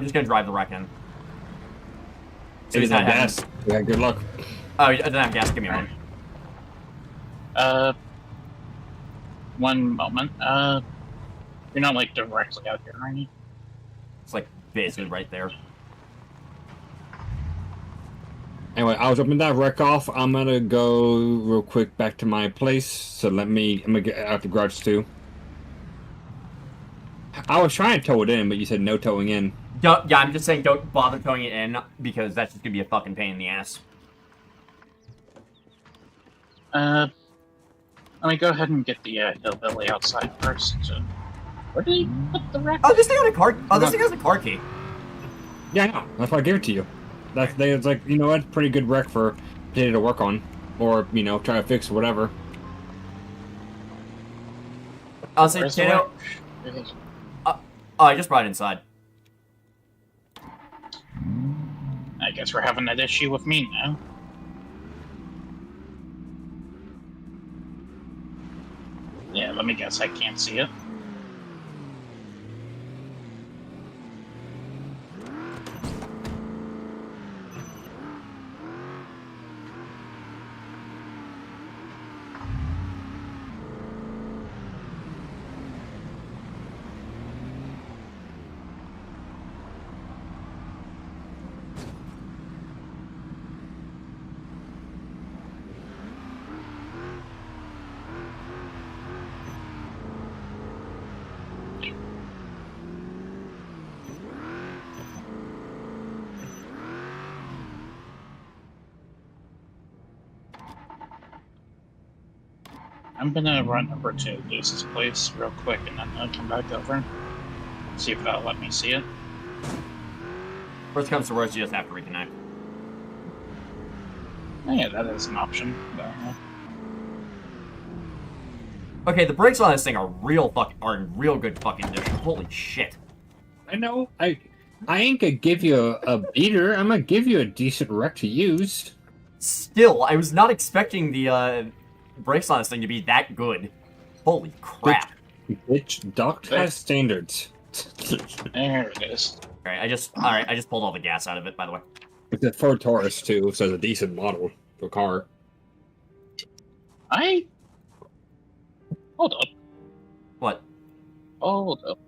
[SPEAKER 1] just gonna drive the wreck in.
[SPEAKER 3] So he's not gas. Yeah, good luck.
[SPEAKER 1] Oh, I don't have gas. Give me a moment.
[SPEAKER 2] One moment. You're not like directly out here, are you?
[SPEAKER 1] It's like basically right there.
[SPEAKER 3] Anyway, I was opening that wreck off. I'm gonna go real quick back to my place. So I'm gonna get out the garage too. I was trying to tow it in, but you said no towing in.
[SPEAKER 1] Yeah, I'm just saying don't bother towing it in because that's just gonna be a fucking pain in the ass.
[SPEAKER 2] Let me go ahead and get the hillbilly outside first. Where did he put the wreck?
[SPEAKER 1] Oh, this thing has a car. Oh, this thing has a car key.
[SPEAKER 3] Yeah, I know. That's why I gave it to you. It's like, you know what? Pretty good wreck for Potato to work on, or try to fix whatever.
[SPEAKER 1] I'll say Potato. I just brought it inside.
[SPEAKER 2] I guess we're having that issue with me now. Yeah, let me guess. I can't see it. I'm gonna run over to Luce's place real quick and then come back over. See if that'll let me see it.
[SPEAKER 1] Worst comes to worst, you just have to reconnect.
[SPEAKER 2] Oh, yeah, that is an option.
[SPEAKER 1] Okay, the brakes on this thing are in real good fucking condition. Holy shit.
[SPEAKER 3] I know. I ain't gonna give you a beater. I'm gonna give you a decent wreck to use.
[SPEAKER 1] Still, I was not expecting the brakes on this thing to be that good. Holy crap.
[SPEAKER 3] Bitch, Duct has standards.
[SPEAKER 2] There it is.
[SPEAKER 1] Alright, I just pulled all the gas out of it, by the way.
[SPEAKER 3] It's a Ford Taurus too, so it's a decent model for a car.
[SPEAKER 2] Hold up.
[SPEAKER 1] What?
[SPEAKER 2] Hold up.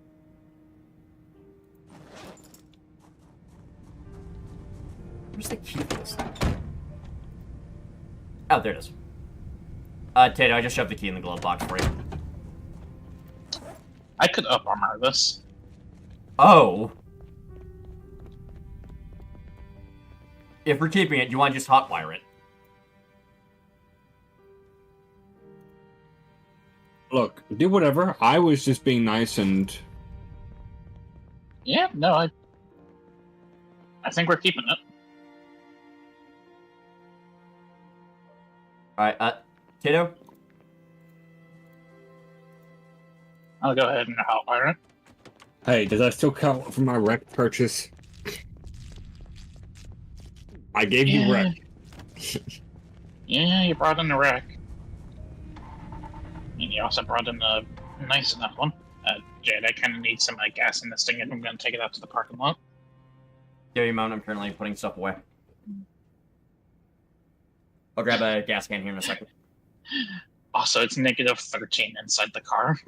[SPEAKER 1] Where's the key for this thing? Oh, there it is. Tato, I just shoved the key in the glove box for you.
[SPEAKER 2] I could up armor this.
[SPEAKER 1] Oh. If we're keeping it, you want to just hotwire it?
[SPEAKER 3] Look, do whatever. I was just being nice and...
[SPEAKER 2] Yeah, no, I think we're keeping it.
[SPEAKER 1] Alright, Tato?
[SPEAKER 2] I'll go ahead and hotwire it.
[SPEAKER 3] Hey, does that still count for my wreck purchase? I gave you wreck.
[SPEAKER 2] Yeah, you brought in the wreck. And you also brought in a nice enough one. Jade, I kind of need some gas in this thing if I'm going to take it out to the parking lot.
[SPEAKER 1] Give me a moment, I'm currently putting stuff away. I'll grab a gas can here in a second.
[SPEAKER 2] Also, it's negative 13 inside the car.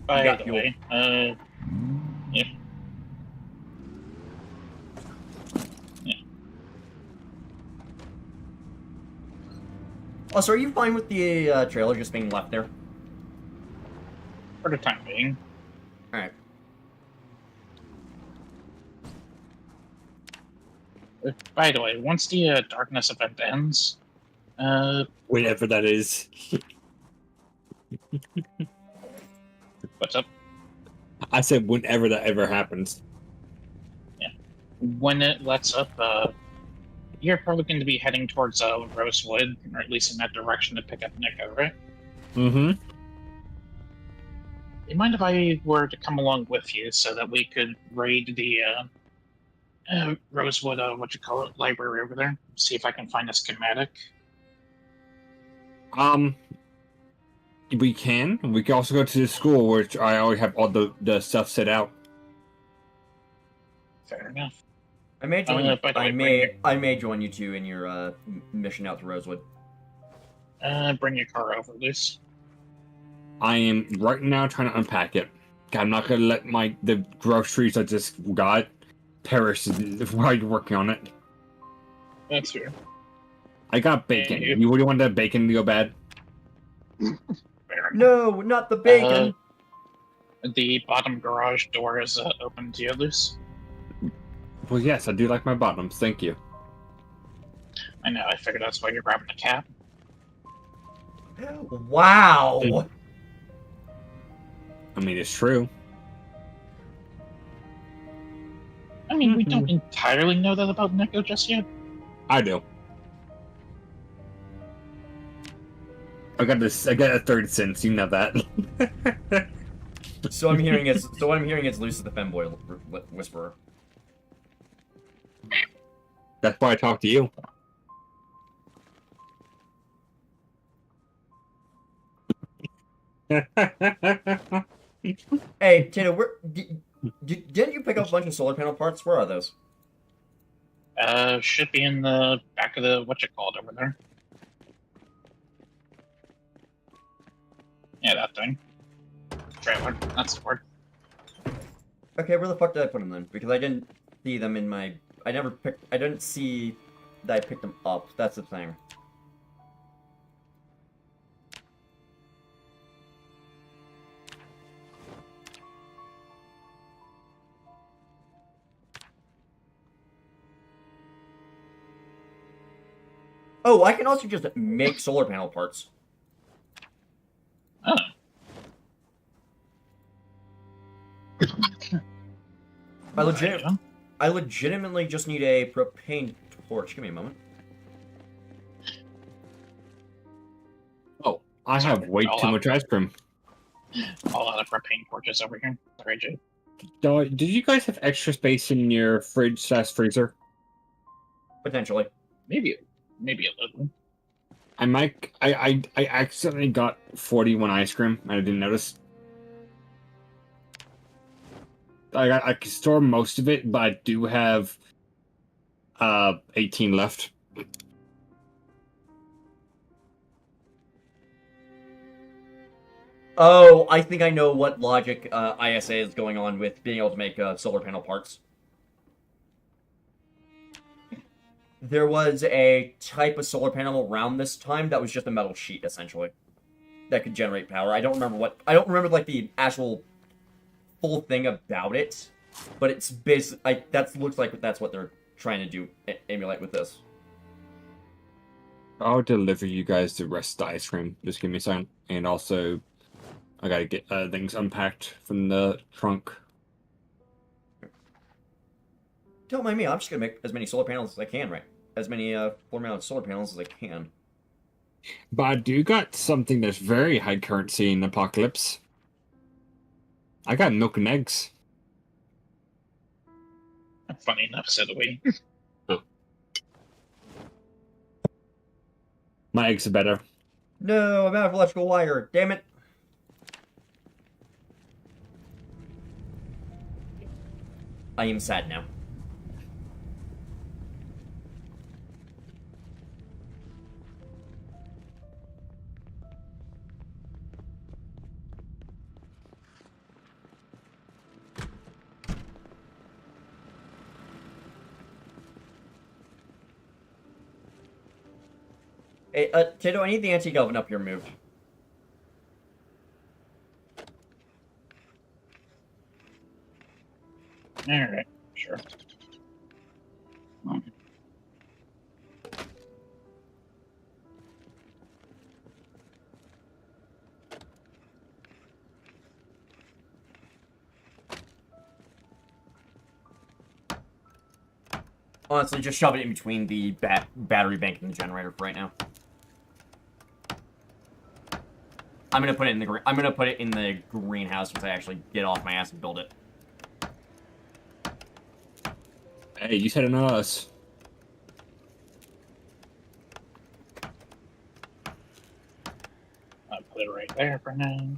[SPEAKER 2] By
[SPEAKER 1] got
[SPEAKER 2] the
[SPEAKER 1] fuel.
[SPEAKER 2] way, yeah.
[SPEAKER 1] Also, are you fine with the trailer just being left there?
[SPEAKER 2] For the time being.
[SPEAKER 1] Alright.
[SPEAKER 2] By the way, once the darkness event ends,
[SPEAKER 3] Whatever that is.
[SPEAKER 2] what's up?
[SPEAKER 3] I said whenever that ever happens.
[SPEAKER 2] When it lets up, you're probably going to be heading towards Rosewood, or at least in that direction to pick up Nico, right?
[SPEAKER 3] Mm-hmm.
[SPEAKER 2] You mind if I were to come along with you so that we could raid the Rosewood, library over there? See if I can find a schematic.
[SPEAKER 3] We can. We can also go to the school, which I already have all the stuff set out.
[SPEAKER 2] Fair enough.
[SPEAKER 1] I may join you.
[SPEAKER 2] by the way,
[SPEAKER 1] I may join you two in your mission out to Rosewood.
[SPEAKER 2] Bring your car over, Luce.
[SPEAKER 3] I am right now trying to unpack it. I'm not gonna let the groceries I just got perish while you're working on it.
[SPEAKER 2] That's fair.
[SPEAKER 3] I got bacon.
[SPEAKER 2] Thank you.
[SPEAKER 3] You really want that bacon to go bad?
[SPEAKER 2] Fair enough.
[SPEAKER 1] No, not the bacon.
[SPEAKER 2] The bottom garage door is open to you, Luce.
[SPEAKER 3] Well, yes, I do like my bottoms. Thank you.
[SPEAKER 2] I know, I figured that's why you're grabbing the cap.
[SPEAKER 1] Wow.
[SPEAKER 3] I mean, it's true.
[SPEAKER 2] I mean, we don't entirely know that about Nico just yet.
[SPEAKER 3] I do. I got a third sense. You know that.
[SPEAKER 1] So what I'm hearing is Lucy the femboy whisperer.
[SPEAKER 3] That's why I talk to you.
[SPEAKER 1] Hey, Tato, didn't you pick up a bunch of solar panel parts? Where are those?
[SPEAKER 2] Should be in the back of the over there. Yeah, that thing. Trailer. That's the word.
[SPEAKER 1] Okay, where the fuck did I put them then? Because I didn't see them in my. I didn't see that I picked them up. That's the thing. Oh, I can also just make solar panel parts.
[SPEAKER 2] Oh.
[SPEAKER 1] I legitimately just need a propane torch. Give me a moment.
[SPEAKER 3] Oh, I have way too much ice cream.
[SPEAKER 2] All out of propane torches over here. Sorry, Jay.
[SPEAKER 3] Did you guys have extra space in your fridge/freezer?
[SPEAKER 1] Potentially.
[SPEAKER 2] Maybe a little.
[SPEAKER 3] I accidentally got 41 ice cream and I didn't notice. I can store most of it, but I do have 18 left.
[SPEAKER 1] Oh, I think I know what logic ISA is going on with being able to make solar panel parts. There was a type of solar panel around this time that was just a metal sheet, essentially, that could generate power. I don't remember like the actual full thing about it, but it's basically that looks like that's what they're trying to do, emulate with this.
[SPEAKER 3] I'll deliver you guys the rest of the ice cream. Just give me a second, and also I gotta get things unpacked from the trunk.
[SPEAKER 1] Don't mind me. I'm just gonna make as many solar panels as I can, right? As many floor-mounted solar panels as I can.
[SPEAKER 3] But I do got something that's very high currency in Apocalypse. I got milk and eggs.
[SPEAKER 2] Funny enough, so do we.
[SPEAKER 3] My eggs are better.
[SPEAKER 1] No, I'm out of electrical wire. Damn it. I am sad now. Hey, Tato, I need the anti-oven up here moved.
[SPEAKER 2] Alright, sure.
[SPEAKER 1] Honestly, just shove it in between the battery bank and the generator for right now. I'm gonna put it in the I'm gonna put it in the greenhouse once I actually get off my ass and build it.
[SPEAKER 3] Hey, you said it, not us.
[SPEAKER 2] I'll put it right there for now.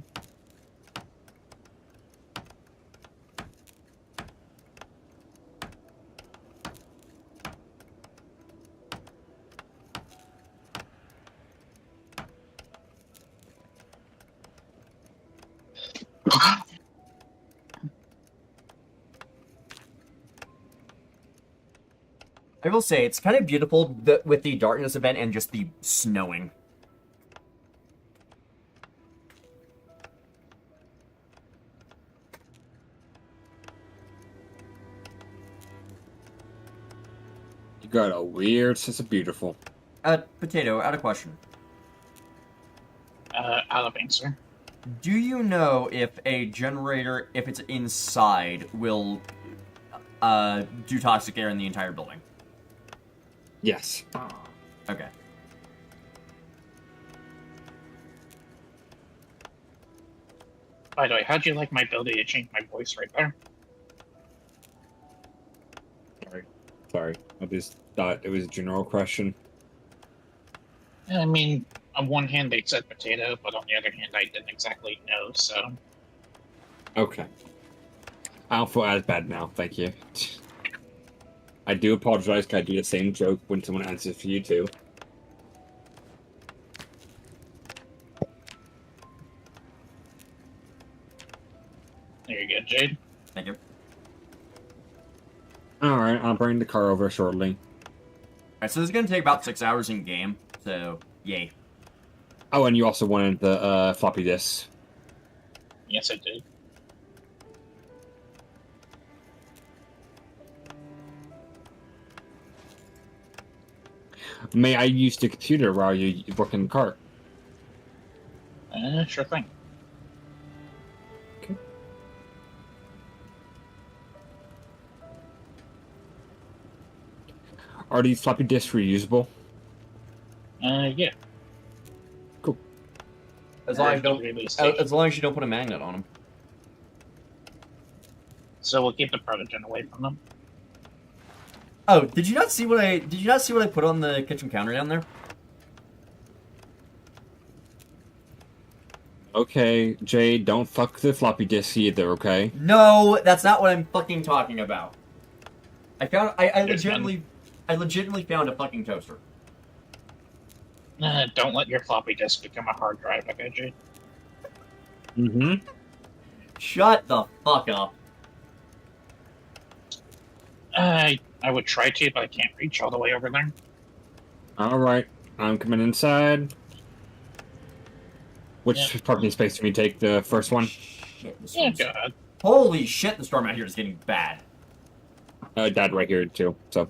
[SPEAKER 1] I will say, it's kind of beautiful with the darkness event and just the snowing.
[SPEAKER 3] You got a weird sense of beautiful.
[SPEAKER 1] Potato, out of question.
[SPEAKER 2] Out of answer.
[SPEAKER 1] Do you know if a generator, if it's inside, will do toxic air in the entire building?
[SPEAKER 3] Yes.
[SPEAKER 1] Okay.
[SPEAKER 2] By the way, how'd you like my ability to change my voice right there?
[SPEAKER 3] Sorry. I just thought it was a general question.
[SPEAKER 2] I mean, on one hand they said potato, but on the other hand I didn't exactly know, so...
[SPEAKER 3] Okay. I don't feel as bad now, thank you. I do apologize because I do the same joke when someone answers for you too.
[SPEAKER 2] There you go, Jade.
[SPEAKER 1] Thank you.
[SPEAKER 3] Alright, I'll bring the car over shortly.
[SPEAKER 1] Alright, so this is gonna take about 6 hours in game, so yay.
[SPEAKER 3] Oh, and you also wanted the floppy disk.
[SPEAKER 2] Yes, I did.
[SPEAKER 3] May I use the computer while you work in the car?
[SPEAKER 2] Sure thing.
[SPEAKER 3] Are these floppy disks reusable?
[SPEAKER 2] Yeah.
[SPEAKER 3] Cool.
[SPEAKER 1] As long as, as long as you don't put a magnet on them.
[SPEAKER 2] So we'll keep the protogen away from them.
[SPEAKER 1] Oh, did you not see what I put on the kitchen counter down there?
[SPEAKER 3] Okay, Jay, don't fuck the floppy disk either, okay?
[SPEAKER 1] No, that's not what I'm fucking talking about. I legitimately found a fucking toaster.
[SPEAKER 2] Don't let your floppy disk become a hard drive, okay, Jade?
[SPEAKER 3] Mm-hmm.
[SPEAKER 1] Shut the fuck up.
[SPEAKER 2] I would try to, but I can't reach all the way over there.
[SPEAKER 3] Alright, I'm coming inside. Which parking space do we take? The first one?
[SPEAKER 1] Shit, this
[SPEAKER 2] Yeah,
[SPEAKER 1] one's...
[SPEAKER 2] go ahead.
[SPEAKER 1] Holy shit, the storm out here is getting bad.
[SPEAKER 3] Dad right here too, so.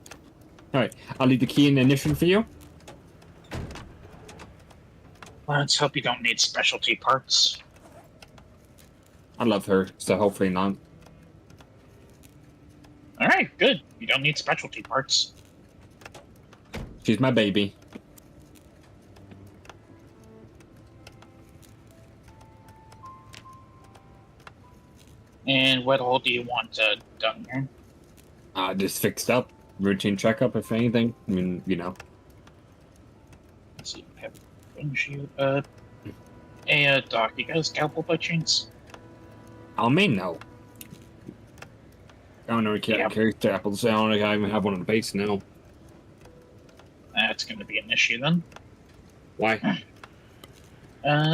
[SPEAKER 3] Alright, I'll leave the key in the ignition for you.
[SPEAKER 2] Let's hope you don't need specialty parts.
[SPEAKER 3] I love her, so hopefully not.
[SPEAKER 2] Alright, good. You don't need specialty parts.
[SPEAKER 3] She's my baby.
[SPEAKER 2] And what all do you want done here?
[SPEAKER 3] Just fixed up. Routine checkup, if anything. I mean, you know.
[SPEAKER 2] Let's see, I have windshield. Hey, Doc, you got a scalpel by chance?
[SPEAKER 3] I mean, no. I don't know, carry staples. I don't think I even have one on the base now.
[SPEAKER 2] That's going to be an issue then.
[SPEAKER 3] Why?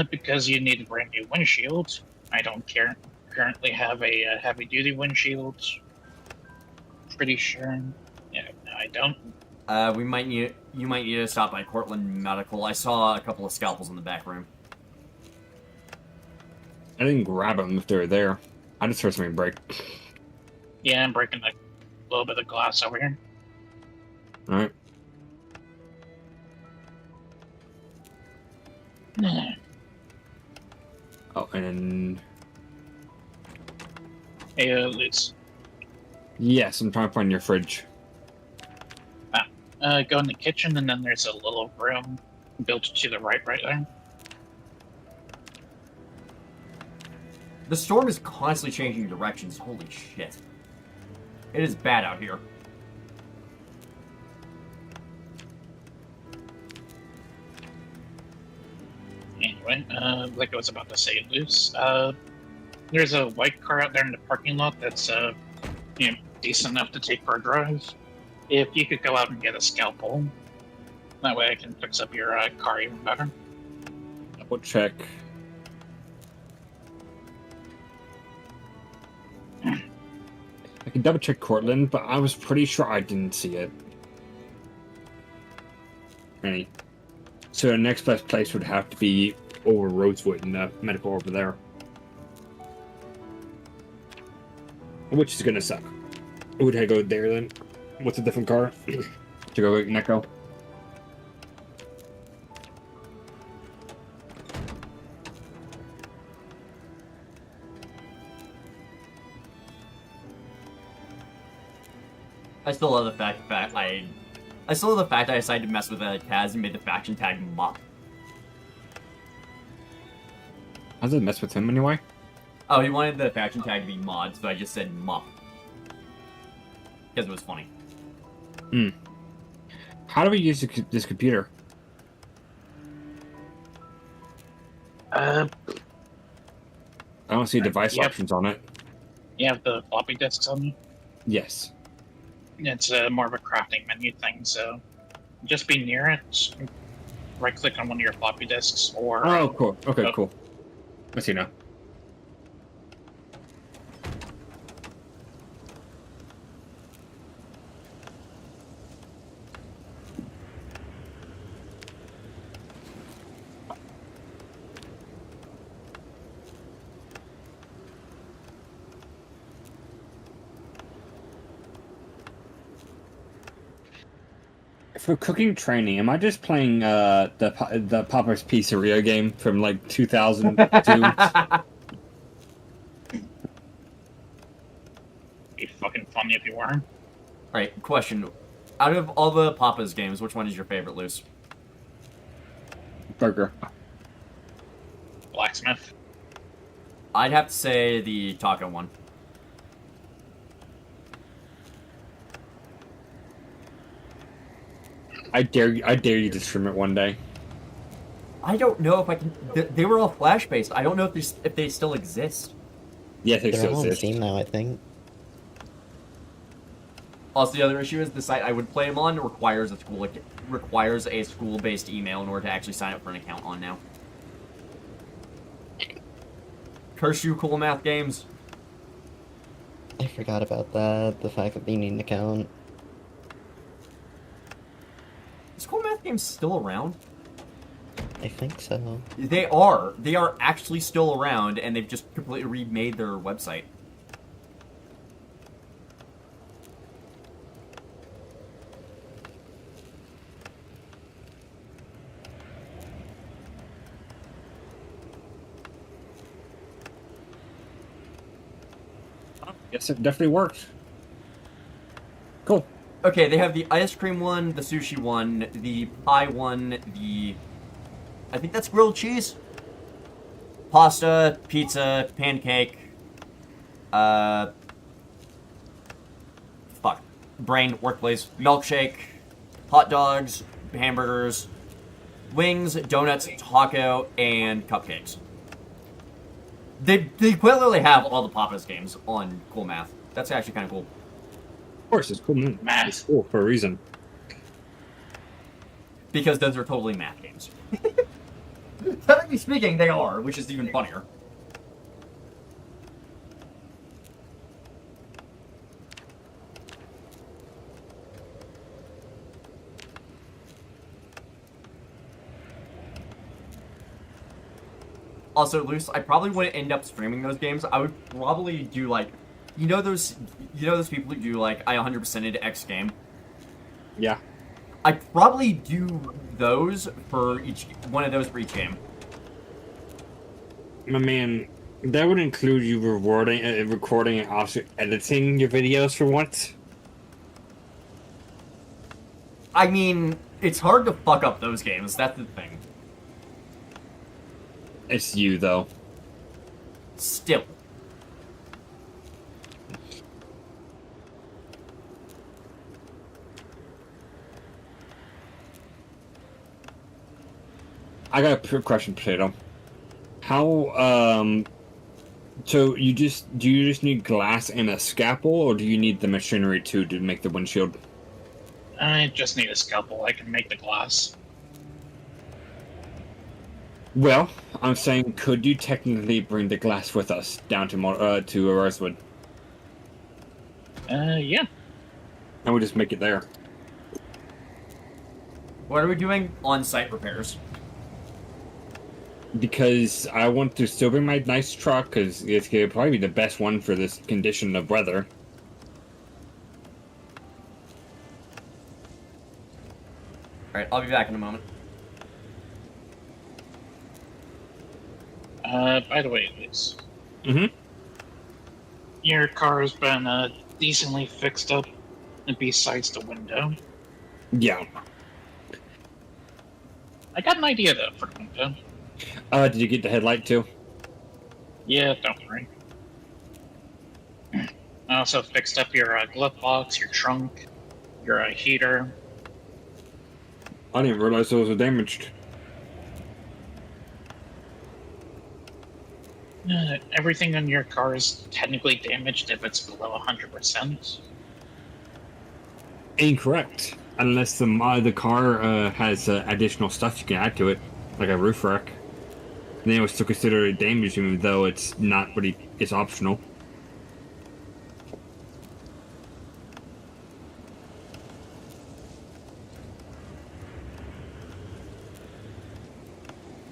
[SPEAKER 2] Because you need a brand new windshield. I don't currently have a heavy-duty windshield. Pretty sure. Yeah, no, I don't.
[SPEAKER 1] We might need you might need to stop by Cortland Medical. I saw a couple of scalpels in the back room.
[SPEAKER 3] I didn't grab them if they were there. I just heard something break.
[SPEAKER 2] Yeah, I'm breaking a little bit of glass over here.
[SPEAKER 3] All right. Oh, and then
[SPEAKER 2] Hey, Luce.
[SPEAKER 3] yes, I'm trying to find your fridge.
[SPEAKER 2] Go in the kitchen, and then there's a little room built to the right there.
[SPEAKER 1] The storm is constantly changing directions. Holy shit. It is bad out here.
[SPEAKER 2] Anyway, like I was about to say, Luce, there's a white car out there in the parking lot that's, decent enough to take for a drive. If you could go out and get a scalpel, that way I can fix up your car even better.
[SPEAKER 3] Double check. I can double check Cortland, but I was pretty sure I didn't see it. Any. So the next best place would have to be over Rosewood and the medical over there. Which is gonna suck. Would I go there then? What's a different car? To go with Neko?
[SPEAKER 1] I still love the fact that I still love the fact that I decided to mess with Kaz and made the faction tag Mop.
[SPEAKER 3] How does it mess with him anyway?
[SPEAKER 1] Oh, he wanted the faction tag to be Mod, so I just said Mop. Because it was funny.
[SPEAKER 3] Hmm. How do we use this computer?
[SPEAKER 2] Uh,
[SPEAKER 3] I don't see device
[SPEAKER 2] Yep.
[SPEAKER 3] options on it.
[SPEAKER 2] you have the floppy disks on you?
[SPEAKER 3] Yes.
[SPEAKER 2] It's more of a crafting menu thing, so just be near it. Right click on one of your floppy disks, or
[SPEAKER 3] Oh, cool. Okay,
[SPEAKER 2] Oh.
[SPEAKER 3] cool. I see now. For cooking training, am I just playing the Papa's Pizzeria game from like 2002?
[SPEAKER 2] be fucking funny if you were.
[SPEAKER 1] Alright, question. Out of all the Papa's games, which one is your favorite, Luce?
[SPEAKER 3] Burger.
[SPEAKER 2] Blacksmith.
[SPEAKER 1] I'd have to say the taco one.
[SPEAKER 3] I dare you to stream it one day.
[SPEAKER 1] I don't know if I can... They were all Flash-based. I don't know if they still exist.
[SPEAKER 3] Yes, they
[SPEAKER 5] They're
[SPEAKER 3] still
[SPEAKER 5] all on
[SPEAKER 3] exist.
[SPEAKER 5] Steam now, I think.
[SPEAKER 1] Also, the other issue is the site I would play them on requires a school-based email in order to actually sign up for an account on now. Curse you, Cool Math Games.
[SPEAKER 5] I forgot about that. The fact that they need an account.
[SPEAKER 1] Is Cool Math Games still around?
[SPEAKER 5] I think so.
[SPEAKER 1] They are. They are actually still around, and they've just completely remade their website.
[SPEAKER 3] Yes, it definitely worked. Cool.
[SPEAKER 1] Okay, they have the ice cream one, the sushi one, the pie one, the... I think that's grilled cheese? Pasta, pizza, pancake, fuck. Brain, workplace, milkshake, hot dogs, hamburgers, wings, donuts, taco, and cupcakes. They quite literally have all the Papa's games on Cool Math. That's actually kind of cool.
[SPEAKER 3] Of course, it's cool.
[SPEAKER 2] Math.
[SPEAKER 3] It's cool for a reason.
[SPEAKER 1] Because those are totally math games. Technically speaking, they are, which is even funnier. Also, Luce, I probably wouldn't end up streaming those games. I would probably do like, those people who do like I 100%ed X game.
[SPEAKER 3] Yeah.
[SPEAKER 1] I'd probably do those for one of those for each game.
[SPEAKER 3] My man, that would include you recording and also editing your videos for once.
[SPEAKER 1] I mean, it's hard to fuck up those games. That's the thing.
[SPEAKER 3] It's you, though.
[SPEAKER 1] Still.
[SPEAKER 3] I got a question, Potato. How, so do you just need glass and a scalpel, or do you need the machinery too to make the windshield?
[SPEAKER 2] I just need a scalpel. I can make the glass.
[SPEAKER 3] Well, I'm saying, could you technically bring the glass with us down to Rosewood?
[SPEAKER 2] Yeah.
[SPEAKER 3] And we'll just make it there.
[SPEAKER 1] What are we doing? On-site repairs.
[SPEAKER 3] Because I want to still bring my nice truck, because it's going to probably be the best one for this condition of weather.
[SPEAKER 1] Alright, I'll be back in a moment.
[SPEAKER 2] By the way, Luis.
[SPEAKER 3] Mm-hmm.
[SPEAKER 2] Your car's been, decently fixed up, besides the window.
[SPEAKER 3] Yeah.
[SPEAKER 2] I got an idea, though, for the window.
[SPEAKER 3] Did you get the headlight too?
[SPEAKER 2] Yeah, don't worry. I also fixed up your glove box, your trunk, your heater.
[SPEAKER 3] I didn't realize those were damaged.
[SPEAKER 2] Everything in your car is technically damaged if it's below 100%.
[SPEAKER 3] Incorrect. Unless the car has additional stuff you can add to it, like a roof rack. Then it was still considered damaged, even though it's not really. It's optional.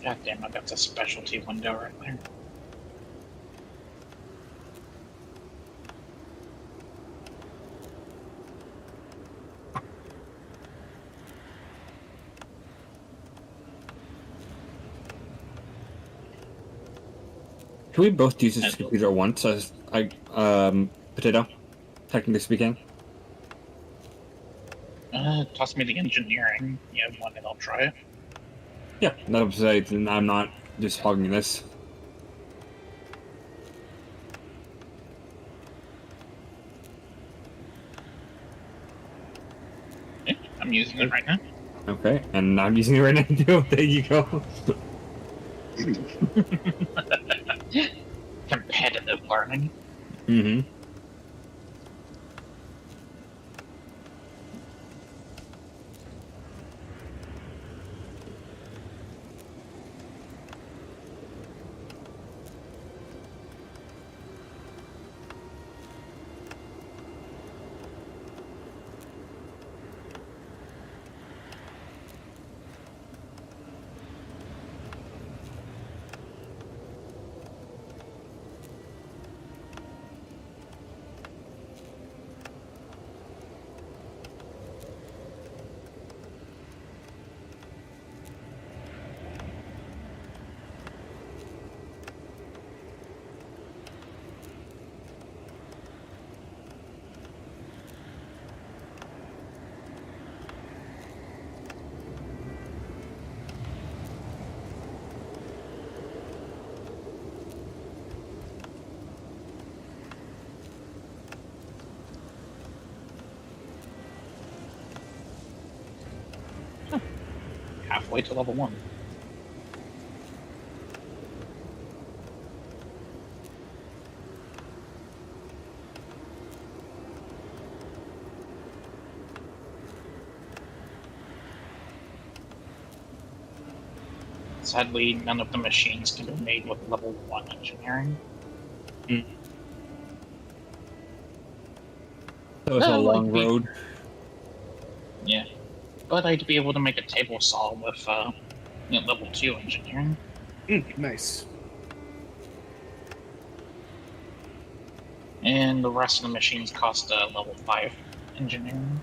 [SPEAKER 2] God damn it, that's a specialty window right there.
[SPEAKER 3] Can we both use this computer at once? Potato, technically speaking.
[SPEAKER 2] Toss me the engineering. You have one and I'll try it.
[SPEAKER 3] Yeah, that'll say I'm not just hogging this.
[SPEAKER 2] Okay, I'm using it right now.
[SPEAKER 3] Okay, and I'm using it right now too. There you go.
[SPEAKER 2] Competitive learning.
[SPEAKER 3] Mm-hmm.
[SPEAKER 2] Halfway to level 1. Sadly, none of the machines can be made with level 1 engineering.
[SPEAKER 3] That was a long road.
[SPEAKER 2] Yeah. But I'd be able to make a table saw with level 2 engineering.
[SPEAKER 3] Nice.
[SPEAKER 2] And the rest of the machines cost level 5 engineering.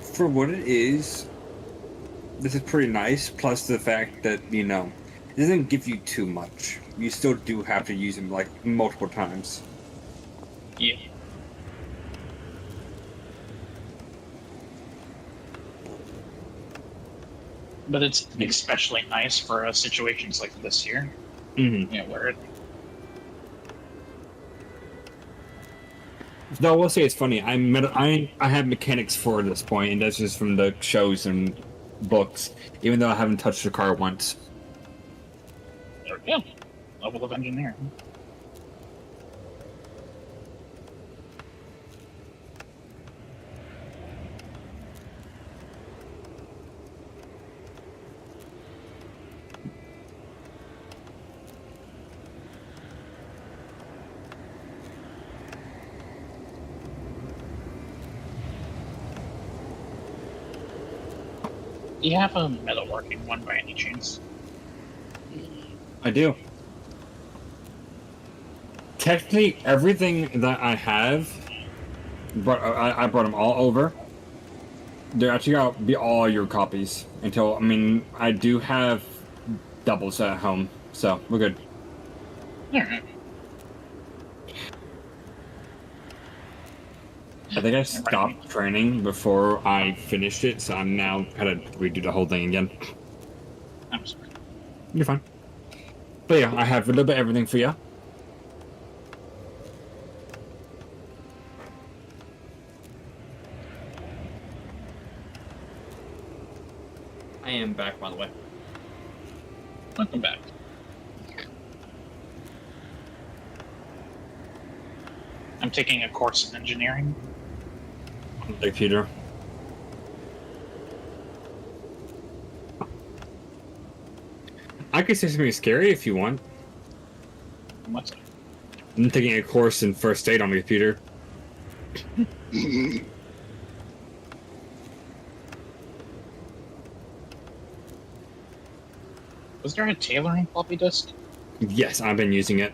[SPEAKER 3] For what it is, this is pretty nice. Plus the fact that it doesn't give you too much. You still do have to use them like multiple times.
[SPEAKER 2] Yeah. But it's especially nice for situations like this here.
[SPEAKER 3] Mm-hmm.
[SPEAKER 2] Yeah, where
[SPEAKER 3] Though I will say it's funny. I have mechanics for this point, and that's just from the shows and books. Even though I haven't touched the car once.
[SPEAKER 2] there we go. Level of engineering. Do you have a metalworking one by any chance?
[SPEAKER 3] I do. Technically, everything that I have, but I brought them all over. They're actually gonna be all your copies until I do have doubles at home, so we're good.
[SPEAKER 2] Alright.
[SPEAKER 3] I think I stopped training before I finished it, so I'm now kind of redo the whole thing again.
[SPEAKER 2] I'm sorry.
[SPEAKER 3] You're fine. But yeah, I have a little bit of everything for you.
[SPEAKER 1] I am back, by the way.
[SPEAKER 2] Welcome back. I'm taking a course in engineering.
[SPEAKER 3] Like Peter. I could say something scary if you want.
[SPEAKER 2] What's it?
[SPEAKER 3] I'm taking a course in first aid on my computer.
[SPEAKER 2] Was there a tailoring floppy disk?
[SPEAKER 3] Yes, I've been using it.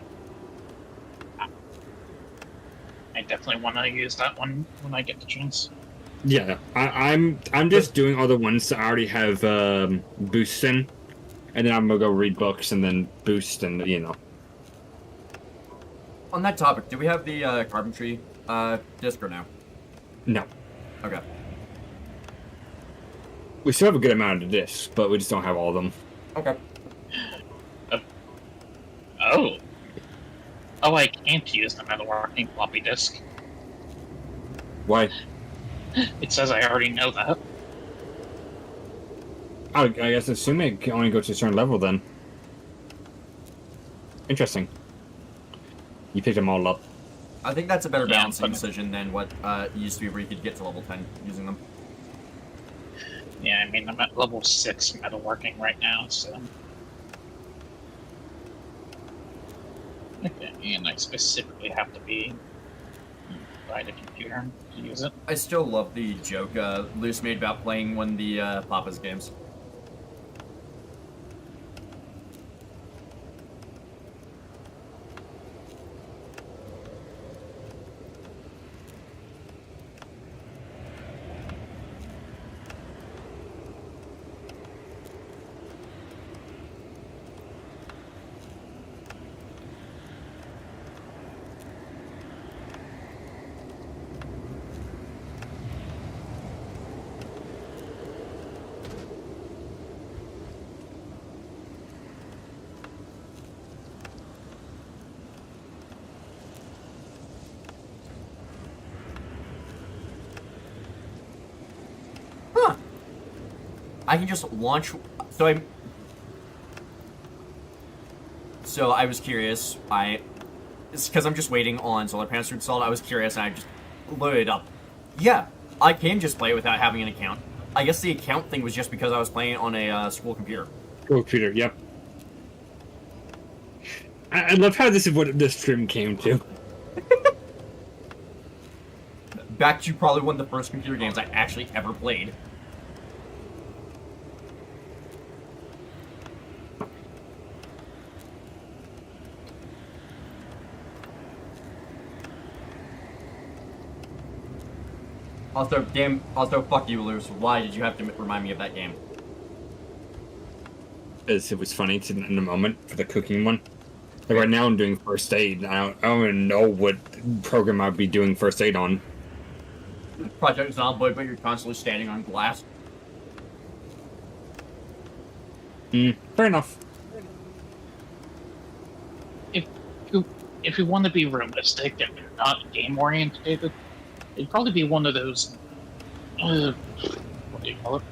[SPEAKER 2] I definitely want to use that one when I get the chance.
[SPEAKER 3] Yeah, I'm just doing all the ones that I already have boosts in, and then I'm gonna go read books and then boost and
[SPEAKER 1] On that topic, do we have the carpentry disc or no?
[SPEAKER 3] No.
[SPEAKER 1] Okay.
[SPEAKER 3] We still have a good amount of discs, but we just don't have all of them.
[SPEAKER 1] Okay.
[SPEAKER 2] Oh. Oh, I can't use the metalworking floppy disk.
[SPEAKER 3] Why?
[SPEAKER 2] It says I already know that.
[SPEAKER 3] I guess assuming it can only go to a certain level then. Interesting. You picked them all up.
[SPEAKER 1] I think that's a better
[SPEAKER 2] Yeah,
[SPEAKER 1] balancing
[SPEAKER 2] but-
[SPEAKER 1] decision than what used to be where you could get to level 10 using them.
[SPEAKER 2] Yeah, I mean, I'm at level 6 metalworking right now, so... Okay, and I specifically have to be by the computer to use it.
[SPEAKER 1] I still love the joke Luce made about playing one of the Papa's games. Huh. I can just launch... So I was curious. It's because I'm just waiting on solar panels to install. I was curious and I just loaded it up. Yeah, I can just play it without having an account. I guess the account thing was just because I was playing on a school computer.
[SPEAKER 3] School computer, yep. I love how this is what this stream came to.
[SPEAKER 1] Back to probably one of the first computer games I actually ever played. Also, fuck you, Luz. Why did you have to remind me of that game?
[SPEAKER 3] Because it was funny in the moment for the cooking one. Like right now I'm doing first aid. I don't even know what program I'd be doing first aid on.
[SPEAKER 1] Project Zomboid, but you're constantly standing on glass.
[SPEAKER 3] Fair enough.
[SPEAKER 2] If you want to be realistic and not game orientated, it'd probably be one of those. What do you call it?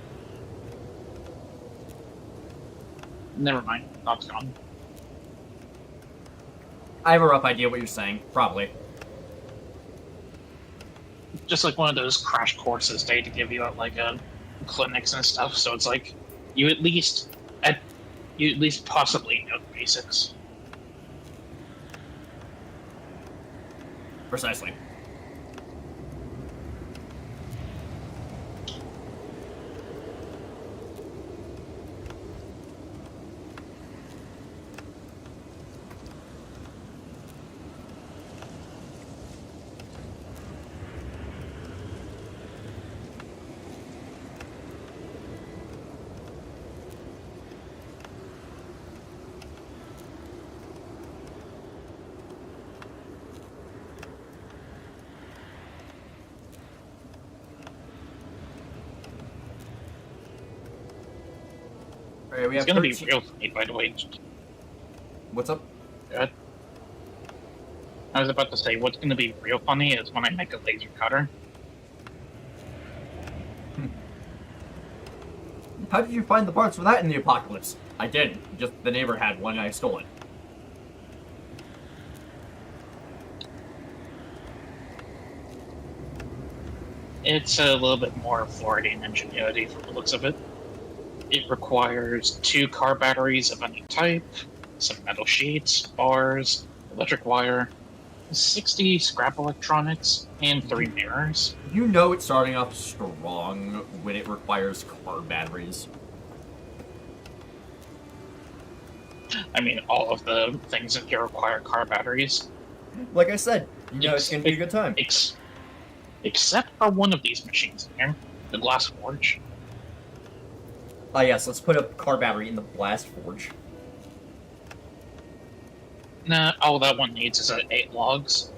[SPEAKER 2] Never mind. That's gone.
[SPEAKER 1] I have a rough idea what you're saying. Probably.
[SPEAKER 2] Just like one of those crash courses they give you at like clinics and stuff. So it's like you at least possibly know the basics.
[SPEAKER 1] Precisely. Alright, we
[SPEAKER 2] It's
[SPEAKER 1] have
[SPEAKER 2] gonna be
[SPEAKER 1] 13
[SPEAKER 2] real funny, by the way.
[SPEAKER 1] What's up?
[SPEAKER 2] Good. I was about to say, what's gonna be real funny is when I make a laser cutter.
[SPEAKER 1] How did you find the parts for that in the apocalypse? I did. Just the neighbor had one and I stole it.
[SPEAKER 2] It's a little bit more Floridian ingenuity from the looks of it. It requires 2 car batteries of any type, some metal sheets, bars, electric wire, 60 scrap electronics, and 3 mirrors.
[SPEAKER 1] You know it's starting off strong when it requires car batteries.
[SPEAKER 2] I mean, all of the things in here require car batteries.
[SPEAKER 1] Like I said, you know it's gonna be a good time.
[SPEAKER 2] Except for one of these machines in here, the glass forge.
[SPEAKER 1] Ah yes, let's put a car battery in the blast forge.
[SPEAKER 2] Nah, all that one needs is 8 logs.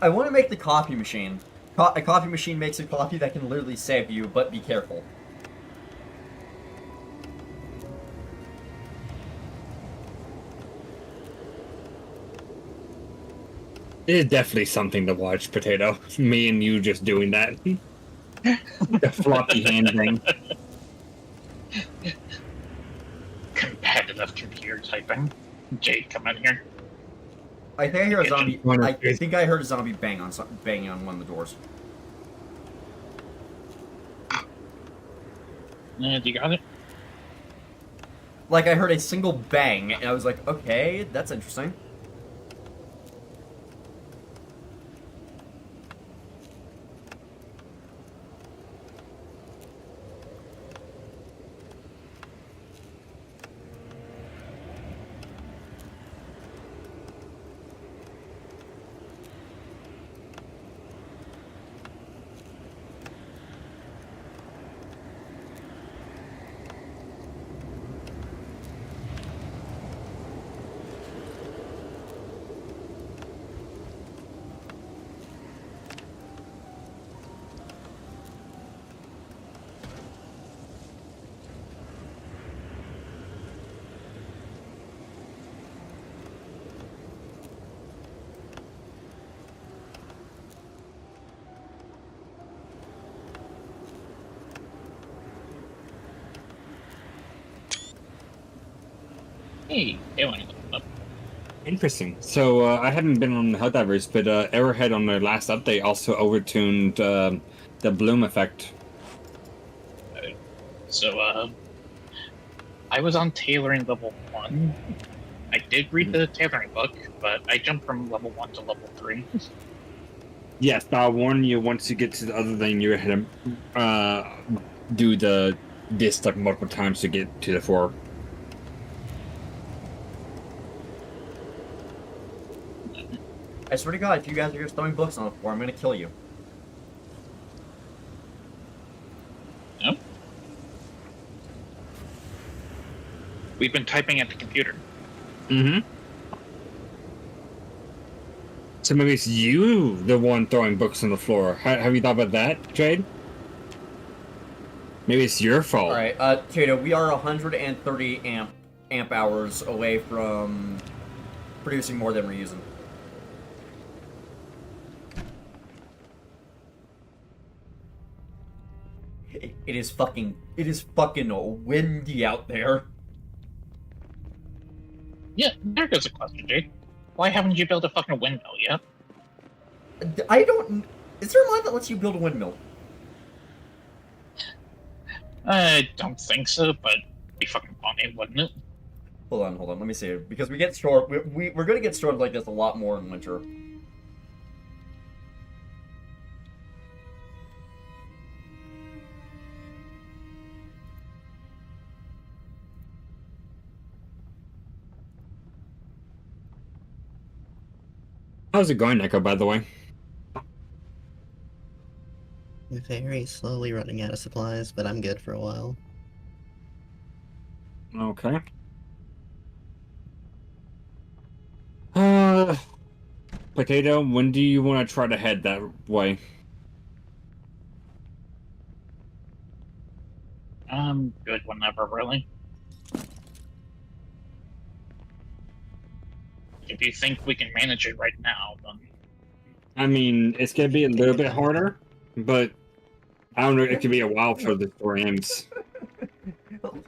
[SPEAKER 1] I want to make the coffee machine. A coffee machine makes a coffee that can literally save you, but be careful.
[SPEAKER 3] It is definitely something to watch, Potato. Me and you just doing that. The floppy hand thing.
[SPEAKER 2] Competitive computer typing. Jade, come in here.
[SPEAKER 1] I think I hear a zombie. I think I heard a zombie banging on one of the doors.
[SPEAKER 2] And you got it?
[SPEAKER 1] Like I heard a single bang, and I was like, okay, that's interesting.
[SPEAKER 2] Hey, it went up.
[SPEAKER 3] Interesting. So I haven't been on the Helldivers, but Arrowhead on their last update also overtuned the bloom effect.
[SPEAKER 2] So, I was on tailoring level 1. I did read the tailoring book, but I jumped from level 1 to level 3.
[SPEAKER 3] Yes, but I'll warn you, once you get to the other thing, you're going to do this like multiple times to get to the 4.
[SPEAKER 1] I swear to God, if you guys are just throwing books on the floor, I'm gonna kill you.
[SPEAKER 2] Yep. We've been typing at the computer.
[SPEAKER 3] Mm-hmm. So maybe it's you, the one throwing books on the floor. Have you thought about that, Jade? Maybe it's your fault.
[SPEAKER 1] Alright, Tato, we are 130 amp hours away from producing more than we're using. It is fucking windy out there.
[SPEAKER 2] Yeah, there goes a question, Jake. Why haven't you built a fucking windmill yet?
[SPEAKER 1] I don't... Is there a mod that lets you build a windmill?
[SPEAKER 2] I don't think so, but it'd be fucking funny, wouldn't it?
[SPEAKER 1] Hold on, let me see. Because we get storm... We're gonna get storms like this a lot more in winter.
[SPEAKER 3] How's it going, Neko, by the way?
[SPEAKER 5] Very slowly running out of supplies, but I'm good for a while.
[SPEAKER 3] Okay. Potato, when do you want to try to head that way?
[SPEAKER 2] I'm good whenever, really. If you think we can manage it right now, then...
[SPEAKER 3] I mean, it's gonna be a little bit harder, but I don't know, it could be a while for the 4 ends.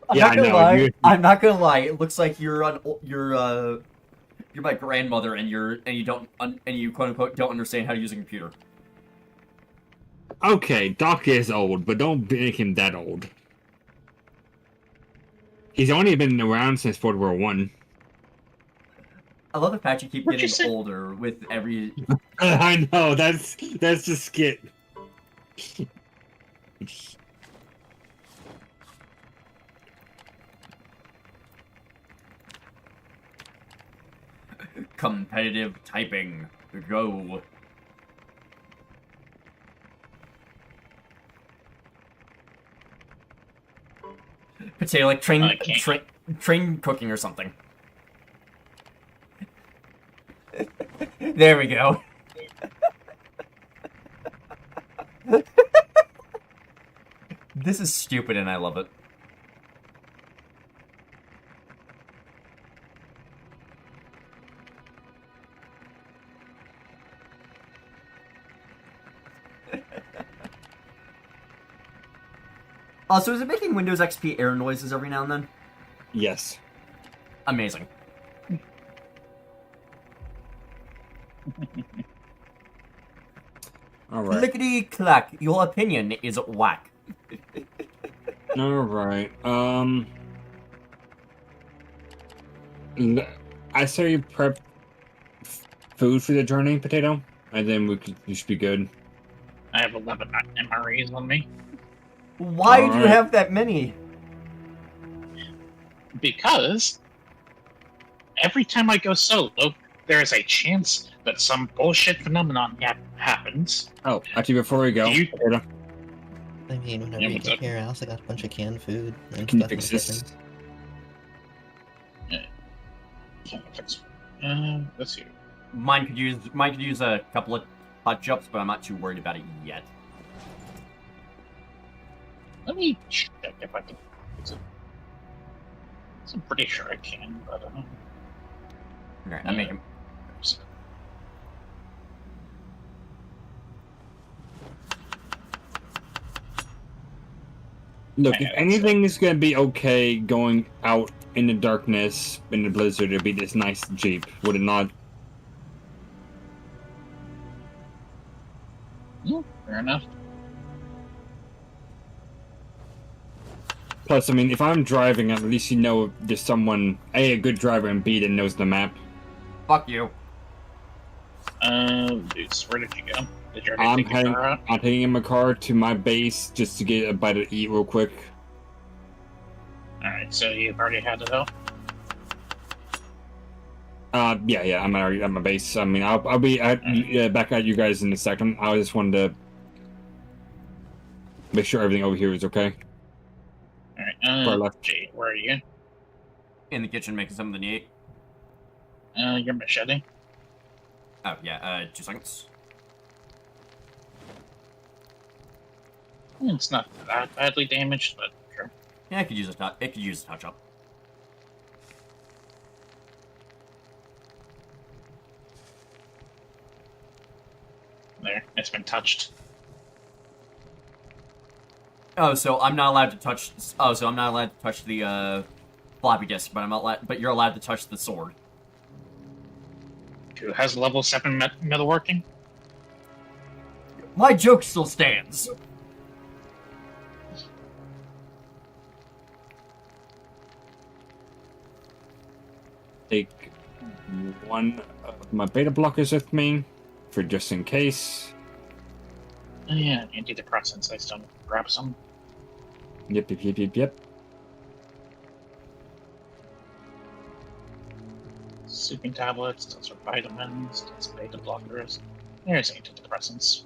[SPEAKER 1] I'm not gonna lie. It looks like you're my grandmother, and you quote unquote don't understand how to use a computer.
[SPEAKER 3] Okay, Doc is old, but don't make him that old. He's only been around since World War One.
[SPEAKER 1] I love the fact you keep getting older with every.
[SPEAKER 3] I know, that's the skit.
[SPEAKER 1] Competitive typing. Go. Potato, like train cooking or something. There we go. This is stupid and I love it. So is it making Windows XP error noises every now and then?
[SPEAKER 3] Yes.
[SPEAKER 1] Amazing.
[SPEAKER 3] Alright.
[SPEAKER 1] Clickety clack, your opinion is whack.
[SPEAKER 3] Alright, I say you prep food for the journey, Potato, and then you should be good.
[SPEAKER 2] I have 11 MREs on me.
[SPEAKER 1] Why do you have that many?
[SPEAKER 2] Because every time I go solo, there is a chance that some bullshit phenomenon happens.
[SPEAKER 3] Oh, actually, before we go, Potato,
[SPEAKER 5] I mean, whenever you get here, I also got a bunch of canned food and
[SPEAKER 3] can you
[SPEAKER 5] stuff in
[SPEAKER 3] fix
[SPEAKER 5] the
[SPEAKER 3] this?
[SPEAKER 5] kitchen.
[SPEAKER 2] Can't fix. Let's see.
[SPEAKER 1] Mine could use a couple of touch-ups, but I'm not too worried about it yet.
[SPEAKER 2] Let me check if I can fix it. I'm pretty sure I can, but
[SPEAKER 1] Alright, I'm making.
[SPEAKER 3] Look, if anything is gonna be okay going out in the darkness in the blizzard, it'd be this nice Jeep, would it not?
[SPEAKER 2] Yeah, fair enough.
[SPEAKER 3] Plus, I mean, if I'm driving, at least you know there's someone, A, good driver, and B, that knows the map.
[SPEAKER 1] Fuck you.
[SPEAKER 2] Deuce, where did you go? Did you already take your car out?
[SPEAKER 3] I'm taking in my car to my base just to get a bite to eat real quick.
[SPEAKER 2] Alright, so you've already had it out?
[SPEAKER 3] Yeah. I'm already at my base. I mean, I'll be back at you guys in a second. I just wanted to make sure everything over here is okay.
[SPEAKER 2] All right. Jade, where are you?
[SPEAKER 1] In the kitchen making something to eat.
[SPEAKER 2] Your machete.
[SPEAKER 1] Oh yeah. 2 seconds.
[SPEAKER 2] It's not that badly damaged, but sure.
[SPEAKER 1] Yeah, I could use a it could use a touch up.
[SPEAKER 2] There, it's been touched.
[SPEAKER 1] Oh, so I'm not allowed to touch. Oh, so I'm not allowed to touch the floppy disk, but I'm not. But you're allowed to touch the sword.
[SPEAKER 2] Who has level 7 metalworking?
[SPEAKER 1] My joke still stands.
[SPEAKER 3] Take one of my beta blockers with me, for just in case.
[SPEAKER 2] Oh, yeah, antidepressants. I still grab some.
[SPEAKER 3] Yep.
[SPEAKER 2] Sleeping tablets, those are vitamins, those are beta blockers. There's antidepressants.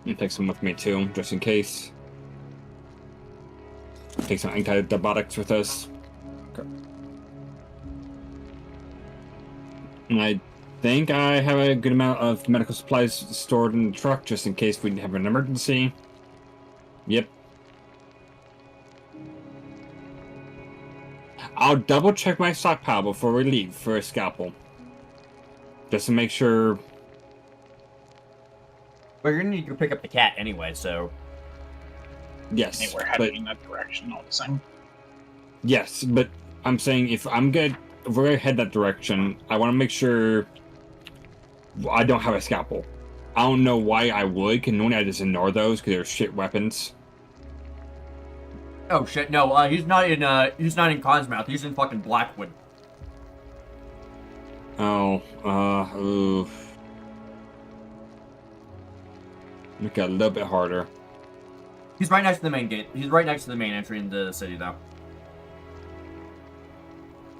[SPEAKER 3] And take some with me too, just in case. Take some antibiotics with us. Okay. And I think I have a good amount of medical supplies stored in the truck, just in case we have an emergency. Yep. I'll double check my stockpile before we leave for a scalpel. Just to make sure.
[SPEAKER 1] Well, you're gonna need to pick up the cat anyway, so.
[SPEAKER 3] Yes.
[SPEAKER 2] Hey, we're heading in that direction all the same.
[SPEAKER 3] Yes, but I'm saying if we're gonna head that direction, I want to make sure I don't have a scalpel. I don't know why I would, because normally I just ignore those because they're shit weapons.
[SPEAKER 1] Oh shit! No, he's not in Consmouth. He's in fucking Blackwood.
[SPEAKER 3] Oh, oof. Make it a little bit harder.
[SPEAKER 1] He's right next to the main gate. He's right next to the main entry into the city, though.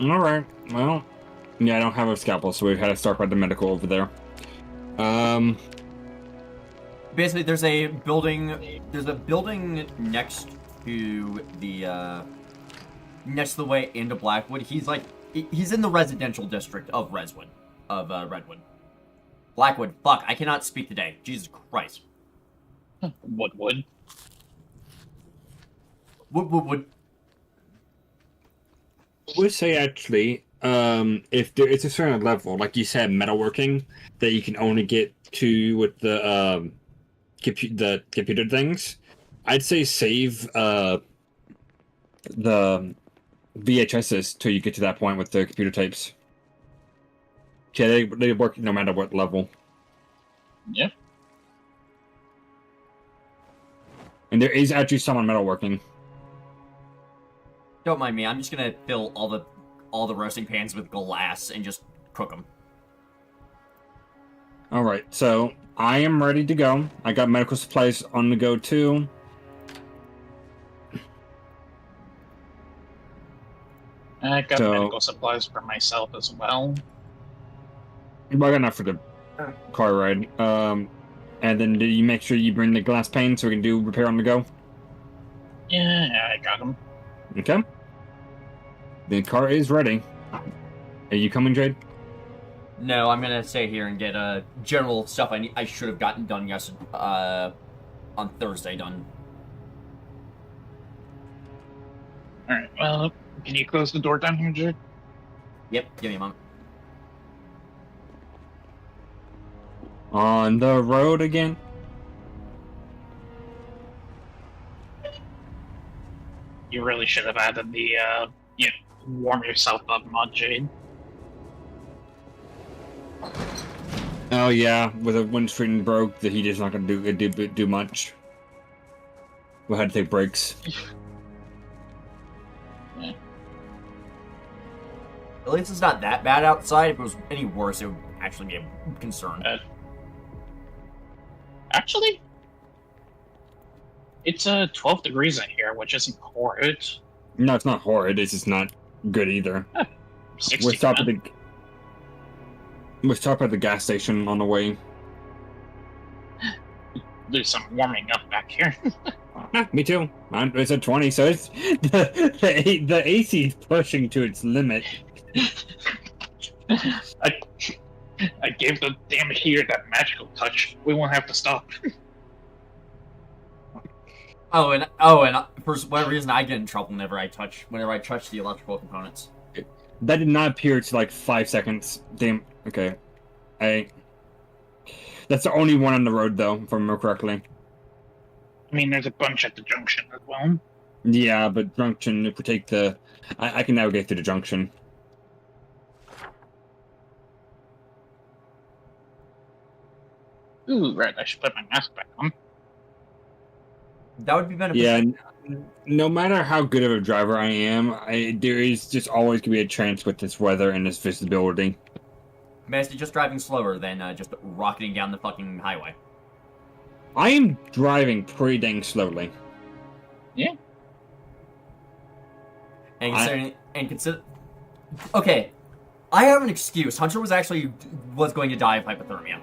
[SPEAKER 3] Alright, well, yeah, I don't have a scalpel, so we had to start by the medical over there.
[SPEAKER 1] Basically, there's a building next to the, next to the way into Blackwood. He's in the residential district of Redwood. Blackwood, fuck, I cannot speak today. Jesus Christ.
[SPEAKER 2] Wood.
[SPEAKER 1] Wood.
[SPEAKER 3] I would say actually, if there is a certain level, like you said, metalworking, that you can only get to with the computer things, I'd say save the VHSs till you get to that point with the computer tapes. Yeah, they work no matter what level.
[SPEAKER 2] Yep.
[SPEAKER 3] And there is actually some on metalworking.
[SPEAKER 1] Don't mind me. I'm just gonna fill all the roasting pans with glass and just cook them.
[SPEAKER 3] All right, so I am ready to go. I got medical supplies on the go too.
[SPEAKER 2] I got medical supplies for myself as well.
[SPEAKER 3] I got enough for the car ride. And then do you make sure you bring the glass pane so we can do repair on the go?
[SPEAKER 2] Yeah, I got them.
[SPEAKER 3] Okay. The car is ready. Are you coming, Jade?
[SPEAKER 1] No, I'm gonna stay here and get general stuff I should have gotten done yesterday, on Thursday done.
[SPEAKER 2] Alright, well, can you close the door down here, Jared?
[SPEAKER 1] Yep, give me a moment.
[SPEAKER 3] On the road again?
[SPEAKER 2] You really should have added the, warm yourself up mod, Jade.
[SPEAKER 3] Oh yeah, with a windscreen broke, the heat is not going to do much. We had to take breaks.
[SPEAKER 2] Yeah.
[SPEAKER 1] At least it's not that bad outside. If it was any worse, it would actually be a concern.
[SPEAKER 2] Actually, It's 12 degrees in here, which isn't horrid.
[SPEAKER 3] No, it's not horrid. It's just not good either.
[SPEAKER 2] 60.
[SPEAKER 3] We're stopped at the gas station on the way.
[SPEAKER 2] There's some warming up back here.
[SPEAKER 3] Me too. It's at 20, so it's the AC is pushing to its limit.
[SPEAKER 2] I gave the damn heater that magical touch. We won't have to stop.
[SPEAKER 1] And for whatever reason, I get in trouble whenever I touch the electrical components.
[SPEAKER 3] That did not appear to like 5 seconds. Damn. Okay. That's the only one on the road, though, if I remember correctly.
[SPEAKER 2] I mean, there's a bunch at the junction as well.
[SPEAKER 3] Yeah, but junction, if we take the... I can navigate through the junction.
[SPEAKER 2] Ooh, right, I should put my mask back on.
[SPEAKER 1] That would be beneficial.
[SPEAKER 3] Yeah, no matter how good of a driver I am, there is just always going to be a chance with this weather and this visibility.
[SPEAKER 1] Basically, just driving slower than just rocketing down the fucking highway.
[SPEAKER 3] I am driving pretty dang slowly.
[SPEAKER 2] Yeah.
[SPEAKER 1] And consider. Okay, I have an excuse. Hunter was going to die of hypothermia.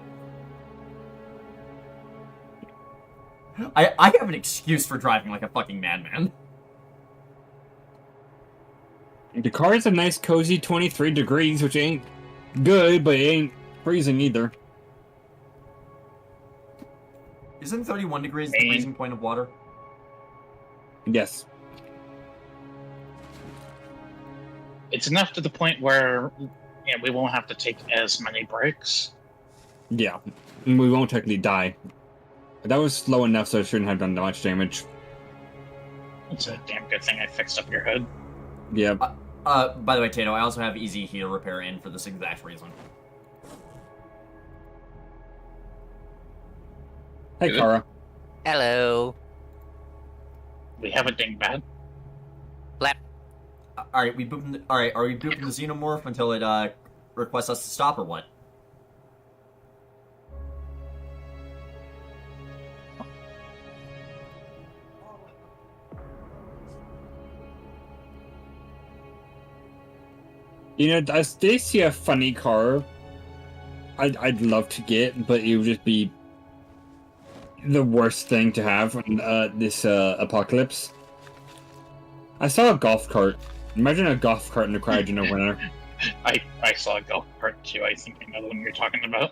[SPEAKER 1] I have an excuse for driving like a fucking madman.
[SPEAKER 3] The car is a nice cozy 23 degrees, which ain't good, but it ain't freezing either.
[SPEAKER 1] Isn't 31 degrees the freezing point of water?
[SPEAKER 3] Yes.
[SPEAKER 2] It's enough to the point where we won't have to take as many breaks.
[SPEAKER 3] Yeah. We won't technically die. That was slow enough, so it shouldn't have done that much damage.
[SPEAKER 2] It's a damn good thing I fixed up your hood.
[SPEAKER 3] Yeah.
[SPEAKER 1] By the way, Tato, I also have easy heater repair in for this exact reason.
[SPEAKER 3] Hey,
[SPEAKER 2] Good.
[SPEAKER 3] Kara.
[SPEAKER 6] Hello.
[SPEAKER 2] We have a dingbat.
[SPEAKER 6] Flap.
[SPEAKER 1] Alright, are we booping the xenomorph until it requests us to stop or what?
[SPEAKER 3] You know, as they see a funny car, I'd love to get, but it would just be the worst thing to have in this apocalypse. I saw a golf cart. Imagine a golf cart in the cryogenic winter.
[SPEAKER 2] I saw a golf cart too. I think I know the one you're talking about.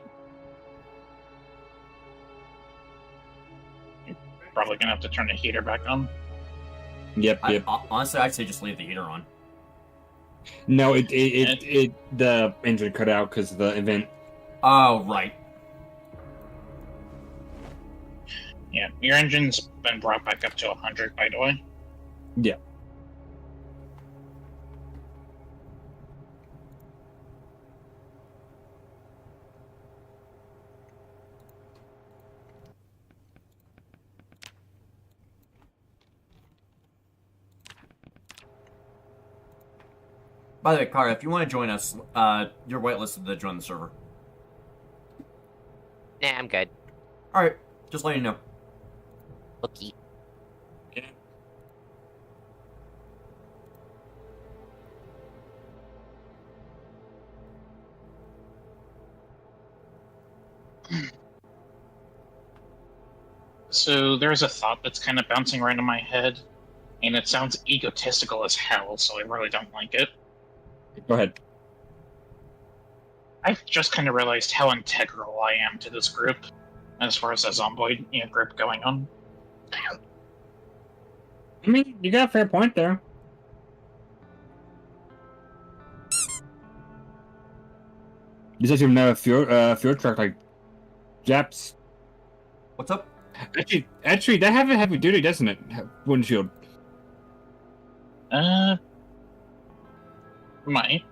[SPEAKER 2] You're probably gonna have to turn the heater back on.
[SPEAKER 3] Yep.
[SPEAKER 1] Honestly, I'd say just leave the heater on.
[SPEAKER 3] No, the engine cut out because of the event.
[SPEAKER 1] Oh, right.
[SPEAKER 2] Yeah, your engine's been brought back up to 100, by the way.
[SPEAKER 3] Yeah.
[SPEAKER 1] By the way, Kara, if you want to join us, you're whitelisted to join the server.
[SPEAKER 6] Nah, I'm good.
[SPEAKER 1] Alright, just letting you know.
[SPEAKER 6] Okay.
[SPEAKER 3] Yeah.
[SPEAKER 2] So there's a thought that's kind of bouncing around in my head, and it sounds egotistical as hell, so I really don't like it.
[SPEAKER 3] Go ahead.
[SPEAKER 2] I've just kind of realized how integral I am to this group, as far as a zomboid group going on.
[SPEAKER 3] I mean, you got a fair point there. You said you have a fuel truck like Japs.
[SPEAKER 1] What's up?
[SPEAKER 3] Actually, that have a heavy duty, doesn't it? Windshield.
[SPEAKER 2] Might.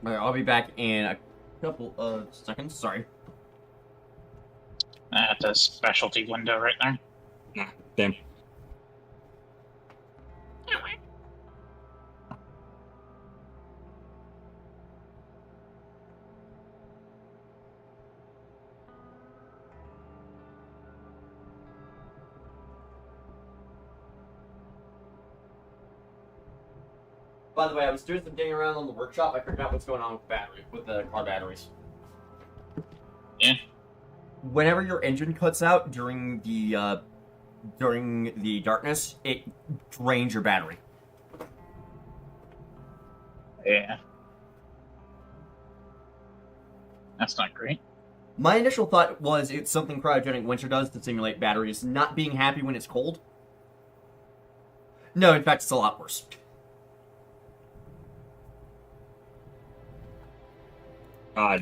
[SPEAKER 1] Alright, I'll be back in a couple of seconds. Sorry.
[SPEAKER 2] At the specialty window right there.
[SPEAKER 3] Nah, damn.
[SPEAKER 1] By the way, I was doing some digging around on the workshop. I figured out what's going on with the car batteries.
[SPEAKER 2] Yeah.
[SPEAKER 1] Whenever your engine cuts out during the darkness, it drains your battery.
[SPEAKER 2] Yeah. That's not great.
[SPEAKER 1] My initial thought was it's something Cryogenic Winter does to simulate batteries not being happy when it's cold. No, in fact, it's a lot worse.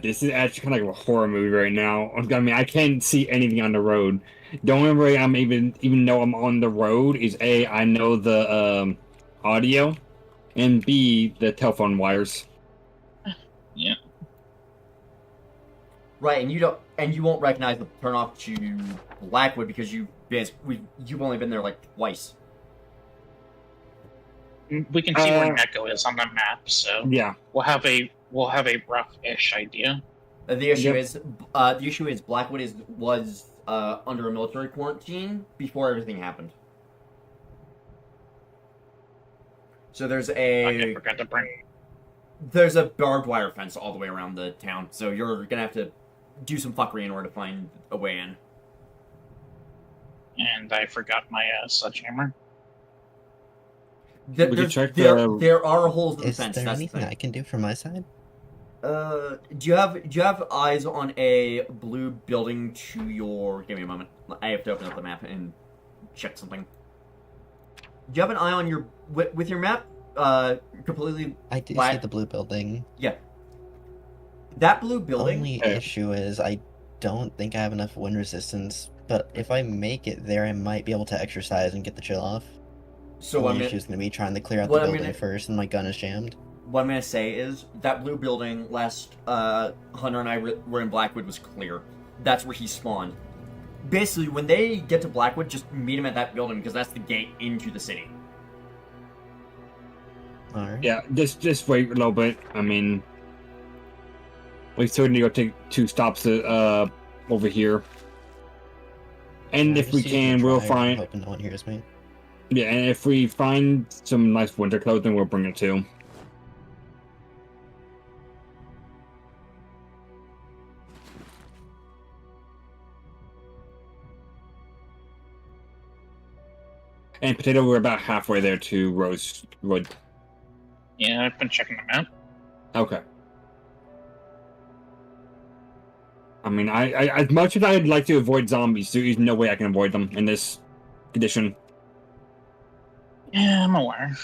[SPEAKER 3] This is actually kind of like a horror movie right now. I mean, I can't see anything on the road. The only way I'm even though I'm on the road is A, I know the audio, and B, the telephone wires.
[SPEAKER 2] Yeah.
[SPEAKER 1] Right, and you won't recognize the turnoff to Blackwood because you've only been there like twice.
[SPEAKER 2] We can see where Echo is on the map, so
[SPEAKER 3] Yeah.
[SPEAKER 2] we'll have a rough-ish idea.
[SPEAKER 1] The issue is Blackwood was under a military quarantine before everything happened. So there's
[SPEAKER 2] I forgot to bring.
[SPEAKER 1] there's a barbed wire fence all the way around the town. So you're gonna have to do some fuckery in order to find a way in.
[SPEAKER 2] And I forgot my sledgehammer.
[SPEAKER 1] There are holes in the
[SPEAKER 5] Is
[SPEAKER 1] fence.
[SPEAKER 5] there
[SPEAKER 1] That's the
[SPEAKER 5] anything
[SPEAKER 1] thing.
[SPEAKER 5] I can do from my side?
[SPEAKER 1] Do you have eyes on a blue building to your? Give me a moment. I have to open up the map and check something. Do you have an eye on your with your map? Completely.
[SPEAKER 5] I do
[SPEAKER 1] black?
[SPEAKER 5] see the blue building.
[SPEAKER 1] Yeah. That blue building.
[SPEAKER 5] Only issue is I don't think I have enough wind resistance. But if I make it there, I might be able to exercise and get the chill off.
[SPEAKER 1] So
[SPEAKER 5] the issue is going to be trying to clear out the building first, and my gun is jammed.
[SPEAKER 1] What I'm gonna say is that blue building last Hunter and I were in Blackwood was clear. That's where he spawned. Basically, when they get to Blackwood, just meet him at that building because that's the gate into the city.
[SPEAKER 5] Alright.
[SPEAKER 3] Yeah, just wait a little bit. I mean, we still need to go take 2 stops over here. And
[SPEAKER 5] Yeah,
[SPEAKER 3] if we
[SPEAKER 5] just use
[SPEAKER 3] can,
[SPEAKER 5] the
[SPEAKER 3] we'll
[SPEAKER 5] dryer,
[SPEAKER 3] find.
[SPEAKER 5] hoping no one hears me.
[SPEAKER 3] Yeah, and if we find some nice winter clothing, we'll bring it too. And Potato, we're about halfway there to Rosewood.
[SPEAKER 2] Yeah, I've been checking the map.
[SPEAKER 3] Okay. I mean, I as much as I'd like to avoid zombies, there is no way I can avoid them in this condition.
[SPEAKER 2] Yeah, I'm aware.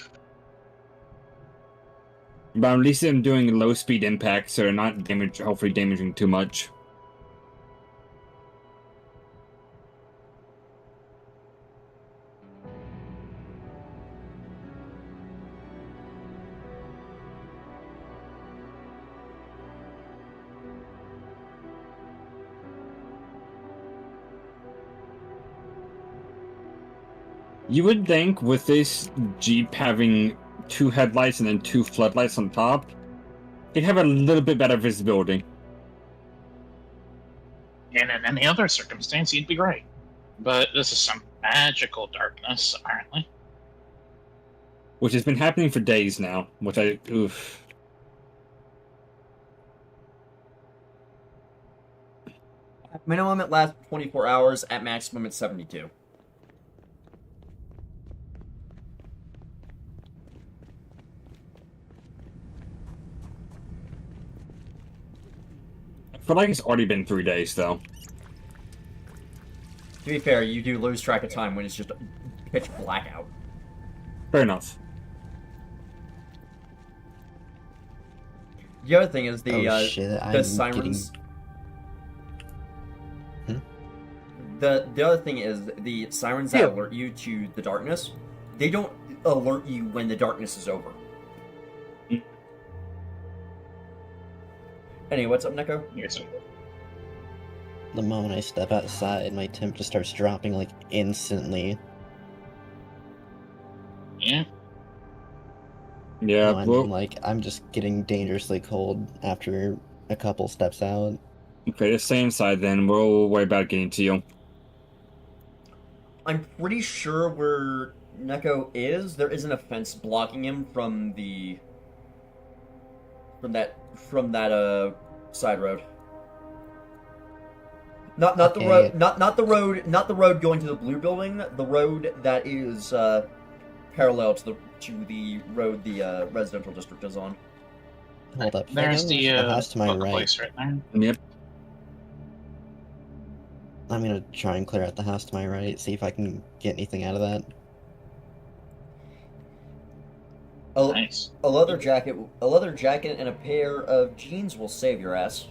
[SPEAKER 3] But at least I'm doing low speed impacts, so they're not hopefully damaging too much. You would think with this Jeep having 2 headlights and then 2 floodlights on top, it'd have a little bit better visibility.
[SPEAKER 2] And in any other circumstance, you'd be right. But this is some magical darkness, apparently.
[SPEAKER 3] Which has been happening for days now, which oof.
[SPEAKER 1] At minimum, it lasts 24 hours. At maximum, it's 72.
[SPEAKER 3] I feel like it's already been 3 days, though.
[SPEAKER 1] To be fair, you do lose track of time when it's just pitch black out.
[SPEAKER 3] Fair enough.
[SPEAKER 1] The other thing is the sirens. The other thing is the sirens that alert you to the darkness. They don't alert you when the darkness is over. Anyway, what's up, Neko?
[SPEAKER 2] Yes, sir.
[SPEAKER 5] The moment I step outside, my temp just starts dropping like instantly.
[SPEAKER 2] Yeah.
[SPEAKER 3] Yeah,
[SPEAKER 5] No, I mean, like I'm just getting dangerously cold after a couple steps out.
[SPEAKER 3] okay, just stay inside then. We'll worry about getting to you.
[SPEAKER 1] I'm pretty sure we're Neko is. There isn't a fence blocking him from the from that side road. Not the
[SPEAKER 5] Okay.
[SPEAKER 1] road not the road going to the blue building. The road that is parallel to the road the residential district is on.
[SPEAKER 5] Hold up. If I go
[SPEAKER 2] There's
[SPEAKER 5] to
[SPEAKER 2] the
[SPEAKER 5] the house to my
[SPEAKER 2] book
[SPEAKER 5] right,
[SPEAKER 2] place right there.
[SPEAKER 3] Yep.
[SPEAKER 5] I'm gonna try and clear out the house to my right, see if I can get anything out of that.
[SPEAKER 2] Nice.
[SPEAKER 1] A leather jacket and a pair of jeans will save your ass.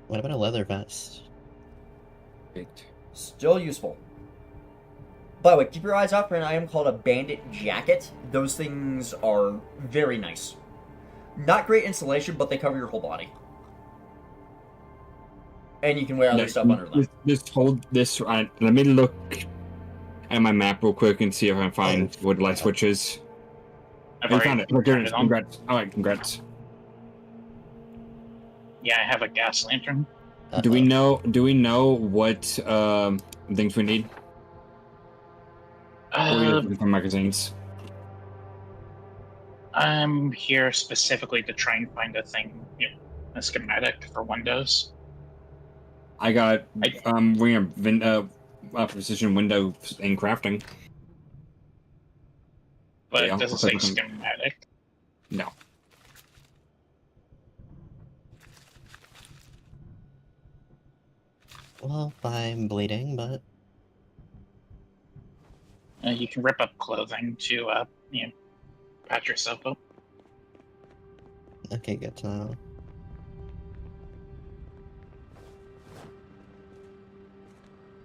[SPEAKER 5] What about a leather vest?
[SPEAKER 1] Still useful. By the way, keep your eyes out for an item called a bandit jacket. Those things are very nice. Not great insulation, but they cover your whole body. And you can wear other stuff under them.
[SPEAKER 3] Let me look at my map real quick and see if I can find what light switches.
[SPEAKER 2] I've
[SPEAKER 3] You
[SPEAKER 2] already
[SPEAKER 3] found it.
[SPEAKER 2] turned it on.
[SPEAKER 3] Congrats. Alright, congrats.
[SPEAKER 2] Yeah, I have a gas lantern.
[SPEAKER 3] Do we know what things we need? Or are we just looking for magazines?
[SPEAKER 2] I'm here specifically to try and find a schematic for Windows.
[SPEAKER 3] I got precision windows in crafting.
[SPEAKER 2] But
[SPEAKER 3] Yeah,
[SPEAKER 2] it doesn't
[SPEAKER 3] I'll
[SPEAKER 2] say
[SPEAKER 3] click on-
[SPEAKER 2] schematic.
[SPEAKER 3] No.
[SPEAKER 5] Well, I'm bleeding, but
[SPEAKER 2] You can rip up clothing to patch yourself up.
[SPEAKER 5] okay, good to know.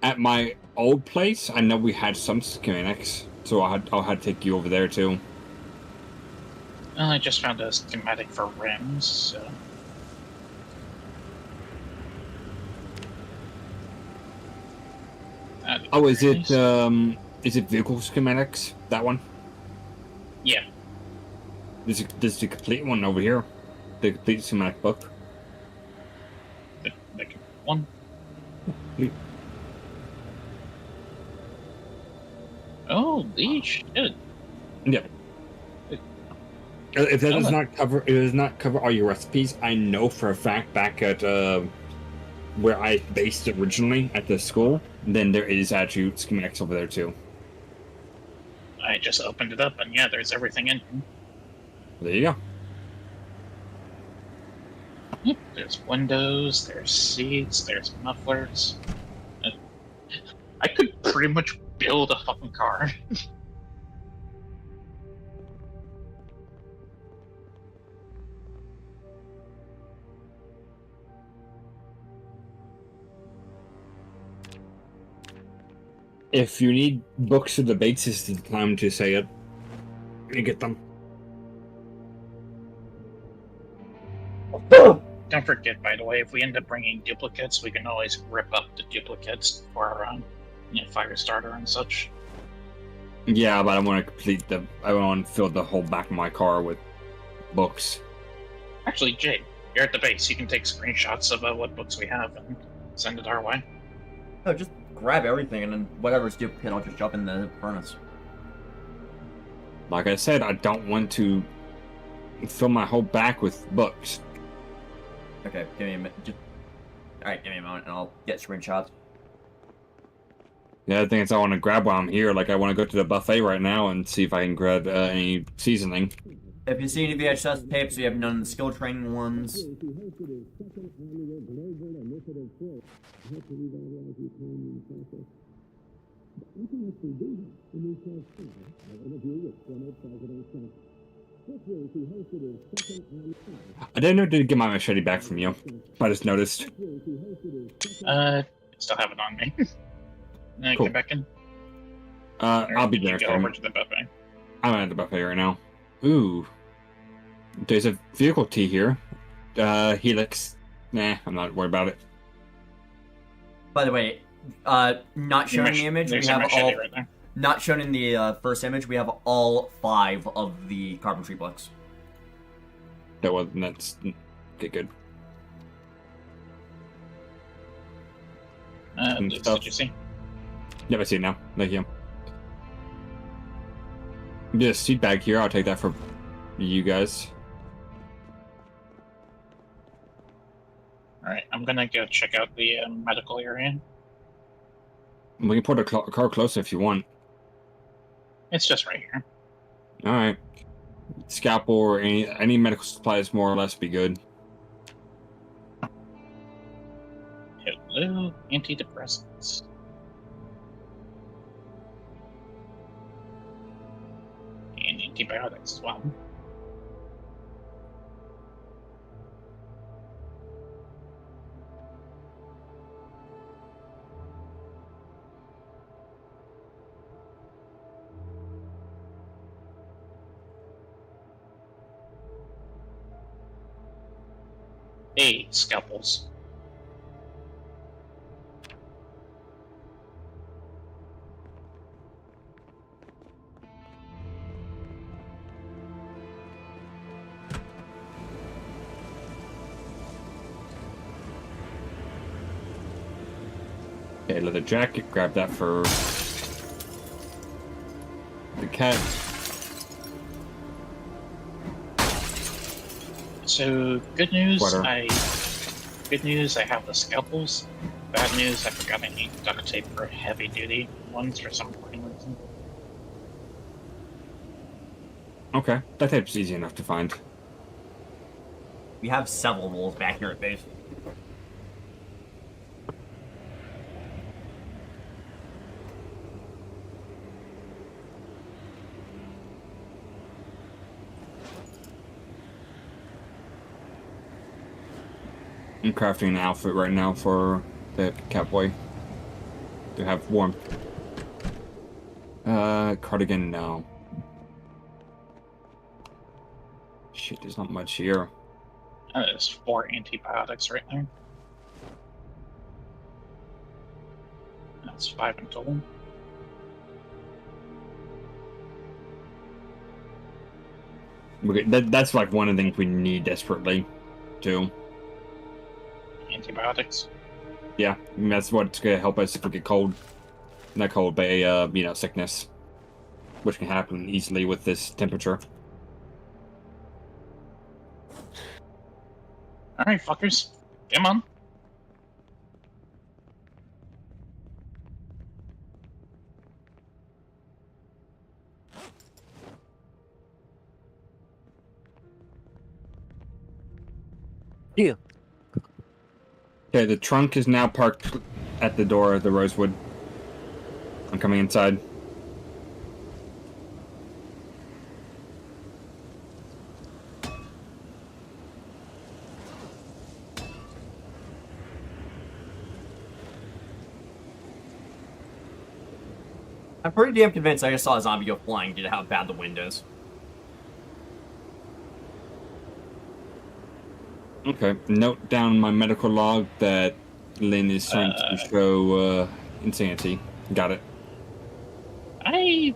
[SPEAKER 3] At my old place, I know we had some schematics, so I'll have to take you over there too.
[SPEAKER 2] I just found a schematic for rims, so...
[SPEAKER 3] Oh, is it vehicle schematics? That one?
[SPEAKER 2] Yeah.
[SPEAKER 3] There's the complete one over here. The complete schematic book.
[SPEAKER 2] The one. Oh, these shit.
[SPEAKER 3] Yeah. If that does not cover all your recipes, I know for a fact back at where I based originally at the school, then there is actually schematics over there too.
[SPEAKER 2] I just opened it up, and yeah, there's everything in here.
[SPEAKER 3] There you go.
[SPEAKER 2] Yep, there's windows, there's seats, there's mufflers. I could pretty much build a fucking car.
[SPEAKER 3] If you need books or debates, this is the time to say it. You get them.
[SPEAKER 2] Don't forget, by the way, if we end up bringing duplicates, we can always rip up the duplicates for fire starter and such.
[SPEAKER 3] Yeah, but I want to I want to fill the whole back of my car with books.
[SPEAKER 2] Actually, Jay, you're at the base. You can take screenshots of what books we have and send it our way.
[SPEAKER 1] No, just grab everything and then whatever's duplicate, I'll just jump in the furnace.
[SPEAKER 3] Like I said, I don't want to fill my whole back with books.
[SPEAKER 1] Okay, give me a minute. Alright, give me a moment and I'll get screenshots.
[SPEAKER 3] The other thing is I want to grab while I'm here. Like, I want to go to the buffet right now and see if I can grab any seasoning.
[SPEAKER 1] If you see any VHS tapes, we have none of the skill training ones.
[SPEAKER 3] I didn't know to get my machete back from you. I just noticed.
[SPEAKER 2] Still have it on me.
[SPEAKER 3] Cool.
[SPEAKER 2] Get back in.
[SPEAKER 3] I'll be there.
[SPEAKER 2] Go over to the buffet.
[SPEAKER 3] I'm at the buffet right now. Ooh. There's a vehicle T here. Helix. Nah, I'm not worried about it.
[SPEAKER 1] By the way, not shown in the image, we have all...
[SPEAKER 2] Right there.
[SPEAKER 1] Not shown in the first image, we have all 5 of the carpentry books.
[SPEAKER 3] That's... Okay, good.
[SPEAKER 2] Did you see?
[SPEAKER 3] Yep, I see it now. Thank you. Just seat back here. I'll take that for you guys.
[SPEAKER 2] Alright, I'm gonna go check out the medical area.
[SPEAKER 3] We can put a car closer if you want.
[SPEAKER 2] It's just right here.
[SPEAKER 3] All right. Scalpel or any medical supplies, more or less, be good.
[SPEAKER 2] Hello, antidepressants. And antibiotics as well. Hey, scalpels.
[SPEAKER 3] Okay, leather jacket. Grab that for the cat.
[SPEAKER 2] So, good news,
[SPEAKER 3] Sweater.
[SPEAKER 2] Good news, I have the scalpels. Bad news, I forgot I need duct tape for heavy duty ones for some fucking reason.
[SPEAKER 3] Okay, that tape's easy enough to find.
[SPEAKER 1] We have several rolls back here at base.
[SPEAKER 3] I'm crafting an outfit right now for the catboy to have warmth. Cardigan, no. Shit, there's not much here.
[SPEAKER 2] There's 4 antibiotics right there. That's 5 in total.
[SPEAKER 3] Okay, that's like one of the things we need desperately, too.
[SPEAKER 2] Antibiotics.
[SPEAKER 3] Yeah, I mean, that's what's gonna help us if we get cold. Not cold, but sickness, which can happen easily with this temperature.
[SPEAKER 2] Alright, fuckers. Come on.
[SPEAKER 6] Yeah.
[SPEAKER 3] Okay, the trunk is now parked at the door of the Rosewood. I'm coming inside.
[SPEAKER 1] I'm pretty damn convinced I just saw a zombie go flying due to how bad the wind is.
[SPEAKER 3] Okay, note down my medical log that Lynn is trying to show insanity. Got it.
[SPEAKER 2] I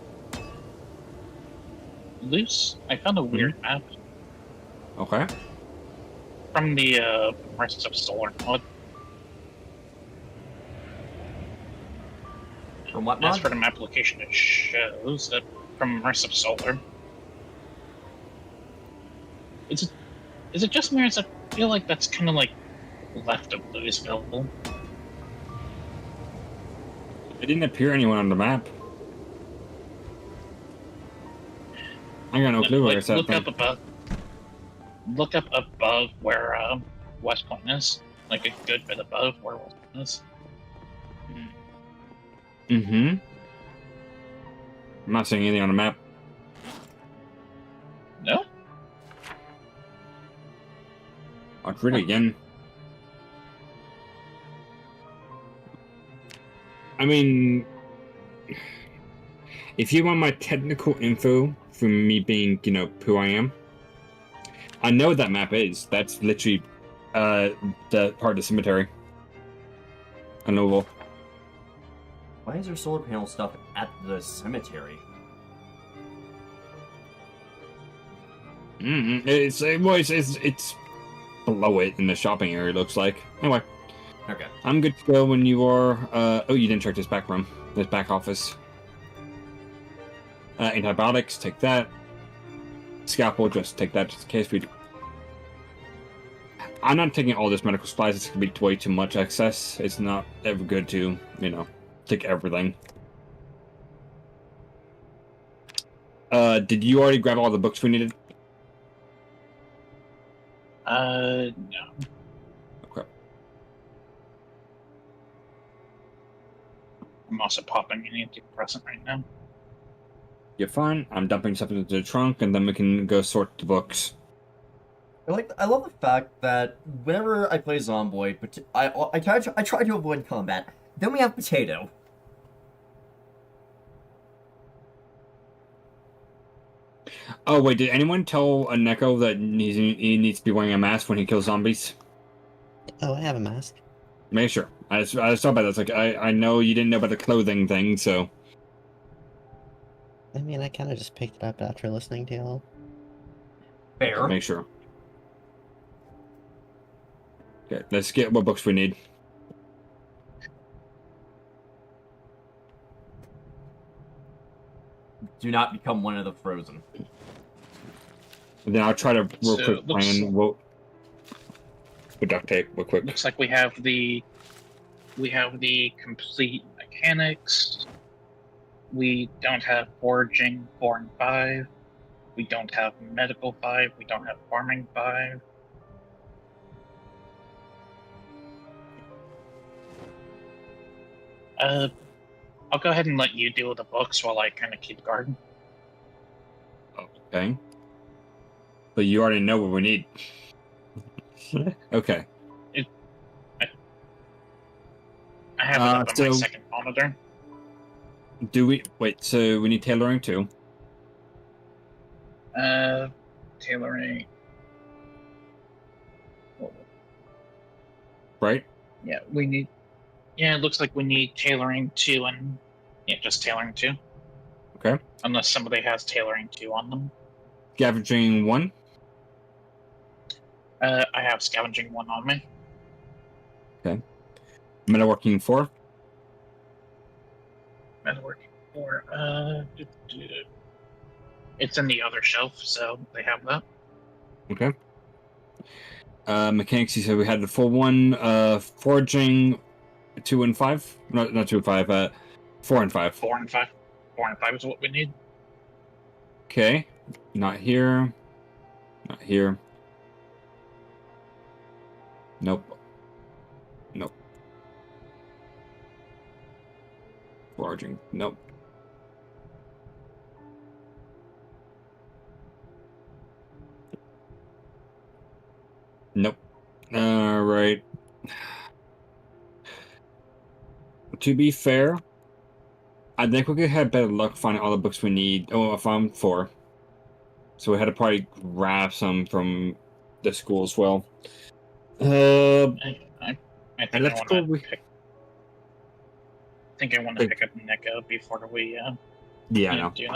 [SPEAKER 2] found a weird map
[SPEAKER 3] Okay.
[SPEAKER 2] from the rest of Solar mod.
[SPEAKER 1] From what
[SPEAKER 2] As
[SPEAKER 1] mod?
[SPEAKER 2] for the map location, it shows that from rest of Solar. Is it just me, or does it feel like that's kind of like left of Louisville?
[SPEAKER 3] It didn't appear anyone on the map. I got no clue where it's at.
[SPEAKER 2] Look up above where West Point is, like a good bit above where West Point is.
[SPEAKER 3] Mm-hmm. I'm not seeing anything on the map.
[SPEAKER 2] No?
[SPEAKER 3] I'll read it again. I mean, if you want my technical info from me being, who I am, I know what that map is. That's literally the part of the cemetery. I know.
[SPEAKER 1] Why is there solar panel stuff at the cemetery?
[SPEAKER 3] It's below it in the shopping area, it looks like. Anyway,
[SPEAKER 1] Okay.
[SPEAKER 3] I'm good to go when you are. Oh, you didn't check this back room, this back office. Antibiotics, take that. Scalpel, just take that just in case we do. I'm not taking all this medical supplies. It's going to be way too much excess. It's not ever good to, take everything. Did you already grab all the books we needed?
[SPEAKER 2] No.
[SPEAKER 3] Okay.
[SPEAKER 2] I'm also popping an antidepressant right now.
[SPEAKER 3] You're fine. I'm dumping stuff into the trunk, and then we can go sort the books.
[SPEAKER 1] I love the fact that whenever I play Zomboid, I try to avoid combat. Then we have Potato.
[SPEAKER 3] Oh, wait, did anyone tell Neko that he needs to be wearing a mask when he kills zombies?
[SPEAKER 5] Oh, I have a mask.
[SPEAKER 3] Make sure. I just thought about that. It's like, I know you didn't know about the clothing thing, so...
[SPEAKER 5] I mean, I kind of just picked it up after listening to y'all.
[SPEAKER 1] Fair.
[SPEAKER 3] Make sure. Okay, let's get what books we need.
[SPEAKER 1] Do not become one of the Frozen.
[SPEAKER 3] And then I'll try to real
[SPEAKER 2] So,
[SPEAKER 3] quick plan with duct tape real quick.
[SPEAKER 2] Looks like we have the complete mechanics. We don't have foraging 4 and 5. We don't have medical 5. We don't have farming 5. I'll go ahead and let you deal with the books while I kind of keep guard.
[SPEAKER 3] Okay. But you already know what we need. Okay.
[SPEAKER 2] I have it up on my second monitor.
[SPEAKER 3] Do we... Wait, so we need tailoring too?
[SPEAKER 2] Tailoring.
[SPEAKER 3] Right?
[SPEAKER 2] Yeah, we need. Yeah, it looks like we need tailoring 2 and just tailoring 2.
[SPEAKER 3] Okay.
[SPEAKER 2] Unless somebody has tailoring 2 on them.
[SPEAKER 3] Scavenging 1?
[SPEAKER 2] I have scavenging 1 on me.
[SPEAKER 3] Okay. Metalworking 4?
[SPEAKER 2] Metalworking 4. It's in the other shelf, so they have that.
[SPEAKER 3] Okay. Mechanics, you said we had the full one. Foraging 2 and 5? No, not 2 and 5. 4 and 5.
[SPEAKER 2] 4 and 5. 4 and 5 is what we need.
[SPEAKER 3] Okay. Not here. Not here. Nope. Nope. Foraging. Nope. Nope. Right. To be fair, I think we could have better luck finding all the books we need. Oh, I found 4. So we had to probably grab some from the school as well.
[SPEAKER 2] I think I want to pick up NECA before we
[SPEAKER 3] yeah, I know.
[SPEAKER 2] do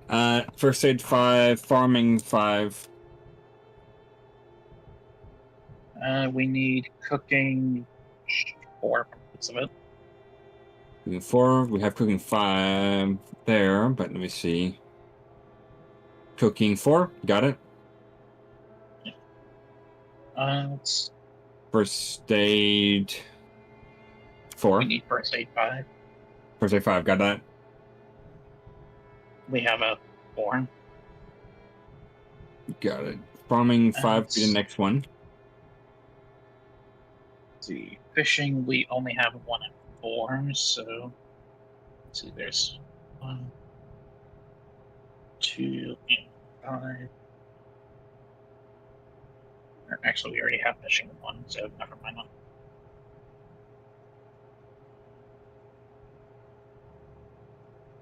[SPEAKER 2] that.
[SPEAKER 3] First aid 5, farming 5.
[SPEAKER 2] We need cooking 4 parts of it.
[SPEAKER 3] Cooking 4. We have cooking 5 there, but let me see. Cooking 4. Got it.
[SPEAKER 2] Let's.
[SPEAKER 3] First aid 4.
[SPEAKER 2] We need first aid 5.
[SPEAKER 3] First aid 5. Got that.
[SPEAKER 2] We have a 4.
[SPEAKER 3] Got it. Farming 5 be the next one.
[SPEAKER 2] Let's see. Fishing, we only have 1 and 4, so let's see, there's 1, 2, and 5. Or actually, we already have fishing 1, so never mind.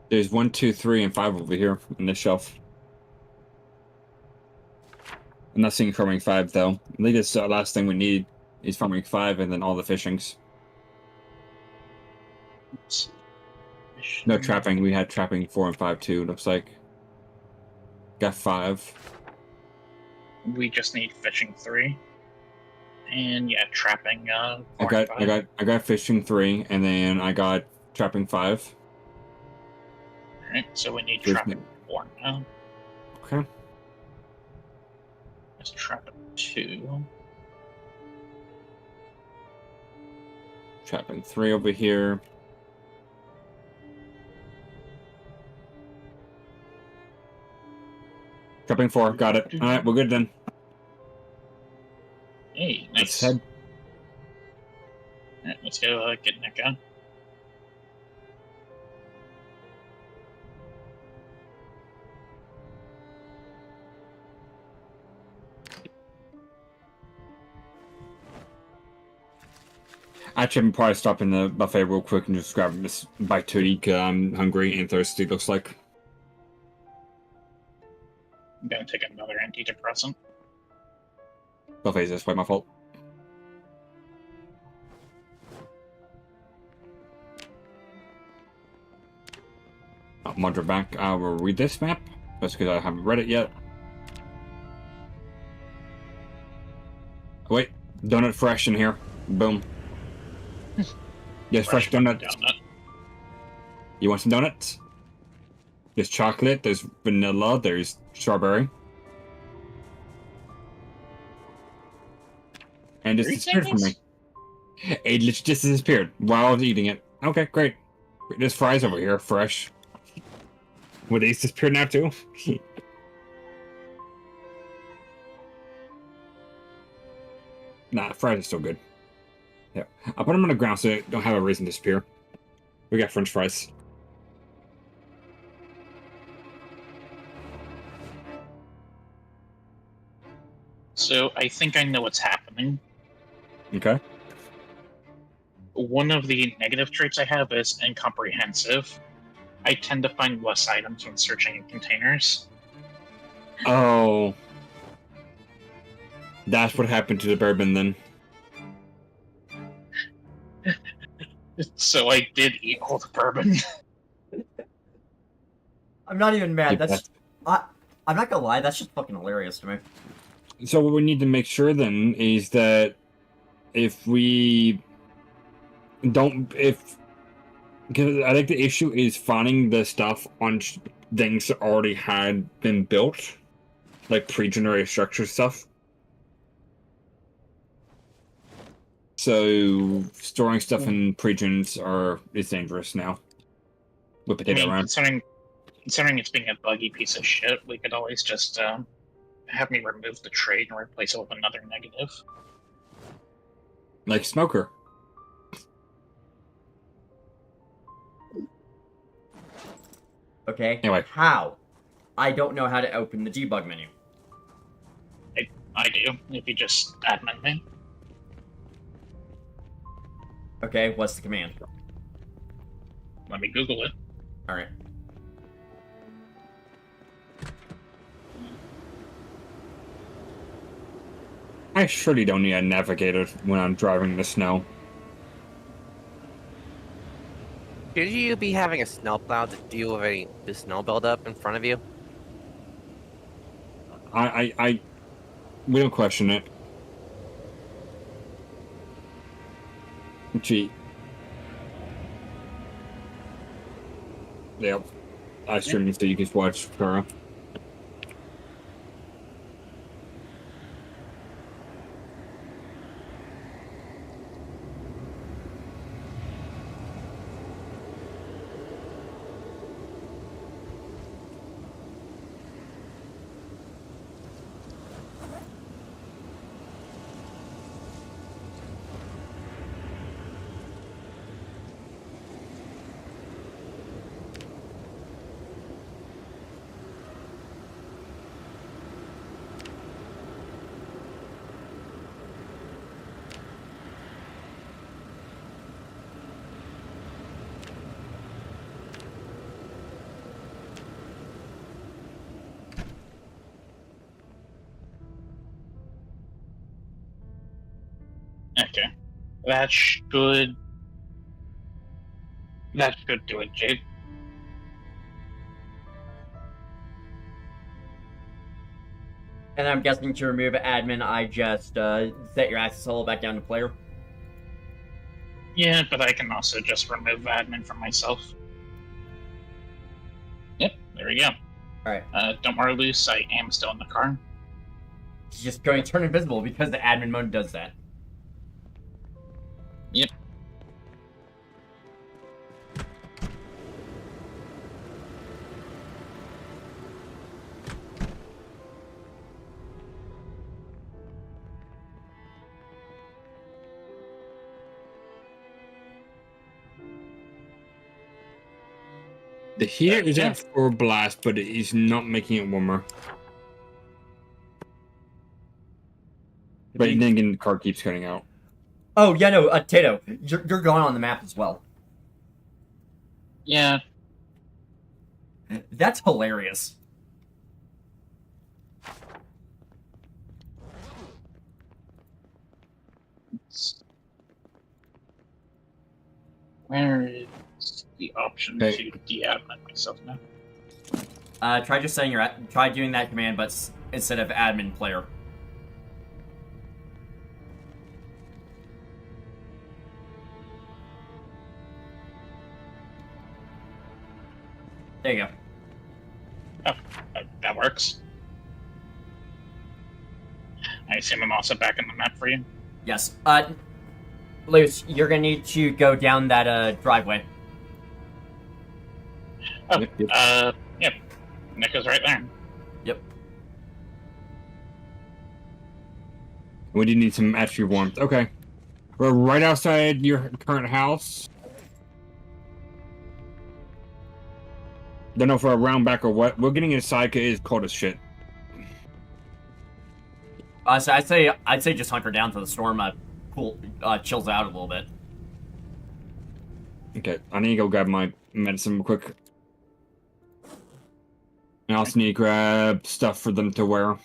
[SPEAKER 3] There's 1, 2, 3, and 5 over here on this shelf. I'm not seeing farming 5 though. I think that's the last thing we need is farming 5 and then all the fishings. No trapping. We had trapping 4 and 5 too. Looks like. Got 5.
[SPEAKER 2] We just need fishing 3, and yeah, trapping. 4
[SPEAKER 3] I got fishing 3, and then I got trapping 5.
[SPEAKER 2] Alright, so we need
[SPEAKER 3] There's
[SPEAKER 2] trap 4 now.
[SPEAKER 3] Okay.
[SPEAKER 2] Let's trap 2.
[SPEAKER 3] Trapping 3 over here. Trapping 4, got it. Alright, we're good then.
[SPEAKER 2] Hey,
[SPEAKER 3] Let's
[SPEAKER 2] nice.
[SPEAKER 3] head.
[SPEAKER 2] Alright, let's go get Nika.
[SPEAKER 3] Actually, I'm probably stopping the buffet real quick and just grab this bite to eat. I'm hungry and thirsty, looks like.
[SPEAKER 2] I'm gonna take another antidepressant.
[SPEAKER 3] Buffet's this way, my fault. I'm under back. I will read this map. That's because I haven't read it yet. Wait, donut fresh in here. Boom. Yes, fresh donut.
[SPEAKER 2] Donut.
[SPEAKER 3] You want some donuts? There's chocolate, there's vanilla, there's strawberry. And it
[SPEAKER 2] 3
[SPEAKER 3] disappeared from me.
[SPEAKER 2] seconds?
[SPEAKER 3] It literally just disappeared while I was eating it. Okay, great. There's fries over here, fresh. Would these disappear now too? Nah, fries are still good. Yeah, I'll put them on the ground so they don't have a reason to disappear. We got French fries.
[SPEAKER 2] So I think I know what's happening.
[SPEAKER 3] Okay.
[SPEAKER 2] One of the negative traits I have is incomprehensive. I tend to find less items when searching in containers.
[SPEAKER 3] Oh. That's what happened to the bourbon then.
[SPEAKER 2] So I did eat all the bourbon.
[SPEAKER 1] I'm not even mad.
[SPEAKER 3] Yeah,
[SPEAKER 1] I'm not gonna lie. That's just fucking hilarious to me.
[SPEAKER 3] So what we need to make sure then is that if we don't, because I think the issue is finding the stuff on things that already had been built, like pre-generated structure stuff. So storing stuff in pre-gens is dangerous now. With
[SPEAKER 2] I
[SPEAKER 3] potato
[SPEAKER 2] mean,
[SPEAKER 3] around.
[SPEAKER 2] considering it's being a buggy piece of shit, we could always just have me remove the trait and replace it with another negative.
[SPEAKER 3] Like smoker.
[SPEAKER 1] Okay.
[SPEAKER 3] Anyway.
[SPEAKER 1] How? I don't know how to open the debug menu.
[SPEAKER 2] I do, if you just admin me.
[SPEAKER 1] Okay, what's the command?
[SPEAKER 2] Let me Google it.
[SPEAKER 1] Alright.
[SPEAKER 3] I surely don't need a navigator when I'm driving in the snow.
[SPEAKER 6] Should you be having a snowplow to deal with the snow buildup in front of you?
[SPEAKER 3] We don't question it. Gee. Yep. I stream so you can watch Kara.
[SPEAKER 2] Okay. That should do it, Jade.
[SPEAKER 1] And I'm guessing to remove admin, I just set your access level back down to player.
[SPEAKER 2] Yeah, but I can also just remove admin from myself. we go.
[SPEAKER 1] Alright.
[SPEAKER 2] Don't worry, Luce. I am still in the car.
[SPEAKER 1] He's just going to turn invisible because the admin mode does that.
[SPEAKER 2] Yep.
[SPEAKER 3] The heater is at full blast, but it is not making it warmer. But then again, the car keeps cutting out.
[SPEAKER 1] Oh, yeah, no, Tato, you're gone on the map as well.
[SPEAKER 2] Yeah.
[SPEAKER 1] That's hilarious.
[SPEAKER 2] Where is the option to de-admin myself now?
[SPEAKER 1] Try just saying try doing that command, but instead of admin player. There you go.
[SPEAKER 2] Oh, that works. I assume I'm also back in the map for you.
[SPEAKER 1] Yes. Luce, you're gonna need to go down that driveway.
[SPEAKER 2] Oh, yep. Nick is right there.
[SPEAKER 1] Yep.
[SPEAKER 3] We do need some extra warmth. Okay. We're right outside your current house. Don't know if we're around back or what. We're getting inside because it's cold as shit.
[SPEAKER 1] So I'd say just hunker down to the storm. Chills out a little bit.
[SPEAKER 3] Okay, I need to go grab my medicine real quick. I also need to grab stuff for them to wear.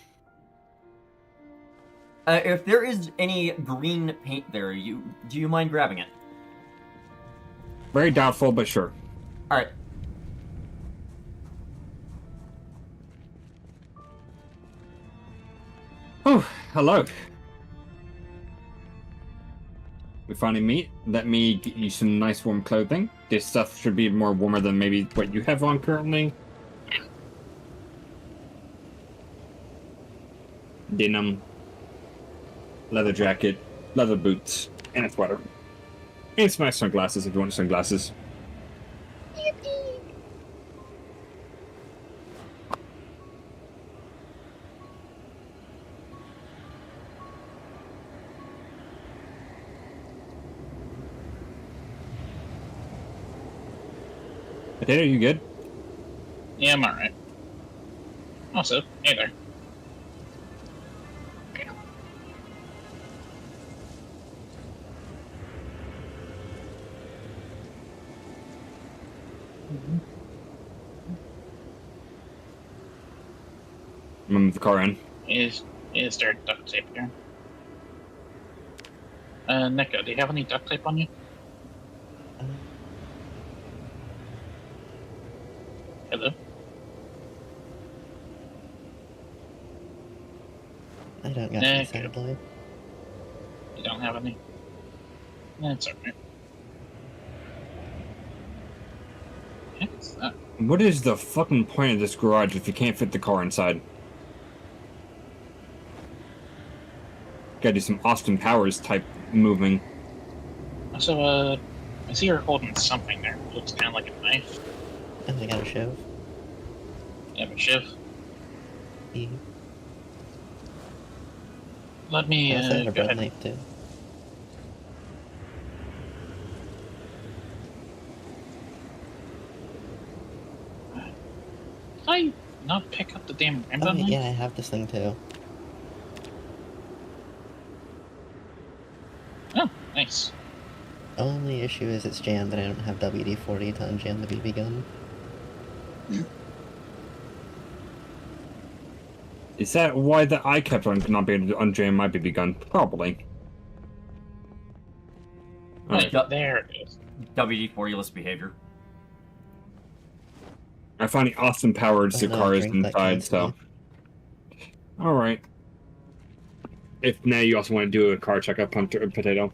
[SPEAKER 1] If there is any green paint there, do you mind grabbing it?
[SPEAKER 3] Very doubtful, but sure.
[SPEAKER 1] All right.
[SPEAKER 3] Oh, hello. We finally meet. Let me get you some nice warm clothing. This stuff should be more warmer than maybe what you have on currently. Denim, leather jacket, leather boots, and a sweater. And some nice sunglasses if you want sunglasses. Potato, you good?
[SPEAKER 2] Yeah, I'm alright. Also, hey there.
[SPEAKER 3] I'm gonna move the car in.
[SPEAKER 2] Is there duct tape here? Nico, do you have any duct tape on you? Hello?
[SPEAKER 5] I don't got any sadly.
[SPEAKER 2] You don't have any? That's alright. What's that?
[SPEAKER 3] What is the fucking point of this garage if you can't fit the car inside? Gotta do some Austin Powers type moving.
[SPEAKER 2] Also, I see you're holding something there. It looks kind of like a knife.
[SPEAKER 5] And I got a shove.
[SPEAKER 2] You have a shiv.
[SPEAKER 5] Yeah.
[SPEAKER 2] Let me,
[SPEAKER 5] I also have a
[SPEAKER 2] go
[SPEAKER 5] bread
[SPEAKER 2] ahead.
[SPEAKER 5] knife too.
[SPEAKER 2] Did I not pick up the damn Rambo
[SPEAKER 5] Oh
[SPEAKER 2] knife?
[SPEAKER 5] yeah, I have this thing too.
[SPEAKER 2] Oh, nice.
[SPEAKER 5] Only issue is it's jammed and I don't have WD-40 to unjam the BB gun.
[SPEAKER 3] Is that why I kept on not being able to unjam my BB gun? Probably.
[SPEAKER 2] Right,
[SPEAKER 1] Alright.
[SPEAKER 2] there it is.
[SPEAKER 1] WD-40-less behavior.
[SPEAKER 3] I find the Austin Powers
[SPEAKER 5] Oh,
[SPEAKER 3] the
[SPEAKER 5] no,
[SPEAKER 3] car is
[SPEAKER 5] drink that
[SPEAKER 3] inside, so. Alright. If now you also want to do a car checkup, Hunter Potato.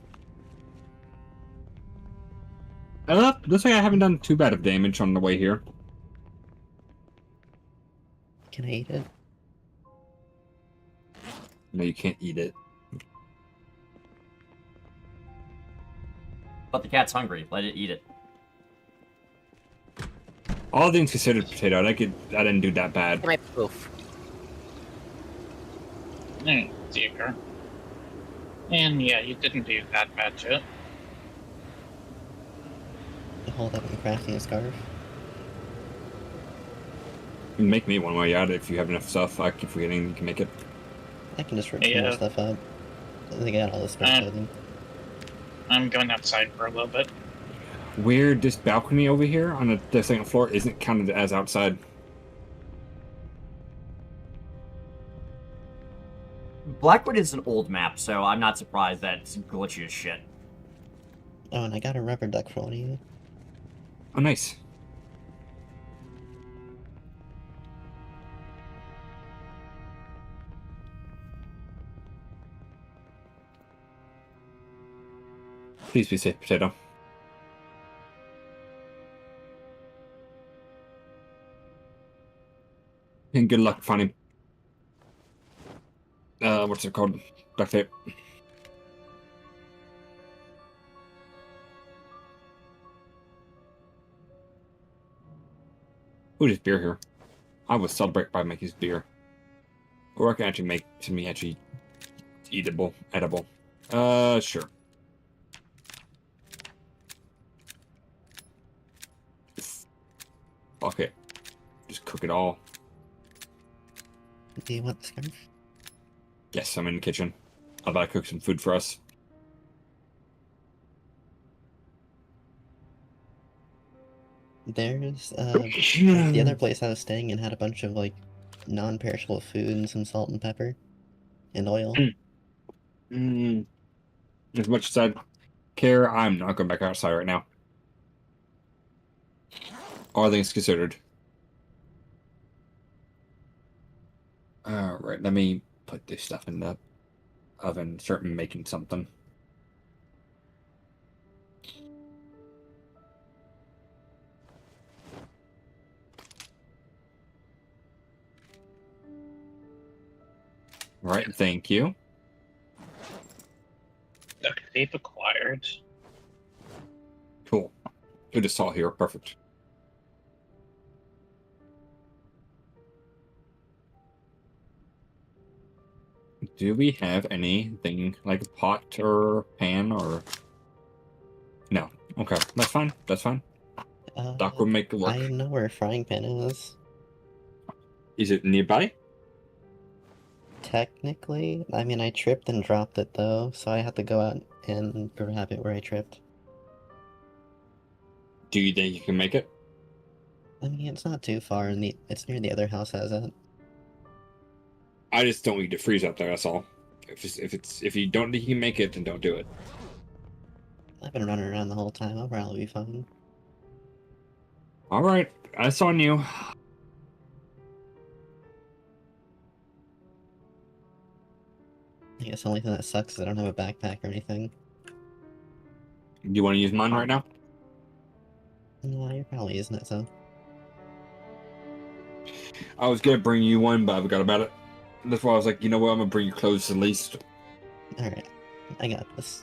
[SPEAKER 3] Looks like I haven't done too bad of damage on the way here.
[SPEAKER 5] Can I eat it?
[SPEAKER 3] No, you can't eat it.
[SPEAKER 1] But the cat's hungry. Let it eat it.
[SPEAKER 3] All things considered, potato, I didn't do that bad.
[SPEAKER 6] My poof.
[SPEAKER 2] Dear. And yeah, you didn't do that bad to it.
[SPEAKER 5] Hold up and crafting a scarf.
[SPEAKER 3] You can make me one while you're at it if you have enough stuff. I keep forgetting you can make it.
[SPEAKER 5] I can just rip some more stuff up. I think I got all the spare clothing.
[SPEAKER 2] I'm going outside for a little bit.
[SPEAKER 3] Weird, this balcony over here on the second floor isn't counted as outside.
[SPEAKER 1] Blackwood is an old map, so I'm not surprised that it's glitchy as shit.
[SPEAKER 5] Oh, and I got a rubber duck for one of you.
[SPEAKER 3] Oh, nice. Please be safe, potato. And good luck finding what's it called? Duct tape. Ooh, there's beer here. I would celebrate by making this beer. Or I can actually make something actually edible. Sure. Fuck it. Just cook it all.
[SPEAKER 5] Do you want the scarf?
[SPEAKER 3] Yes, I'm in the kitchen. I'll about to cook some food for us.
[SPEAKER 5] There's the other place I was staying in had a bunch of like non-perishable food and some salt and pepper and oil.
[SPEAKER 3] As much as I care, I'm not going back outside right now. All things considered. Alright, let me put this stuff in the oven, start making something. Right, thank you.
[SPEAKER 2] Duct tape acquired.
[SPEAKER 3] Cool. Good as salt here, perfect. Do we have anything like a pot or pan or... No. Okay, that's fine. That's fine. Doc will make it work.
[SPEAKER 5] I know where a frying pan is.
[SPEAKER 3] Is it nearby?
[SPEAKER 5] Technically, I mean, I tripped and dropped it though, so I had to go out and grab it where I tripped.
[SPEAKER 3] Do you think you can make it?
[SPEAKER 5] I mean, it's not too far, and it's near the other house has it.
[SPEAKER 3] I just don't want you to freeze up there, that's all. If you don't think you can make it, then don't do it.
[SPEAKER 5] I've been running around the whole time, I'll probably be fine.
[SPEAKER 3] Alright, that's on you.
[SPEAKER 5] I guess the only thing that sucks is I don't have a backpack or anything.
[SPEAKER 3] Do you want to use mine right now?
[SPEAKER 5] No, you're probably using it, so.
[SPEAKER 3] I was gonna bring you one, but I forgot about it. That's why I was like, you know what, I'm gonna bring you clothes at least.
[SPEAKER 5] Alright, I got this.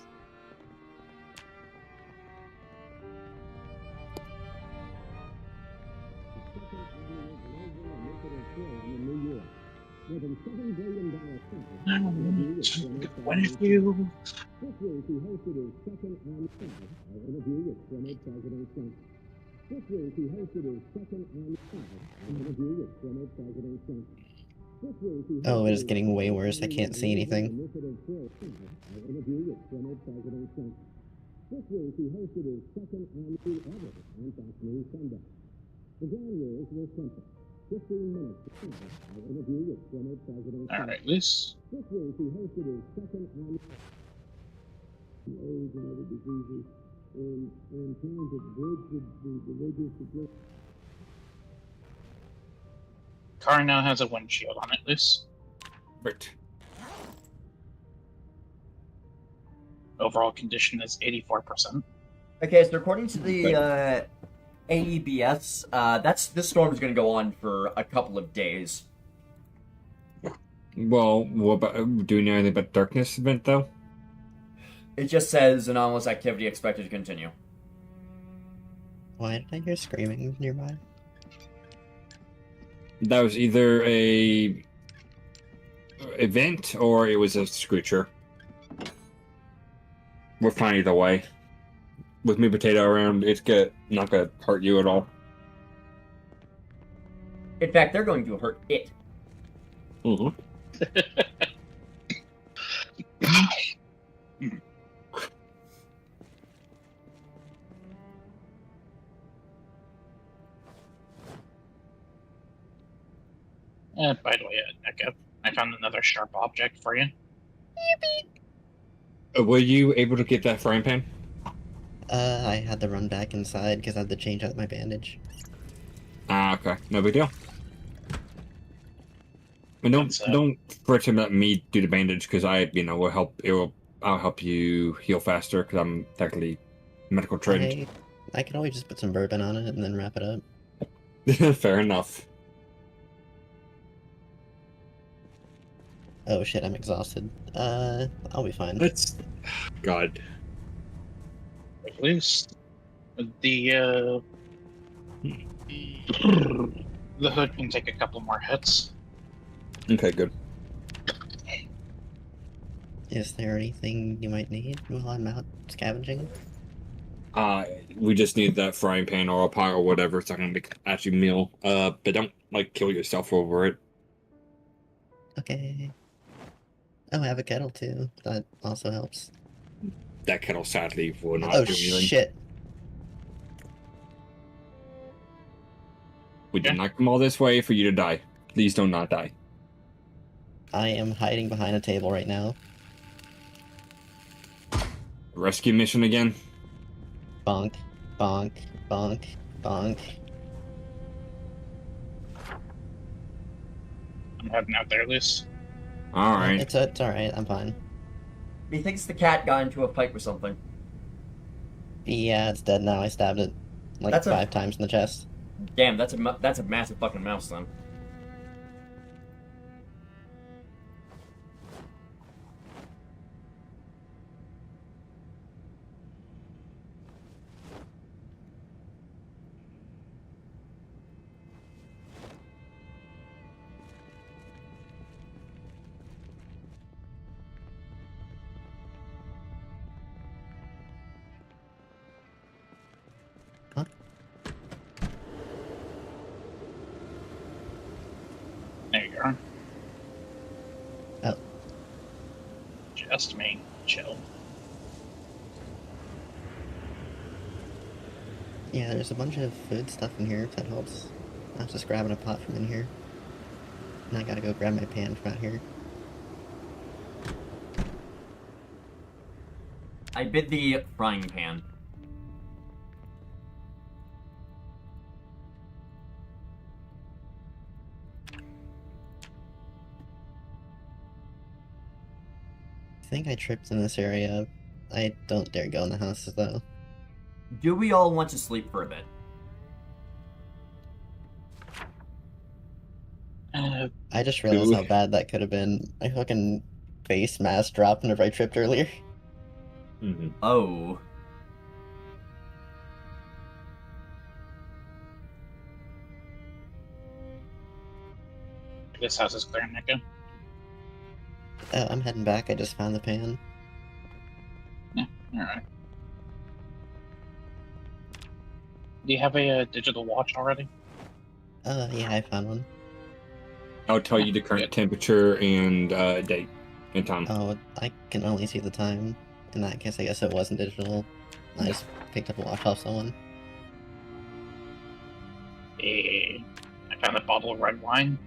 [SPEAKER 2] When are you?
[SPEAKER 5] Oh, it is getting way worse. I can't see anything.
[SPEAKER 2] Alright, this. Car now has a windshield on it, this.
[SPEAKER 3] Right.
[SPEAKER 2] Overall condition is 84%.
[SPEAKER 1] Okay, so according to the AEBS, this storm is going to go on for a couple of days.
[SPEAKER 3] Well, what about doing anything but darkness event though?
[SPEAKER 1] It just says anomalous activity expected to continue.
[SPEAKER 5] Why did I hear screaming nearby?
[SPEAKER 3] That was either a event or it was a screecher. We're fine either way. With me potato around, it's not gonna hurt you at all.
[SPEAKER 1] In fact, they're going to hurt it.
[SPEAKER 3] Mm-hmm.
[SPEAKER 2] By the way, Neko, I found another sharp object for you.
[SPEAKER 3] Were you able to get that frying pan?
[SPEAKER 5] I had to run back inside because I had to change out my bandage.
[SPEAKER 3] Ah, okay. No big deal. And don't fret to let me do the bandage because will help. I'll help you heal faster because I'm technically medical trained.
[SPEAKER 5] I could always just put some bourbon on it and then wrap it up.
[SPEAKER 3] Fair enough.
[SPEAKER 5] Oh shit, I'm exhausted. I'll be fine.
[SPEAKER 3] That's God.
[SPEAKER 2] At least the hood can take a couple more hits.
[SPEAKER 3] Okay, good.
[SPEAKER 5] Is there anything you might need while I'm out scavenging?
[SPEAKER 3] We just need that frying pan or a pot or whatever so I can make actually meal. But don't kill yourself over it.
[SPEAKER 5] Okay. Oh, I have a kettle too. That also helps.
[SPEAKER 3] That kettle sadly will not
[SPEAKER 5] Oh
[SPEAKER 3] do anything.
[SPEAKER 5] shit.
[SPEAKER 3] We did not come all this way for you to die. Please do not die.
[SPEAKER 5] I am hiding behind a table right now.
[SPEAKER 3] Rescue mission again?
[SPEAKER 5] Bonk, bonk, bonk, bonk.
[SPEAKER 2] I'm heading out there, Luce.
[SPEAKER 3] Alright.
[SPEAKER 5] It's alright, I'm fine.
[SPEAKER 1] He thinks the cat got into a fight with something.
[SPEAKER 5] Yeah, it's dead now. I stabbed it like
[SPEAKER 1] That's
[SPEAKER 5] 5 times in the chest.
[SPEAKER 1] Damn, that's a massive fucking mouse then.
[SPEAKER 2] There you are.
[SPEAKER 5] Oh.
[SPEAKER 2] Just me. Chill.
[SPEAKER 5] Yeah, there's a bunch of food stuff in here if that helps. I was just grabbing a pot from in here. And I gotta go grab my pan from out here.
[SPEAKER 1] I bid the frying pan.
[SPEAKER 5] I think I tripped in this area. I don't dare go in the houses though.
[SPEAKER 1] Do we all want to sleep for a bit?
[SPEAKER 5] I just realized how bad that could have been. My fucking face mask dropped whenever I tripped earlier.
[SPEAKER 3] Mm-hmm.
[SPEAKER 1] Oh.
[SPEAKER 2] This house is clear, Neko.
[SPEAKER 5] I'm heading back. I just found the pan.
[SPEAKER 2] Yeah, alright. Do you have a digital watch already?
[SPEAKER 5] Yeah, I found one.
[SPEAKER 3] I'll tell you the current temperature and date and time.
[SPEAKER 5] Oh, I can only see the time. In that case, I guess it wasn't digital. I just picked up a watch off someone.
[SPEAKER 2] I found a bottle of red wine.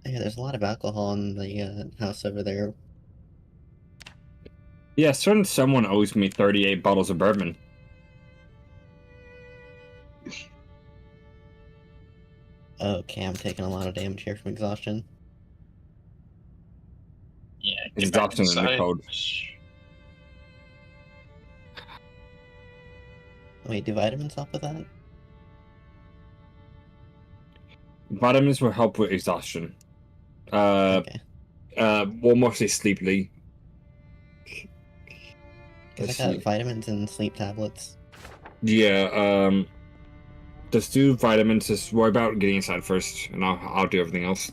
[SPEAKER 5] Yeah, there's a lot of alcohol in the house over there.
[SPEAKER 3] Yeah, certain someone owes me 38 bottles of bourbon.
[SPEAKER 5] Okay, I'm taking a lot of damage here from exhaustion.
[SPEAKER 2] Yeah,
[SPEAKER 3] It's
[SPEAKER 2] get back
[SPEAKER 3] exhaustion in the
[SPEAKER 2] inside.
[SPEAKER 3] code.
[SPEAKER 5] Wait, do vitamins help with that?
[SPEAKER 3] Vitamins will help with exhaustion.
[SPEAKER 5] Okay.
[SPEAKER 3] Well, mostly sleepily.
[SPEAKER 5] Because I got vitamins and sleep tablets.
[SPEAKER 3] Yeah, just do vitamins, just worry about getting inside first, and I'll do everything else.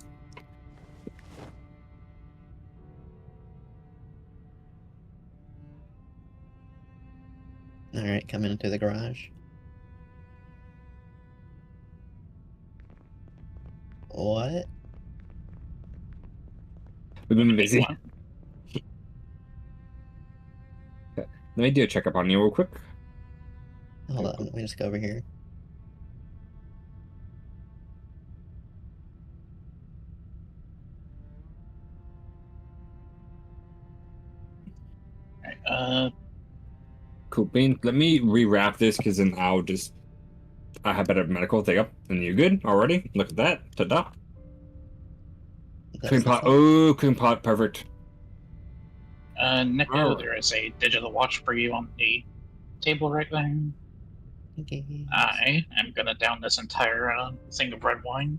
[SPEAKER 5] Alright, coming into the garage. What?
[SPEAKER 3] We've been
[SPEAKER 2] Big
[SPEAKER 3] busy.
[SPEAKER 2] one.
[SPEAKER 3] Let me do a checkup on you real quick.
[SPEAKER 5] Hold on, let me just go over here.
[SPEAKER 3] Cool, Bean. Let me rewrap this, because then I have better medical thing up. And you good already? Look at that. Ta-da.
[SPEAKER 5] That's
[SPEAKER 3] Clean
[SPEAKER 5] the
[SPEAKER 3] pot.
[SPEAKER 5] stuff.
[SPEAKER 3] Oh, clean pot. Perfect.
[SPEAKER 2] Nico,
[SPEAKER 3] Alright.
[SPEAKER 2] there is a digital watch for you on the table right there.
[SPEAKER 5] Okay.
[SPEAKER 2] I am gonna down this entire thing of red wine.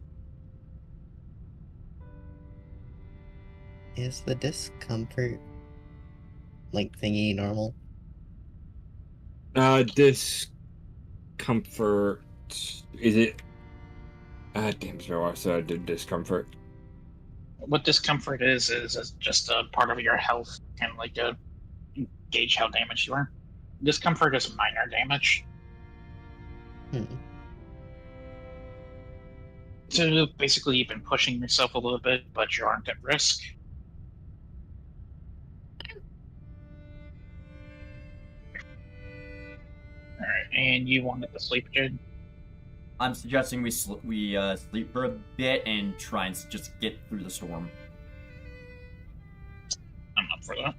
[SPEAKER 5] Is the discomfort like thingy normal?
[SPEAKER 3] Discomfort. Is it? Damn, so I said I did discomfort.
[SPEAKER 2] What discomfort is just a part of your health, kind of like a gauge how damaged you are. Discomfort is minor damage.
[SPEAKER 5] Hmm.
[SPEAKER 2] So basically, you've been pushing yourself a little bit, but you aren't at risk. All right, and you wanted to sleep, Jid?
[SPEAKER 1] I'm suggesting we sleep for a bit and try and just get through the storm.
[SPEAKER 2] I'm up for that.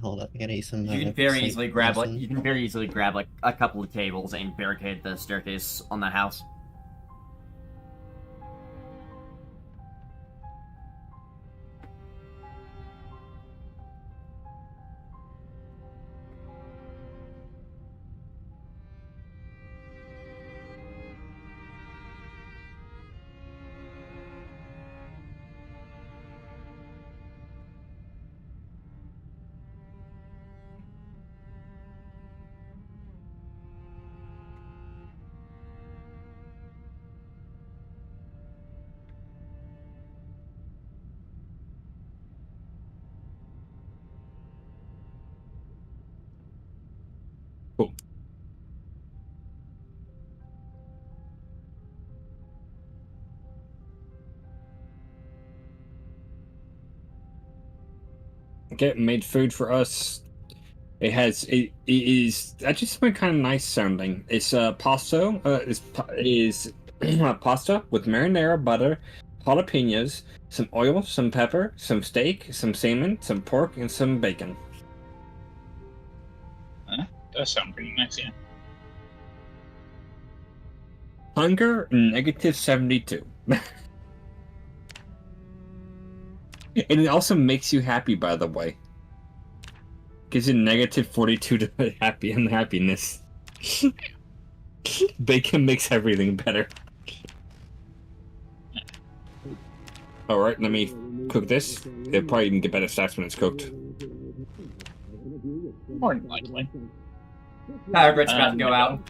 [SPEAKER 5] Hold up, I gotta use some.
[SPEAKER 1] You can very
[SPEAKER 5] sleep
[SPEAKER 1] easily grab
[SPEAKER 5] medicine.
[SPEAKER 1] you can very easily grab like a couple of tables and barricade the staircase on that house.
[SPEAKER 3] Cool. Okay, made food for us. It is actually something kind of nice sounding. It's pasta. Is pasta with marinara, butter, jalapenos, some oil, some pepper, some steak, some salmon, some pork, and some bacon.
[SPEAKER 2] Does sound pretty nice, yeah.
[SPEAKER 3] Hunger -72. And it also makes you happy, by the way. Gives you -42 to happy and happiness. Bacon makes everything better. Alright, let me cook this. It'll probably even get better stats when it's cooked.
[SPEAKER 2] More than likely.
[SPEAKER 1] Power grid's about to go out.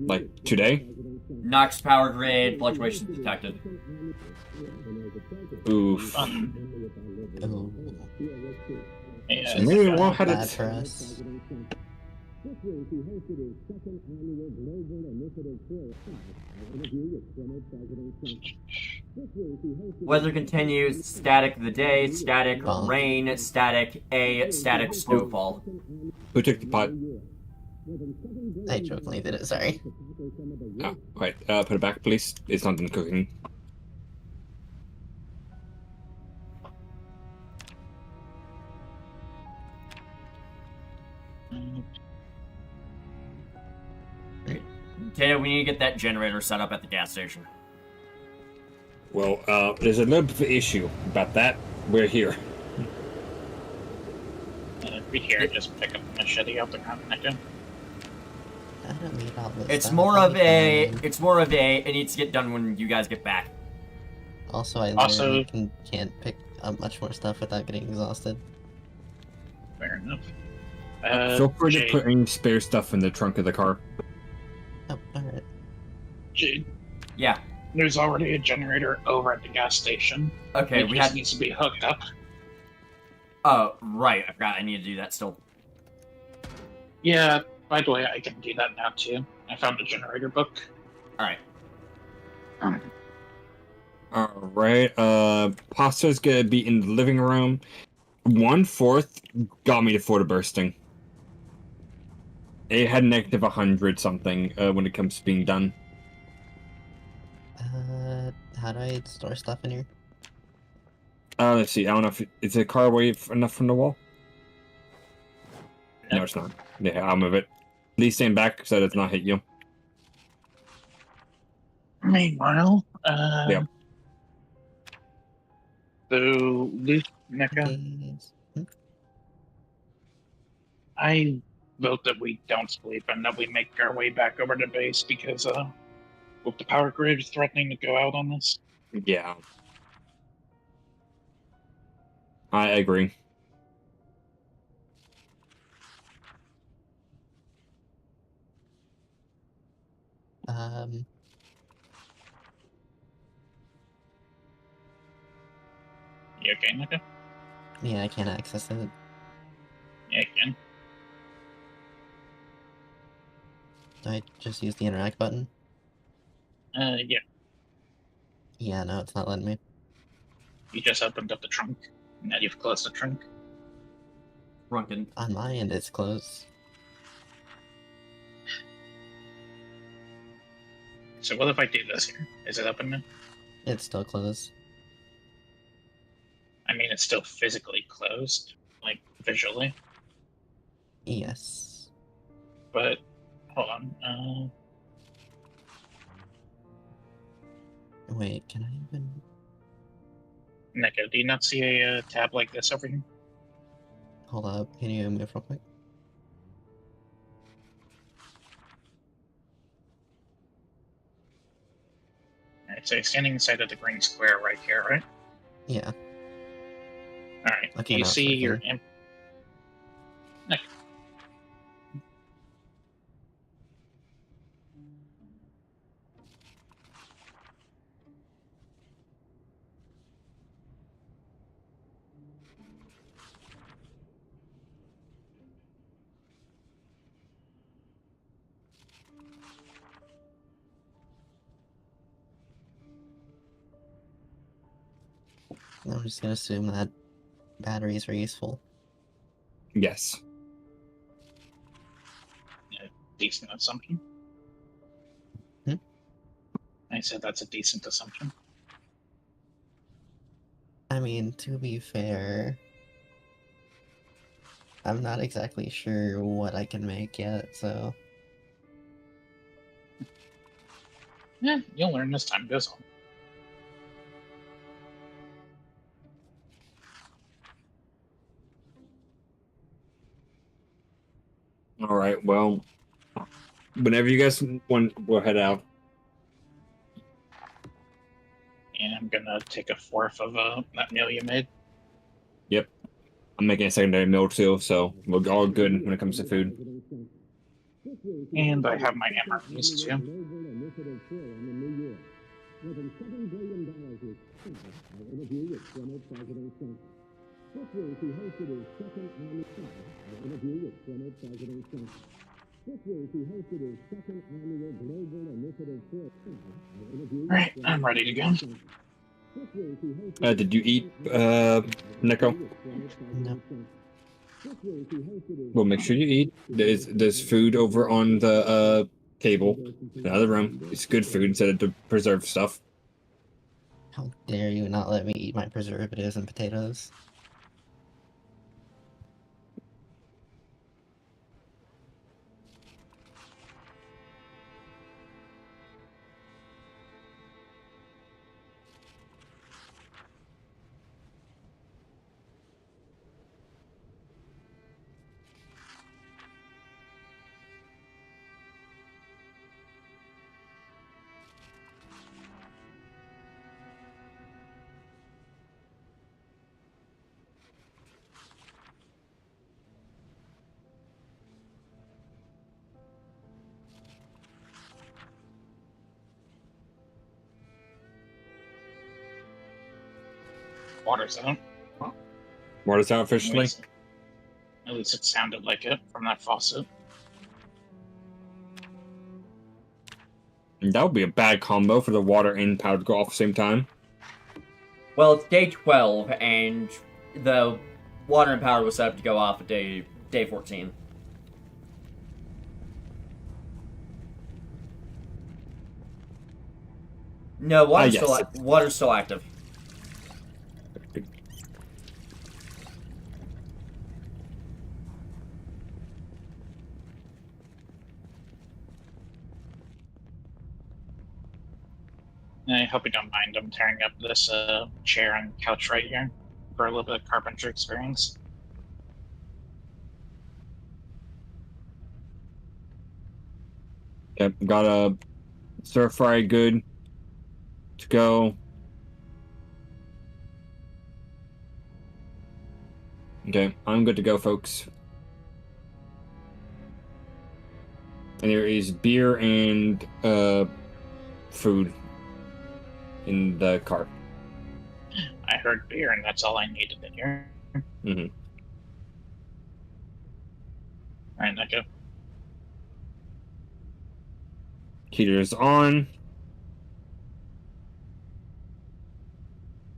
[SPEAKER 3] Like, today?
[SPEAKER 1] Nox power grid, fluctuations detected.
[SPEAKER 3] Oof.
[SPEAKER 5] Oh,
[SPEAKER 2] Yeah,
[SPEAKER 3] So maybe we won't have
[SPEAKER 5] bad
[SPEAKER 3] it.
[SPEAKER 5] for us.
[SPEAKER 1] Weather continues, static the day, static
[SPEAKER 5] Oh.
[SPEAKER 1] rain, static static snowfall.
[SPEAKER 3] Who took the pot?
[SPEAKER 5] I jokingly did it, sorry.
[SPEAKER 3] Oh, wait, put it back, please. It's not done cooking.
[SPEAKER 1] Tato, we need to get that generator set up at the gas station.
[SPEAKER 3] Well, there's a little bit of an issue about that. We're here.
[SPEAKER 2] Right here, just pick up the machete out the ground again.
[SPEAKER 5] I don't need all this
[SPEAKER 1] It's
[SPEAKER 5] stuff,
[SPEAKER 1] more
[SPEAKER 5] I'll
[SPEAKER 1] of
[SPEAKER 5] be
[SPEAKER 1] a.
[SPEAKER 5] fine.
[SPEAKER 1] It's more of a. It needs to get done when you guys get back.
[SPEAKER 5] Also, I
[SPEAKER 2] Also-
[SPEAKER 5] literally can't pick up much more stuff without getting exhausted.
[SPEAKER 2] Fair enough.
[SPEAKER 3] Feel free to
[SPEAKER 2] Jade,
[SPEAKER 3] put any spare stuff in the trunk of the car.
[SPEAKER 5] Oh, alright.
[SPEAKER 2] Jade,
[SPEAKER 1] Yeah.
[SPEAKER 2] there's already a generator over at the gas station.
[SPEAKER 1] Okay,
[SPEAKER 2] It
[SPEAKER 1] we
[SPEAKER 2] just
[SPEAKER 1] had.
[SPEAKER 2] needs to be hooked up.
[SPEAKER 1] Oh, right. I forgot. I need to do that still.
[SPEAKER 2] Yeah, by the way, I can do that now too. I found a generator book.
[SPEAKER 1] All right.
[SPEAKER 3] Alright, pasta's gonna be in the living room. 1/4 got me to photo bursting. It had negative 100 something when it comes to being done.
[SPEAKER 5] How do I store stuff in here?
[SPEAKER 3] Let's see. I don't know if is the car away enough from the wall. No, it's not. Yeah, I'll move it. Please stand back so that it does not hit you.
[SPEAKER 2] Meanwhile,
[SPEAKER 3] Yep.
[SPEAKER 2] so Luke, NECA,
[SPEAKER 5] These.
[SPEAKER 2] I vote that we don't sleep and that we make our way back over to base because with the power grid threatening to go out on this.
[SPEAKER 3] Yeah. I agree.
[SPEAKER 5] Um,
[SPEAKER 2] You okay, NECA?
[SPEAKER 5] yeah, I can't access it.
[SPEAKER 2] Yeah, you can.
[SPEAKER 5] Do I just use the interact button?
[SPEAKER 2] Yeah,
[SPEAKER 5] Yeah, no, it's not letting me.
[SPEAKER 2] you just opened up the trunk. Now you've closed the trunk.
[SPEAKER 1] Runkin.
[SPEAKER 5] On my end, it's closed.
[SPEAKER 2] So what if I do this here? Is it open now?
[SPEAKER 5] It's still closed.
[SPEAKER 2] I mean, it's still physically closed, like visually.
[SPEAKER 5] Yes.
[SPEAKER 2] But hold on.
[SPEAKER 5] Wait, can I even...
[SPEAKER 2] NECA, do you not see a tab like this over here?
[SPEAKER 5] Hold up, can you move real quick?
[SPEAKER 2] Alright, so you're standing inside of the green square right here, right?
[SPEAKER 5] Yeah.
[SPEAKER 2] Alright,
[SPEAKER 5] Okay,
[SPEAKER 2] do you
[SPEAKER 5] now it's
[SPEAKER 2] see your
[SPEAKER 5] working.
[SPEAKER 2] NECA?
[SPEAKER 5] I'm just gonna assume that batteries are useful.
[SPEAKER 3] Yes.
[SPEAKER 2] Decent assumption.
[SPEAKER 5] Hmm?
[SPEAKER 2] I said that's a decent assumption.
[SPEAKER 5] I mean, to be fair, I'm not exactly sure what I can make yet, so...
[SPEAKER 2] Yeah, you'll learn as time goes on.
[SPEAKER 3] All right. Well, whenever you guys want, we'll head out.
[SPEAKER 2] And I'm gonna take a fourth of that meal you made.
[SPEAKER 3] Yep. I'm making a secondary meal too, so we're all good when it comes to food.
[SPEAKER 2] And I have my MREs too. Alright, I'm ready to go.
[SPEAKER 3] Did you eat, Nico?
[SPEAKER 5] No.
[SPEAKER 3] Well, make sure you eat. There's food over on the table in the other room. It's good food instead of the preserved stuff.
[SPEAKER 5] How dare you not let me eat my preservatives and potatoes?
[SPEAKER 2] Water's out.
[SPEAKER 3] Water's out officially.
[SPEAKER 2] At least it sounded like it from that faucet.
[SPEAKER 3] That would be a bad combo for the water and power to go off at the same time.
[SPEAKER 1] Well, it's day 12, and the water and power was set up to go off at day 14. No, water's still active.
[SPEAKER 2] I hope you don't mind. I'm tearing up this chair and couch right here for a little bit of carpentry experience.
[SPEAKER 3] Yep, got a stir fry good to go. Okay, I'm good to go, folks. And there is beer and food in the car.
[SPEAKER 2] I heard beer, and that's all I needed in here.
[SPEAKER 3] Mm-hmm.
[SPEAKER 2] All right, Nico.
[SPEAKER 3] Heater's on.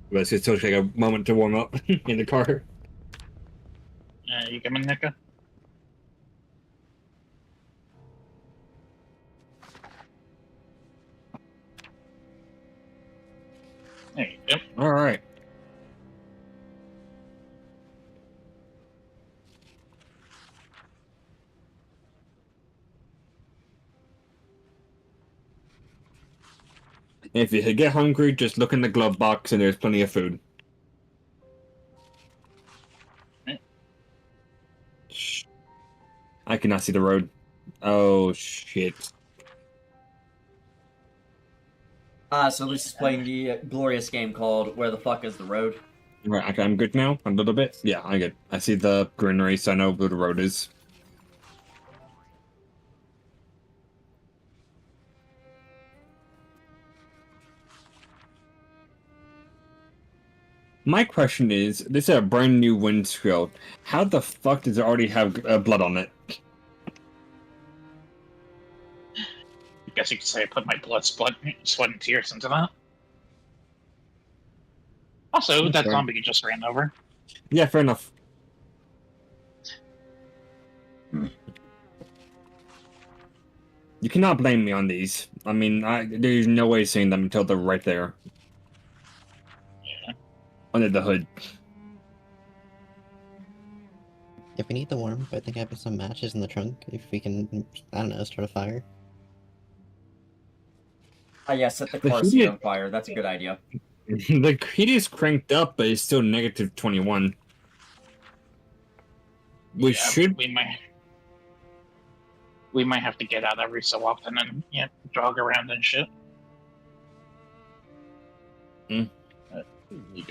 [SPEAKER 3] Let's just take a moment to warm up in the car.
[SPEAKER 2] You coming, Nico? There you go.
[SPEAKER 3] All right. If you get hungry, just look in the glove box and there's plenty of food. Shh. I cannot see the road. Oh, shit.
[SPEAKER 1] So this is playing the glorious game called Where the Fuck is the Road?
[SPEAKER 3] Right, okay, I'm good now, a little bit. Yeah, I'm good. I see the greenery, so I know where the road is. My question is, this is a brand new windshield. How the fuck does it already have blood on it?
[SPEAKER 2] I guess you could say I put my blood, sweat, and tears into that. Also, that zombie you just ran over.
[SPEAKER 3] Yeah, fair enough. You cannot blame me on these. I mean, there's no way seeing them until they're right there.
[SPEAKER 2] Yeah.
[SPEAKER 3] Under the hood.
[SPEAKER 5] If we need the warmth, I think I have some matches in the trunk. If we can, I don't know, start a fire.
[SPEAKER 1] Yeah, set the car seat on fire. That's a good idea.
[SPEAKER 3] The heat is cranked up, but it's still negative 21. We
[SPEAKER 2] might have to get out every so often and jog around and shit.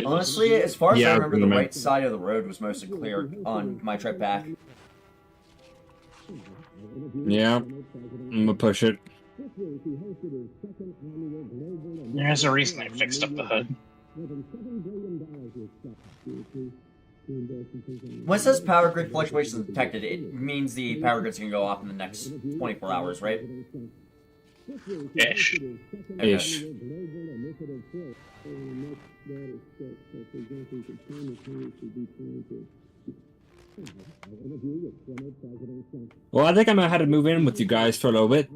[SPEAKER 1] Honestly, as far as I remember, the right side of the road was mostly clear on my trip back.
[SPEAKER 3] Yeah, I'm gonna push it.
[SPEAKER 2] There's a reason I fixed up the hood.
[SPEAKER 1] When it says power grid fluctuations detected, it means the power grid's gonna go off in the next 24 hours, right?
[SPEAKER 2] Ish.
[SPEAKER 3] Ish. Well, I think I'm gonna have to move in with you guys for a little bit.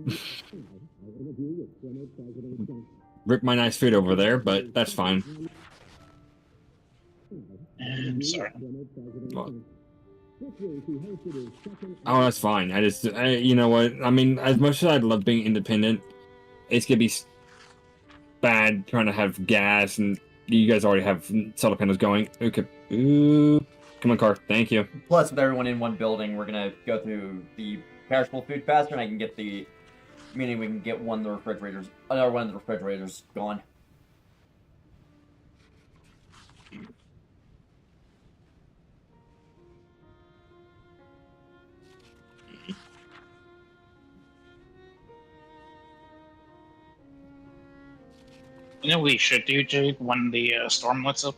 [SPEAKER 3] Rip my nice food over there, but that's fine.
[SPEAKER 2] I'm sorry.
[SPEAKER 3] What? Oh, that's fine. You know what? I mean, as much as I'd love being independent, it's gonna be bad trying to have gas, and you guys already have solar panels going. Okay. Ooh. Come on, car. Thank you.
[SPEAKER 1] Plus, with everyone in one building, we're gonna go through the perishable food faster, and I can get meaning we can get another one of the refrigerators gone.
[SPEAKER 2] You know what we should do, Jade, when the storm lets up?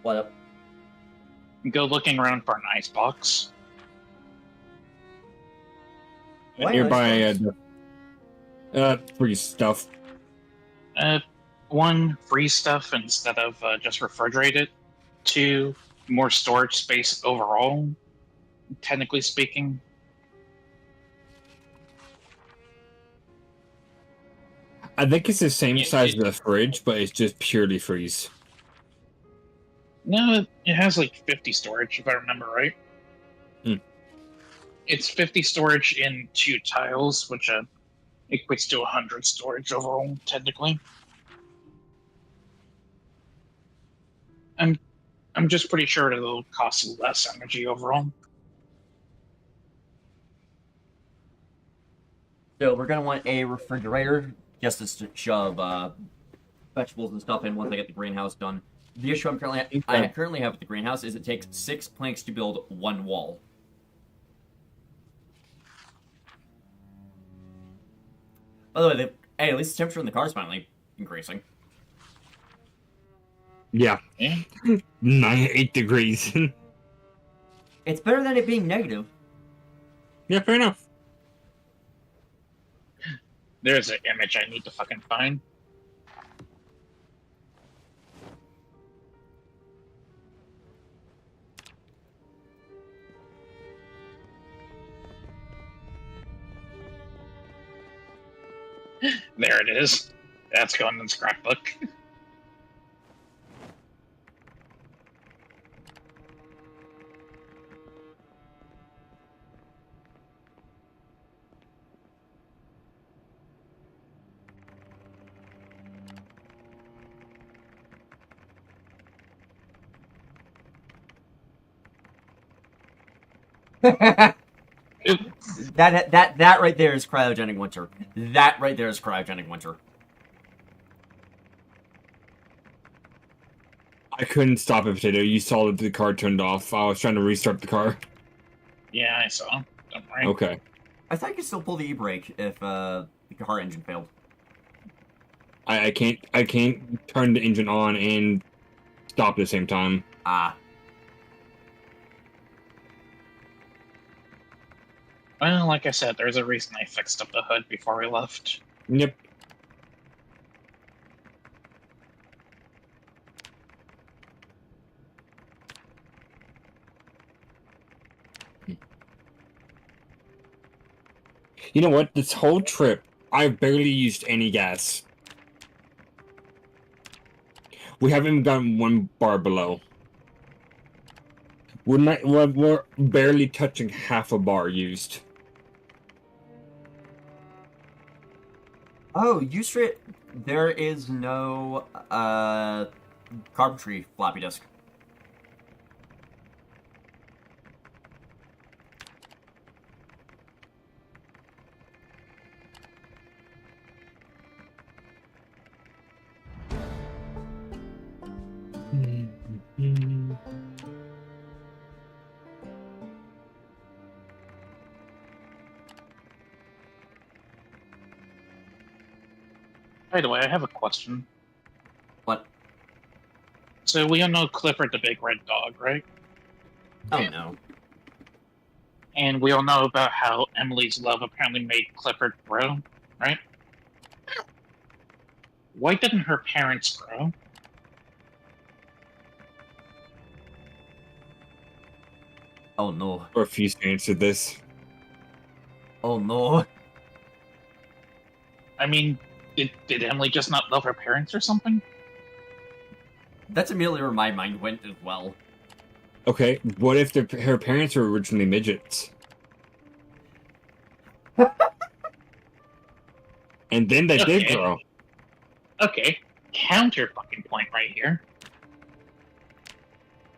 [SPEAKER 1] What up?
[SPEAKER 2] Go looking around for an icebox.
[SPEAKER 1] Why
[SPEAKER 3] Nearby,
[SPEAKER 1] icebox?
[SPEAKER 3] free stuff.
[SPEAKER 2] One, free stuff instead of just refrigerated. Two, more storage space overall, technically speaking.
[SPEAKER 3] I think it's the same
[SPEAKER 2] Yeah,
[SPEAKER 3] size as the fridge, but it's just purely freeze.
[SPEAKER 2] No, it has like 50 storage, if I remember right.
[SPEAKER 3] Hmm.
[SPEAKER 2] It's 50 storage in 2 tiles, which equates to 100 storage overall, technically. I'm just pretty sure it'll cost less energy overall.
[SPEAKER 1] So we're gonna want a refrigerator just to shove vegetables and stuff in once I get the greenhouse done. The issue I currently have with the greenhouse is it takes 6 planks to build 1 wall. By the way, hey, at least the temperature in the car is finally increasing.
[SPEAKER 3] Yeah.
[SPEAKER 2] Yeah.
[SPEAKER 3] 8 degrees.
[SPEAKER 1] It's better than it being negative.
[SPEAKER 3] Yeah, fair enough.
[SPEAKER 2] There's an image I need to fucking find. There it is. That's going in the scrapbook.
[SPEAKER 1] That right there is cryogenic winter. That right there is cryogenic winter.
[SPEAKER 3] I couldn't stop it, Potato. You saw that the car turned off. I was trying to restart the car.
[SPEAKER 2] Yeah, I saw. Don't worry.
[SPEAKER 3] Okay.
[SPEAKER 1] I thought you could still pull the e-brake if the car engine failed.
[SPEAKER 3] I can't turn the engine on and stop at the same time.
[SPEAKER 1] Ah.
[SPEAKER 2] Well, like I said, there's a reason I fixed up the hood before we left.
[SPEAKER 3] Yep. You know what? This whole trip, I've barely used any gas. We haven't even gotten 1 bar below. We're barely touching half a bar used.
[SPEAKER 1] Oh, there is no carpentry floppy disk.
[SPEAKER 2] By the way, I have a question.
[SPEAKER 1] What?
[SPEAKER 2] So we all know Clifford the big red dog, right?
[SPEAKER 1] Oh no.
[SPEAKER 2] And we all know about how Emily's love apparently made Clifford grow, right? Why didn't her parents grow?
[SPEAKER 1] Oh no.
[SPEAKER 3] I refuse to answer this.
[SPEAKER 1] Oh no.
[SPEAKER 2] I mean, did Emily just not love her parents or something?
[SPEAKER 1] That's immediately where my mind went as well.
[SPEAKER 3] Okay, what if her parents were originally midgets? And then they did
[SPEAKER 2] Okay.
[SPEAKER 3] grow.
[SPEAKER 2] Okay, counter fucking point right here.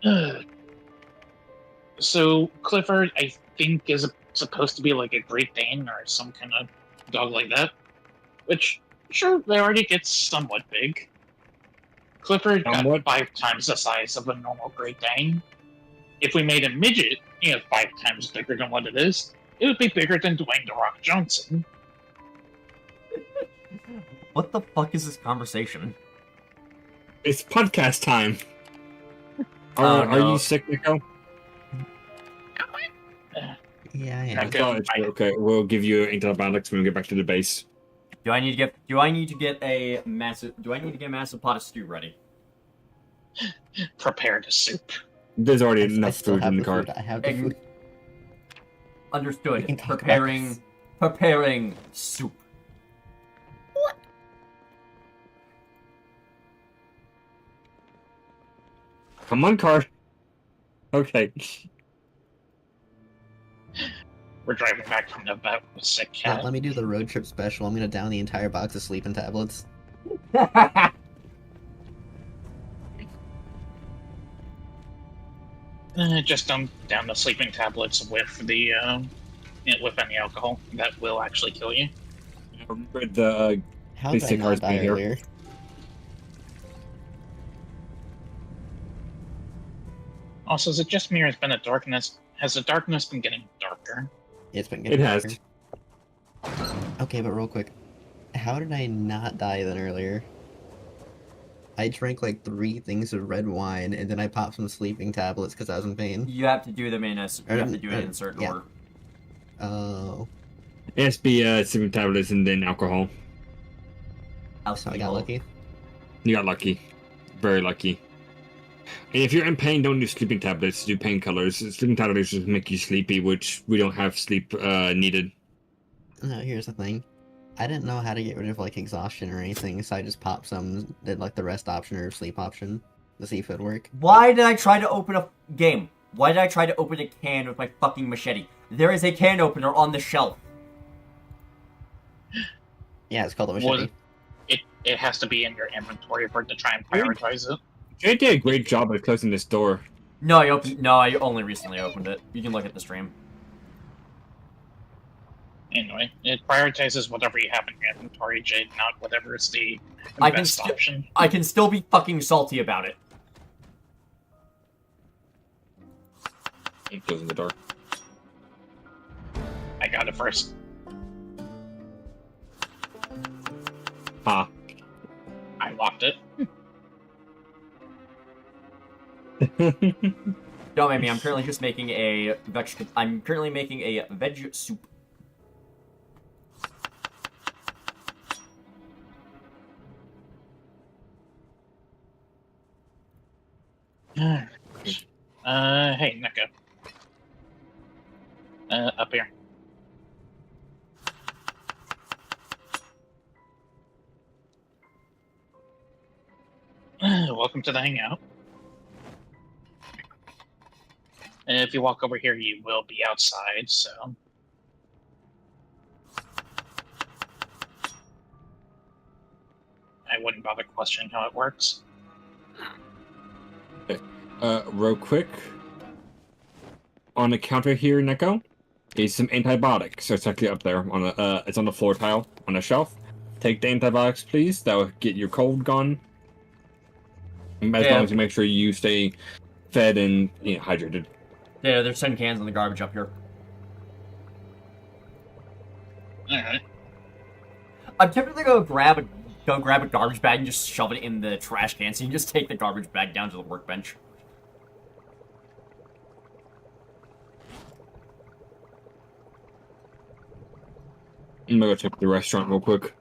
[SPEAKER 2] Ugh. So Clifford, I think, is supposed to be like a Great Dane or some kind of dog like that. Which, sure, they already get somewhat big. Clifford
[SPEAKER 3] Somewhat?
[SPEAKER 2] got 5 times the size of a normal Great Dane. If we made a midget, 5 times bigger than what it is, it would be bigger than Dwayne The Rock Johnson.
[SPEAKER 1] What the fuck is this conversation?
[SPEAKER 3] It's podcast time.
[SPEAKER 1] Oh,
[SPEAKER 3] Are
[SPEAKER 1] no.
[SPEAKER 3] you sick, Nico?
[SPEAKER 5] Yeah,
[SPEAKER 2] I
[SPEAKER 3] I
[SPEAKER 2] go-
[SPEAKER 3] thought it's okay. We'll give you antibiotics when we get back to the base.
[SPEAKER 1] Do I need to get a massive pot of stew ready?
[SPEAKER 2] Prepare the soup.
[SPEAKER 3] There's already
[SPEAKER 5] I
[SPEAKER 3] enough
[SPEAKER 5] still
[SPEAKER 3] food
[SPEAKER 5] have
[SPEAKER 3] in the
[SPEAKER 5] the
[SPEAKER 3] car.
[SPEAKER 5] food. I have the food. We
[SPEAKER 1] Understood.
[SPEAKER 5] can talk about this.
[SPEAKER 1] Preparing soup.
[SPEAKER 3] Come on, car. Okay.
[SPEAKER 2] We're driving back from the vet with a sick cat.
[SPEAKER 5] Let me do the road trip special. I'm gonna down the entire box of sleeping tablets.
[SPEAKER 2] Just dump down the sleeping tablets with the with any alcohol. That will actually kill you.
[SPEAKER 3] With the
[SPEAKER 5] How
[SPEAKER 3] Please
[SPEAKER 5] did I
[SPEAKER 3] take
[SPEAKER 5] not
[SPEAKER 3] ours
[SPEAKER 5] die
[SPEAKER 3] being here.
[SPEAKER 5] earlier?
[SPEAKER 2] Also, is it just me or has been a darkness? Has the darkness been getting darker?
[SPEAKER 5] It's been
[SPEAKER 3] It
[SPEAKER 5] getting
[SPEAKER 3] has.
[SPEAKER 5] darker. Okay, but real quick, how did I not die then earlier? I drank like 3 things of red wine, and then I popped some sleeping tablets because I was in pain.
[SPEAKER 1] You have to do them in a certain
[SPEAKER 5] Yeah.
[SPEAKER 1] order.
[SPEAKER 5] Oh,
[SPEAKER 3] It has to be sleeping tablets and then alcohol.
[SPEAKER 5] so I got lucky.
[SPEAKER 3] You got lucky. Very lucky. And if you're in pain, don't do sleeping tablets. Do painkillers. Sleeping tablets just make you sleepy, which we don't have sleep needed.
[SPEAKER 5] No, here's the thing. I didn't know how to get rid of like exhaustion or anything, so I just popped some, did like the rest option or sleep option to see if it would work.
[SPEAKER 1] Why did I try to open a game? Why did I try to open a can with my fucking machete? There is a can opener on the shelf.
[SPEAKER 5] Yeah, it's called a machete.
[SPEAKER 2] Well, it has to be in your inventory for it to try and prioritize it.
[SPEAKER 3] Jay did a great job at closing this door.
[SPEAKER 1] No, I only recently opened it. You can look at the stream.
[SPEAKER 2] Anyway, it prioritizes whatever you have in your inventory, Jade, not whatever is the
[SPEAKER 1] I can
[SPEAKER 2] best
[SPEAKER 1] sti-
[SPEAKER 2] option.
[SPEAKER 1] I can still be fucking salty about it.
[SPEAKER 3] Closing the door.
[SPEAKER 2] I got it first.
[SPEAKER 3] Ah.
[SPEAKER 2] I locked it.
[SPEAKER 1] Don't make me. I'm currently just making a vegetable. I'm currently making a veg soup.
[SPEAKER 2] Hey, Neko. Up here. Welcome to the hangout. If you walk over here, you will be outside, so... I wouldn't bother questioning how it works.
[SPEAKER 3] Real quick. On the counter here, Neko, is some antibiotics. So it's actually up there on the it's on the floor tile on the shelf. Take the antibiotics, please. That will get your cold gone. As long as you make sure you stay fed and hydrated.
[SPEAKER 1] Yeah, there's 10 cans in the garbage up here.
[SPEAKER 2] Alright.
[SPEAKER 1] I'm typically gonna grab a garbage bag and just shove it in the trash can, so you can just take the garbage bag down to the workbench.
[SPEAKER 3] I'm gonna go check the restaurant real quick.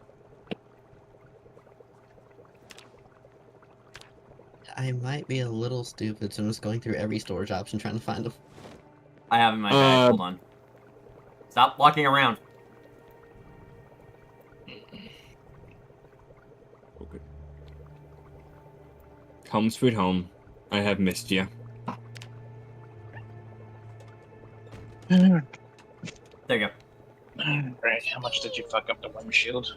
[SPEAKER 5] I might be a little stupid, so I'm just going through every storage option trying to find them.
[SPEAKER 1] I have in my bag. Hold on. Stop walking around.
[SPEAKER 3] Okay. Home sweet home. I have missed you.
[SPEAKER 1] There you go.
[SPEAKER 2] Right, how much did you fuck up the windshield?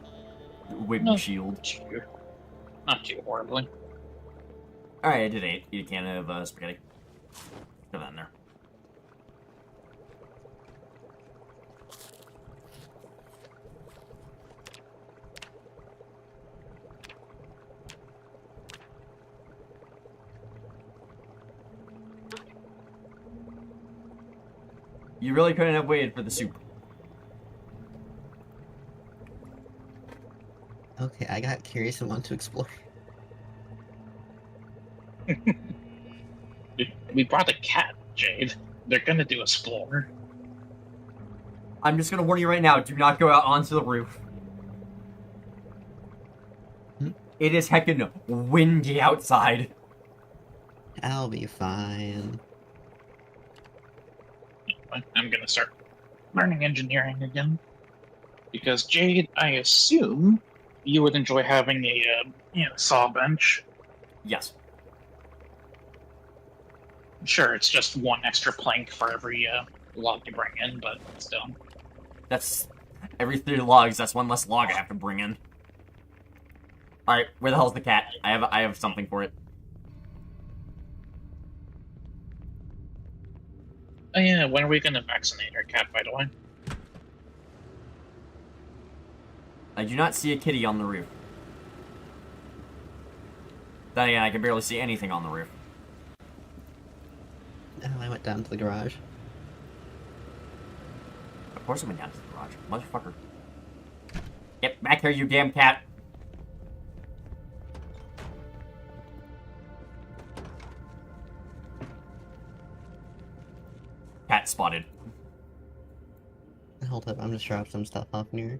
[SPEAKER 1] Windshield.
[SPEAKER 2] Not too horribly.
[SPEAKER 1] Alright, I did eat a can of spaghetti. Put that in there. You really couldn't have waited for the soup.
[SPEAKER 5] Okay, I got curious and want to explore.
[SPEAKER 2] We brought a cat, Jade. They're gonna do a explore.
[SPEAKER 1] I'm just gonna warn you right now, do not go out onto the roof. It is heckin' windy outside.
[SPEAKER 5] I'll be fine.
[SPEAKER 2] I'm gonna start learning engineering again. Because, Jade, I assume you would enjoy having a saw bench.
[SPEAKER 1] Yes.
[SPEAKER 2] Sure, it's just one extra plank for every log you bring in, but still.
[SPEAKER 1] That's every 3 logs, that's one less log I have to bring in. Alright, where the hell's the cat? I have something for it.
[SPEAKER 2] Oh yeah, when are we gonna vaccinate our cat, by the way?
[SPEAKER 1] I do not see a kitty on the roof. Then again, I can barely see anything on the roof.
[SPEAKER 5] Oh, I went down to the garage.
[SPEAKER 1] Of course I went down to the garage. Motherfucker. Get back here, you damn cat! Cat spotted.
[SPEAKER 5] Hold up, I'm just dropping some stuff off near.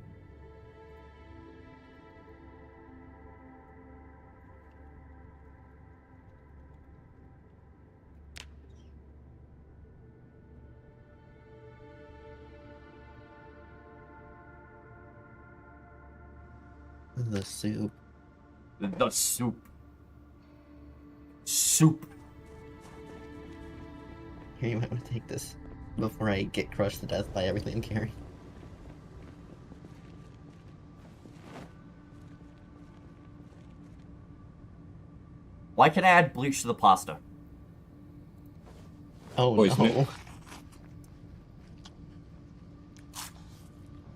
[SPEAKER 5] The soup.
[SPEAKER 1] The soup. Soup.
[SPEAKER 5] Here, you might want to take this before I get crushed to death by everything I'm carrying.
[SPEAKER 1] Why can I add bleach to the pasta?
[SPEAKER 5] Oh
[SPEAKER 3] Poison it.
[SPEAKER 5] no.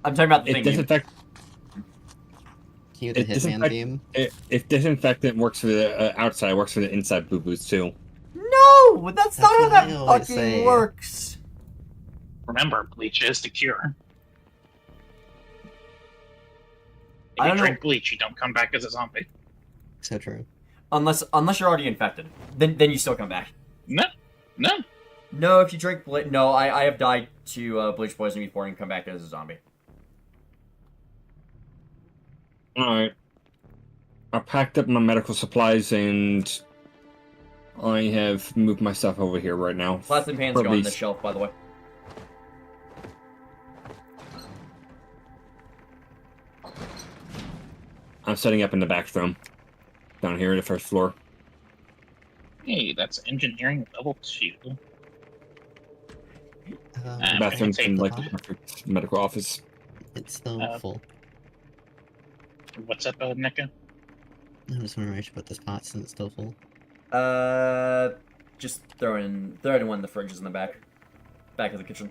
[SPEAKER 1] I'm talking about the
[SPEAKER 3] It
[SPEAKER 1] thing.
[SPEAKER 3] disinfect.
[SPEAKER 5] Cue the
[SPEAKER 3] It
[SPEAKER 5] Hitman
[SPEAKER 3] disinfect-
[SPEAKER 5] theme.
[SPEAKER 3] If disinfectant works for the outside, it works for the inside boo-boos too.
[SPEAKER 1] No! That's not how
[SPEAKER 5] what
[SPEAKER 1] that
[SPEAKER 5] I always
[SPEAKER 1] fucking
[SPEAKER 5] say.
[SPEAKER 1] works!
[SPEAKER 2] Remember, bleach is the cure. If
[SPEAKER 1] I
[SPEAKER 2] you
[SPEAKER 1] don't know.
[SPEAKER 2] drink bleach, you don't come back as a zombie.
[SPEAKER 5] So true.
[SPEAKER 1] Unless you're already infected. Then you still come back.
[SPEAKER 2] No.
[SPEAKER 1] No, if you drink bleach... No, I have died to bleach poisoning before and come back as a zombie.
[SPEAKER 3] Alright. I packed up my medical supplies and I have moved my stuff over here right now.
[SPEAKER 1] Plastic pans
[SPEAKER 3] For
[SPEAKER 1] go on
[SPEAKER 3] these-
[SPEAKER 1] the shelf, by the way.
[SPEAKER 3] I'm setting up in the back room. Down here on the first floor.
[SPEAKER 2] Hey, that's engineering level 2.
[SPEAKER 5] Um,
[SPEAKER 3] Bathroom's in like the
[SPEAKER 5] pot?
[SPEAKER 3] perfect medical office.
[SPEAKER 5] It's still full.
[SPEAKER 2] What's up, Nika?
[SPEAKER 5] I'm just wondering where I should put this pot since it's still full.
[SPEAKER 1] Just throw in one of the fridges in the back. Back of the kitchen.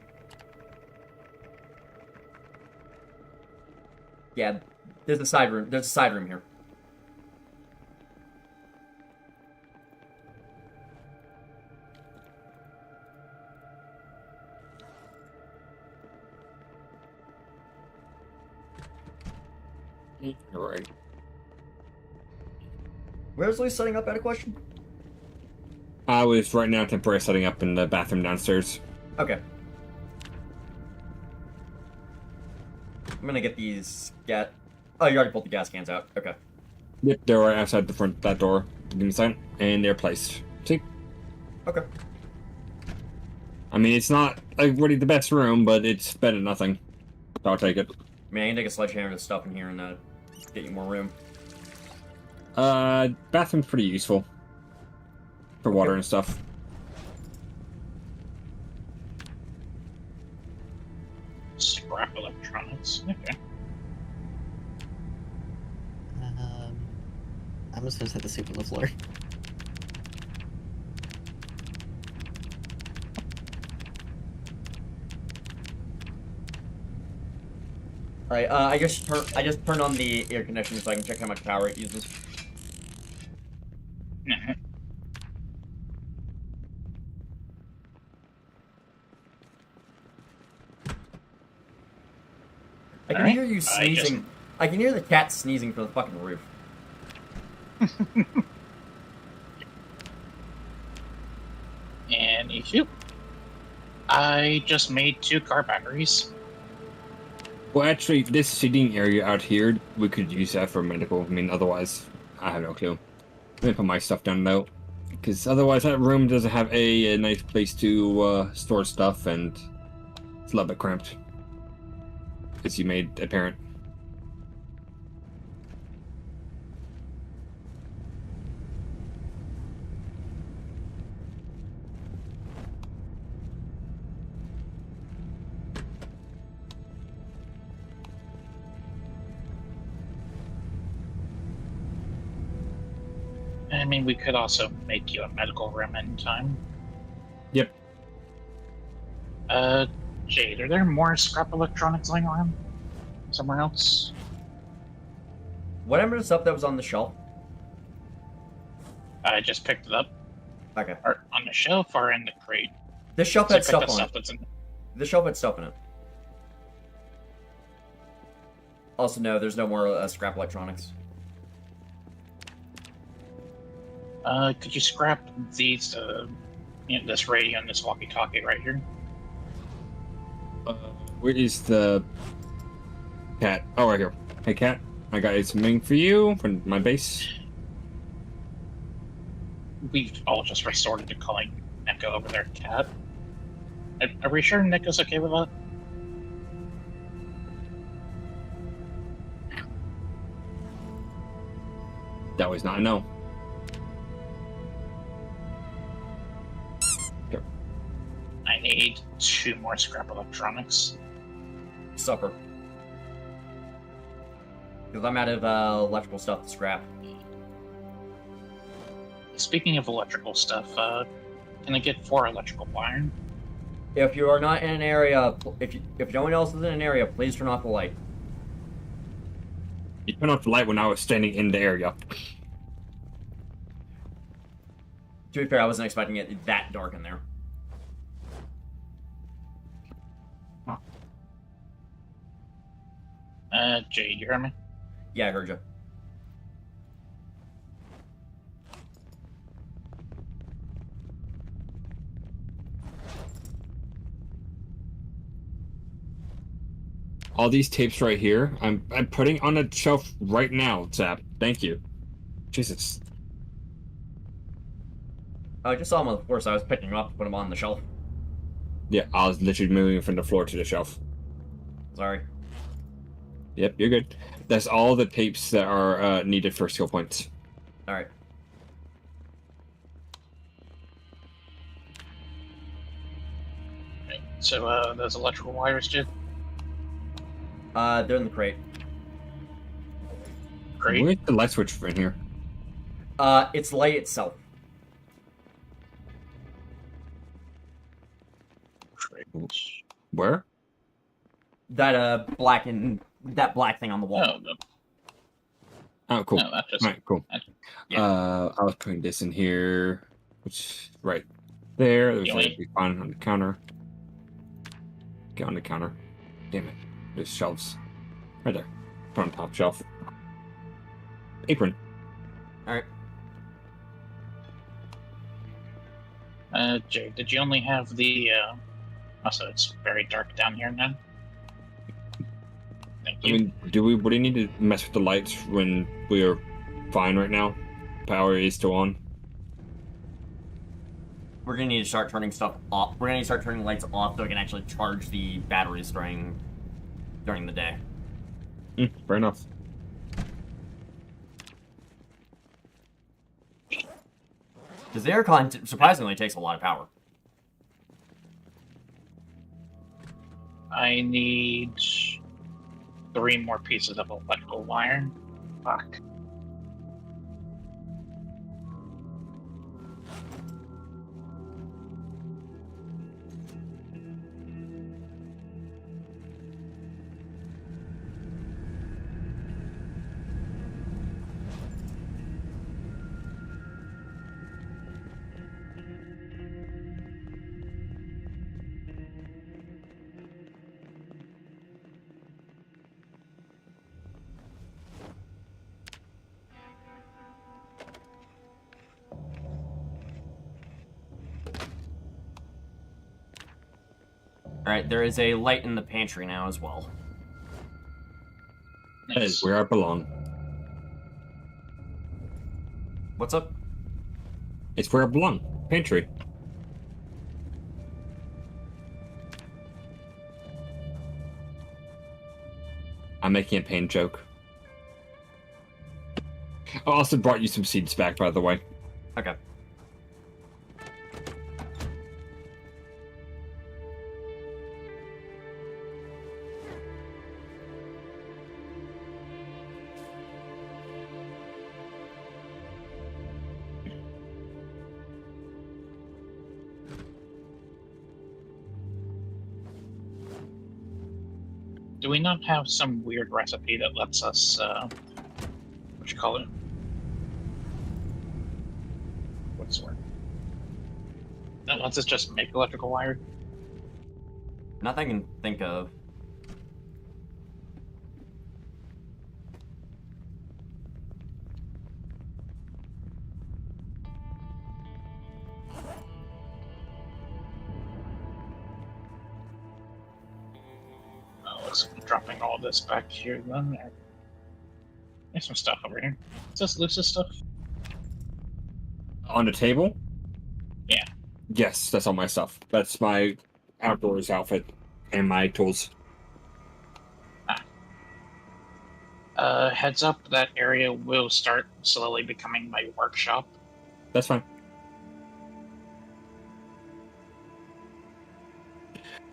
[SPEAKER 1] Yeah, there's a side room. There's a side room here.
[SPEAKER 3] Alright.
[SPEAKER 1] Where's Lee setting up? At a question.
[SPEAKER 3] I was right now temporarily setting up in the bathroom downstairs.
[SPEAKER 1] Okay. I'm gonna get these Oh, you already pulled the gas cans out. Okay.
[SPEAKER 3] Yep, they're right outside the front that door. Give me a second. And they're placed. See?
[SPEAKER 1] Okay.
[SPEAKER 3] I mean, it's not like really the best room, but it's better than nothing. So I'll take it.
[SPEAKER 1] I mean, I can take a sledgehammer to stuff in here and get you more room.
[SPEAKER 3] Bathroom's pretty useful. For water and stuff.
[SPEAKER 2] Scrap electronics. Okay.
[SPEAKER 5] I'm just gonna set the soup on the floor.
[SPEAKER 1] Alright, I just turned on the air conditioner so I can check how much power it uses.
[SPEAKER 2] Mhm.
[SPEAKER 1] I can
[SPEAKER 2] Alright,
[SPEAKER 1] hear you sneezing. I can hear the cat sneezing from the fucking roof.
[SPEAKER 2] And issue. I just made 2 car batteries.
[SPEAKER 3] Well, actually, this seating area out here, we could use that for medical. I mean, otherwise, I have no clue. Let me put my stuff down though, because otherwise that room doesn't have a nice place to store stuff, and it's a little bit cramped, as you made apparent.
[SPEAKER 2] I mean, we could also make you a medical room anytime.
[SPEAKER 3] Yep.
[SPEAKER 2] Jade, are there more scrap electronics lying around somewhere else?
[SPEAKER 1] Whatever the stuff that was on the shelf.
[SPEAKER 2] I just picked it up.
[SPEAKER 1] Okay.
[SPEAKER 2] Or on the shelf or in the crate.
[SPEAKER 1] This shelf
[SPEAKER 2] So I
[SPEAKER 1] had
[SPEAKER 2] picked
[SPEAKER 1] stuff
[SPEAKER 2] up
[SPEAKER 1] on
[SPEAKER 2] stuff
[SPEAKER 1] it.
[SPEAKER 2] that's in.
[SPEAKER 1] This shelf had stuff in it. Also, no, there's no more scrap electronics.
[SPEAKER 2] Could you scrap these, this radio and this walkie-talkie right here?
[SPEAKER 3] Where is the cat? Oh, right here. Hey, cat. I got something for you from my base.
[SPEAKER 2] We've all just resorted to calling Neko over there cat. Are we sure Neko's okay with that?
[SPEAKER 3] That was not a no.
[SPEAKER 2] I need 2 more scrap electronics.
[SPEAKER 1] Supper. Because I'm out of electrical stuff to scrap.
[SPEAKER 2] Speaking of electrical stuff, can I get 4 electrical iron?
[SPEAKER 1] If you are not in an area, if no one else is in an area, please turn off the light.
[SPEAKER 3] You turned off the light when I was standing in the area.
[SPEAKER 1] To be fair, I wasn't expecting it that dark in there.
[SPEAKER 2] Jade, you hear me?
[SPEAKER 1] Yeah, I heard you.
[SPEAKER 3] All these tapes right here, I'm putting on a shelf right now, Zap. Thank you. Jesus.
[SPEAKER 1] I just saw them on the floor, so I was picking them up to put them on the shelf.
[SPEAKER 3] Yeah, I was literally moving from the floor to the shelf.
[SPEAKER 1] Sorry.
[SPEAKER 3] Yep, you're good. That's all the tapes that are needed for skill points.
[SPEAKER 1] Alright.
[SPEAKER 2] Okay, so, those electrical wires, Jade?
[SPEAKER 1] They're in the crate.
[SPEAKER 2] Great.
[SPEAKER 3] Where's the light switch in here?
[SPEAKER 1] It's light itself.
[SPEAKER 2] Great.
[SPEAKER 3] Where?
[SPEAKER 1] That black thing on the wall.
[SPEAKER 2] Oh, no.
[SPEAKER 3] Oh, cool.
[SPEAKER 2] No, that's just...
[SPEAKER 3] All right, cool.
[SPEAKER 1] Yeah.
[SPEAKER 3] I was putting this in here, which right there. There's
[SPEAKER 2] Really?
[SPEAKER 3] gonna be fine on the counter. Get on the counter. Damn it. There's shelves. Right there. Put on top shelf. Apron.
[SPEAKER 1] Alright.
[SPEAKER 2] Jade, did you only have the, Also, it's very dark down here now. Thank
[SPEAKER 3] I
[SPEAKER 2] you.
[SPEAKER 3] mean, do we really need to mess with the lights when we are fine right now? Power is still on.
[SPEAKER 1] We're gonna need to start turning stuff off. We're gonna need to start turning lights off so we can actually charge the batteries during the day.
[SPEAKER 3] Fair enough.
[SPEAKER 1] Because the aircon surprisingly takes a lot of power.
[SPEAKER 2] I need 3 more pieces of electrical iron. Fuck.
[SPEAKER 1] Alright, there is a light in the pantry now as well.
[SPEAKER 3] That is where I belong.
[SPEAKER 1] What's up?
[SPEAKER 3] It's where I belong. Pantry. I'm making a pain joke. I also brought you some seeds back, by the way.
[SPEAKER 1] Okay.
[SPEAKER 2] Do we not have some weird recipe that lets us, what you call it? What's the word? That lets us just make electrical wire?
[SPEAKER 1] Nothing I can think of.
[SPEAKER 2] Dropping all this back here then. There's some stuff over here. Is this Luce's stuff?
[SPEAKER 3] On the table?
[SPEAKER 2] Yeah.
[SPEAKER 3] Yes, that's all my stuff. That's my outdoors outfit and my tools.
[SPEAKER 2] Heads up, that area will start slowly becoming my workshop.
[SPEAKER 3] That's fine.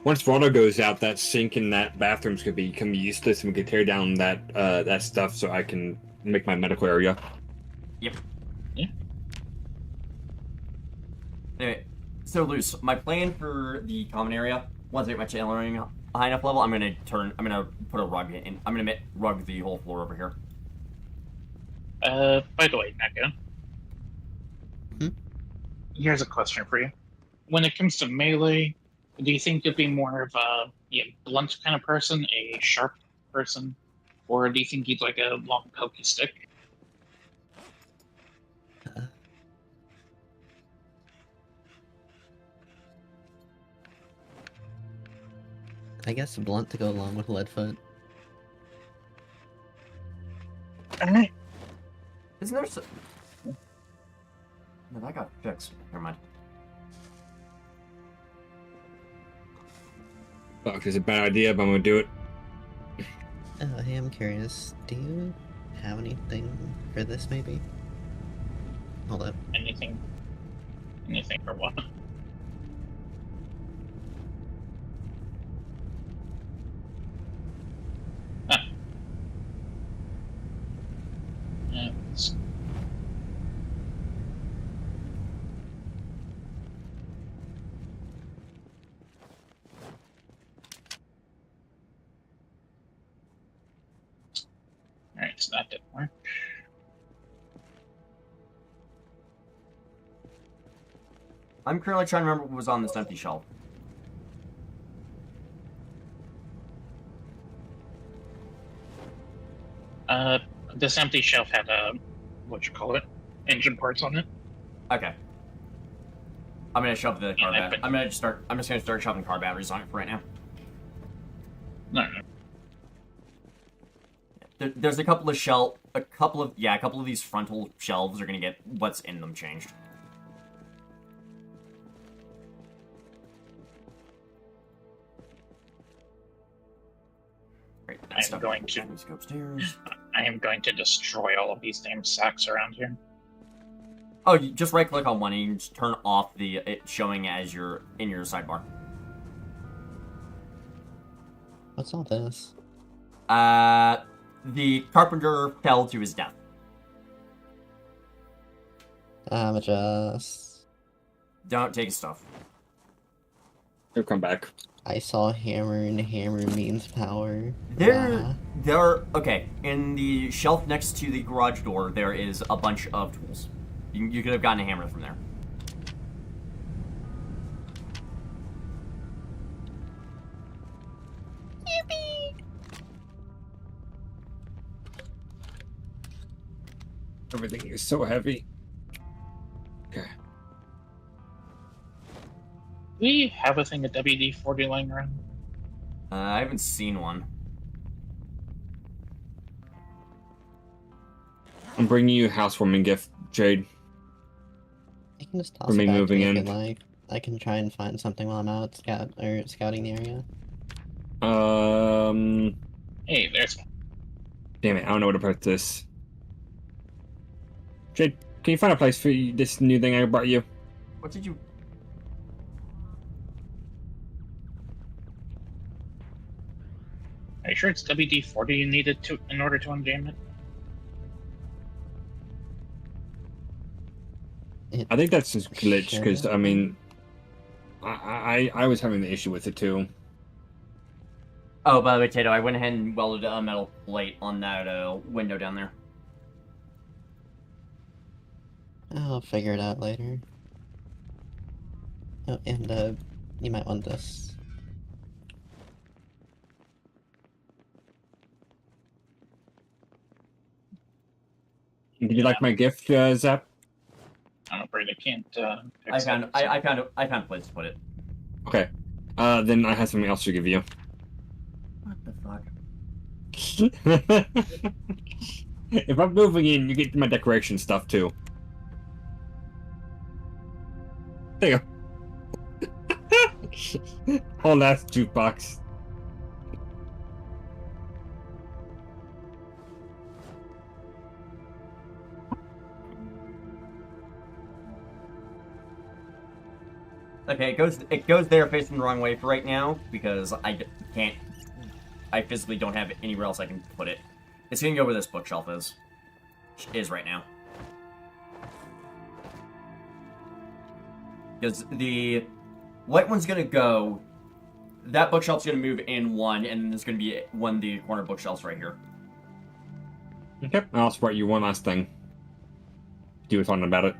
[SPEAKER 3] Once water goes out, that sink in that bathroom's gonna become useless, and we can tear down that that stuff so I can make my medical area.
[SPEAKER 1] Yep.
[SPEAKER 2] Yeah.
[SPEAKER 1] Anyway, so Luce, my plan for the common area, once I get my tailoring high enough level, I'm gonna put a rug in. I'm gonna rug the whole floor over here.
[SPEAKER 2] By the way, Neko. Here's a question for you. When it comes to melee, do you think you'd be more of a blunt kind of person, a sharp person, or do you think you'd like a long pokey stick?
[SPEAKER 5] I guess blunt to go along with Leadfoot.
[SPEAKER 2] Alright.
[SPEAKER 1] Isn't there some... No, that got fixed. Never mind.
[SPEAKER 3] Fuck, it's a bad idea, but I'm gonna do it.
[SPEAKER 5] Hey, I'm curious. Do you have anything for this, maybe? Hold up.
[SPEAKER 2] Anything for what? It's... Alright, so that didn't work.
[SPEAKER 1] I'm currently trying to remember what was on this empty shelf.
[SPEAKER 2] This empty shelf had what you call it, engine parts on it.
[SPEAKER 1] Okay. I'm gonna shove the car
[SPEAKER 2] Yeah,
[SPEAKER 1] battery. I'm just gonna start shoving car batteries on it for right now.
[SPEAKER 2] No.
[SPEAKER 1] There's a couple of these frontal shelves are gonna get what's in them changed. Right,
[SPEAKER 2] I'm going to
[SPEAKER 1] go upstairs.
[SPEAKER 2] I am going to destroy all of these damn sacks around here.
[SPEAKER 1] Oh, you just right click on one and you can just turn off it showing as you're in your sidebar.
[SPEAKER 5] What's all this?
[SPEAKER 1] The carpenter fell to his death.
[SPEAKER 5] I'm just...
[SPEAKER 1] Don't take his stuff.
[SPEAKER 3] He'll come back.
[SPEAKER 5] I saw hammer, and hammer means power.
[SPEAKER 1] Okay, in the shelf next to the garage door, there is a bunch of tools. You could have gotten a hammer from there.
[SPEAKER 3] Everything is so heavy. Okay.
[SPEAKER 2] we have a thing of WD-40 lying around?
[SPEAKER 1] I haven't seen one.
[SPEAKER 3] I'm bringing you a housewarming gift, Jade.
[SPEAKER 5] You can just toss
[SPEAKER 3] For
[SPEAKER 5] it
[SPEAKER 3] me
[SPEAKER 5] back to
[SPEAKER 3] moving
[SPEAKER 5] me if
[SPEAKER 3] in.
[SPEAKER 5] you'd like. I can try and find something while I'm out scouting the area.
[SPEAKER 2] Hey, there's one.
[SPEAKER 3] Damn it, I don't know where to put this. Jade, can you find a place for this new thing I brought you?
[SPEAKER 1] What did you...
[SPEAKER 2] Are you sure it's WD-40 you needed to in order to unjam it?
[SPEAKER 3] I think that's just glitch,
[SPEAKER 5] Should
[SPEAKER 3] because,
[SPEAKER 5] have
[SPEAKER 3] I mean... I was having the issue with it, too.
[SPEAKER 1] Oh, by the way, Tato, I went ahead and welded a metal plate on that window down there.
[SPEAKER 5] I'll figure it out later. Oh, and you might want this.
[SPEAKER 3] Did you like my gift, Zap?
[SPEAKER 2] I'm afraid I can't.
[SPEAKER 1] I found a place to put it.
[SPEAKER 3] Okay. Then I have something else to give you.
[SPEAKER 1] What the fuck?
[SPEAKER 3] If I'm moving in, you get my decoration stuff, too. There you go. Whole last jukebox.
[SPEAKER 1] Okay, it goes there facing the wrong way for right now because I physically don't have anywhere else I can put it. It's gonna go where this bookshelf is right now. Because the white one's gonna go, that bookshelf's gonna move in one, and then there's gonna be one of the corner bookshelves right here.
[SPEAKER 3] Okay, I'll support you one last thing. Do something about it.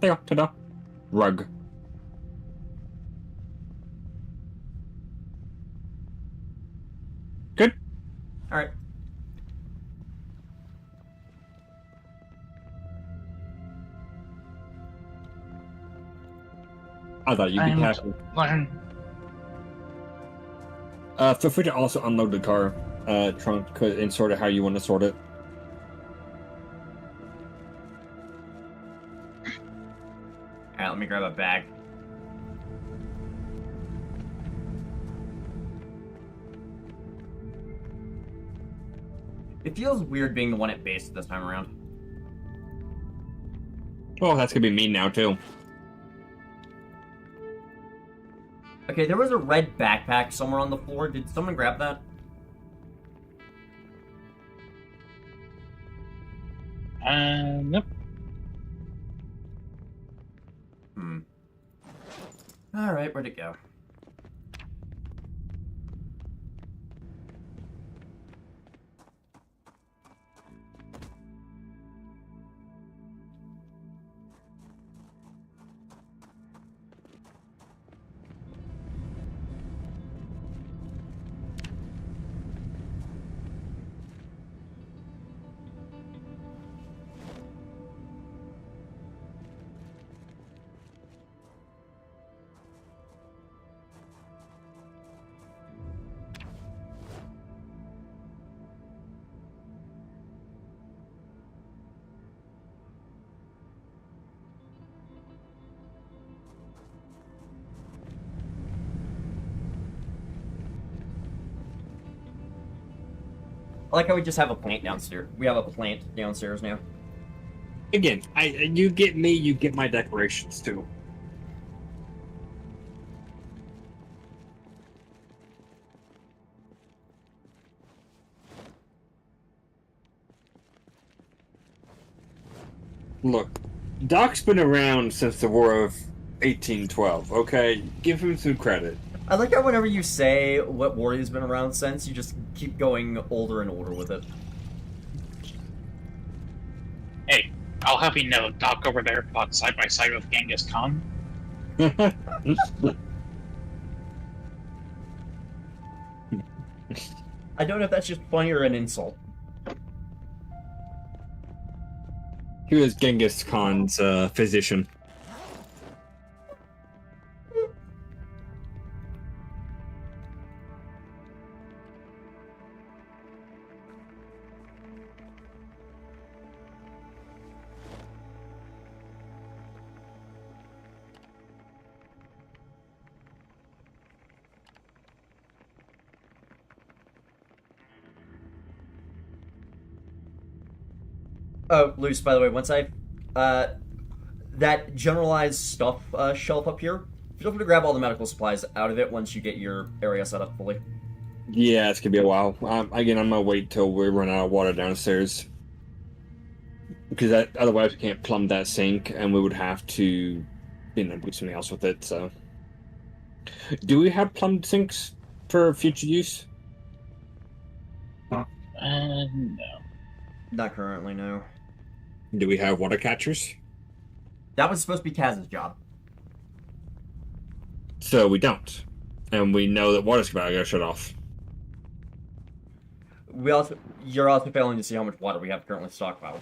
[SPEAKER 3] There you go, ta-da. Rug. Good?
[SPEAKER 1] Alright.
[SPEAKER 3] I thought you'd be happy.
[SPEAKER 2] Learn.
[SPEAKER 3] Feel free to also unload the car trunk and sort it how you want to sort it.
[SPEAKER 1] Alright, let me grab a bag. It feels weird being the one at base this time around.
[SPEAKER 3] Oh, that's gonna be me now, too.
[SPEAKER 1] Okay, there was a red backpack somewhere on the floor. Did someone grab that?
[SPEAKER 2] Nope.
[SPEAKER 1] Alright, where'd it go? I like how we just have a plant downstairs. We have a plant downstairs now.
[SPEAKER 3] Again, you get me, you get my decorations, too. Look, Doc's been around since the War of 1812, okay? Give him some credit.
[SPEAKER 1] I like how whenever you say what war he's been around since, you just keep going older and older with it.
[SPEAKER 2] Hey, I'll have you know, Doc over there fought side by side with Genghis Khan.
[SPEAKER 1] I don't know if that's just funny or an insult.
[SPEAKER 3] He was Genghis Khan's physician.
[SPEAKER 1] Oh, Luce, by the way, once that generalized stuff shelf up here, feel free to grab all the medical supplies out of it once you get your area set up fully.
[SPEAKER 3] Yeah, it's gonna be a while. Again, I'm gonna wait till we run out of water downstairs. Because otherwise we can't plumb that sink, and we would have to, do something else with it, so... Do we have plumbed sinks for future use?
[SPEAKER 2] No.
[SPEAKER 1] Not currently, no.
[SPEAKER 3] Do we have water catchers?
[SPEAKER 1] That was supposed to be Kaz's job.
[SPEAKER 3] So we don't. And we know that water's about to go shut off.
[SPEAKER 1] You're also failing to see how much water we have currently stockpiled.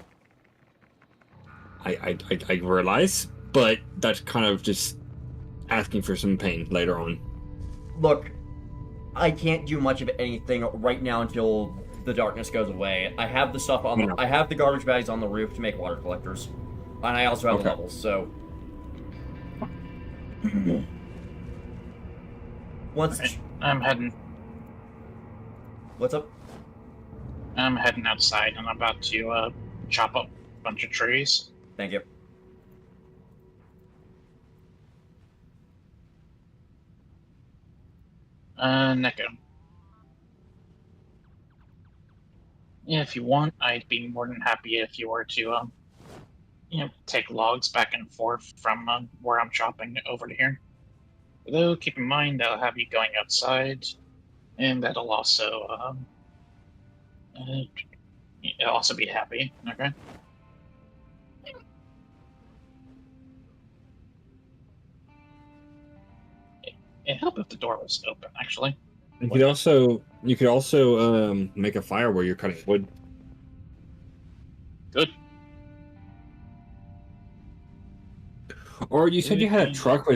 [SPEAKER 3] I realize, but that's kind of just asking for some pain later on.
[SPEAKER 1] Look, I can't do much of anything right now until the darkness goes away. I have the stuff on
[SPEAKER 3] No.
[SPEAKER 1] I have the garbage bags on the roof to make water collectors. And I also have
[SPEAKER 3] Okay.
[SPEAKER 1] levels, so once
[SPEAKER 2] Right. I'm heading
[SPEAKER 1] what's up?
[SPEAKER 2] outside and I'm about to chop up a bunch of trees.
[SPEAKER 1] Thank you.
[SPEAKER 2] Neko. Yeah, if you want, I'd be more than happy if you were to, take logs back and forth from where I'm chopping over to here. Though, keep in mind I'll have you going outside, and that'll also, it'll also be happy. Okay. It'd help if the door was open, actually.
[SPEAKER 3] You could also make a fire where you're cutting wood.
[SPEAKER 2] Good.
[SPEAKER 3] Or you said you had a truck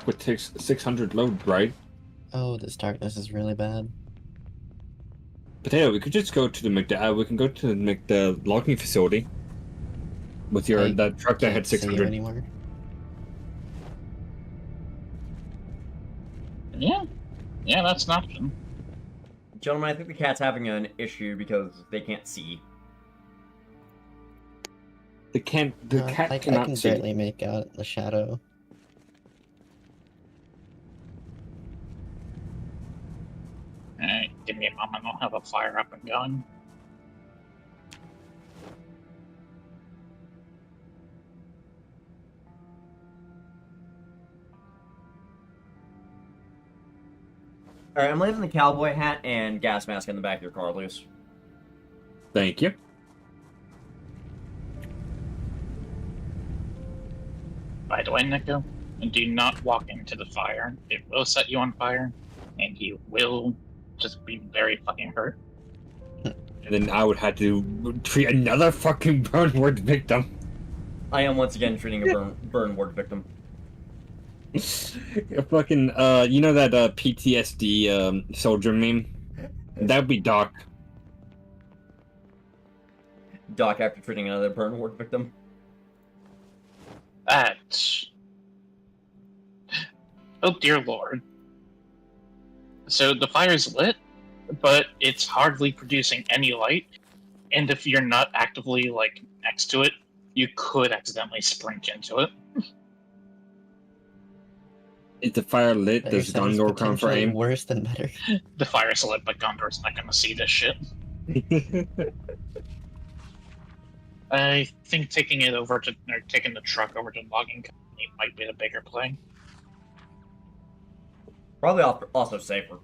[SPEAKER 3] with 600 load, right?
[SPEAKER 5] Oh, this darkness is really bad.
[SPEAKER 3] Potato, we could just go to we can go to the logging facility with that truck that had
[SPEAKER 5] Can't see you
[SPEAKER 3] 600.
[SPEAKER 5] anymore.
[SPEAKER 2] Yeah, that's an option.
[SPEAKER 1] Gentlemen, I think the cat's having an issue because they can't see.
[SPEAKER 3] The cat
[SPEAKER 5] I
[SPEAKER 3] cannot
[SPEAKER 5] can
[SPEAKER 3] see.
[SPEAKER 5] barely make out the shadow.
[SPEAKER 2] Alright, give me a moment, I'll have a fire up and going.
[SPEAKER 1] Alright, I'm leaving the cowboy hat and gas mask in the back of your car, Luce.
[SPEAKER 3] Thank you.
[SPEAKER 2] By the way, Neko, do not walk into the fire. It will set you on fire, and you will just be very fucking hurt.
[SPEAKER 3] And then I would have to treat another fucking burn ward victim.
[SPEAKER 1] I am once again treating a burn ward victim.
[SPEAKER 3] Fucking, you know that PTSD soldier meme? That'd be Doc.
[SPEAKER 1] Doc after treating another burn ward victim.
[SPEAKER 2] That. Oh dear lord. So the fire's lit, but it's hardly producing any light, and if you're not actively, next to it, you could accidentally sprint into it.
[SPEAKER 3] Is the fire lit?
[SPEAKER 5] Better
[SPEAKER 3] Does
[SPEAKER 5] sounds
[SPEAKER 3] Gondor come for
[SPEAKER 5] potentially
[SPEAKER 3] aim?
[SPEAKER 5] worse than better.
[SPEAKER 2] The fire's lit, but Gondor's not gonna see this shit. I think taking the truck over to the logging company might be the bigger play.
[SPEAKER 1] Probably also safer.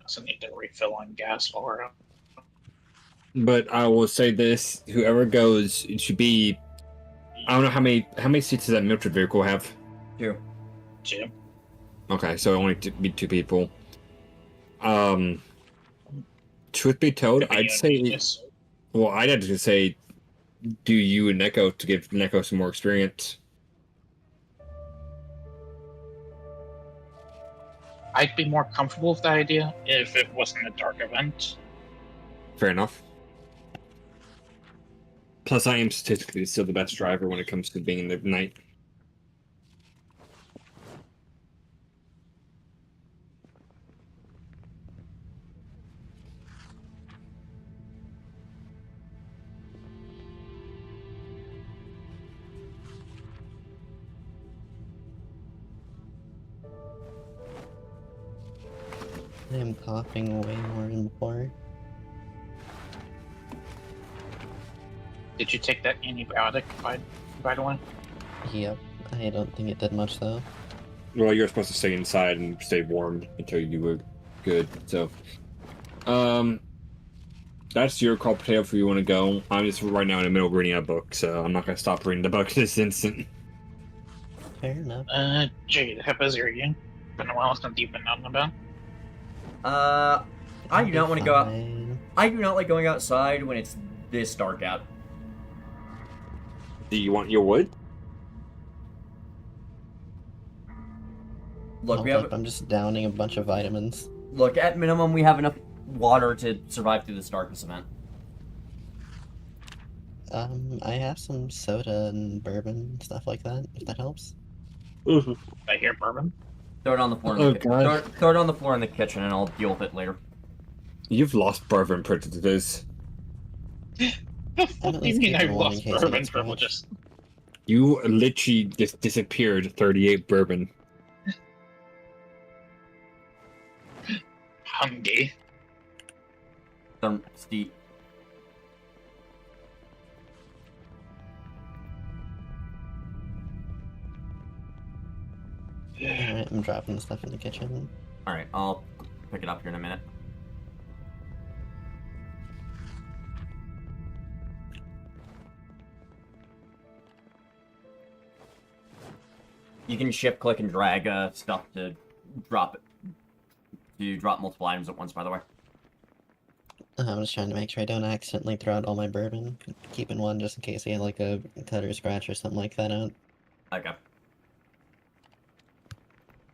[SPEAKER 2] Also need to refill on gas while we're out.
[SPEAKER 3] But I will say this: whoever goes, it should be. I don't know how many seats does that military vehicle have?
[SPEAKER 1] 2.
[SPEAKER 2] Too.
[SPEAKER 3] Okay, so only be 2 people. Truth be told,
[SPEAKER 2] Could be
[SPEAKER 3] I'd say.
[SPEAKER 2] yes.
[SPEAKER 3] Well, I'd have to say, do you and Neko to give Neko some more experience.
[SPEAKER 2] I'd be more comfortable with that idea if it wasn't a dark event.
[SPEAKER 3] Fair enough. Plus, I am statistically still the best driver when it comes to being in the night.
[SPEAKER 5] I am coughing way more than before.
[SPEAKER 2] Did you take that antibiotic, by the way?
[SPEAKER 5] Yep. I don't think it did much though.
[SPEAKER 3] Well, you're supposed to stay inside and stay warm until you were good. So, that's your call, Potato, if you want to go. I'm just right now in the middle of reading a book, so I'm not gonna stop reading the book this instant.
[SPEAKER 5] Fair enough.
[SPEAKER 2] Jade, how busy are you? Been a while since you've been out and about.
[SPEAKER 1] I do not want to go out.
[SPEAKER 5] Fine.
[SPEAKER 1] I do not like going outside when it's this dark out.
[SPEAKER 3] Do you want your wood?
[SPEAKER 1] Look, we
[SPEAKER 5] Hold
[SPEAKER 1] have.
[SPEAKER 5] up, I'm just downing a bunch of vitamins.
[SPEAKER 1] Look, at minimum, we have enough water to survive through this darkness event.
[SPEAKER 5] I have some soda and bourbon and stuff like that, if that helps.
[SPEAKER 3] Mm-hmm.
[SPEAKER 2] I hear bourbon.
[SPEAKER 1] Throw it on the floor.
[SPEAKER 3] Oh,
[SPEAKER 1] In the
[SPEAKER 3] God.
[SPEAKER 1] throw it on the floor in the kitchen, and I'll deal with it later.
[SPEAKER 3] You've lost bourbon privileges.
[SPEAKER 2] The
[SPEAKER 5] I'm
[SPEAKER 2] fuck
[SPEAKER 5] at
[SPEAKER 2] do you
[SPEAKER 5] least
[SPEAKER 2] mean
[SPEAKER 5] keeping
[SPEAKER 2] I've
[SPEAKER 5] one in
[SPEAKER 2] lost
[SPEAKER 5] case it
[SPEAKER 2] bourbon
[SPEAKER 5] gets scratched.
[SPEAKER 2] privileges?
[SPEAKER 3] You literally just disappeared 38 bourbon.
[SPEAKER 2] Hungry.
[SPEAKER 1] Steve.
[SPEAKER 5] Alright, I'm dropping the stuff in the kitchen.
[SPEAKER 1] Alright, I'll pick it up here in a minute. You can shift, click, and drag stuff to drop multiple items at once, by the way.
[SPEAKER 5] I'm just trying to make sure I don't accidentally throw out all my bourbon. Keeping one just in case I get like a cut or scratch or something like that out.
[SPEAKER 1] Okay.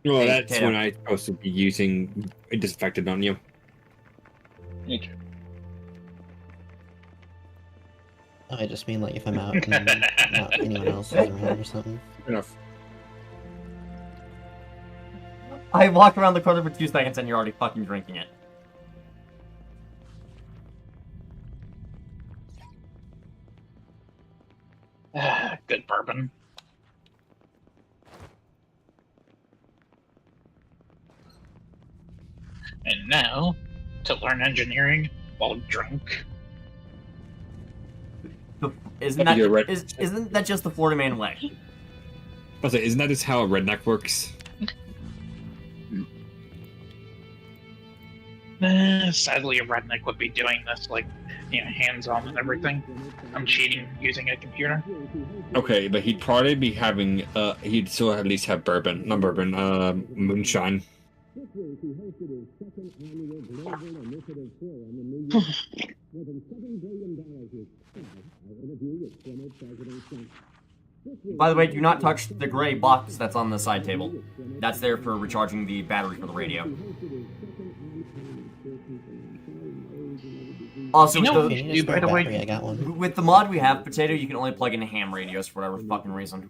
[SPEAKER 3] Well,
[SPEAKER 1] Hey,
[SPEAKER 3] that's
[SPEAKER 1] Potato.
[SPEAKER 3] when I'm supposed to be using disinfectant on you.
[SPEAKER 2] Me too.
[SPEAKER 5] Oh, I just mean like if I'm out and not anyone else is around or something.
[SPEAKER 3] Enough.
[SPEAKER 1] I walk around the corner for 2 seconds and you're already fucking drinking it.
[SPEAKER 2] Good bourbon. And now, to learn engineering while drunk.
[SPEAKER 1] Isn't
[SPEAKER 3] You're right.
[SPEAKER 1] isn't that just the Florida man way?
[SPEAKER 3] I was like, isn't that just how a redneck works?
[SPEAKER 2] Sadly, a redneck would be doing this, like, hands-on and everything. I'm cheating using a computer.
[SPEAKER 3] Okay, but he'd probably be having, he'd still at least have bourbon. Not bourbon, moonshine.
[SPEAKER 1] By the way, do not touch the gray box that's on the side table. That's there for recharging the battery for the radio. Also,
[SPEAKER 2] You know
[SPEAKER 1] with
[SPEAKER 2] what
[SPEAKER 1] the,
[SPEAKER 2] you do, by the
[SPEAKER 5] battery,
[SPEAKER 2] way?
[SPEAKER 5] I got one.
[SPEAKER 1] with the mod we have, Potato, you can only plug in ham radios for whatever fucking reason.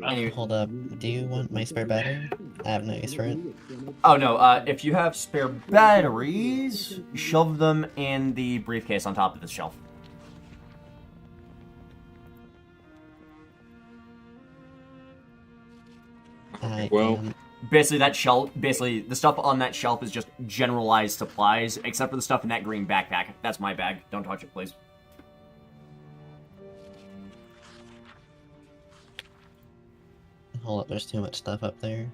[SPEAKER 1] Anyway,
[SPEAKER 5] Hold up, do you want my spare battery? I have no use for it.
[SPEAKER 1] oh no, if you have spare batteries, shove them in the briefcase on top of this shelf.
[SPEAKER 3] Well-
[SPEAKER 1] Basically, the stuff on that shelf is just generalized supplies, except for the stuff in that green backpack. That's my bag. Don't touch it, please.
[SPEAKER 5] Hold up, there's too much stuff up there.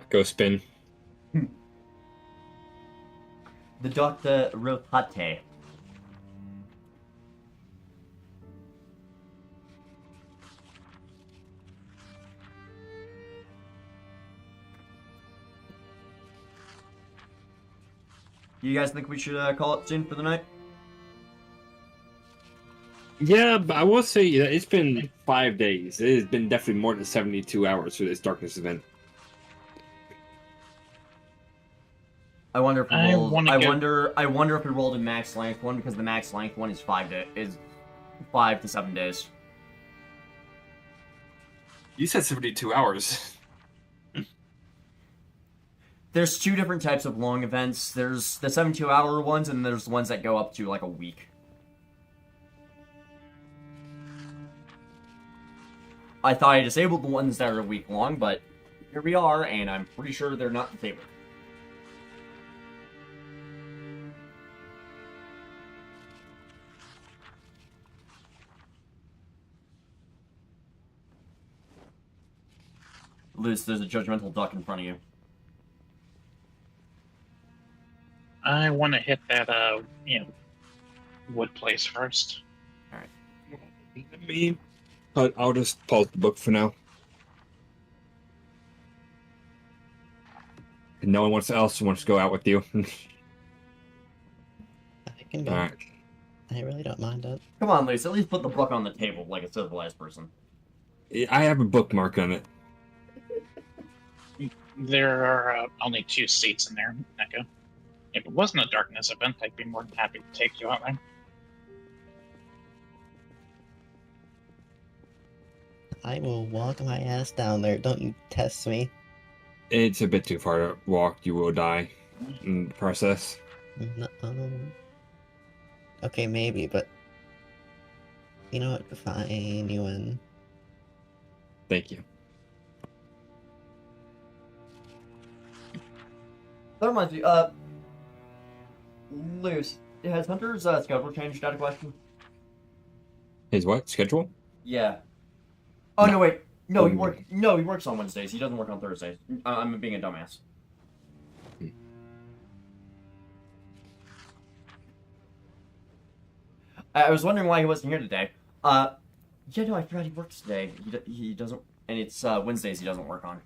[SPEAKER 3] Go spin.
[SPEAKER 1] The Dr. Rotate. You guys think we should call it soon for the night?
[SPEAKER 3] Yeah, but I will say that it's been 5 days. It has been definitely more than 72 hours for this darkness event.
[SPEAKER 1] I wonder if we
[SPEAKER 2] I
[SPEAKER 1] rolled.
[SPEAKER 2] wanna
[SPEAKER 1] I
[SPEAKER 2] get-
[SPEAKER 1] wonder. I wonder if we rolled a max length one because the max length one is 5 to 7 days.
[SPEAKER 3] You said 72 hours.
[SPEAKER 1] There's two different types of long events. There's the 72-hour ones, and there's ones that go up to like a week. I thought I disabled the ones that are a week long, but here we are, and I'm pretty sure they're not disabled. Luce, there's a judgmental duck in front of you.
[SPEAKER 2] I want to hit that, wood place first.
[SPEAKER 3] Let me. I'll just pause the book for now. And no one else wants to go out with you.
[SPEAKER 5] I can go.
[SPEAKER 3] Alright.
[SPEAKER 5] I really don't mind it.
[SPEAKER 1] Come on, Luce, at least put the book on the table like a civilized person.
[SPEAKER 3] I have a bookmark on it.
[SPEAKER 2] There are only 2 seats in there, Echo. If it wasn't a darkness event, I'd be more than happy to take you out there.
[SPEAKER 5] I will walk my ass down there. Don't you test me.
[SPEAKER 3] It's a bit too far to walk. You will die in the process.
[SPEAKER 5] No. Okay, maybe, but you know what? Fine, you win.
[SPEAKER 3] Thank you.
[SPEAKER 1] That reminds me, Luce, has Hunter's schedule changed out of question?
[SPEAKER 3] His what? Schedule?
[SPEAKER 1] Yeah. Oh, no, wait. No, he
[SPEAKER 3] Mm.
[SPEAKER 1] he works on Wednesdays. He doesn't work on Thursdays. I'm being a dumbass. I was wondering why he wasn't here today. Yeah, no, I forgot he works today. He doesn't, and it's Wednesdays he doesn't work on.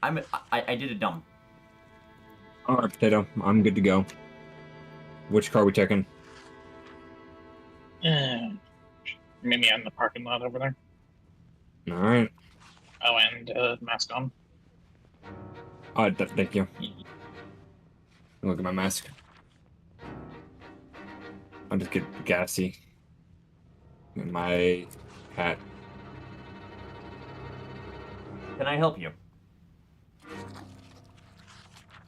[SPEAKER 1] I did a dumb.
[SPEAKER 3] Alright, Potato. I'm good to go. Which car are we taking?
[SPEAKER 2] Meet me in the parking lot over there.
[SPEAKER 3] Alright.
[SPEAKER 2] Oh, and mask on.
[SPEAKER 3] Thank you. Look at my mask. I'll just get gassy. And my hat.
[SPEAKER 1] Can I help you?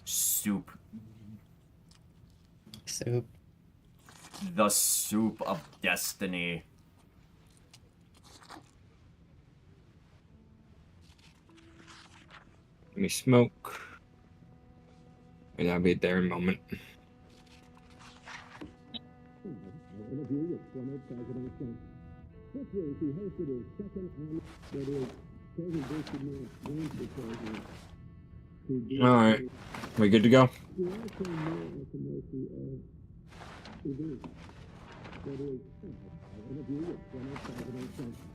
[SPEAKER 1] Soup.
[SPEAKER 5] Soup.
[SPEAKER 1] The soup of destiny.
[SPEAKER 3] Let me smoke. And I'll be there in a moment. Alright. We good to go?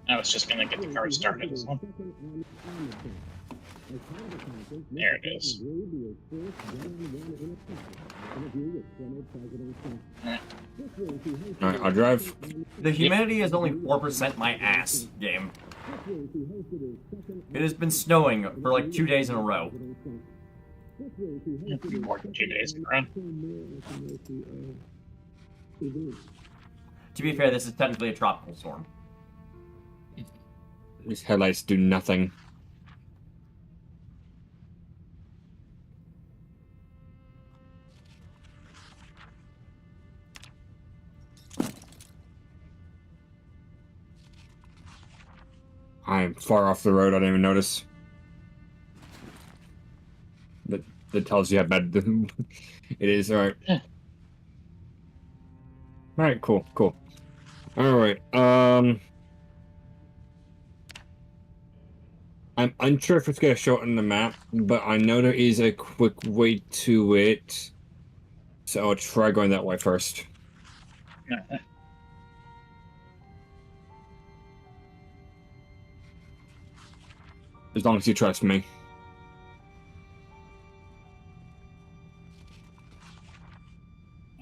[SPEAKER 2] I was just gonna get the car started as well. There it is.
[SPEAKER 3] Alright, I'll drive.
[SPEAKER 1] The humidity is only 4% my ass, game. It has been snowing for like 2 days in a row.
[SPEAKER 2] More than 2 days in a row.
[SPEAKER 1] To be fair, this is technically a tropical storm.
[SPEAKER 3] These headlights do nothing. I'm far off the road, I didn't even notice. That tells you how bad it is, alright. Alright, cool. Alright, I'm unsure if it's gonna show it on the map, but I know there is a quick way to it. So I'll try going that way first. As long as you trust me.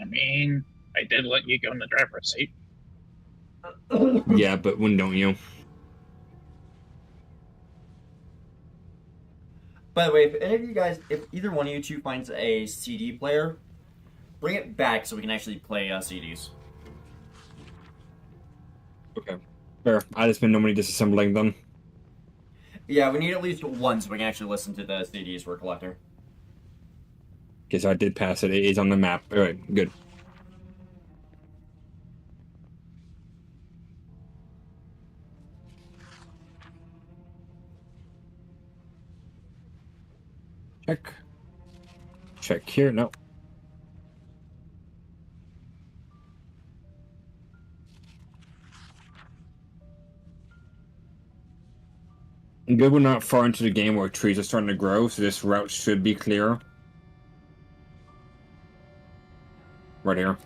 [SPEAKER 2] I mean, I did let you go in the driver's seat.
[SPEAKER 3] Yeah, but when don't you?
[SPEAKER 1] By the way, if any of you guys, if either one of you two finds a CD player, bring it back so we can actually play CDs.
[SPEAKER 3] Okay. Fair. I just been normally disassembling them.
[SPEAKER 1] Yeah, we need at least one so we can actually listen to the CDs we're collecting.
[SPEAKER 3] Okay, so I did pass it. It is on the map. Alright, good. Check. Check here. No. Good, we're not far into the game where trees are starting to grow, so this route should be clear. Right here.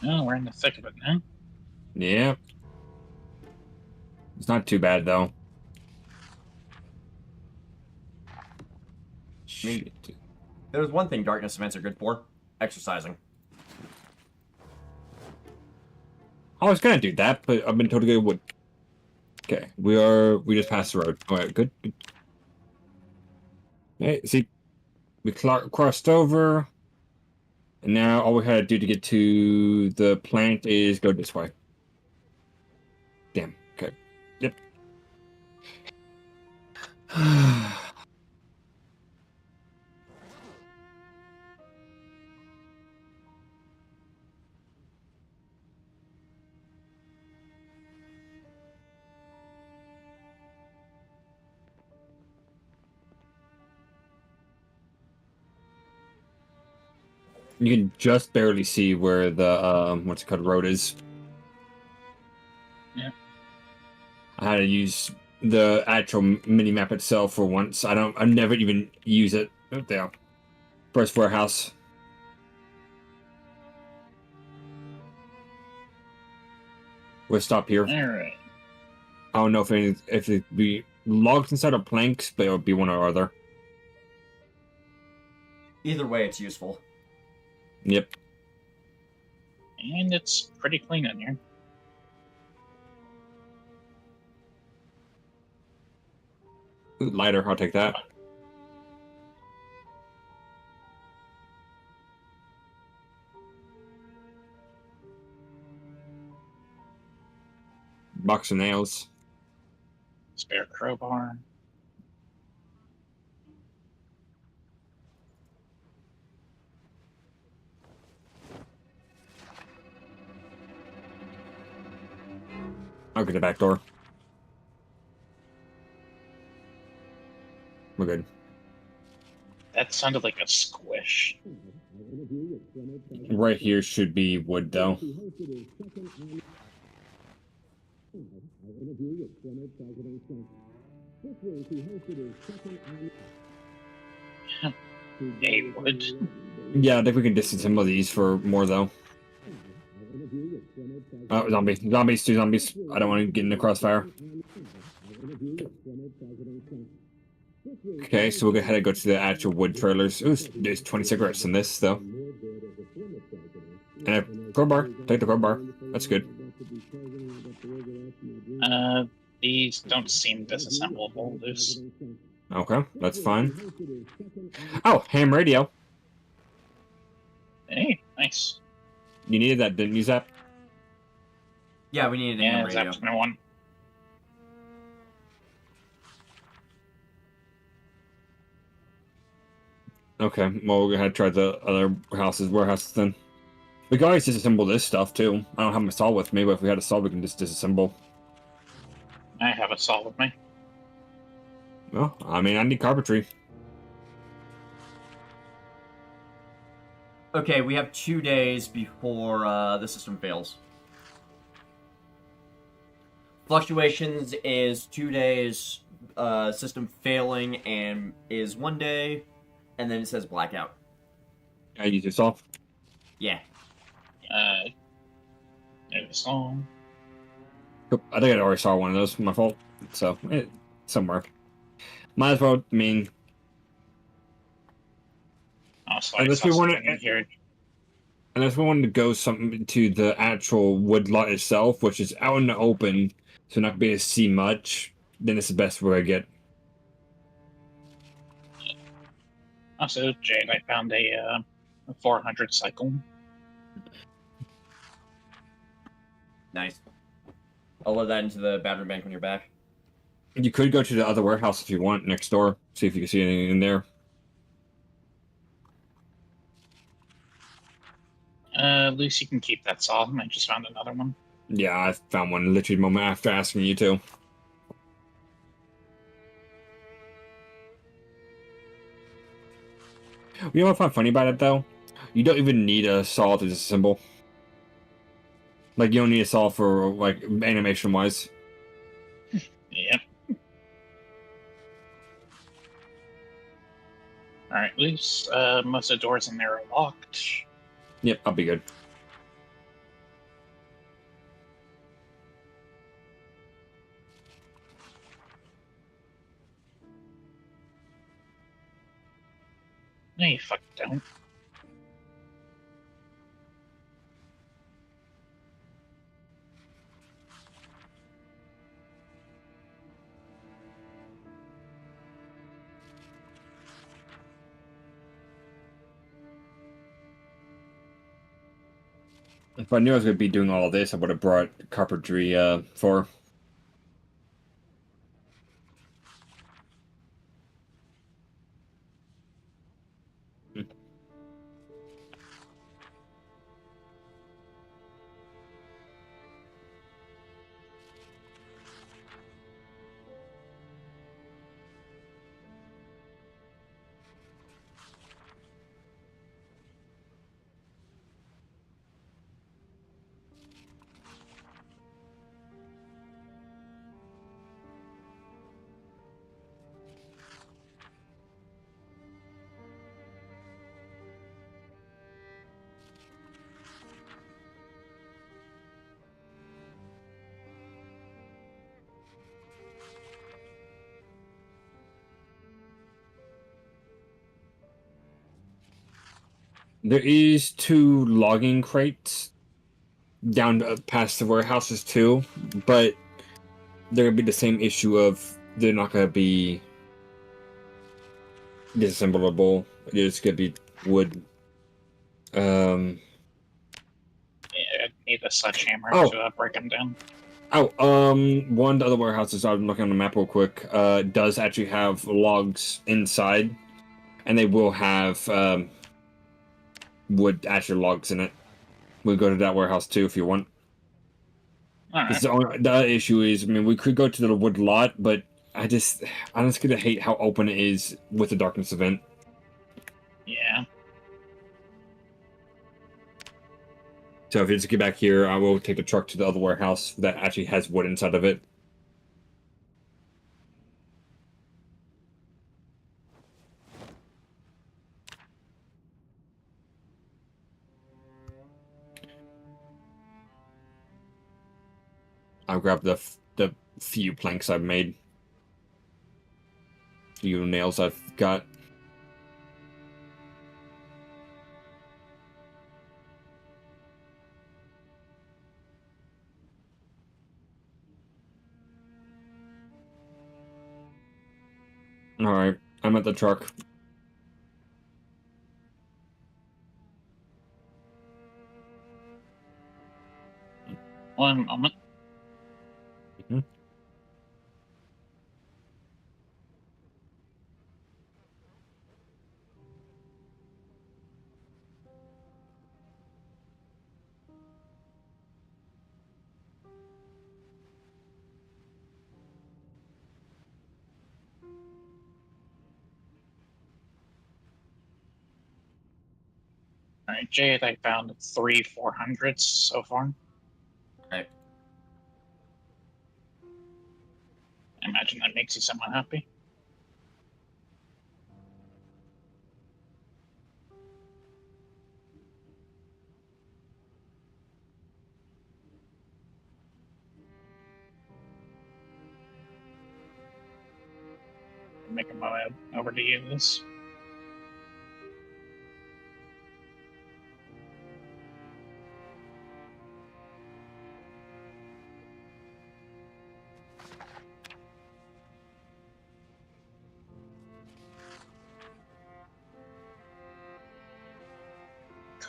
[SPEAKER 2] Oh, we're in the thick of it now.
[SPEAKER 3] Yeah. It's not too bad, though. Shit.
[SPEAKER 1] There's one thing darkness events are good for: exercising.
[SPEAKER 3] I was gonna do that, but I've been told to go wood. Okay, we just passed the road. Alright, good. Hey, see, we crossed over, and now all we had to do to get to the plant is go this way. Damn, okay. Yep. You can just barely see where the what's it called, road is.
[SPEAKER 2] Yeah.
[SPEAKER 3] I had to use the actual mini map itself for once. I never even use it. Oh, there. First warehouse. We'll stop here.
[SPEAKER 2] Alright.
[SPEAKER 3] I don't know if it be logs inside or planks, but it would be one or other.
[SPEAKER 1] Either way, it's useful.
[SPEAKER 3] Yep.
[SPEAKER 2] And it's pretty clean in here.
[SPEAKER 3] Ooh, lighter, I'll take that. Box of nails.
[SPEAKER 2] Spare crowbar.
[SPEAKER 3] I'll get the back door. We're good.
[SPEAKER 2] That sounded like a squish.
[SPEAKER 3] Right here should be wood, though.
[SPEAKER 2] They would.
[SPEAKER 3] Yeah, I think we can distance some of these for more, though. Oh, zombies. Zombies, two zombies. I don't want to get in the crossfire. Okay, so we'll go ahead and go to the actual wood trailers. Ooh, there's 20 cigarettes in this, though. And a crowbar. Take the crowbar. That's good.
[SPEAKER 2] These don't seem disassemblable. Loose.
[SPEAKER 3] Okay, that's fine. Oh, ham radio.
[SPEAKER 2] Hey, nice.
[SPEAKER 3] You needed that, didn't you, Zap?
[SPEAKER 1] Yeah, we needed a ham radio.
[SPEAKER 2] Zap's my one.
[SPEAKER 3] Okay, well, we're gonna try the other warehouses then. We can always disassemble this stuff, too. I don't have my saw with me, but if we had a saw, we can just disassemble.
[SPEAKER 2] I have a saw with me.
[SPEAKER 3] Well, I mean, I need carpentry.
[SPEAKER 1] Okay, we have 2 days before the system fails. Fluctuations is 2 days, system failing and is 1 day, and then it says blackout.
[SPEAKER 3] I use your saw.
[SPEAKER 1] Yeah.
[SPEAKER 2] There's a song.
[SPEAKER 3] I think I already saw one of those. My fault. So, somewhere. Might as well, I mean,
[SPEAKER 2] Oh, so I saw something in here.
[SPEAKER 3] Unless we wanted to go something to the actual woodlot itself, which is out in the open, so not be able to see much, then it's the best way to get.
[SPEAKER 2] Also, Jade, I found a 400 cycle.
[SPEAKER 1] Nice. I'll load that into the battery bank when you're back.
[SPEAKER 3] You could go to the other warehouse if you want next door, see if you can see anything in there.
[SPEAKER 2] At least you can keep that saw. I just found another one.
[SPEAKER 3] Yeah, I found one literally a moment after asking you to. You know what I find funny about it though? You don't even need a saw to disassemble. Like you don't need a saw for like animation wise.
[SPEAKER 2] Yep. Alright, at least most of the doors in there are locked.
[SPEAKER 3] Yep, I'll be good.
[SPEAKER 2] No, you fucking don't.
[SPEAKER 3] If I knew I was going to be doing all this, I would have brought carpentry for. There is 2 logging crates down past the warehouses too, but there would be the same issue of they're not going to be disassemblable. It's going to be wood.
[SPEAKER 2] Yeah, I need a sledgehammer to break them down.
[SPEAKER 3] One of the other warehouses, I'm looking on the map real quick, does actually have logs inside, and they will have wood actual logs in it. We'll go to that warehouse too if you want.
[SPEAKER 2] Alright.
[SPEAKER 3] The issue is, I mean, we could go to the wood lot, but I'm just gonna hate how open it is with the darkness event.
[SPEAKER 2] Yeah.
[SPEAKER 3] So if you just get back here, I will take the truck to the other warehouse that actually has wood inside of it. I'll grab the few planks I've made. Few nails I've got. Alright, I'm at the truck.
[SPEAKER 2] One moment.
[SPEAKER 3] Mm-hmm.
[SPEAKER 2] Alright, Jade, I found 3 400s so far.
[SPEAKER 1] Alright.
[SPEAKER 2] I imagine that makes you somewhat happy. Making my way over to use.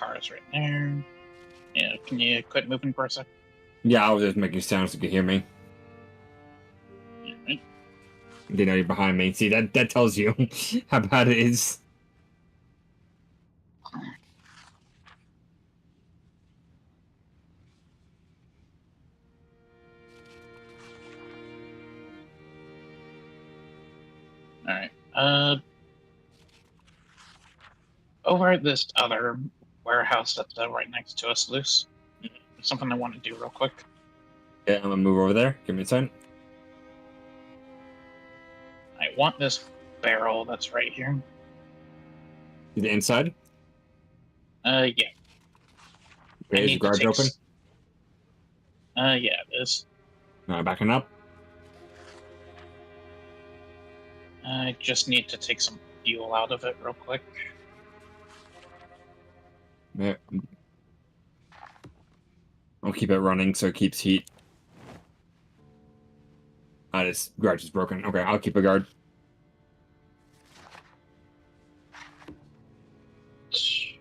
[SPEAKER 2] car's right there. Yeah, can you quit moving for a sec?
[SPEAKER 3] Yeah, I was just making sounds so you could hear me.
[SPEAKER 2] Alright.
[SPEAKER 3] They know you're behind me. See, that tells you how bad it is.
[SPEAKER 2] Alright. Over at this other warehouse that's right next to us, Luce. Something I want to do real quick.
[SPEAKER 3] Yeah, I'm gonna move over there. Give me a second.
[SPEAKER 2] I want this barrel that's right here.
[SPEAKER 3] The inside.
[SPEAKER 2] Yeah.
[SPEAKER 3] Okay, is the garage open?
[SPEAKER 2] Yeah, it is.
[SPEAKER 3] Backing up.
[SPEAKER 2] I just need to take some fuel out of it real quick.
[SPEAKER 3] Yeah. I'll keep it running so it keeps heat. This garage is broken. Okay, I'll keep a guard.
[SPEAKER 2] Let's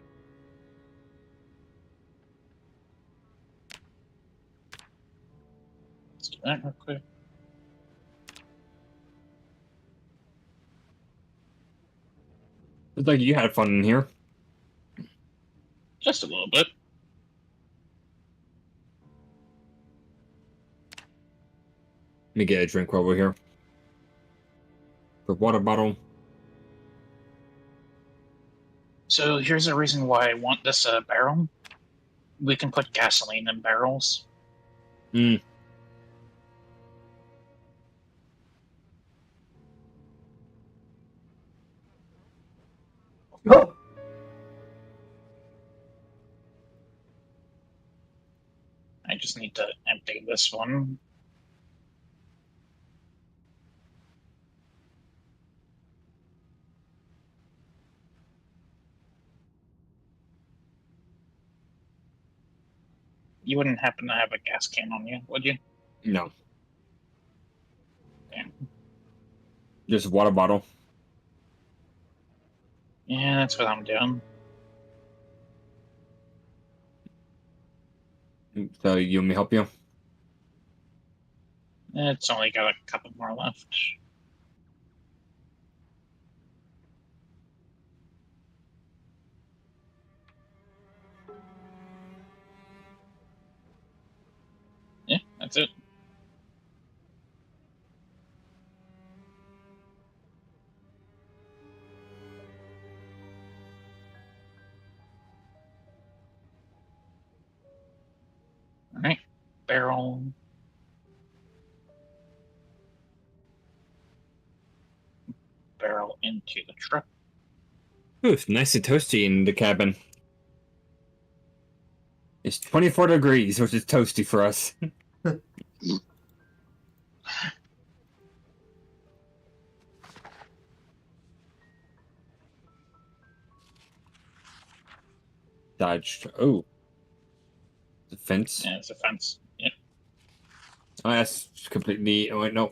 [SPEAKER 2] do that real quick.
[SPEAKER 3] It's like you had fun in here.
[SPEAKER 2] Just a little bit.
[SPEAKER 3] Let me get a drink while we're here. The water bottle.
[SPEAKER 2] So here's the reason why I want this barrel. We can put gasoline in barrels.
[SPEAKER 3] Hmm.
[SPEAKER 1] Oh!
[SPEAKER 2] I just need to empty this one. You wouldn't happen to have a gas can on you, would you?
[SPEAKER 3] No.
[SPEAKER 2] Yeah,
[SPEAKER 3] Just a water bottle.
[SPEAKER 2] yeah, that's what I'm doing.
[SPEAKER 3] So you want me to help you?
[SPEAKER 2] It's only got a couple more left. Yeah, that's it. All right, barrel. Barrel into the truck.
[SPEAKER 3] Ooh, it's nice and toasty in the cabin. It's 24 degrees, which is toasty for us. Dodged. Oh. The fence.
[SPEAKER 2] Yeah, it's a fence. Yep.
[SPEAKER 3] Oh, that's completely. Oh, wait, no.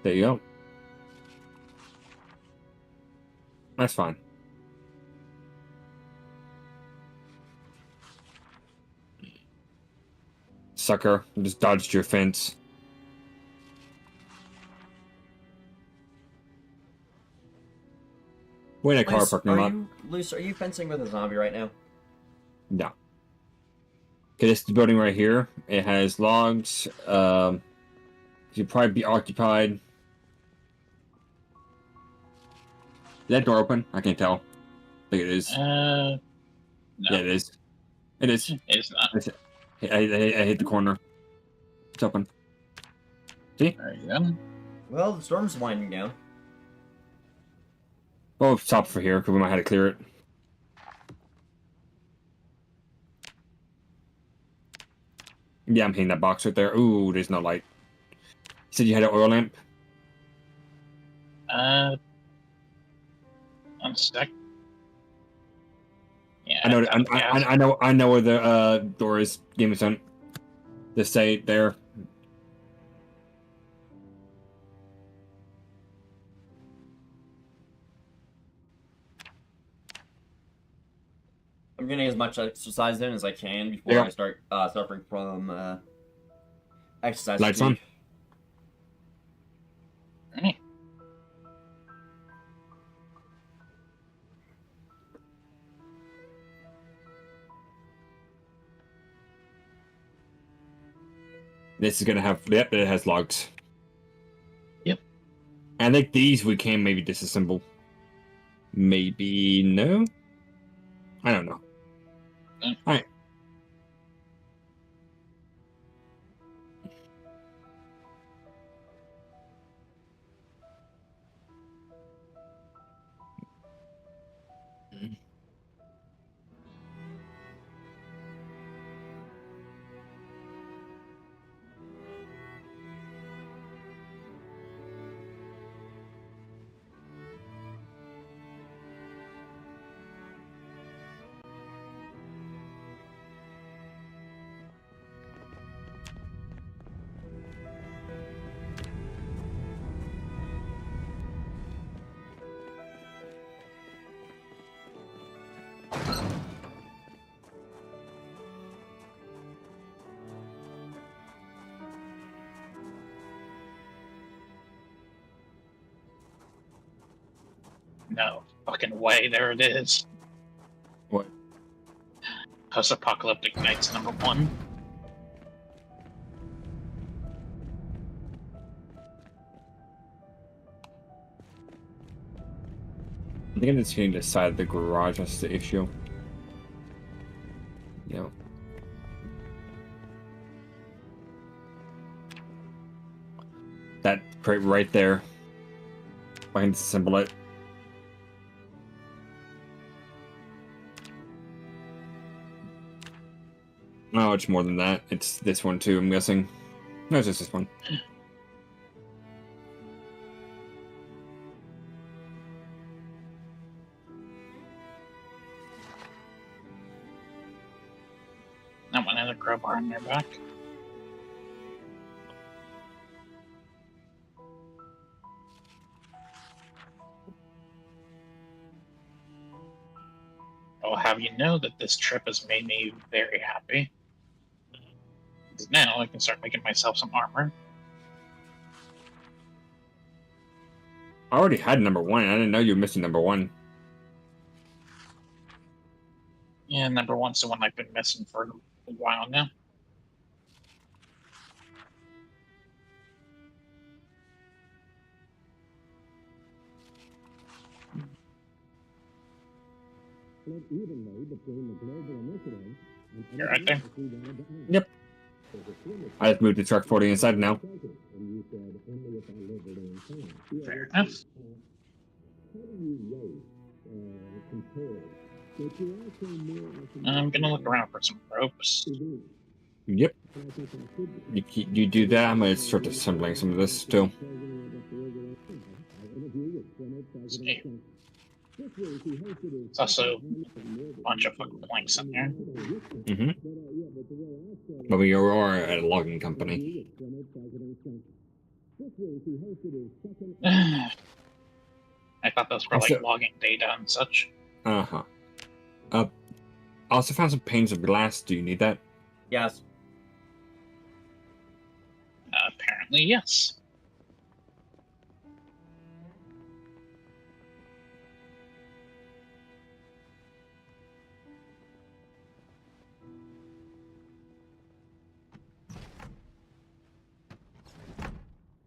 [SPEAKER 3] There you go. That's fine. Sucker. Just dodged your fence. We're in a car parking lot.
[SPEAKER 1] Luce, are you fencing with a zombie right now?
[SPEAKER 3] No. Okay, this is the building right here. It has logs. Should probably be occupied. Is that door open? I can't tell. I think it is.
[SPEAKER 2] No.
[SPEAKER 3] Yeah, it is. It is.
[SPEAKER 2] It's not.
[SPEAKER 3] I hit the corner. It's open. See?
[SPEAKER 2] There you go.
[SPEAKER 1] Well, the storm's winding down.
[SPEAKER 3] Oh, stop for here, because we might have to clear it. Yeah, I'm hitting that box right there. Ooh, there's no light. You said you had an oil lamp?
[SPEAKER 2] One sec. Yeah.
[SPEAKER 3] I know.
[SPEAKER 2] I've got gas.
[SPEAKER 3] I know where the door is. Give me some. Just say it there.
[SPEAKER 1] getting as much exercise in as I can before
[SPEAKER 3] Yeah.
[SPEAKER 1] I start suffering from exercise
[SPEAKER 3] Lights
[SPEAKER 1] fatigue.
[SPEAKER 2] Alright.
[SPEAKER 3] This is gonna have. Yep, it has logs.
[SPEAKER 2] Yep.
[SPEAKER 3] I think these we can maybe disassemble. Maybe no. I don't know.
[SPEAKER 2] Mm.
[SPEAKER 3] Alright.
[SPEAKER 2] No fucking way, there it is.
[SPEAKER 3] What?
[SPEAKER 2] Post-apocalyptic Knights #1.
[SPEAKER 3] I think I'm just getting the side of the garage. That's the issue. Yeah. That crate right there. I can disassemble it. No, it's more than that. It's this one too, I'm guessing. No, it's just this one.
[SPEAKER 2] That one has a crowbar in their back. I'll have you know that this trip has made me very happy. Because now I can start making myself some armor.
[SPEAKER 3] I already had #1. I didn't know you were missing #1.
[SPEAKER 2] Yeah, #1's the one I've been missing for a while now. You're right there.
[SPEAKER 3] Yep. I just moved the truck 40 inside now.
[SPEAKER 2] Fair enough. I'm gonna look around for some ropes.
[SPEAKER 3] Yep. You do that, I'm gonna start assembling some of this too.
[SPEAKER 2] See. It's also a bunch of fucking planks in there.
[SPEAKER 3] Mm-hmm. But we are at a logging company.
[SPEAKER 2] I thought those were like
[SPEAKER 3] So-
[SPEAKER 2] logging data and such.
[SPEAKER 3] Uh-huh. I also found some panes of glass. Do you need that?
[SPEAKER 1] Yes.
[SPEAKER 2] Apparently, yes.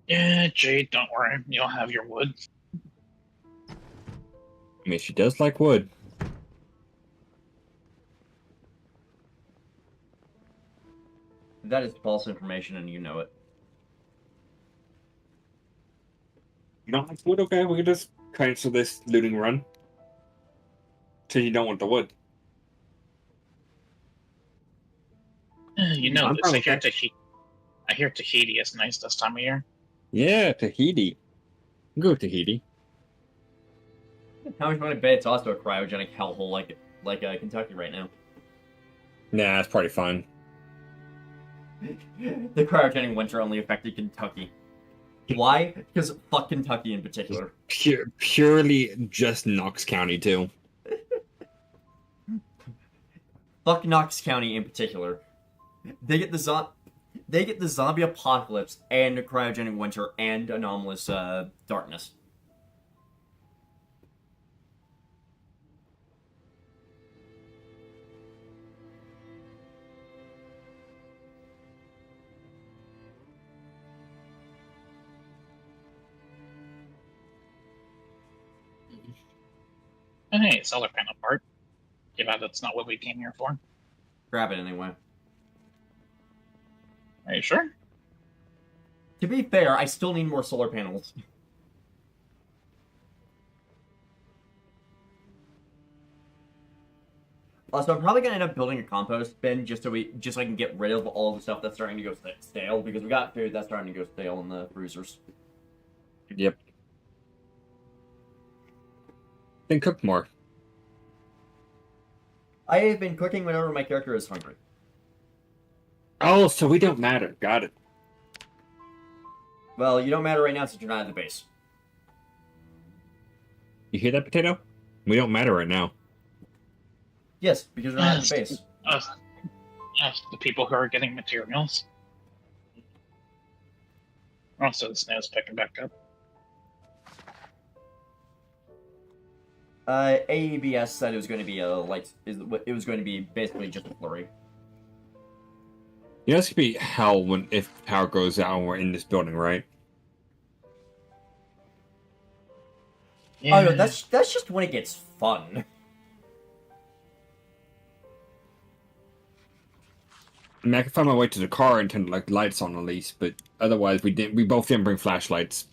[SPEAKER 2] Yeah, Jade, don't worry. You'll have your wood.
[SPEAKER 3] I mean, she does like wood.
[SPEAKER 1] That is false information, and you know it.
[SPEAKER 3] You don't like wood? Okay, we can just cancel this looting run. So you don't want the wood.
[SPEAKER 2] You know
[SPEAKER 3] I'm
[SPEAKER 2] this.
[SPEAKER 3] fine
[SPEAKER 2] I
[SPEAKER 3] with
[SPEAKER 2] hear,
[SPEAKER 3] that.
[SPEAKER 2] I hear Tahiti is nice this time of year.
[SPEAKER 3] Yeah, Tahiti. Go Tahiti.
[SPEAKER 1] How much money bet it's also a cryogenic hellhole like Kentucky right now.
[SPEAKER 3] Nah, that's probably fine.
[SPEAKER 1] The cryogenic winter only affected Kentucky. Why? Because fuck Kentucky in particular.
[SPEAKER 3] Purely just Knox County too.
[SPEAKER 1] Fuck Knox County in particular. They get the zombie apocalypse and cryogenic winter and anomalous darkness.
[SPEAKER 2] Hey, solar panel part. Give out that's not what we came here for.
[SPEAKER 1] Grab it anyway.
[SPEAKER 2] Are you sure?
[SPEAKER 1] To be fair, I still need more solar panels. Also, I'm probably gonna end up building a compost bin just so I can get rid of all the stuff that's starting to go stale, because we got food that's starting to go stale in the freezers.
[SPEAKER 3] Yep. Then cook more.
[SPEAKER 1] I have been cooking whenever my character is hungry.
[SPEAKER 3] Oh, so we don't matter. Got it.
[SPEAKER 1] Well, you don't matter right now since you're not at the base.
[SPEAKER 3] You hear that, Potato? We don't matter right now.
[SPEAKER 1] Yes, because we're not at the base.
[SPEAKER 2] The people who are getting materials. Also, the snow's picking back up.
[SPEAKER 1] AEBS said it was going to be it was going to be basically just a flurry.
[SPEAKER 3] You know, it's gonna be hell if power goes out and we're in this building, right?
[SPEAKER 2] Yeah.
[SPEAKER 1] Oh no, that's just when it gets fun.
[SPEAKER 3] I mean, I can find my way to the car and turn like lights on at least, but otherwise we both didn't bring flashlights.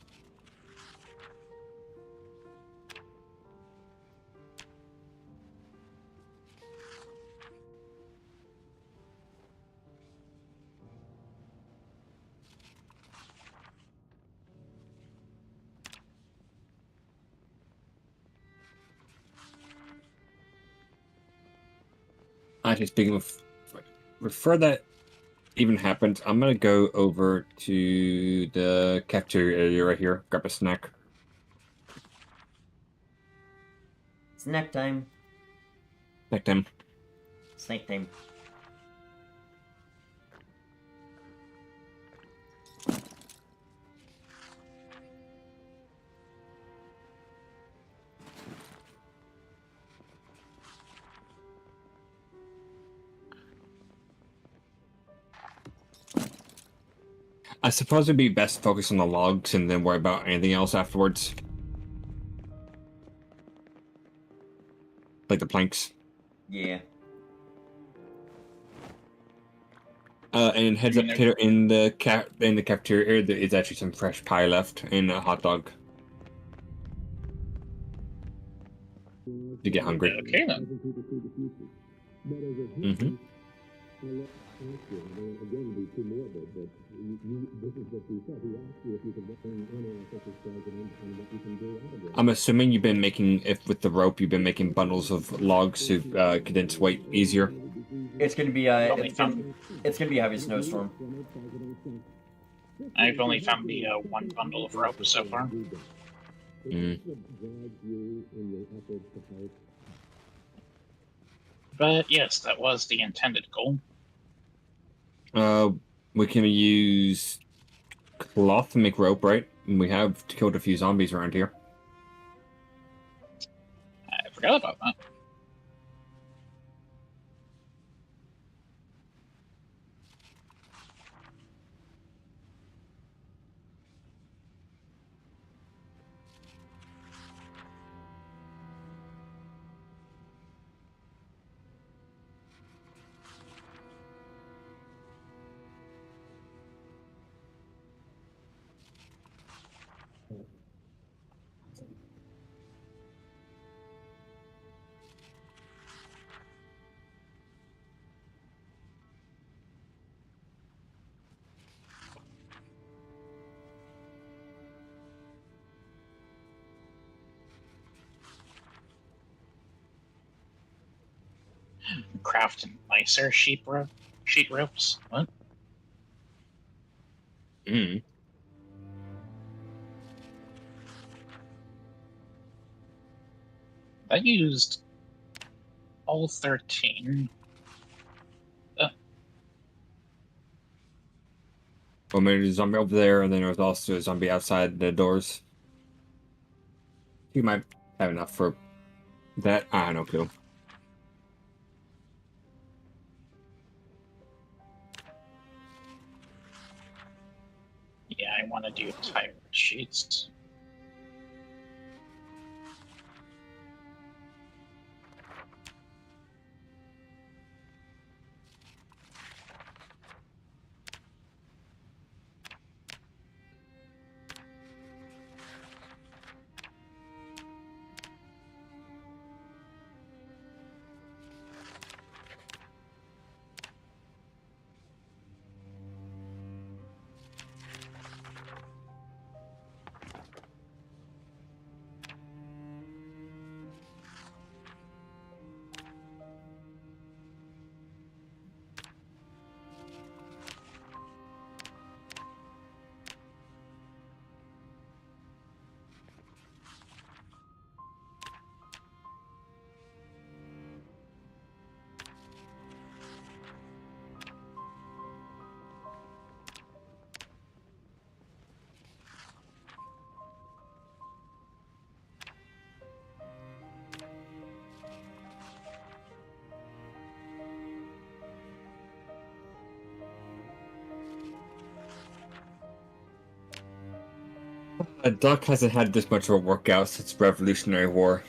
[SPEAKER 3] Actually, speaking of, before that even happens, I'm gonna go over to the cafeteria area right here, grab a snack.
[SPEAKER 1] Snack time.
[SPEAKER 3] Snack time.
[SPEAKER 1] Snack time.
[SPEAKER 3] I suppose it'd be best to focus on the logs and then worry about anything else afterwards. Like the planks.
[SPEAKER 1] Yeah.
[SPEAKER 3] And heads up, Taylor, in the cafeteria area, there is actually some fresh pie left and a hot dog. You get hungry.
[SPEAKER 2] Okay then.
[SPEAKER 3] Mm-hmm. I'm assuming you've been making, with the rope, you've been making bundles of logs to condense weight easier.
[SPEAKER 1] It's gonna be it's gonna be a heavy snowstorm.
[SPEAKER 2] I've only found the one bundle of rope so far.
[SPEAKER 3] Mm.
[SPEAKER 2] But yes, that was the intended goal.
[SPEAKER 3] We can use cloth to make rope, right? And we have killed a few zombies around here.
[SPEAKER 2] I forgot about that. Craft nicer sheet ropes. What?
[SPEAKER 3] Mm.
[SPEAKER 2] I used all 13.
[SPEAKER 3] Well, maybe there's a zombie over there, and then there was also a zombie outside the doors. You might have enough for that. I don't know, clue.
[SPEAKER 2] Yeah, I want to do tire sheets.
[SPEAKER 3] A duck hasn't had this much of a workout since Revolutionary War.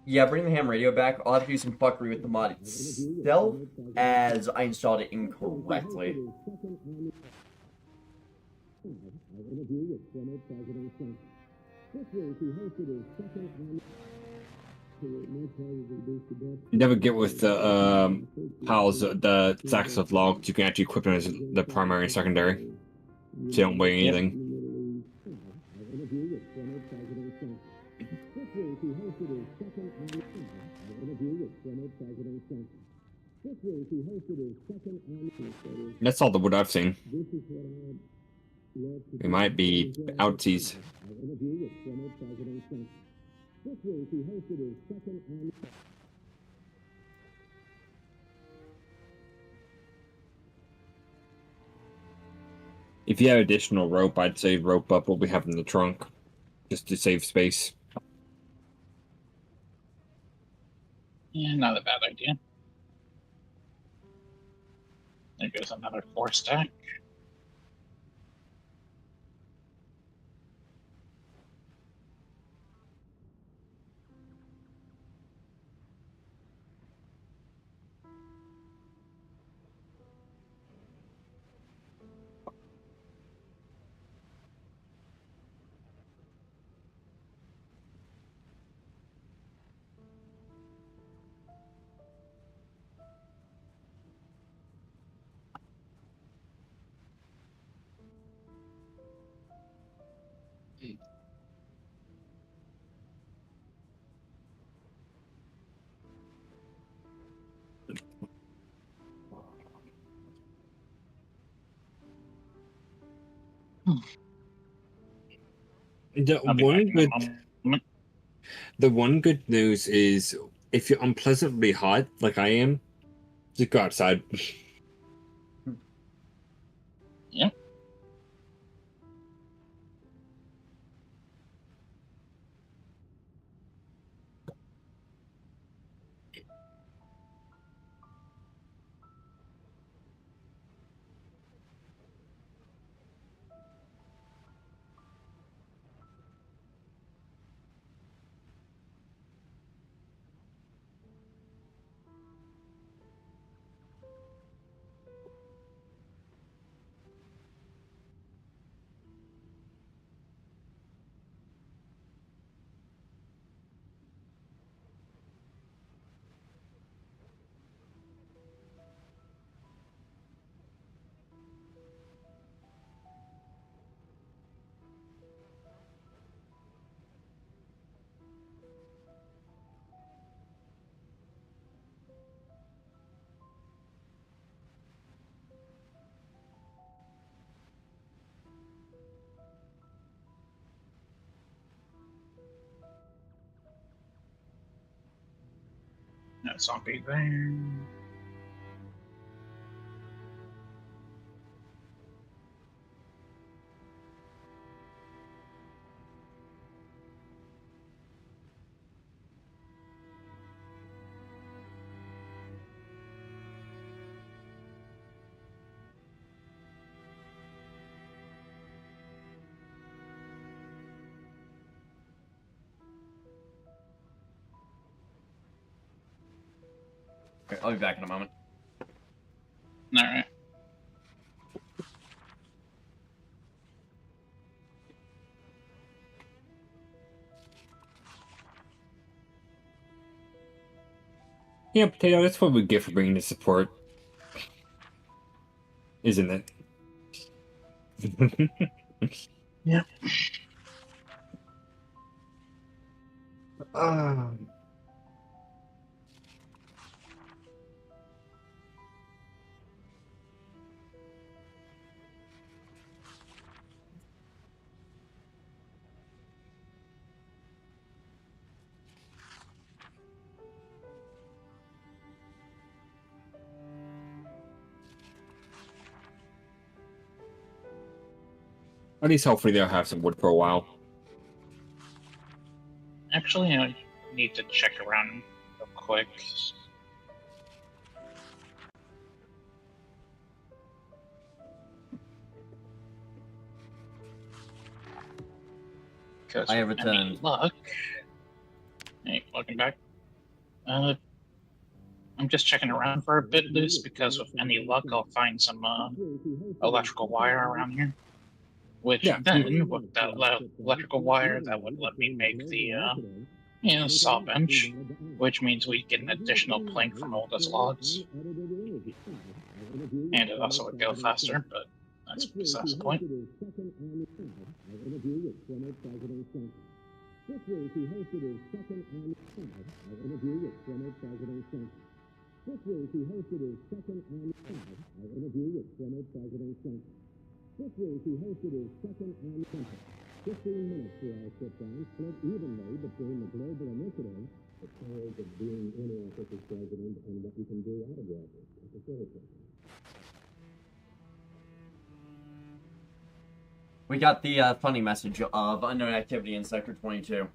[SPEAKER 1] Yeah, bring the ham radio back. I'll have to do some fuckery with the mod itself, as I installed it incorrectly.
[SPEAKER 3] You never get with the piles, the sacks of logs. You can actually equip them as the primary and secondary. So you don't weigh anything. That's all the wood I've seen. It might be outsies. If you have additional rope, I'd say rope up what we have in the trunk, just to save space.
[SPEAKER 2] Yeah, not a bad idea. There goes another 4 stack.
[SPEAKER 3] The
[SPEAKER 2] I'll be
[SPEAKER 3] one
[SPEAKER 2] back in a
[SPEAKER 3] good,
[SPEAKER 2] moment.
[SPEAKER 3] the one good news is if you're unpleasantly hot, like I am, just go outside.
[SPEAKER 2] Yep. No zombie there.
[SPEAKER 1] Okay, I'll be back in a moment.
[SPEAKER 2] All right.
[SPEAKER 3] Yeah, Potato, that's what we get for bringing the support. Isn't it?
[SPEAKER 2] Yep.
[SPEAKER 3] At least hopefully they'll have some wood for a while.
[SPEAKER 2] Actually, I need to check around real quick. Because
[SPEAKER 1] I have
[SPEAKER 2] with any
[SPEAKER 1] returned.
[SPEAKER 2] luck. Hey, welcome back. I'm just checking around for a bit loose because with any luck I'll find some electrical wire around here. Which
[SPEAKER 3] Yeah.
[SPEAKER 2] then, with that electrical wire, that would let me make the saw bench, which means we get an additional plank from all those logs. And it also would go faster, but that's besides the point.
[SPEAKER 1] We got the funny message of unknown activity in Sector 22.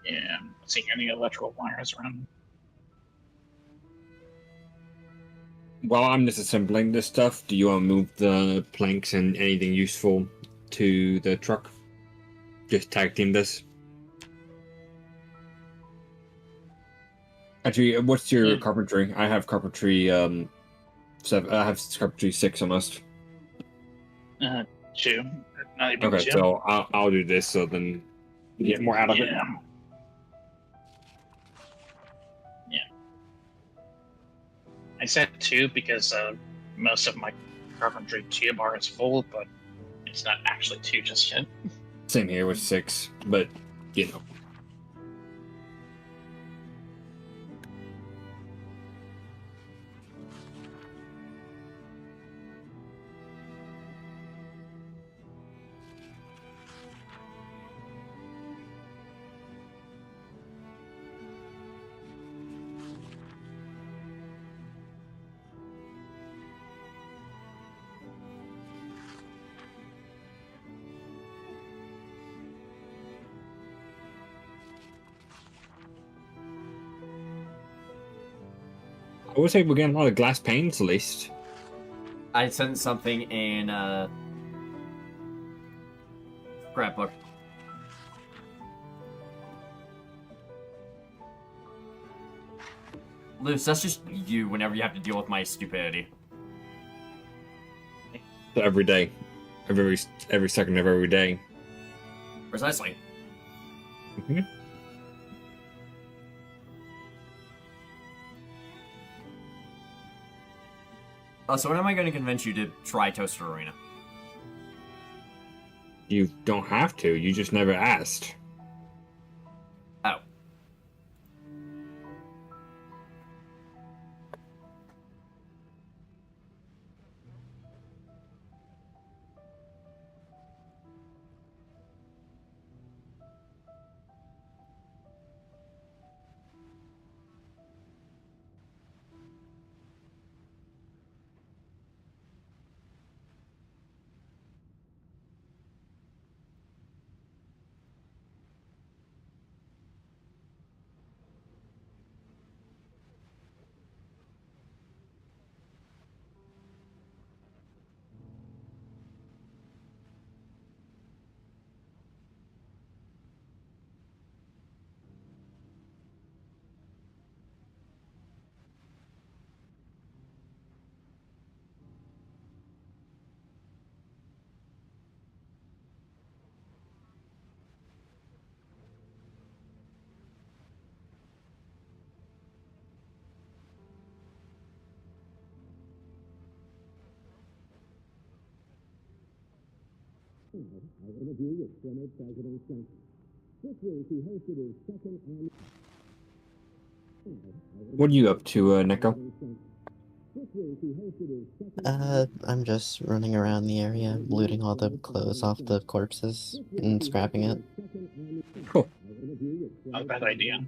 [SPEAKER 2] Yeah, I'm not seeing any electrical wires around.
[SPEAKER 3] While I'm disassembling this stuff, do you want to move the planks and anything useful to the truck? Just tag team this? Actually, what's your
[SPEAKER 2] Hmm.
[SPEAKER 3] carpentry? I have carpentry 7. I have carpentry 6 almost.
[SPEAKER 2] 2. Not even
[SPEAKER 3] Okay,
[SPEAKER 2] 2.
[SPEAKER 3] so I'll do this so then you get more out of it.
[SPEAKER 2] Yeah. Yeah. I said 2 because most of my carpentry 2 bar is full, but it's not actually 2 just yet.
[SPEAKER 3] Same here with 6, but you know. I would say we're getting a lot of glass panes at least.
[SPEAKER 1] I sent something in scrapbook. Luce, that's just you whenever you have to deal with my stupidity.
[SPEAKER 3] Every day. Every second of every day.
[SPEAKER 1] Precisely.
[SPEAKER 3] Mm-hmm.
[SPEAKER 1] So when am I going to convince you to try Toaster Arena?
[SPEAKER 3] You don't have to, you just never asked.
[SPEAKER 1] Oh.
[SPEAKER 3] What are you up to, Neko?
[SPEAKER 5] I'm just running around the area, looting all the clothes off the corpses and scrapping it.
[SPEAKER 3] Cool.
[SPEAKER 2] Not a bad idea.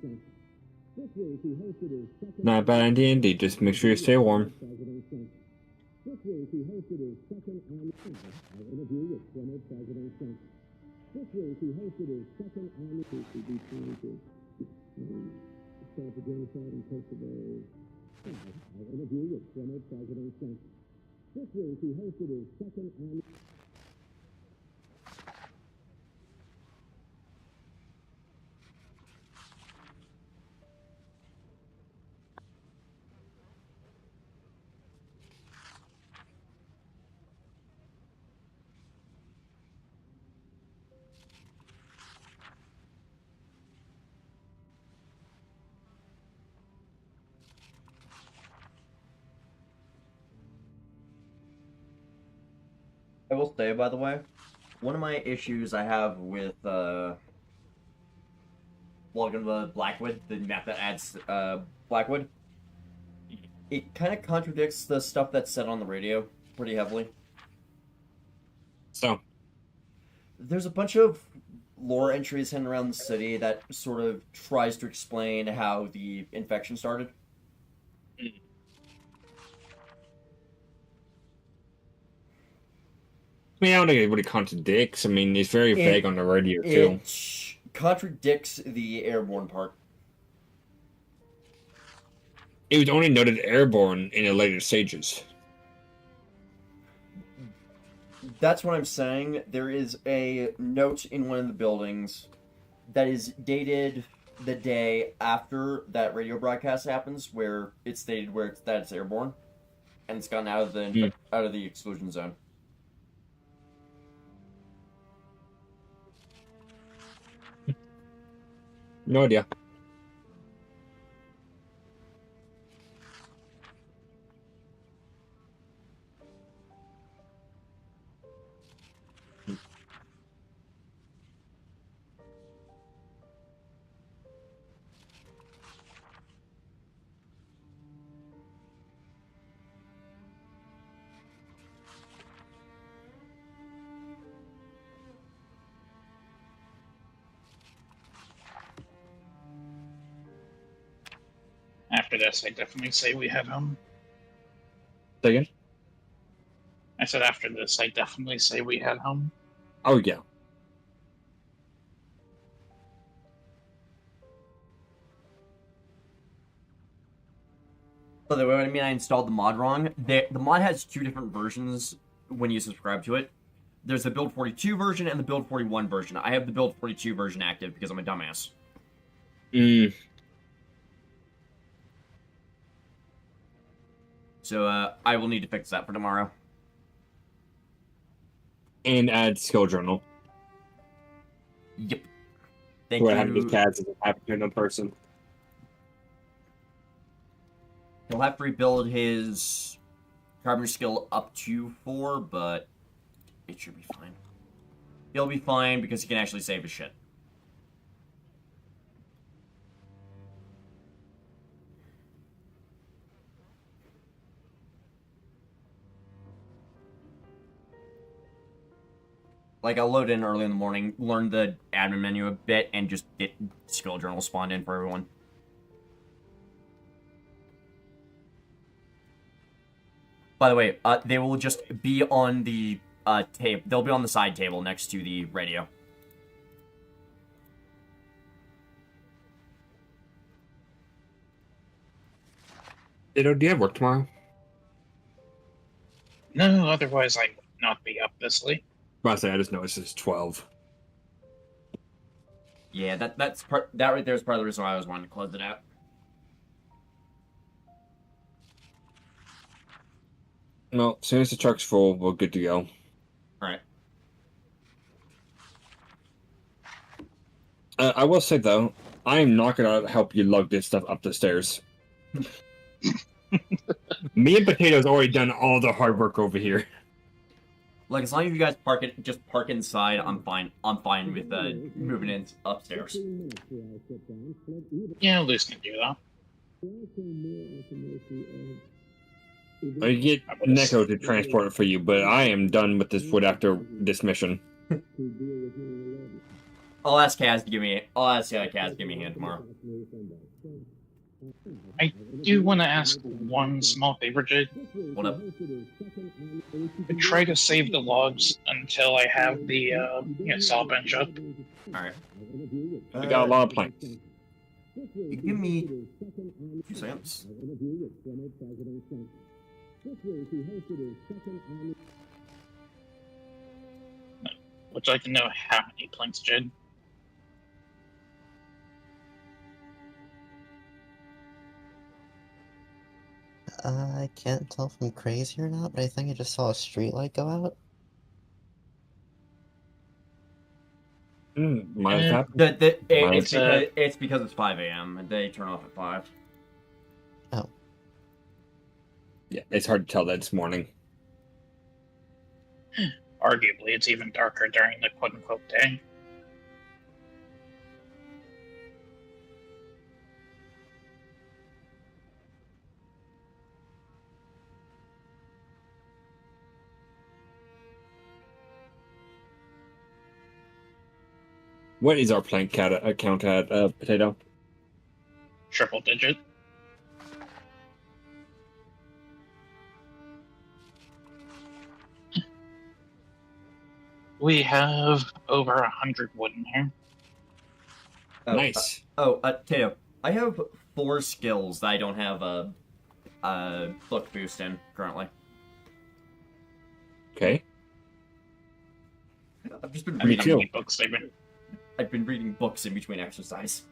[SPEAKER 3] Not a bad idea indeed, just make sure you stay warm.
[SPEAKER 1] I will say, by the way, one of my issues I have with logging the Blackwood, the map that adds Blackwood, it kind of contradicts the stuff that's said on the radio pretty heavily.
[SPEAKER 3] So,
[SPEAKER 1] There's a bunch of lore entries hidden around the city that sort of tries to explain how the infection started.
[SPEAKER 3] I mean, I don't think anybody contradicts. I mean, it's very vague on the radio, too.
[SPEAKER 1] It contradicts the airborne part.
[SPEAKER 3] It was only noted airborne in the later stages.
[SPEAKER 1] That's what I'm saying. There is a note in one of the buildings that is dated the day after that radio broadcast happens, where it's stated that it's airborne, and it's gotten out of the exclusion zone.
[SPEAKER 3] No idea.
[SPEAKER 2] After this, I definitely say we head home.
[SPEAKER 3] Say again?
[SPEAKER 2] I said after this, I definitely say we head home.
[SPEAKER 3] Oh, yeah.
[SPEAKER 1] By the way, what I mean, I installed the mod wrong. The mod has 2 different versions when you subscribe to it. There's the build 42 version and the build 41 version. I have the build 42 version active because I'm a dumbass. So, I will need to fix that for tomorrow.
[SPEAKER 3] And add skill journal.
[SPEAKER 1] Yep. Thank
[SPEAKER 3] What
[SPEAKER 1] you.
[SPEAKER 3] happened to cats is happened to another person.
[SPEAKER 1] He'll have to rebuild his carbon skill up to 4, but it should be fine. He'll be fine because he can actually save his shit. Like, I'll load in early in the morning, learn the admin menu a bit, and just get skill journal spawned in for everyone. By the way, they will just be on the tape. They'll be on the side table next to the radio.
[SPEAKER 3] Do you have work tomorrow?
[SPEAKER 2] No, otherwise I would not be up this late.
[SPEAKER 3] I just noticed it's 12.
[SPEAKER 1] Yeah, that right there is part of the reason why I was wanting to close it out.
[SPEAKER 3] No, as soon as the truck's full, we're good to go.
[SPEAKER 1] Alright.
[SPEAKER 3] I will say, though, I am not going to help you lug this stuff up the stairs. Me and Potato's already done all the hard work over here.
[SPEAKER 1] Like, as long as you guys just park inside, I'm fine. I'm fine with moving in upstairs.
[SPEAKER 2] Yeah, Luce can do that.
[SPEAKER 3] I get Neko to transport it for you, but I am done with this wood after this mission.
[SPEAKER 1] I'll ask Kaz to give me. Kaz to give me a hand tomorrow.
[SPEAKER 2] I do want to ask one small favor, Jade.
[SPEAKER 1] What up?
[SPEAKER 2] Try to save the logs until I have the saw bench up.
[SPEAKER 1] Alright.
[SPEAKER 3] We got a lot of planks.
[SPEAKER 1] You give me 2 seconds.
[SPEAKER 2] Would you like to know how many planks, Jade?
[SPEAKER 5] I can't tell if I'm crazy or not, but I think I just saw a street light go out.
[SPEAKER 3] Might have happened.
[SPEAKER 1] It's because it's 5 a.m. They turn off at 5.
[SPEAKER 5] Oh.
[SPEAKER 3] Yeah, it's hard to tell that this morning.
[SPEAKER 2] Arguably, it's even darker during the quote-unquote day.
[SPEAKER 3] What is our plank count at, Potato?
[SPEAKER 2] Triple digit. We have over 100 wood in here.
[SPEAKER 1] Oh,
[SPEAKER 3] Nice.
[SPEAKER 1] Teo, I have 4 skills that I don't have a book boost in currently.
[SPEAKER 3] Okay.
[SPEAKER 1] I've just been
[SPEAKER 3] Me
[SPEAKER 1] reading
[SPEAKER 3] too.
[SPEAKER 2] Books they've been.
[SPEAKER 1] I've been reading books in between exercise.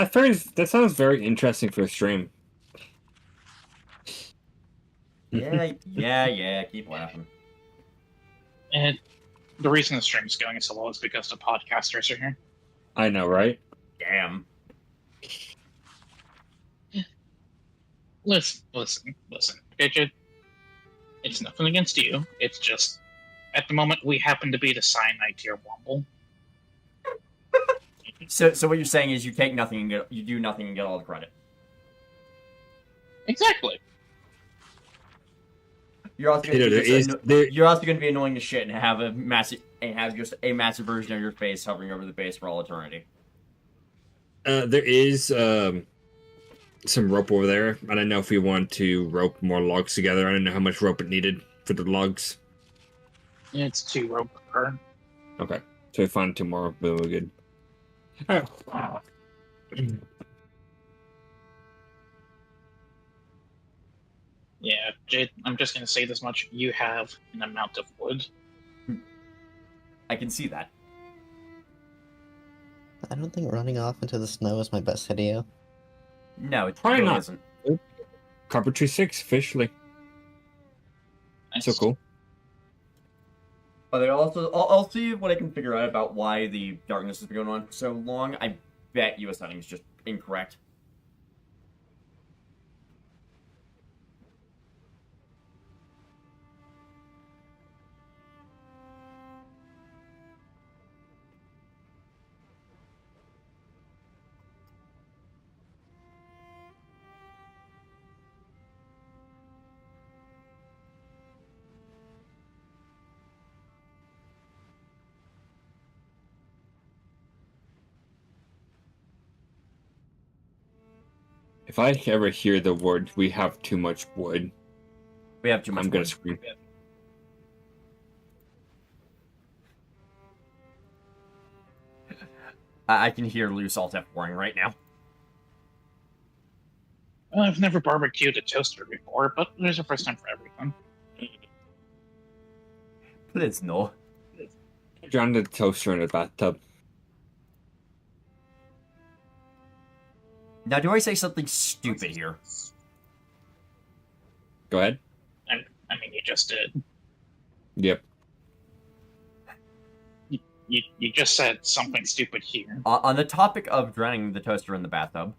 [SPEAKER 3] That sounds very interesting for a stream.
[SPEAKER 1] Yeah, keep laughing.
[SPEAKER 2] And the reason the stream's going so low is because the podcasters are here.
[SPEAKER 3] I know, right?
[SPEAKER 1] Damn.
[SPEAKER 2] Listen. Okay, Jid? It's nothing against you. It's just, at the moment, we happen to be the cyanide tier Womble.
[SPEAKER 1] So what you're saying is you take nothing and you do nothing and get all the credit.
[SPEAKER 2] Exactly.
[SPEAKER 1] You're also
[SPEAKER 3] You know,
[SPEAKER 1] you're also going to be annoying as shit and have just a massive version of your face hovering over the base for all eternity.
[SPEAKER 3] There is some rope over there. I don't know if we want to rope more logs together. I don't know how much rope it needed for the logs.
[SPEAKER 2] It's 2 rope per.
[SPEAKER 3] Okay, so we find 2 more. But we're good. All right.
[SPEAKER 2] Yeah, Jade, I'm just going to say this much. You have an amount of wood.
[SPEAKER 1] I can see that.
[SPEAKER 5] I don't think running off into the snow is my best idea.
[SPEAKER 1] No, it
[SPEAKER 3] Probably
[SPEAKER 1] really
[SPEAKER 3] not.
[SPEAKER 1] isn't.
[SPEAKER 3] Carpentry 6 officially.
[SPEAKER 2] Nice.
[SPEAKER 3] So cool.
[SPEAKER 1] But I'll see what I can figure out about why the darkness has been going on for so long. I bet US setting is just incorrect.
[SPEAKER 3] If I ever hear the word "we have too much wood,"
[SPEAKER 1] We have too much
[SPEAKER 3] I'm gonna
[SPEAKER 1] wood.
[SPEAKER 3] scream.
[SPEAKER 1] I can hear loose alt F4ing right now.
[SPEAKER 2] Well, I've never barbecued a toaster before, but there's a first time for everything.
[SPEAKER 1] Please no.
[SPEAKER 3] Drown the toaster in a bathtub.
[SPEAKER 1] Now, do I say something stupid here?
[SPEAKER 3] Go ahead.
[SPEAKER 2] I mean, you just did.
[SPEAKER 3] Yep.
[SPEAKER 2] You just said something stupid here.
[SPEAKER 1] On the topic of drowning the toaster in the bathtub,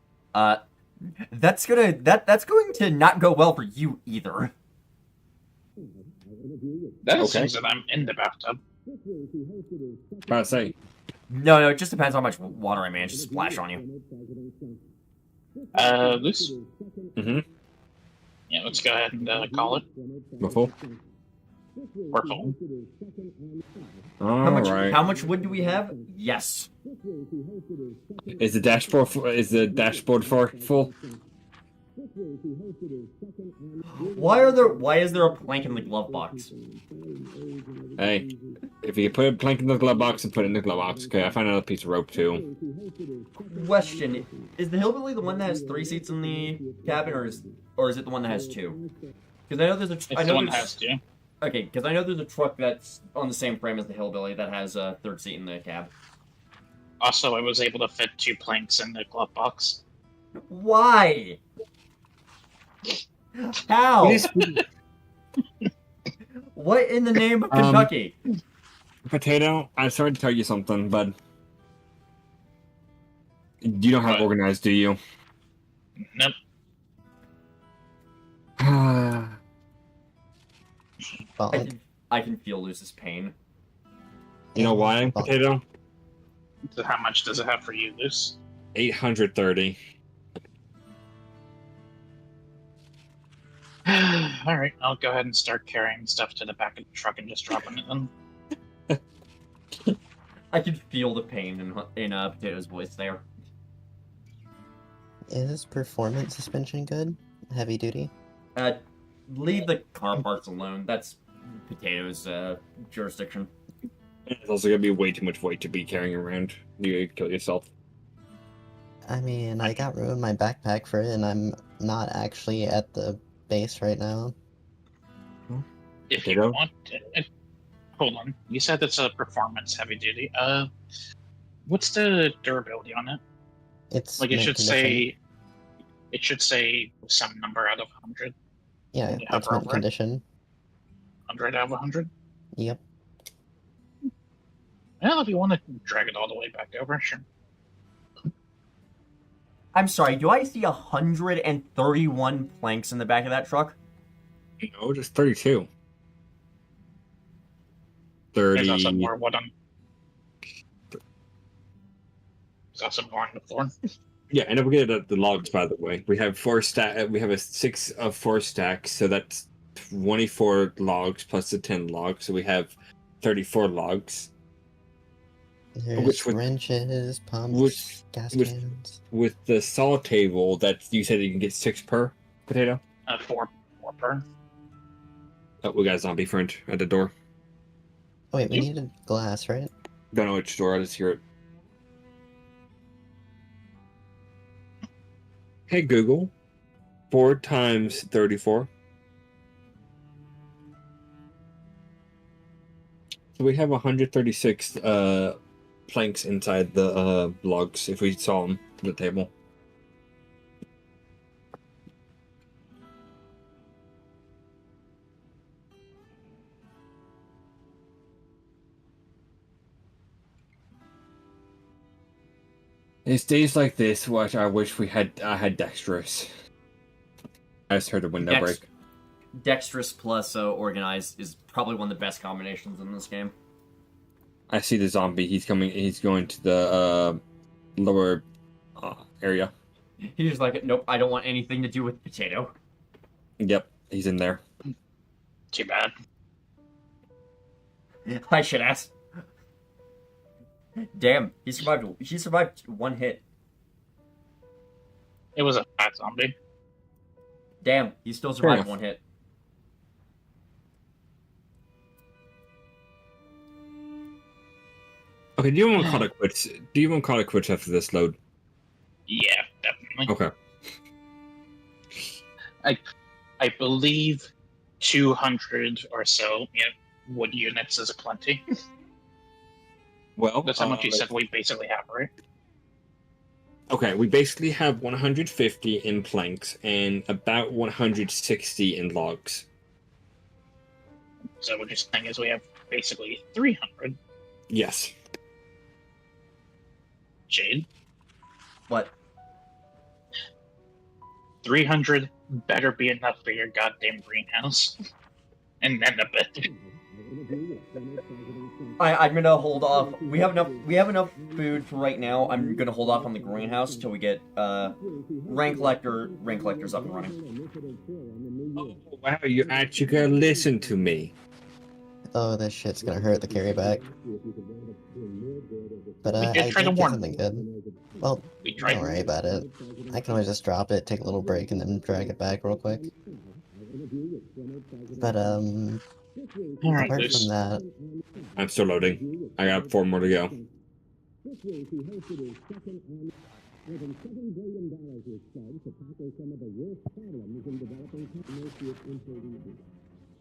[SPEAKER 1] that's going to not go well for you either.
[SPEAKER 2] That
[SPEAKER 3] Okay.
[SPEAKER 2] assumes that I'm in the bathtub.
[SPEAKER 3] About to say.
[SPEAKER 1] No, it just depends how much water I manage to splash on you.
[SPEAKER 2] Loose?
[SPEAKER 3] Mm-hmm.
[SPEAKER 2] Yeah, let's go ahead and call it.
[SPEAKER 3] Before.
[SPEAKER 2] We're full.
[SPEAKER 1] How much?
[SPEAKER 3] Alright.
[SPEAKER 1] How much wood do we have? Yes.
[SPEAKER 3] Is the dashboard full?
[SPEAKER 1] Why is there a plank in the glove box?
[SPEAKER 3] Hey, if you put a plank in the glove box and put it in the glove box, okay, I found another piece of rope too.
[SPEAKER 1] Question: is the hillbilly the one that has 3 seats in the cabin, or is it the one that has 2? Because I know there's a.
[SPEAKER 2] It's
[SPEAKER 1] I
[SPEAKER 2] the
[SPEAKER 1] know
[SPEAKER 2] one that
[SPEAKER 1] there's-
[SPEAKER 2] has to.
[SPEAKER 1] Okay, because I know there's a truck that's on the same frame as the hillbilly that has a 3rd seat in the cab.
[SPEAKER 2] Also, I was able to fit 2 planks in the glove box.
[SPEAKER 1] Why? How?
[SPEAKER 3] Please,
[SPEAKER 1] What in the name of
[SPEAKER 3] Um,
[SPEAKER 1] Kentucky?
[SPEAKER 3] Potato, I'm sorry to tell you something, but you don't have
[SPEAKER 2] What?
[SPEAKER 3] organized, do you?
[SPEAKER 2] Nope.
[SPEAKER 5] Well,
[SPEAKER 1] I can feel Luce's pain.
[SPEAKER 3] You know why,
[SPEAKER 5] well,
[SPEAKER 3] Potato?
[SPEAKER 2] So how much does it have for you, Luce?
[SPEAKER 3] 830.
[SPEAKER 2] Alright, I'll go ahead and start carrying stuff to the back of the truck and just dropping it in.
[SPEAKER 1] I can feel the pain in Potato's voice there.
[SPEAKER 5] Is performance suspension good? Heavy duty?
[SPEAKER 1] Leave the car parts alone. That's Potato's jurisdiction.
[SPEAKER 3] It's also gonna be way too much weight to be carrying around. You could kill yourself.
[SPEAKER 5] I mean, I got room in my backpack for it, and I'm not actually at the base right now.
[SPEAKER 2] If you
[SPEAKER 3] Potato?
[SPEAKER 2] want to, hold on. You said it's a performance heavy duty. What's the durability on it?
[SPEAKER 5] It's
[SPEAKER 2] Like it
[SPEAKER 5] mint
[SPEAKER 2] should
[SPEAKER 5] condition.
[SPEAKER 2] say some number out of 100.
[SPEAKER 5] Yeah,
[SPEAKER 2] when you
[SPEAKER 5] that's
[SPEAKER 2] hover
[SPEAKER 5] mint
[SPEAKER 2] over it.
[SPEAKER 5] condition.
[SPEAKER 2] 100 out of 100.
[SPEAKER 5] Yep.
[SPEAKER 2] I don't know if you want to drag it all the way back over. Sure.
[SPEAKER 1] I'm sorry, do I see 131 planks in the back of that truck?
[SPEAKER 3] No, just 32.
[SPEAKER 2] There's also
[SPEAKER 3] 30.
[SPEAKER 2] more wood on. There's also more on the floor.
[SPEAKER 3] Yeah, and don't forget the logs, by the way. We have 4 stack. We have a 6 of 4 stacks, so that's 24 logs plus the 10 logs. So we have 34 logs.
[SPEAKER 5] There's
[SPEAKER 3] Which with-
[SPEAKER 5] wrenches, pumps,
[SPEAKER 3] which-
[SPEAKER 5] gas
[SPEAKER 3] which-
[SPEAKER 5] cans.
[SPEAKER 3] With the saw table, that you said you can get 6 per potato.
[SPEAKER 2] 4 per.
[SPEAKER 3] Oh, we got a zombie friend at the door.
[SPEAKER 5] Oh wait, we
[SPEAKER 2] Yep.
[SPEAKER 5] needed glass, right?
[SPEAKER 3] Don't know which door. I just hear it. Hey Google, 4 times 34. So we have 136 planks inside the logs. If we saw them at the table. It's days like this which I wish I had dexterous. I just heard the window break.
[SPEAKER 1] Dexterous plus organized is probably one of the best combinations in this game.
[SPEAKER 3] I see the zombie. He's coming. He's going to the lower area.
[SPEAKER 1] He's just like, nope, I don't want anything to do with potato.
[SPEAKER 3] Yep, he's in there.
[SPEAKER 2] Too bad.
[SPEAKER 1] I should ask. Damn, he survived. He survived 1 hit.
[SPEAKER 2] It was a fat zombie.
[SPEAKER 1] Damn, he still survived
[SPEAKER 3] enough.
[SPEAKER 1] 1 hit.
[SPEAKER 3] Okay, do you want to call it quits? Do you want to call it quits after this load?
[SPEAKER 2] Yeah, definitely.
[SPEAKER 3] Okay.
[SPEAKER 2] I believe 200 or so wood units is a plenty.
[SPEAKER 3] Well,
[SPEAKER 2] That's how much you said we basically have, right?
[SPEAKER 3] Okay, we basically have 150 in planks and about 160 in logs.
[SPEAKER 2] So what you're saying is we have basically 300.
[SPEAKER 3] Yes.
[SPEAKER 2] Jade,
[SPEAKER 1] What?
[SPEAKER 2] 300 better be enough for your goddamn greenhouse. And then a bit.
[SPEAKER 1] I'm gonna hold off. We have enough food for right now. I'm gonna hold off on the greenhouse till we get rank collectors up and running.
[SPEAKER 3] Oh, wow, you actually gotta listen to me.
[SPEAKER 5] Oh, this shit's gonna hurt the carry back. But
[SPEAKER 2] We
[SPEAKER 5] I
[SPEAKER 2] did
[SPEAKER 5] did
[SPEAKER 2] try to
[SPEAKER 5] get
[SPEAKER 2] warn
[SPEAKER 5] something good. Well,
[SPEAKER 2] We tried.
[SPEAKER 5] don't worry about it. I can always just drop it, take a little break, and then drag it back real quick. But
[SPEAKER 2] Alright,
[SPEAKER 5] apart
[SPEAKER 2] Luce.
[SPEAKER 5] from that,
[SPEAKER 3] I'm still loading. I got 4 more to go.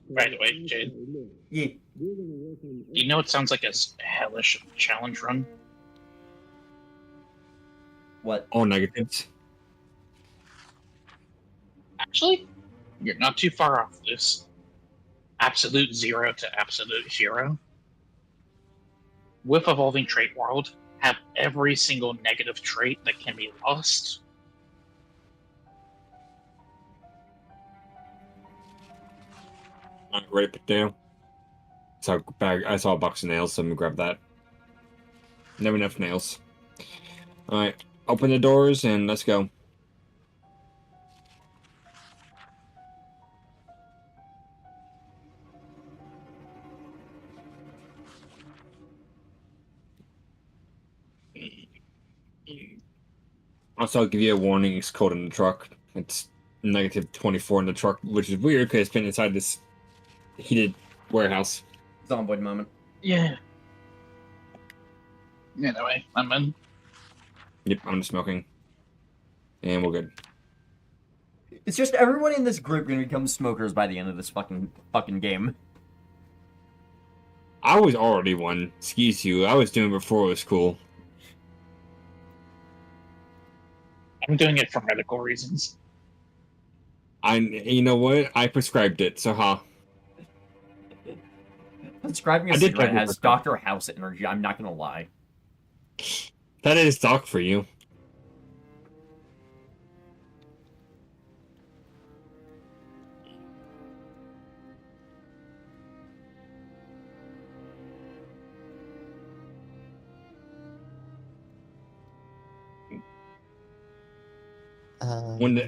[SPEAKER 2] By the way, Jade,
[SPEAKER 1] Yeah.
[SPEAKER 2] do you know it sounds like a hellish challenge run?
[SPEAKER 1] What?
[SPEAKER 3] All negatives.
[SPEAKER 2] Actually, you're not too far off this. Absolute 0 to absolute hero. With Evolving Trait World, have every single negative trait that can be lost.
[SPEAKER 3] I'm ready to put down. I saw a box of nails, so I'm gonna grab that. Never enough nails. Alright, open the doors and let's go. Also, I'll give you a warning, it's cold in the truck. It's negative 24 in the truck, which is weird because it's been inside this heated warehouse.
[SPEAKER 1] Zomboid moment.
[SPEAKER 2] Yeah. Anyway, I'm in.
[SPEAKER 3] Yep, I'm just smoking. And we're good.
[SPEAKER 1] It's just everyone in this group gonna become smokers by the end of this fucking game.
[SPEAKER 3] I was already one. Excuse you. I was doing it before it was cool.
[SPEAKER 2] I'm doing it for medical reasons.
[SPEAKER 3] You know what? I prescribed it, so
[SPEAKER 1] Describing a
[SPEAKER 3] I did
[SPEAKER 1] cigarette
[SPEAKER 3] try to
[SPEAKER 1] has
[SPEAKER 3] prescribe.
[SPEAKER 1] Dr. House energy, I'm not gonna lie.
[SPEAKER 3] That is doc for you.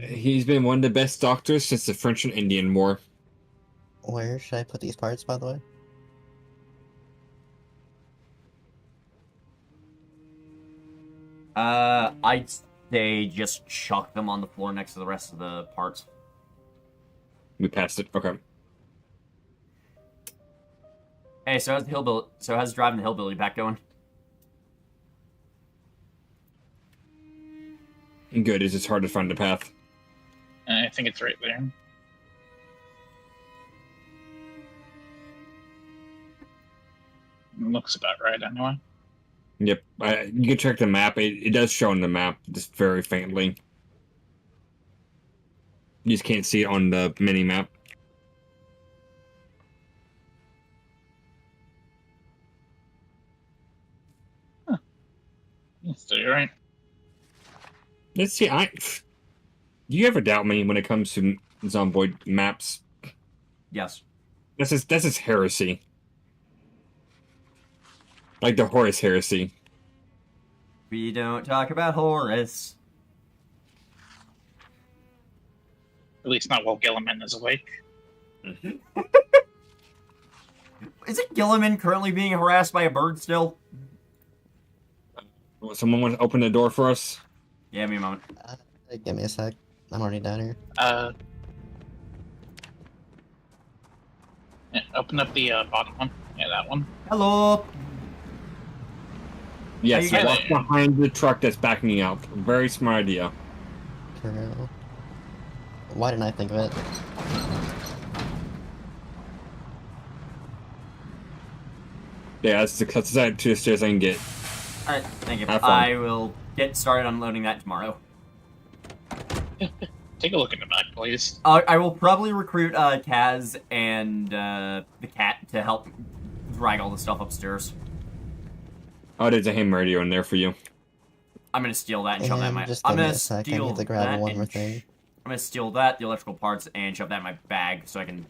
[SPEAKER 3] He's been one of the best doctors since the French and Indian War.
[SPEAKER 5] Where should I put these parts, by the way?
[SPEAKER 1] I'd say just chuck them on the floor next to the rest of the parts.
[SPEAKER 3] We passed it. Okay.
[SPEAKER 1] Hey, so how's driving the hillbilly back going?
[SPEAKER 3] Good. It's just hard to find the path.
[SPEAKER 2] I think it's right there. Looks about right, anyway.
[SPEAKER 3] Yep. You can check the map. It does show on the map, just very faintly. You just can't see it on the mini map.
[SPEAKER 2] So you're right.
[SPEAKER 3] Let's see. Do you ever doubt me when it comes to Zomboid maps?
[SPEAKER 1] Yes.
[SPEAKER 3] This is heresy. Like the Horus heresy.
[SPEAKER 1] We don't talk about Horus.
[SPEAKER 2] At least not while Gilliman is awake.
[SPEAKER 1] Isn't Gilliman currently being harassed by a bird still?
[SPEAKER 3] Someone want to open the door for us?
[SPEAKER 1] Yeah, me a moment.
[SPEAKER 5] Give me a sec. I'm already down here.
[SPEAKER 2] Yeah, open up the bottom one. Yeah, that one.
[SPEAKER 1] Hello.
[SPEAKER 3] Yes,
[SPEAKER 1] How you
[SPEAKER 3] walk
[SPEAKER 1] getting?
[SPEAKER 3] behind the truck that's backing you out. Very smart idea.
[SPEAKER 5] True. Why didn't I think of it?
[SPEAKER 3] Yeah, that's the closest to the stairs I can get.
[SPEAKER 1] Alright, thank you.
[SPEAKER 3] Have fun.
[SPEAKER 1] I will get started unloading that tomorrow.
[SPEAKER 2] Take a look in the back, please.
[SPEAKER 1] I will probably recruit Kaz and the cat to help drag all the stuff upstairs.
[SPEAKER 3] Oh, there's a ham radio in there for you.
[SPEAKER 1] I'm gonna steal that and shove that in my.
[SPEAKER 5] Just
[SPEAKER 1] I'm
[SPEAKER 5] give me
[SPEAKER 1] gonna
[SPEAKER 5] a sec. I
[SPEAKER 1] steal
[SPEAKER 5] need to grab
[SPEAKER 1] that
[SPEAKER 5] one
[SPEAKER 1] and
[SPEAKER 5] more thing.
[SPEAKER 1] I'm gonna steal that, the electrical parts, and shove that in my bag so I can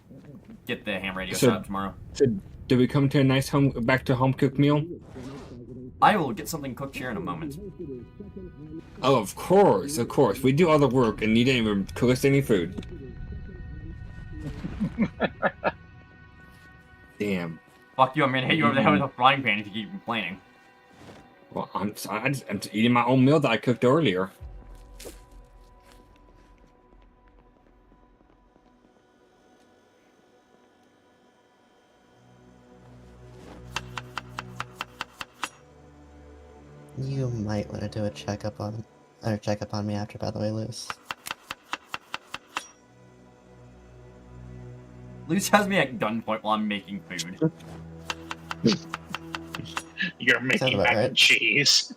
[SPEAKER 1] get the ham radio
[SPEAKER 3] So-
[SPEAKER 1] set up tomorrow.
[SPEAKER 3] So, did we come to a nice back to home cooked meal?
[SPEAKER 1] I will get something cooked here in a moment.
[SPEAKER 3] Oh, of course, of course. We do all the work and you didn't even cook us any food. Damn.
[SPEAKER 1] Fuck you, I'm gonna hit you over the head with a frying pan if you keep complaining.
[SPEAKER 3] Well, I'm just eating my own meal that I cooked earlier.
[SPEAKER 5] You might want to do a checkup on me after, by the way, Luce.
[SPEAKER 1] Luce has me at gunpoint while I'm making food.
[SPEAKER 2] You're making
[SPEAKER 5] about
[SPEAKER 2] mac
[SPEAKER 5] right.
[SPEAKER 2] and cheese.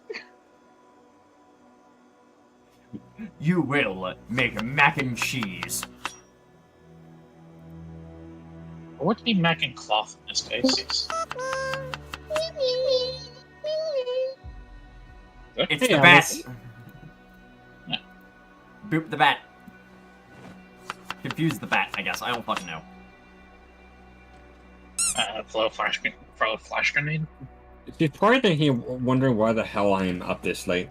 [SPEAKER 1] You will make mac and cheese.
[SPEAKER 2] Or would it be mac and cloth in this case?
[SPEAKER 1] It's
[SPEAKER 3] Hey,
[SPEAKER 1] the bat.
[SPEAKER 3] Alice.
[SPEAKER 2] Yeah.
[SPEAKER 1] Boop the bat. Confuse the bat, I guess. I don't fucking know.
[SPEAKER 2] Flow flash grenade.
[SPEAKER 3] She's probably thinking, wondering why the hell I am up this late.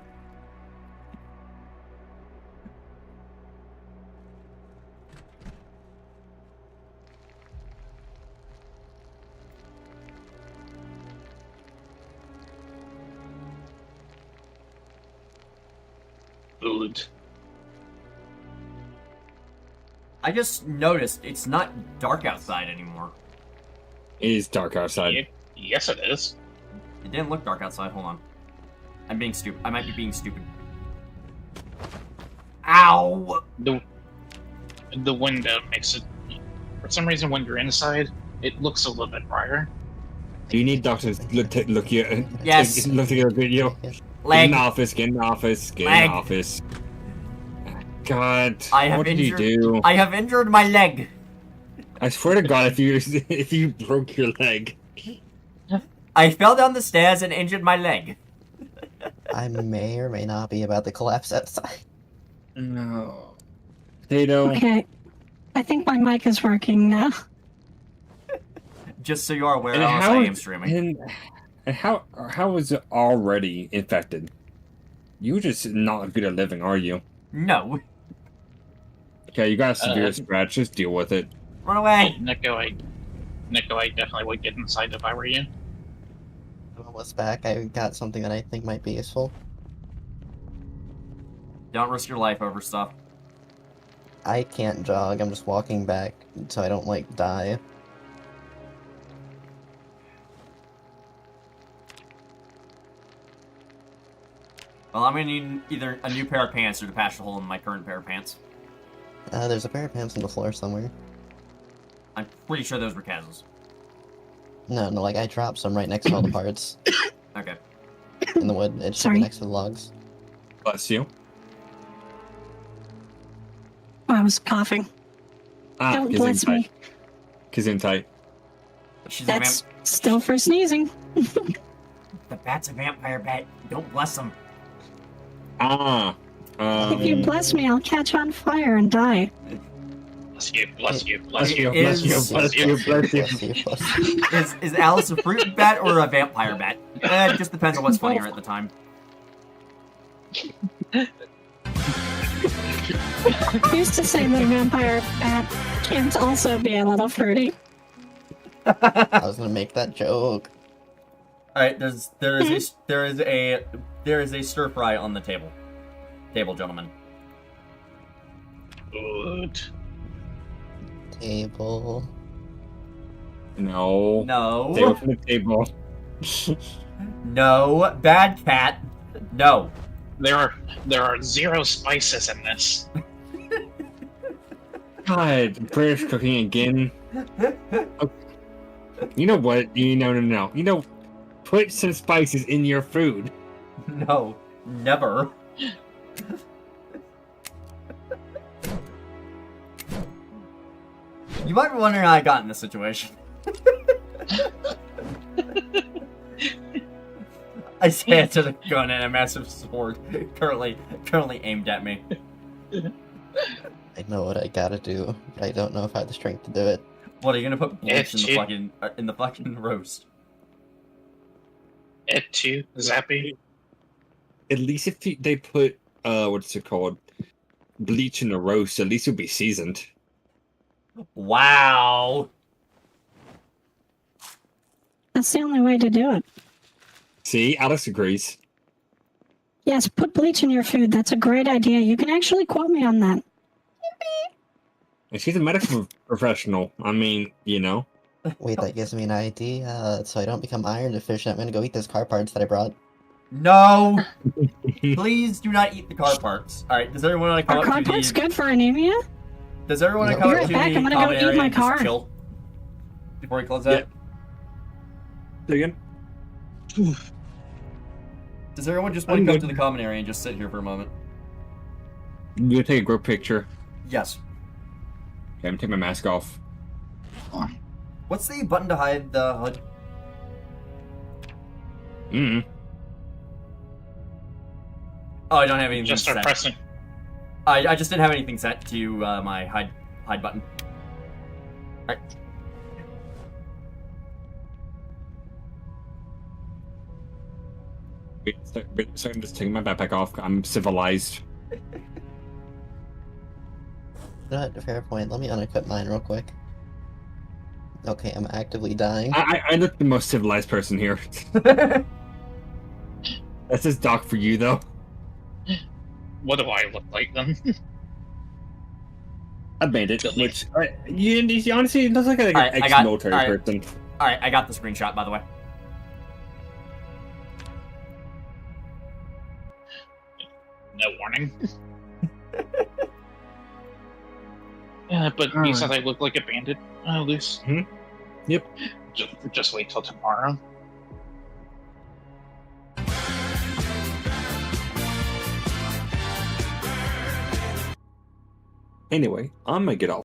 [SPEAKER 2] Food.
[SPEAKER 1] I just noticed it's not dark outside anymore.
[SPEAKER 3] It is dark outside.
[SPEAKER 2] Yes, it is.
[SPEAKER 1] It didn't look dark outside. Hold on. I'm being stupid. I might be being stupid. Ow!
[SPEAKER 2] The window makes it. For some reason, when you're inside, it looks a little bit brighter.
[SPEAKER 3] Do you need doctors look you?
[SPEAKER 1] Yes.
[SPEAKER 3] Look at your video. Get in
[SPEAKER 1] Leg.
[SPEAKER 3] the office. Get in the office. Get in
[SPEAKER 1] Leg.
[SPEAKER 3] the office. God.
[SPEAKER 1] I have
[SPEAKER 3] What did you
[SPEAKER 1] injured-
[SPEAKER 3] do?
[SPEAKER 1] I have injured my leg.
[SPEAKER 3] I swear to God, if you broke your leg.
[SPEAKER 1] I fell down the stairs and injured my leg.
[SPEAKER 5] I may or may not be about to collapse outside.
[SPEAKER 3] No. Potato.
[SPEAKER 7] Okay, I think my mic is working now.
[SPEAKER 1] Just so you are aware,
[SPEAKER 3] And
[SPEAKER 1] Alice, I
[SPEAKER 3] how
[SPEAKER 1] am
[SPEAKER 3] is-
[SPEAKER 1] streaming.
[SPEAKER 3] And how is it already infected? You're just not good at living, are you?
[SPEAKER 1] No.
[SPEAKER 3] Okay, you got a severe scratch. Just deal with it.
[SPEAKER 1] Run away.
[SPEAKER 2] Hey, Nico, I definitely would get inside if I were you.
[SPEAKER 5] I'm almost back. I got something that I think might be useful.
[SPEAKER 1] Don't risk your life over stuff.
[SPEAKER 5] I can't jog. I'm just walking back so I don't, like, die.
[SPEAKER 1] Well, I'm gonna need either a new pair of pants or to patch the hole in my current pair of pants.
[SPEAKER 5] There's a pair of pants on the floor somewhere.
[SPEAKER 1] I'm pretty sure those were Kaz's.
[SPEAKER 5] No, like, I dropped some right next to all the parts
[SPEAKER 1] Okay.
[SPEAKER 5] in the wood. It should
[SPEAKER 7] Sorry.
[SPEAKER 5] be next to the logs.
[SPEAKER 3] Bless you.
[SPEAKER 7] I was coughing. Don't bless me.
[SPEAKER 3] Gesundheit.
[SPEAKER 1] She's
[SPEAKER 7] That's still for sneezing.
[SPEAKER 1] The bat's a vampire bat. Don't bless him.
[SPEAKER 7] If you bless me, I'll catch on fire and die.
[SPEAKER 2] Bless you, bless you, bless
[SPEAKER 1] It
[SPEAKER 2] you,
[SPEAKER 1] is-
[SPEAKER 2] bless you, bless you.
[SPEAKER 5] Bless you, bless you.
[SPEAKER 1] Is Alice a fruit bat or a vampire bat? It just depends on what's funnier at the time.
[SPEAKER 7] I used to say that a vampire bat can't also be a little fruity.
[SPEAKER 5] I was gonna make that joke.
[SPEAKER 1] All right, there is a stir fry on the table. Gentlemen.
[SPEAKER 2] Good.
[SPEAKER 5] Table.
[SPEAKER 3] No.
[SPEAKER 1] No.
[SPEAKER 3] Stay away from the table.
[SPEAKER 1] No. Bad cat. No.
[SPEAKER 2] There are 0 spices in this.
[SPEAKER 3] God, British cooking again. Okay. You know what? No. You know, put some spices in your food.
[SPEAKER 1] No. Never. You might be wondering how I got in this situation. I stand to the gun and a massive sword currently aimed at me.
[SPEAKER 5] I know what I gotta do, but I don't know if I have the strength to do it.
[SPEAKER 1] What are you gonna put bleach
[SPEAKER 2] It's
[SPEAKER 1] in the fucking roast?
[SPEAKER 2] It too, Zappy.
[SPEAKER 3] At least if they put what's it called, bleach in the roast, at least it'll be seasoned.
[SPEAKER 1] Wow.
[SPEAKER 7] That's the only way to do it.
[SPEAKER 3] See, Alex agrees.
[SPEAKER 7] Yes, put bleach in your food. That's a great idea. You can actually quote me on that.
[SPEAKER 3] And she's a medical professional. I mean, you know.
[SPEAKER 5] Wait, that gives me an idea. So I don't become iron deficient, I'm gonna go eat those car parts that I brought.
[SPEAKER 1] No. Please do not eat the car parts. All right. Does everyone want to come
[SPEAKER 7] Are
[SPEAKER 1] up to
[SPEAKER 7] car parts
[SPEAKER 1] the?
[SPEAKER 7] good for anemia?
[SPEAKER 1] Does everyone want to
[SPEAKER 5] No.
[SPEAKER 1] come
[SPEAKER 7] Be
[SPEAKER 1] up to
[SPEAKER 7] right back,
[SPEAKER 1] the
[SPEAKER 7] I'm gonna go
[SPEAKER 1] common
[SPEAKER 7] eat
[SPEAKER 1] area
[SPEAKER 7] my
[SPEAKER 1] and just
[SPEAKER 7] car.
[SPEAKER 1] chill before we close that?
[SPEAKER 3] Say again?
[SPEAKER 1] Does everyone just want
[SPEAKER 3] I'm
[SPEAKER 1] to come
[SPEAKER 3] good.
[SPEAKER 1] to the common area and just sit here for a moment?
[SPEAKER 3] I'm gonna take a group picture.
[SPEAKER 1] Yes.
[SPEAKER 3] Okay, I'm gonna take my mask off.
[SPEAKER 1] What's the button to hide the HUD? Oh, I don't have anything
[SPEAKER 2] Just start
[SPEAKER 1] set.
[SPEAKER 2] pressing.
[SPEAKER 1] I just didn't have anything set to my hide button. Alright.
[SPEAKER 3] Wait, so I'm just taking my backpack off. I'm civilized.
[SPEAKER 5] Fair point. Let me unequip mine real quick. Okay, I'm actively dying.
[SPEAKER 3] I look the most civilized person here. That's just Doc for you, though.
[SPEAKER 2] What do I look like then?
[SPEAKER 3] A bandit, which you honestly it looks like an
[SPEAKER 1] Alright, I got-
[SPEAKER 3] ex-military
[SPEAKER 1] alright.
[SPEAKER 3] person.
[SPEAKER 1] Alright, I got the screenshot, by the way.
[SPEAKER 2] No warning. Yeah, but you said I look like a bandit, Luce.
[SPEAKER 3] Yep.
[SPEAKER 2] Just wait till tomorrow.
[SPEAKER 3] Anyway, I'm gonna get off.